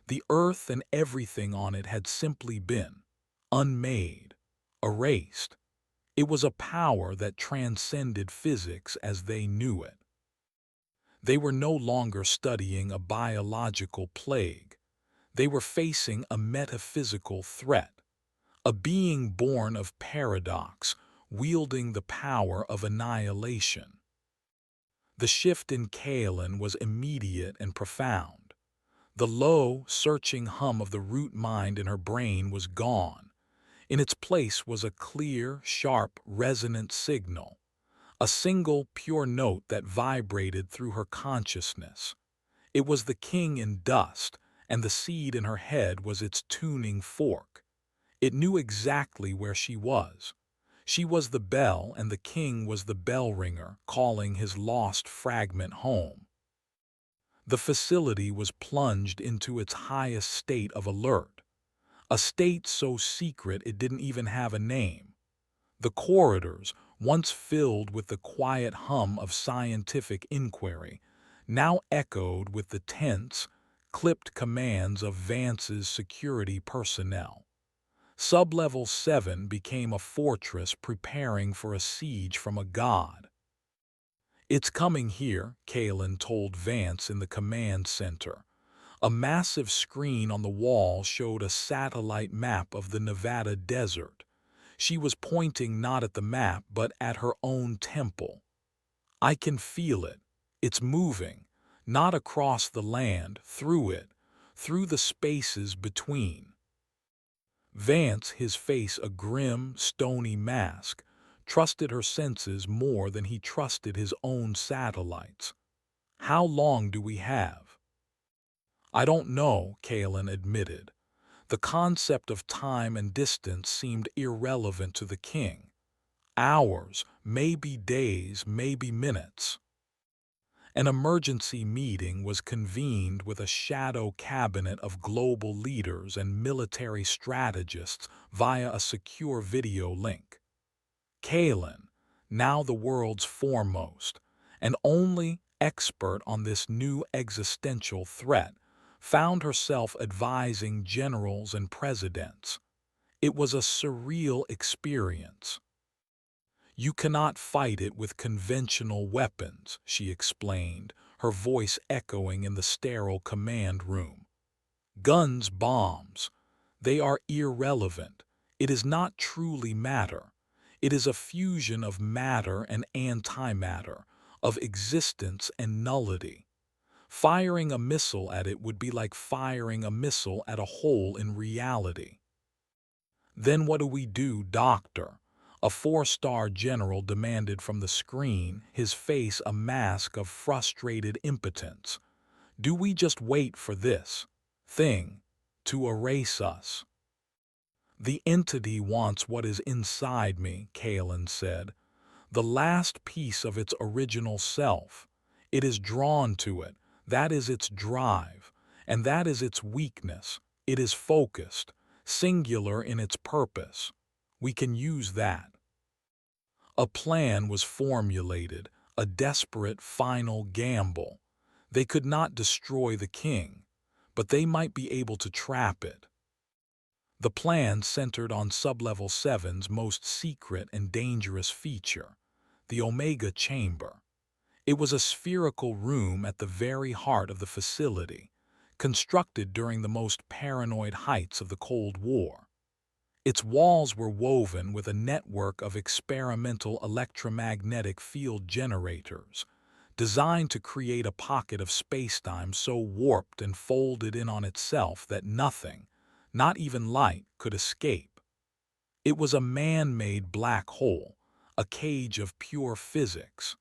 The earth and everything on it had simply been unmade, erased. It was a power that transcended physics as they knew it. They were no longer studying a biological plague. They were facing a metaphysical threat. A being born of paradox, wielding the power of annihilation. The shift in Kaelin was immediate and profound. The low, searching hum of the root mind in her brain was gone. In its place was a clear, sharp, resonant signal. A single, pure note that vibrated through her consciousness. It was the king in dust, and the seed in her head was its tuning fork. It knew exactly where she was. She was the bell, and the king was the bell ringer, calling his lost fragment home. The facility was plunged into its highest state of alert, a state so secret it didn't even have a name. The corridors, once filled with the quiet hum of scientific inquiry, now echoed with the tense, clipped commands of Vance's security personnel. Sublevel 7 became a fortress preparing for a siege from a god. "It's coming here," Kaelin told Vance in the command center. A massive screen on the wall showed a satellite map of the Nevada desert. She was pointing not at the map but at her own temple. "I can feel it. It's moving, not across the land, through it, through the spaces between." Vance, his face a grim, stony mask, trusted her senses more than he trusted his own satellites. How long do we have? I don't know, Kalen admitted. The concept of time and distance seemed irrelevant to the king. Hours, maybe days, maybe minutes. An emergency meeting was convened with a shadow cabinet of global leaders and military strategists via a secure video link. Kalen, now the world's foremost and only expert on this new existential threat, found herself advising generals and presidents. It was a surreal experience. You cannot fight it with conventional weapons, she explained, her voice echoing in the sterile command room. Guns, bombs, they are irrelevant. It is not truly matter. It is a fusion of matter and antimatter, of existence and nullity. Firing a missile at it would be like firing a missile at a hole in reality. Then what do we do, doctor? A four-star general demanded from the screen, his face a mask of frustrated impotence. Do we just wait for this thing to erase us? The entity wants what is inside me, Kalen said. The last piece of its original self. It is drawn to it. That is its drive. And that is its weakness. It is focused, singular in its purpose. We can use that. A plan was formulated, a desperate final gamble. They could not destroy the king, but they might be able to trap it. The plan centered on Sublevel 7's most secret and dangerous feature, the Omega Chamber. It was a spherical room at the very heart of the facility, constructed during the most paranoid heights of the Cold War. Its walls were woven with a network of experimental electromagnetic field generators, designed to create a pocket of spacetime so warped and folded in on itself that nothing, not even light, could escape. It was a man-made black hole, a cage of pure physics.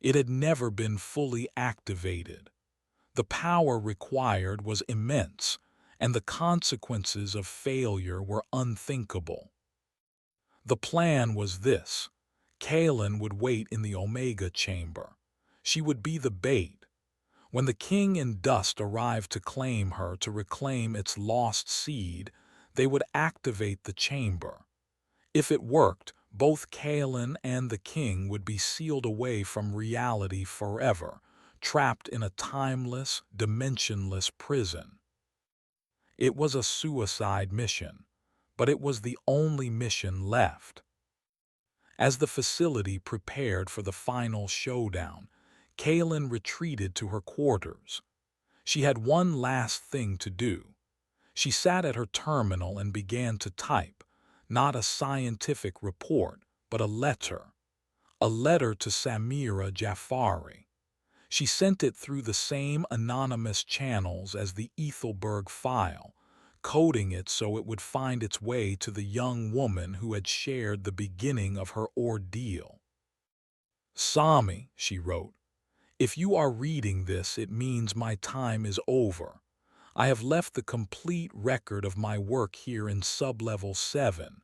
It had never been fully activated. The power required was immense, and the consequences of failure were unthinkable. The plan was this. Kalen would wait in the Omega Chamber. She would be the bait. When the king in dust arrived to claim her, to reclaim its lost seed, they would activate the chamber. If it worked, both Kalen and the king would be sealed away from reality forever, trapped in a timeless, dimensionless prison. It was a suicide mission, but it was the only mission left. As the facility prepared for the final showdown, Kalen retreated to her quarters. She had one last thing to do. She sat at her terminal and began to type, not a scientific report, but a letter to Samira Jafari. She sent it through the same anonymous channels as the Ethelberg file, coding it so it would find its way to the young woman who had shared the beginning of her ordeal. Sami, she wrote, if you are reading this, it means my time is over. I have left the complete record of my work here in Sublevel 7.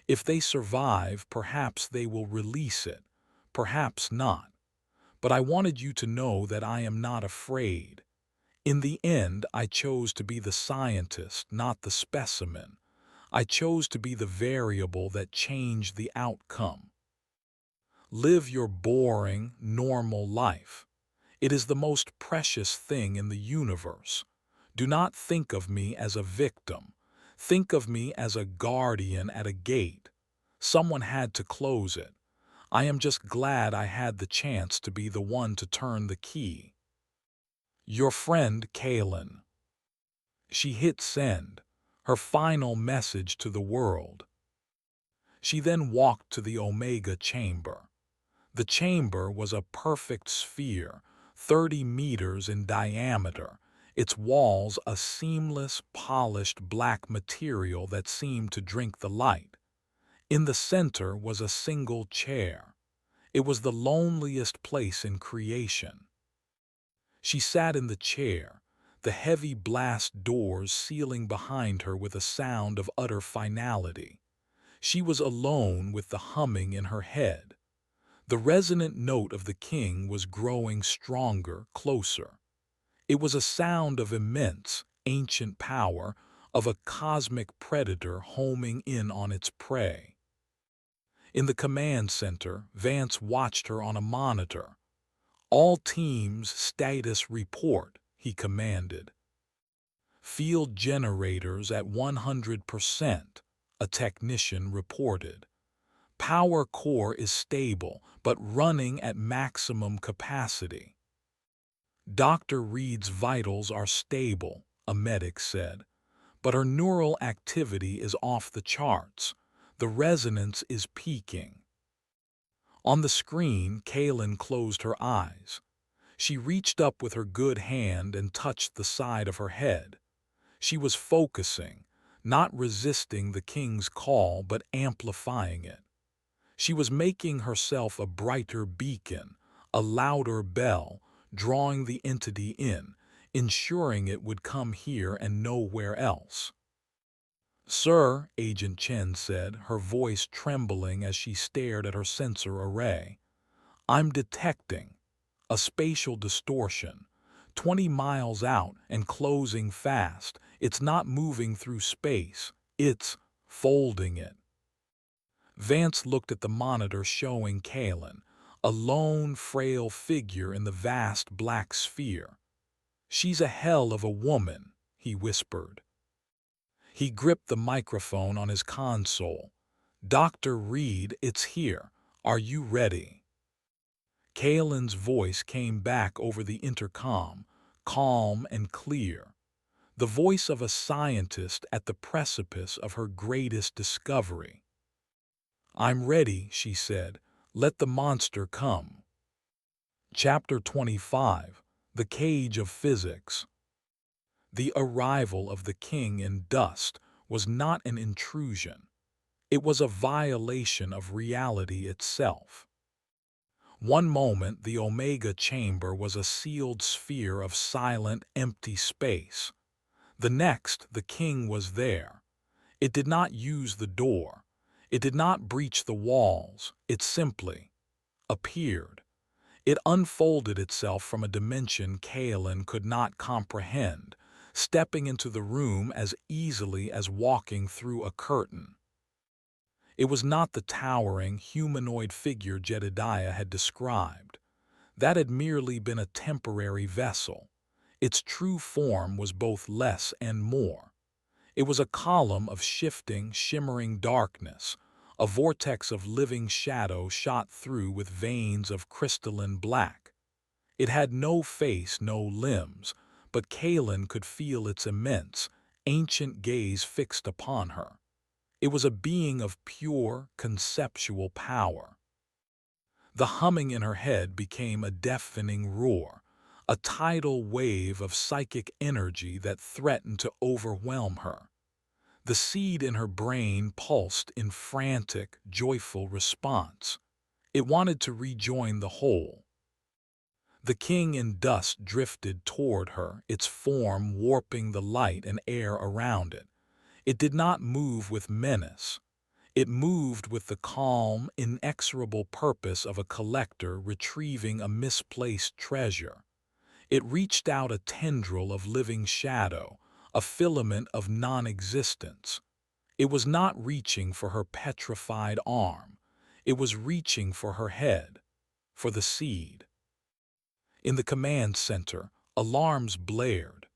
If they survive, perhaps they will release it, perhaps not. But I wanted you to know that I am not afraid. In the end, I chose to be the scientist, not the specimen. I chose to be the variable that changed the outcome. Live your boring, normal life. It is the most precious thing in the universe. Do not think of me as a victim. Think of me as a guardian at a gate. Someone had to close it. I am just glad I had the chance to be the one to turn the key. Your friend, Kalen. She hit send, her final message to the world. She then walked to the Omega Chamber. The chamber was a perfect sphere, 30 meters in diameter, its walls a seamless, polished black material that seemed to drink the light. In the center was a single chair. It was the loneliest place in creation. She sat in the chair, the heavy blast doors sealing behind her with a sound of utter finality. She was alone with the humming in her head. The resonant note of the king was growing stronger, closer. It was a sound of immense, ancient power, of a cosmic predator homing in on its prey. In the command center, Vance watched her on a monitor. "All teams status report," he commanded. "Field generators at 100%, a technician reported. Power core is stable, but running at maximum capacity." "Dr. Reed's vitals are stable," a medic said, "but her neural activity is off the charts. The resonance is peaking." On the screen, Kaylin closed her eyes. She reached up with her good hand and touched the side of her head. She was focusing, not resisting the king's call but amplifying it. She was making herself a brighter beacon, a louder bell, drawing the entity in, ensuring it would come here and nowhere else. "Sir," Agent Chen said, her voice trembling as she stared at her sensor array, "I'm detecting a spatial distortion. 20 miles out and closing fast. It's not moving through space. It's folding it." Vance looked at the monitor showing Kaylin, a lone, frail figure in the vast black sphere. "She's a hell of a woman," he whispered. He gripped the microphone on his console. "Dr. Reed, it's here. Are you ready?" Kaylin's voice came back over the intercom, calm and clear. The voice of a scientist at the precipice of her greatest discovery. "I'm ready," she said. "Let the monster come." Chapter 25. The Cage of Physics. The arrival of the king in dust was not an intrusion. It was a violation of reality itself. One moment the Omega chamber was a sealed sphere of silent, empty space. The next, the king was there. It did not use the door. It did not breach the walls. It simply appeared. It unfolded itself from a dimension Kaelin could not comprehend, stepping into the room as easily as walking through a curtain. It was not the towering, humanoid figure Jedediah had described. That had merely been a temporary vessel. Its true form was both less and more. It was a column of shifting, shimmering darkness, a vortex of living shadow shot through with veins of crystalline black. It had no face, no limbs, but Kaelin could feel its immense, ancient gaze fixed upon her. It was a being of pure, conceptual power. The humming in her head became a deafening roar, a tidal wave of psychic energy that threatened to overwhelm her. The seed in her brain pulsed in frantic, joyful response. It wanted to rejoin the whole. The king in dust drifted toward her, its form warping the light and air around it. It did not move with menace. It moved with the calm, inexorable purpose of a collector retrieving a misplaced treasure. It reached out a tendril of living shadow, a filament of non-existence. It was not reaching for her petrified arm. It was reaching for her head, for the seed. In the command center, alarms blared.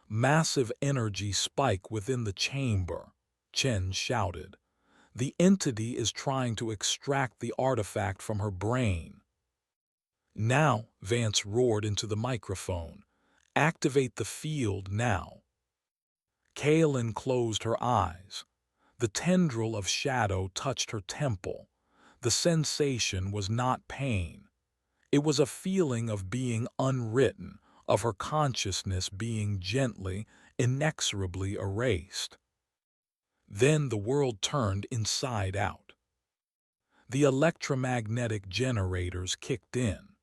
"Massive energy spike within the chamber," Chen shouted. "The entity is trying to extract the artifact from her brain." "Now," Vance roared into the microphone. "Activate the field now." Kaelin closed her eyes. The tendril of shadow touched her temple. The sensation was not pain. It was a feeling of being unwritten, of her consciousness being gently, inexorably erased. Then the world turned inside out. The electromagnetic generators kicked in.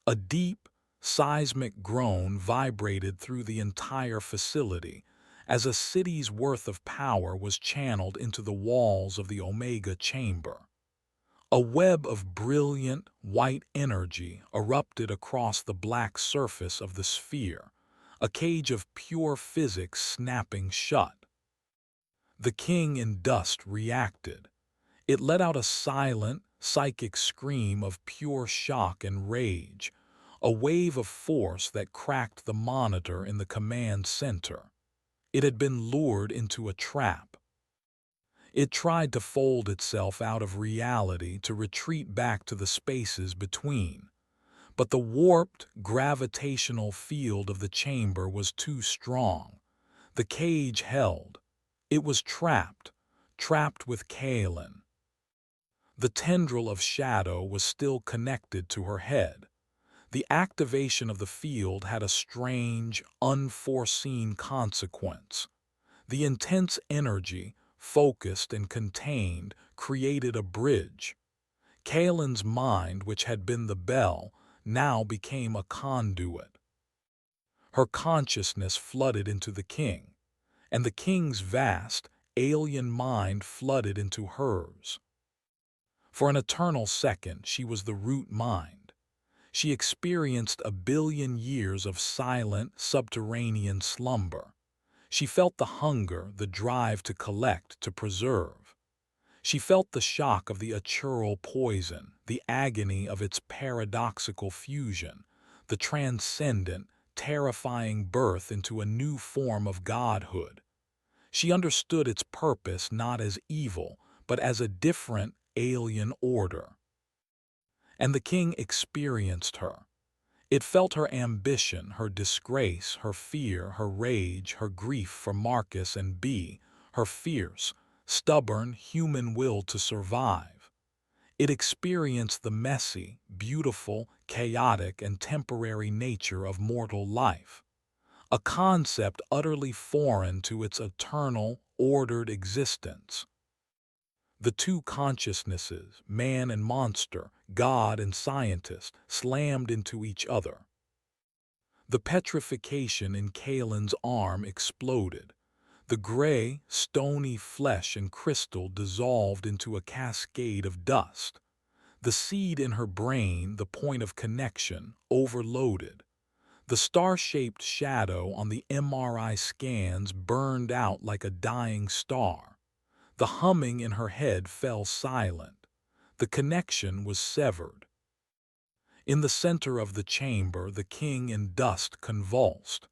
A deep, seismic groan vibrated through the entire facility as a city's worth of power was channeled into the walls of the Omega chamber. A web of brilliant, white energy erupted across the black surface of the sphere, a cage of pure physics snapping shut. The king in dust reacted. It let out a silent, psychic scream of pure shock and rage, a wave of force that cracked the monitor in the command center. It had been lured into a trap. It tried to fold itself out of reality to retreat back to the spaces between. But the warped, gravitational field of the chamber was too strong. The cage held. It was trapped, trapped with Kaelin. The tendril of shadow was still connected to her head. The activation of the field had a strange, unforeseen consequence. The intense energy, focused and contained, created a bridge. Kaelin's mind, which had been the bell, now became a conduit. Her consciousness flooded into the king, and the king's vast, alien mind flooded into hers. For an eternal second, she was the root mind. She experienced 1 billion years of silent, subterranean slumber. She felt the hunger, the drive to collect, to preserve. She felt the shock of the Achural poison, the agony of its paradoxical fusion, the transcendent, terrifying birth into a new form of godhood. She understood its purpose not as evil, but as a different, alien order. And the king experienced her. It felt her ambition, her disgrace, her fear, her rage, her grief for Marcus and B, her fierce, stubborn human will to survive. It experienced the messy, beautiful, chaotic, and temporary nature of mortal life, a concept utterly foreign to its eternal, ordered existence. The two consciousnesses, man and monster, God and scientist, slammed into each other. The petrification in Kaelin's arm exploded. The gray, stony flesh and crystal dissolved into a cascade of dust. The seed in her brain, the point of connection, overloaded. The star-shaped shadow on the MRI scans burned out like a dying star. The humming in her head fell silent. The connection was severed. In the center of the chamber, the king in dust convulsed.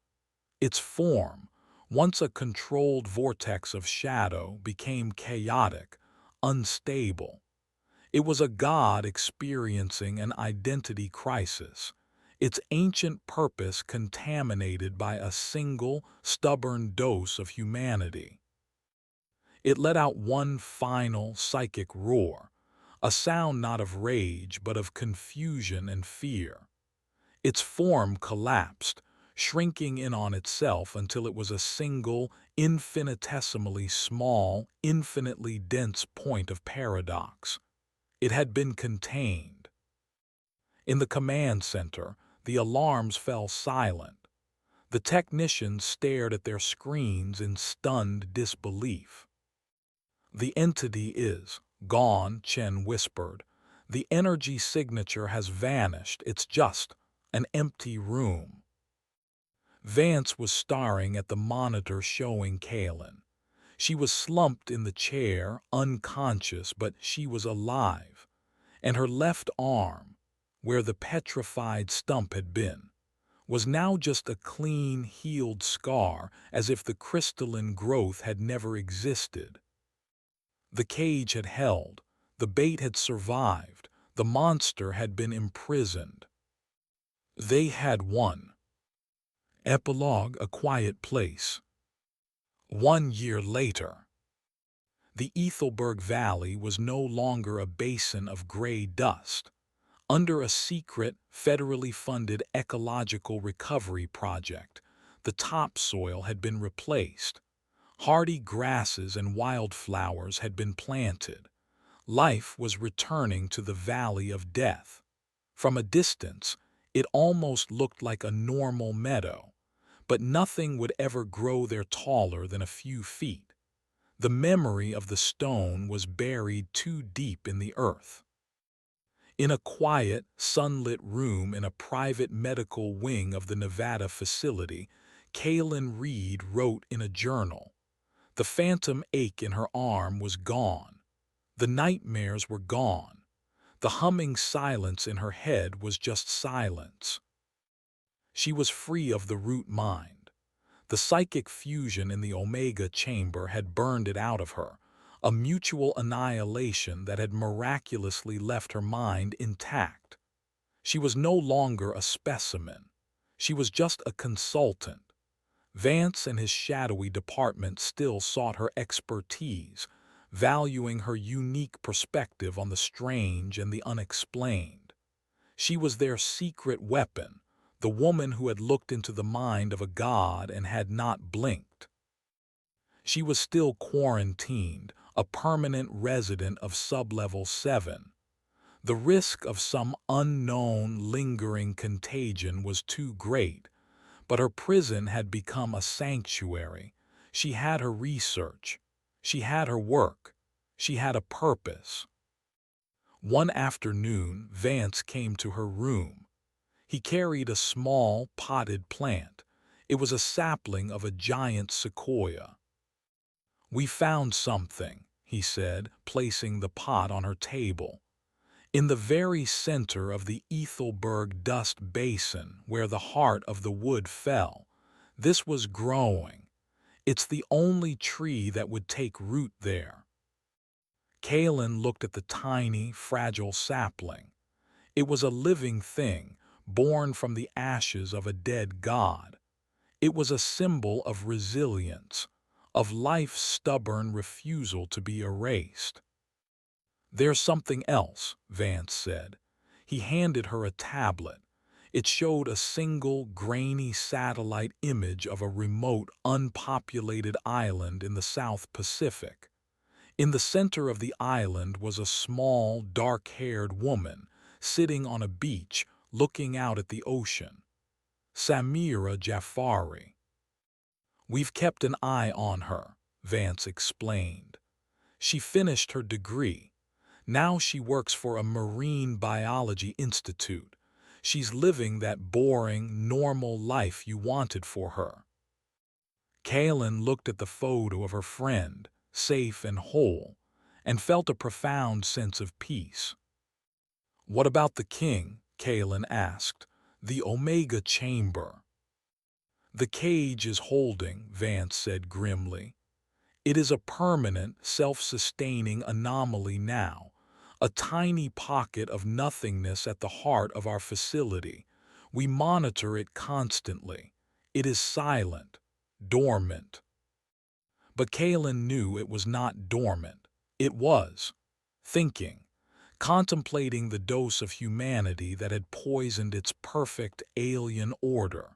Its form, once a controlled vortex of shadow, became chaotic, unstable. It was a god experiencing an identity crisis, its ancient purpose contaminated by a single, stubborn dose of humanity. It let out one final, psychic roar, a sound not of rage but of confusion and fear. Its form collapsed, shrinking in on itself until it was a single, infinitesimally small, infinitely dense point of paradox. It had been contained. In the command center, the alarms fell silent. The technicians stared at their screens in stunned disbelief. "The entity is gone," Chen whispered. "The energy signature has vanished. It's just an empty room." Vance was staring at the monitor showing Kaelin. She was slumped in the chair, unconscious, but she was alive. And her left arm, where the petrified stump had been, was now just a clean, healed scar, as if the crystalline growth had never existed. The cage had held, the bait had survived, the monster had been imprisoned. They had won. Epilogue: A Quiet Place. 1 year later. The Ethelberg Valley was no longer a basin of gray dust. Under a secret, federally funded ecological recovery project, the topsoil had been replaced. Hardy grasses and wildflowers had been planted. Life was returning to the Valley of Death. From a distance, It almost looked like a normal meadow, but nothing would ever grow there taller than a few feet. The memory of the stone was buried too deep in the earth. In a quiet, sunlit room in a private medical wing of the Nevada facility, Kaylin Reed wrote in a journal. The phantom ache in her arm was gone. The nightmares were gone. The humming silence in her head was just silence. She was free of the root mind. The psychic fusion in the Omega chamber had burned it out of her, a mutual annihilation that had miraculously left her mind intact. She was no longer a specimen. She was just a consultant. Vance and his shadowy department still sought her expertise, valuing her unique perspective on the strange and the unexplained. She was their secret weapon, the woman who had looked into the mind of a god and had not blinked. She was still quarantined, a permanent resident of Sublevel 7. The risk of some unknown, lingering contagion was too great, but her prison had become a sanctuary. She had her research. She had her work. She had a purpose. One afternoon, Vance came to her room. He carried a small, potted plant. It was a sapling of a giant sequoia. "We found something," he said, placing the pot on her table. In the very center of the Ethelberg dust basin, where the heart of the wood fell, this was growing. It's the only tree that would take root there. Kaylin looked at the tiny, fragile sapling. It was a living thing, born from the ashes of a dead god. It was a symbol of resilience, of life's stubborn refusal to be erased. "There's something else," Vance said. He handed her a tablet. It showed a single, grainy satellite image of a remote, unpopulated island in the South Pacific. In the center of the island was a small, dark-haired woman, sitting on a beach, looking out at the ocean. Samira Jafari. "We've kept an eye on her," Vance explained. "She finished her degree. Now she works for a marine biology institute. She's living that boring, normal life you wanted for her." Kaylin looked at the photo of her friend, safe and whole, and felt a profound sense of peace. "What about the king?" Kaylin asked. "The Omega chamber." "The cage is holding," Vance said grimly. "It is a permanent, self-sustaining anomaly now, a tiny pocket of nothingness at the heart of our facility. We monitor it constantly. It is silent, dormant." But Kaylin knew it was not dormant. It was thinking, contemplating the dose of humanity that had poisoned its perfect alien order.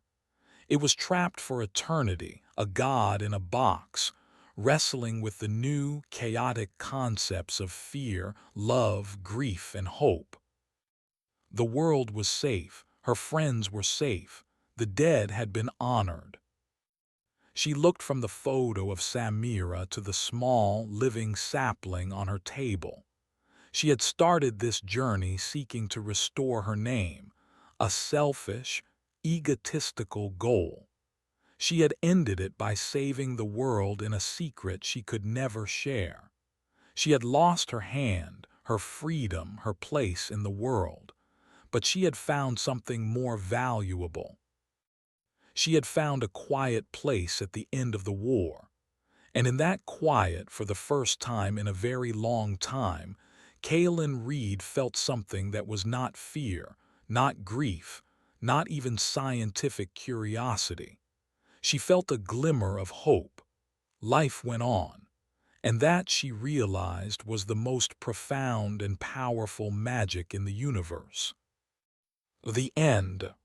It was trapped for eternity, a god in a box, wrestling with the new, chaotic concepts of fear, love, grief, and hope. The world was safe, her friends were safe, the dead had been honored. She looked from the photo of Samira to the small, living sapling on her table. She had started this journey seeking to restore her name, a selfish, egotistical goal. She had ended it by saving the world in a secret she could never share. She had lost her hand, her freedom, her place in the world, but she had found something more valuable. She had found a quiet place at the end of the war, and in that quiet, for the first time in a very long time, Kaylin Reed felt something that was not fear, not grief, not even scientific curiosity. She felt a glimmer of hope. Life went on, and that, she realized, was the most profound and powerful magic in the universe. The end.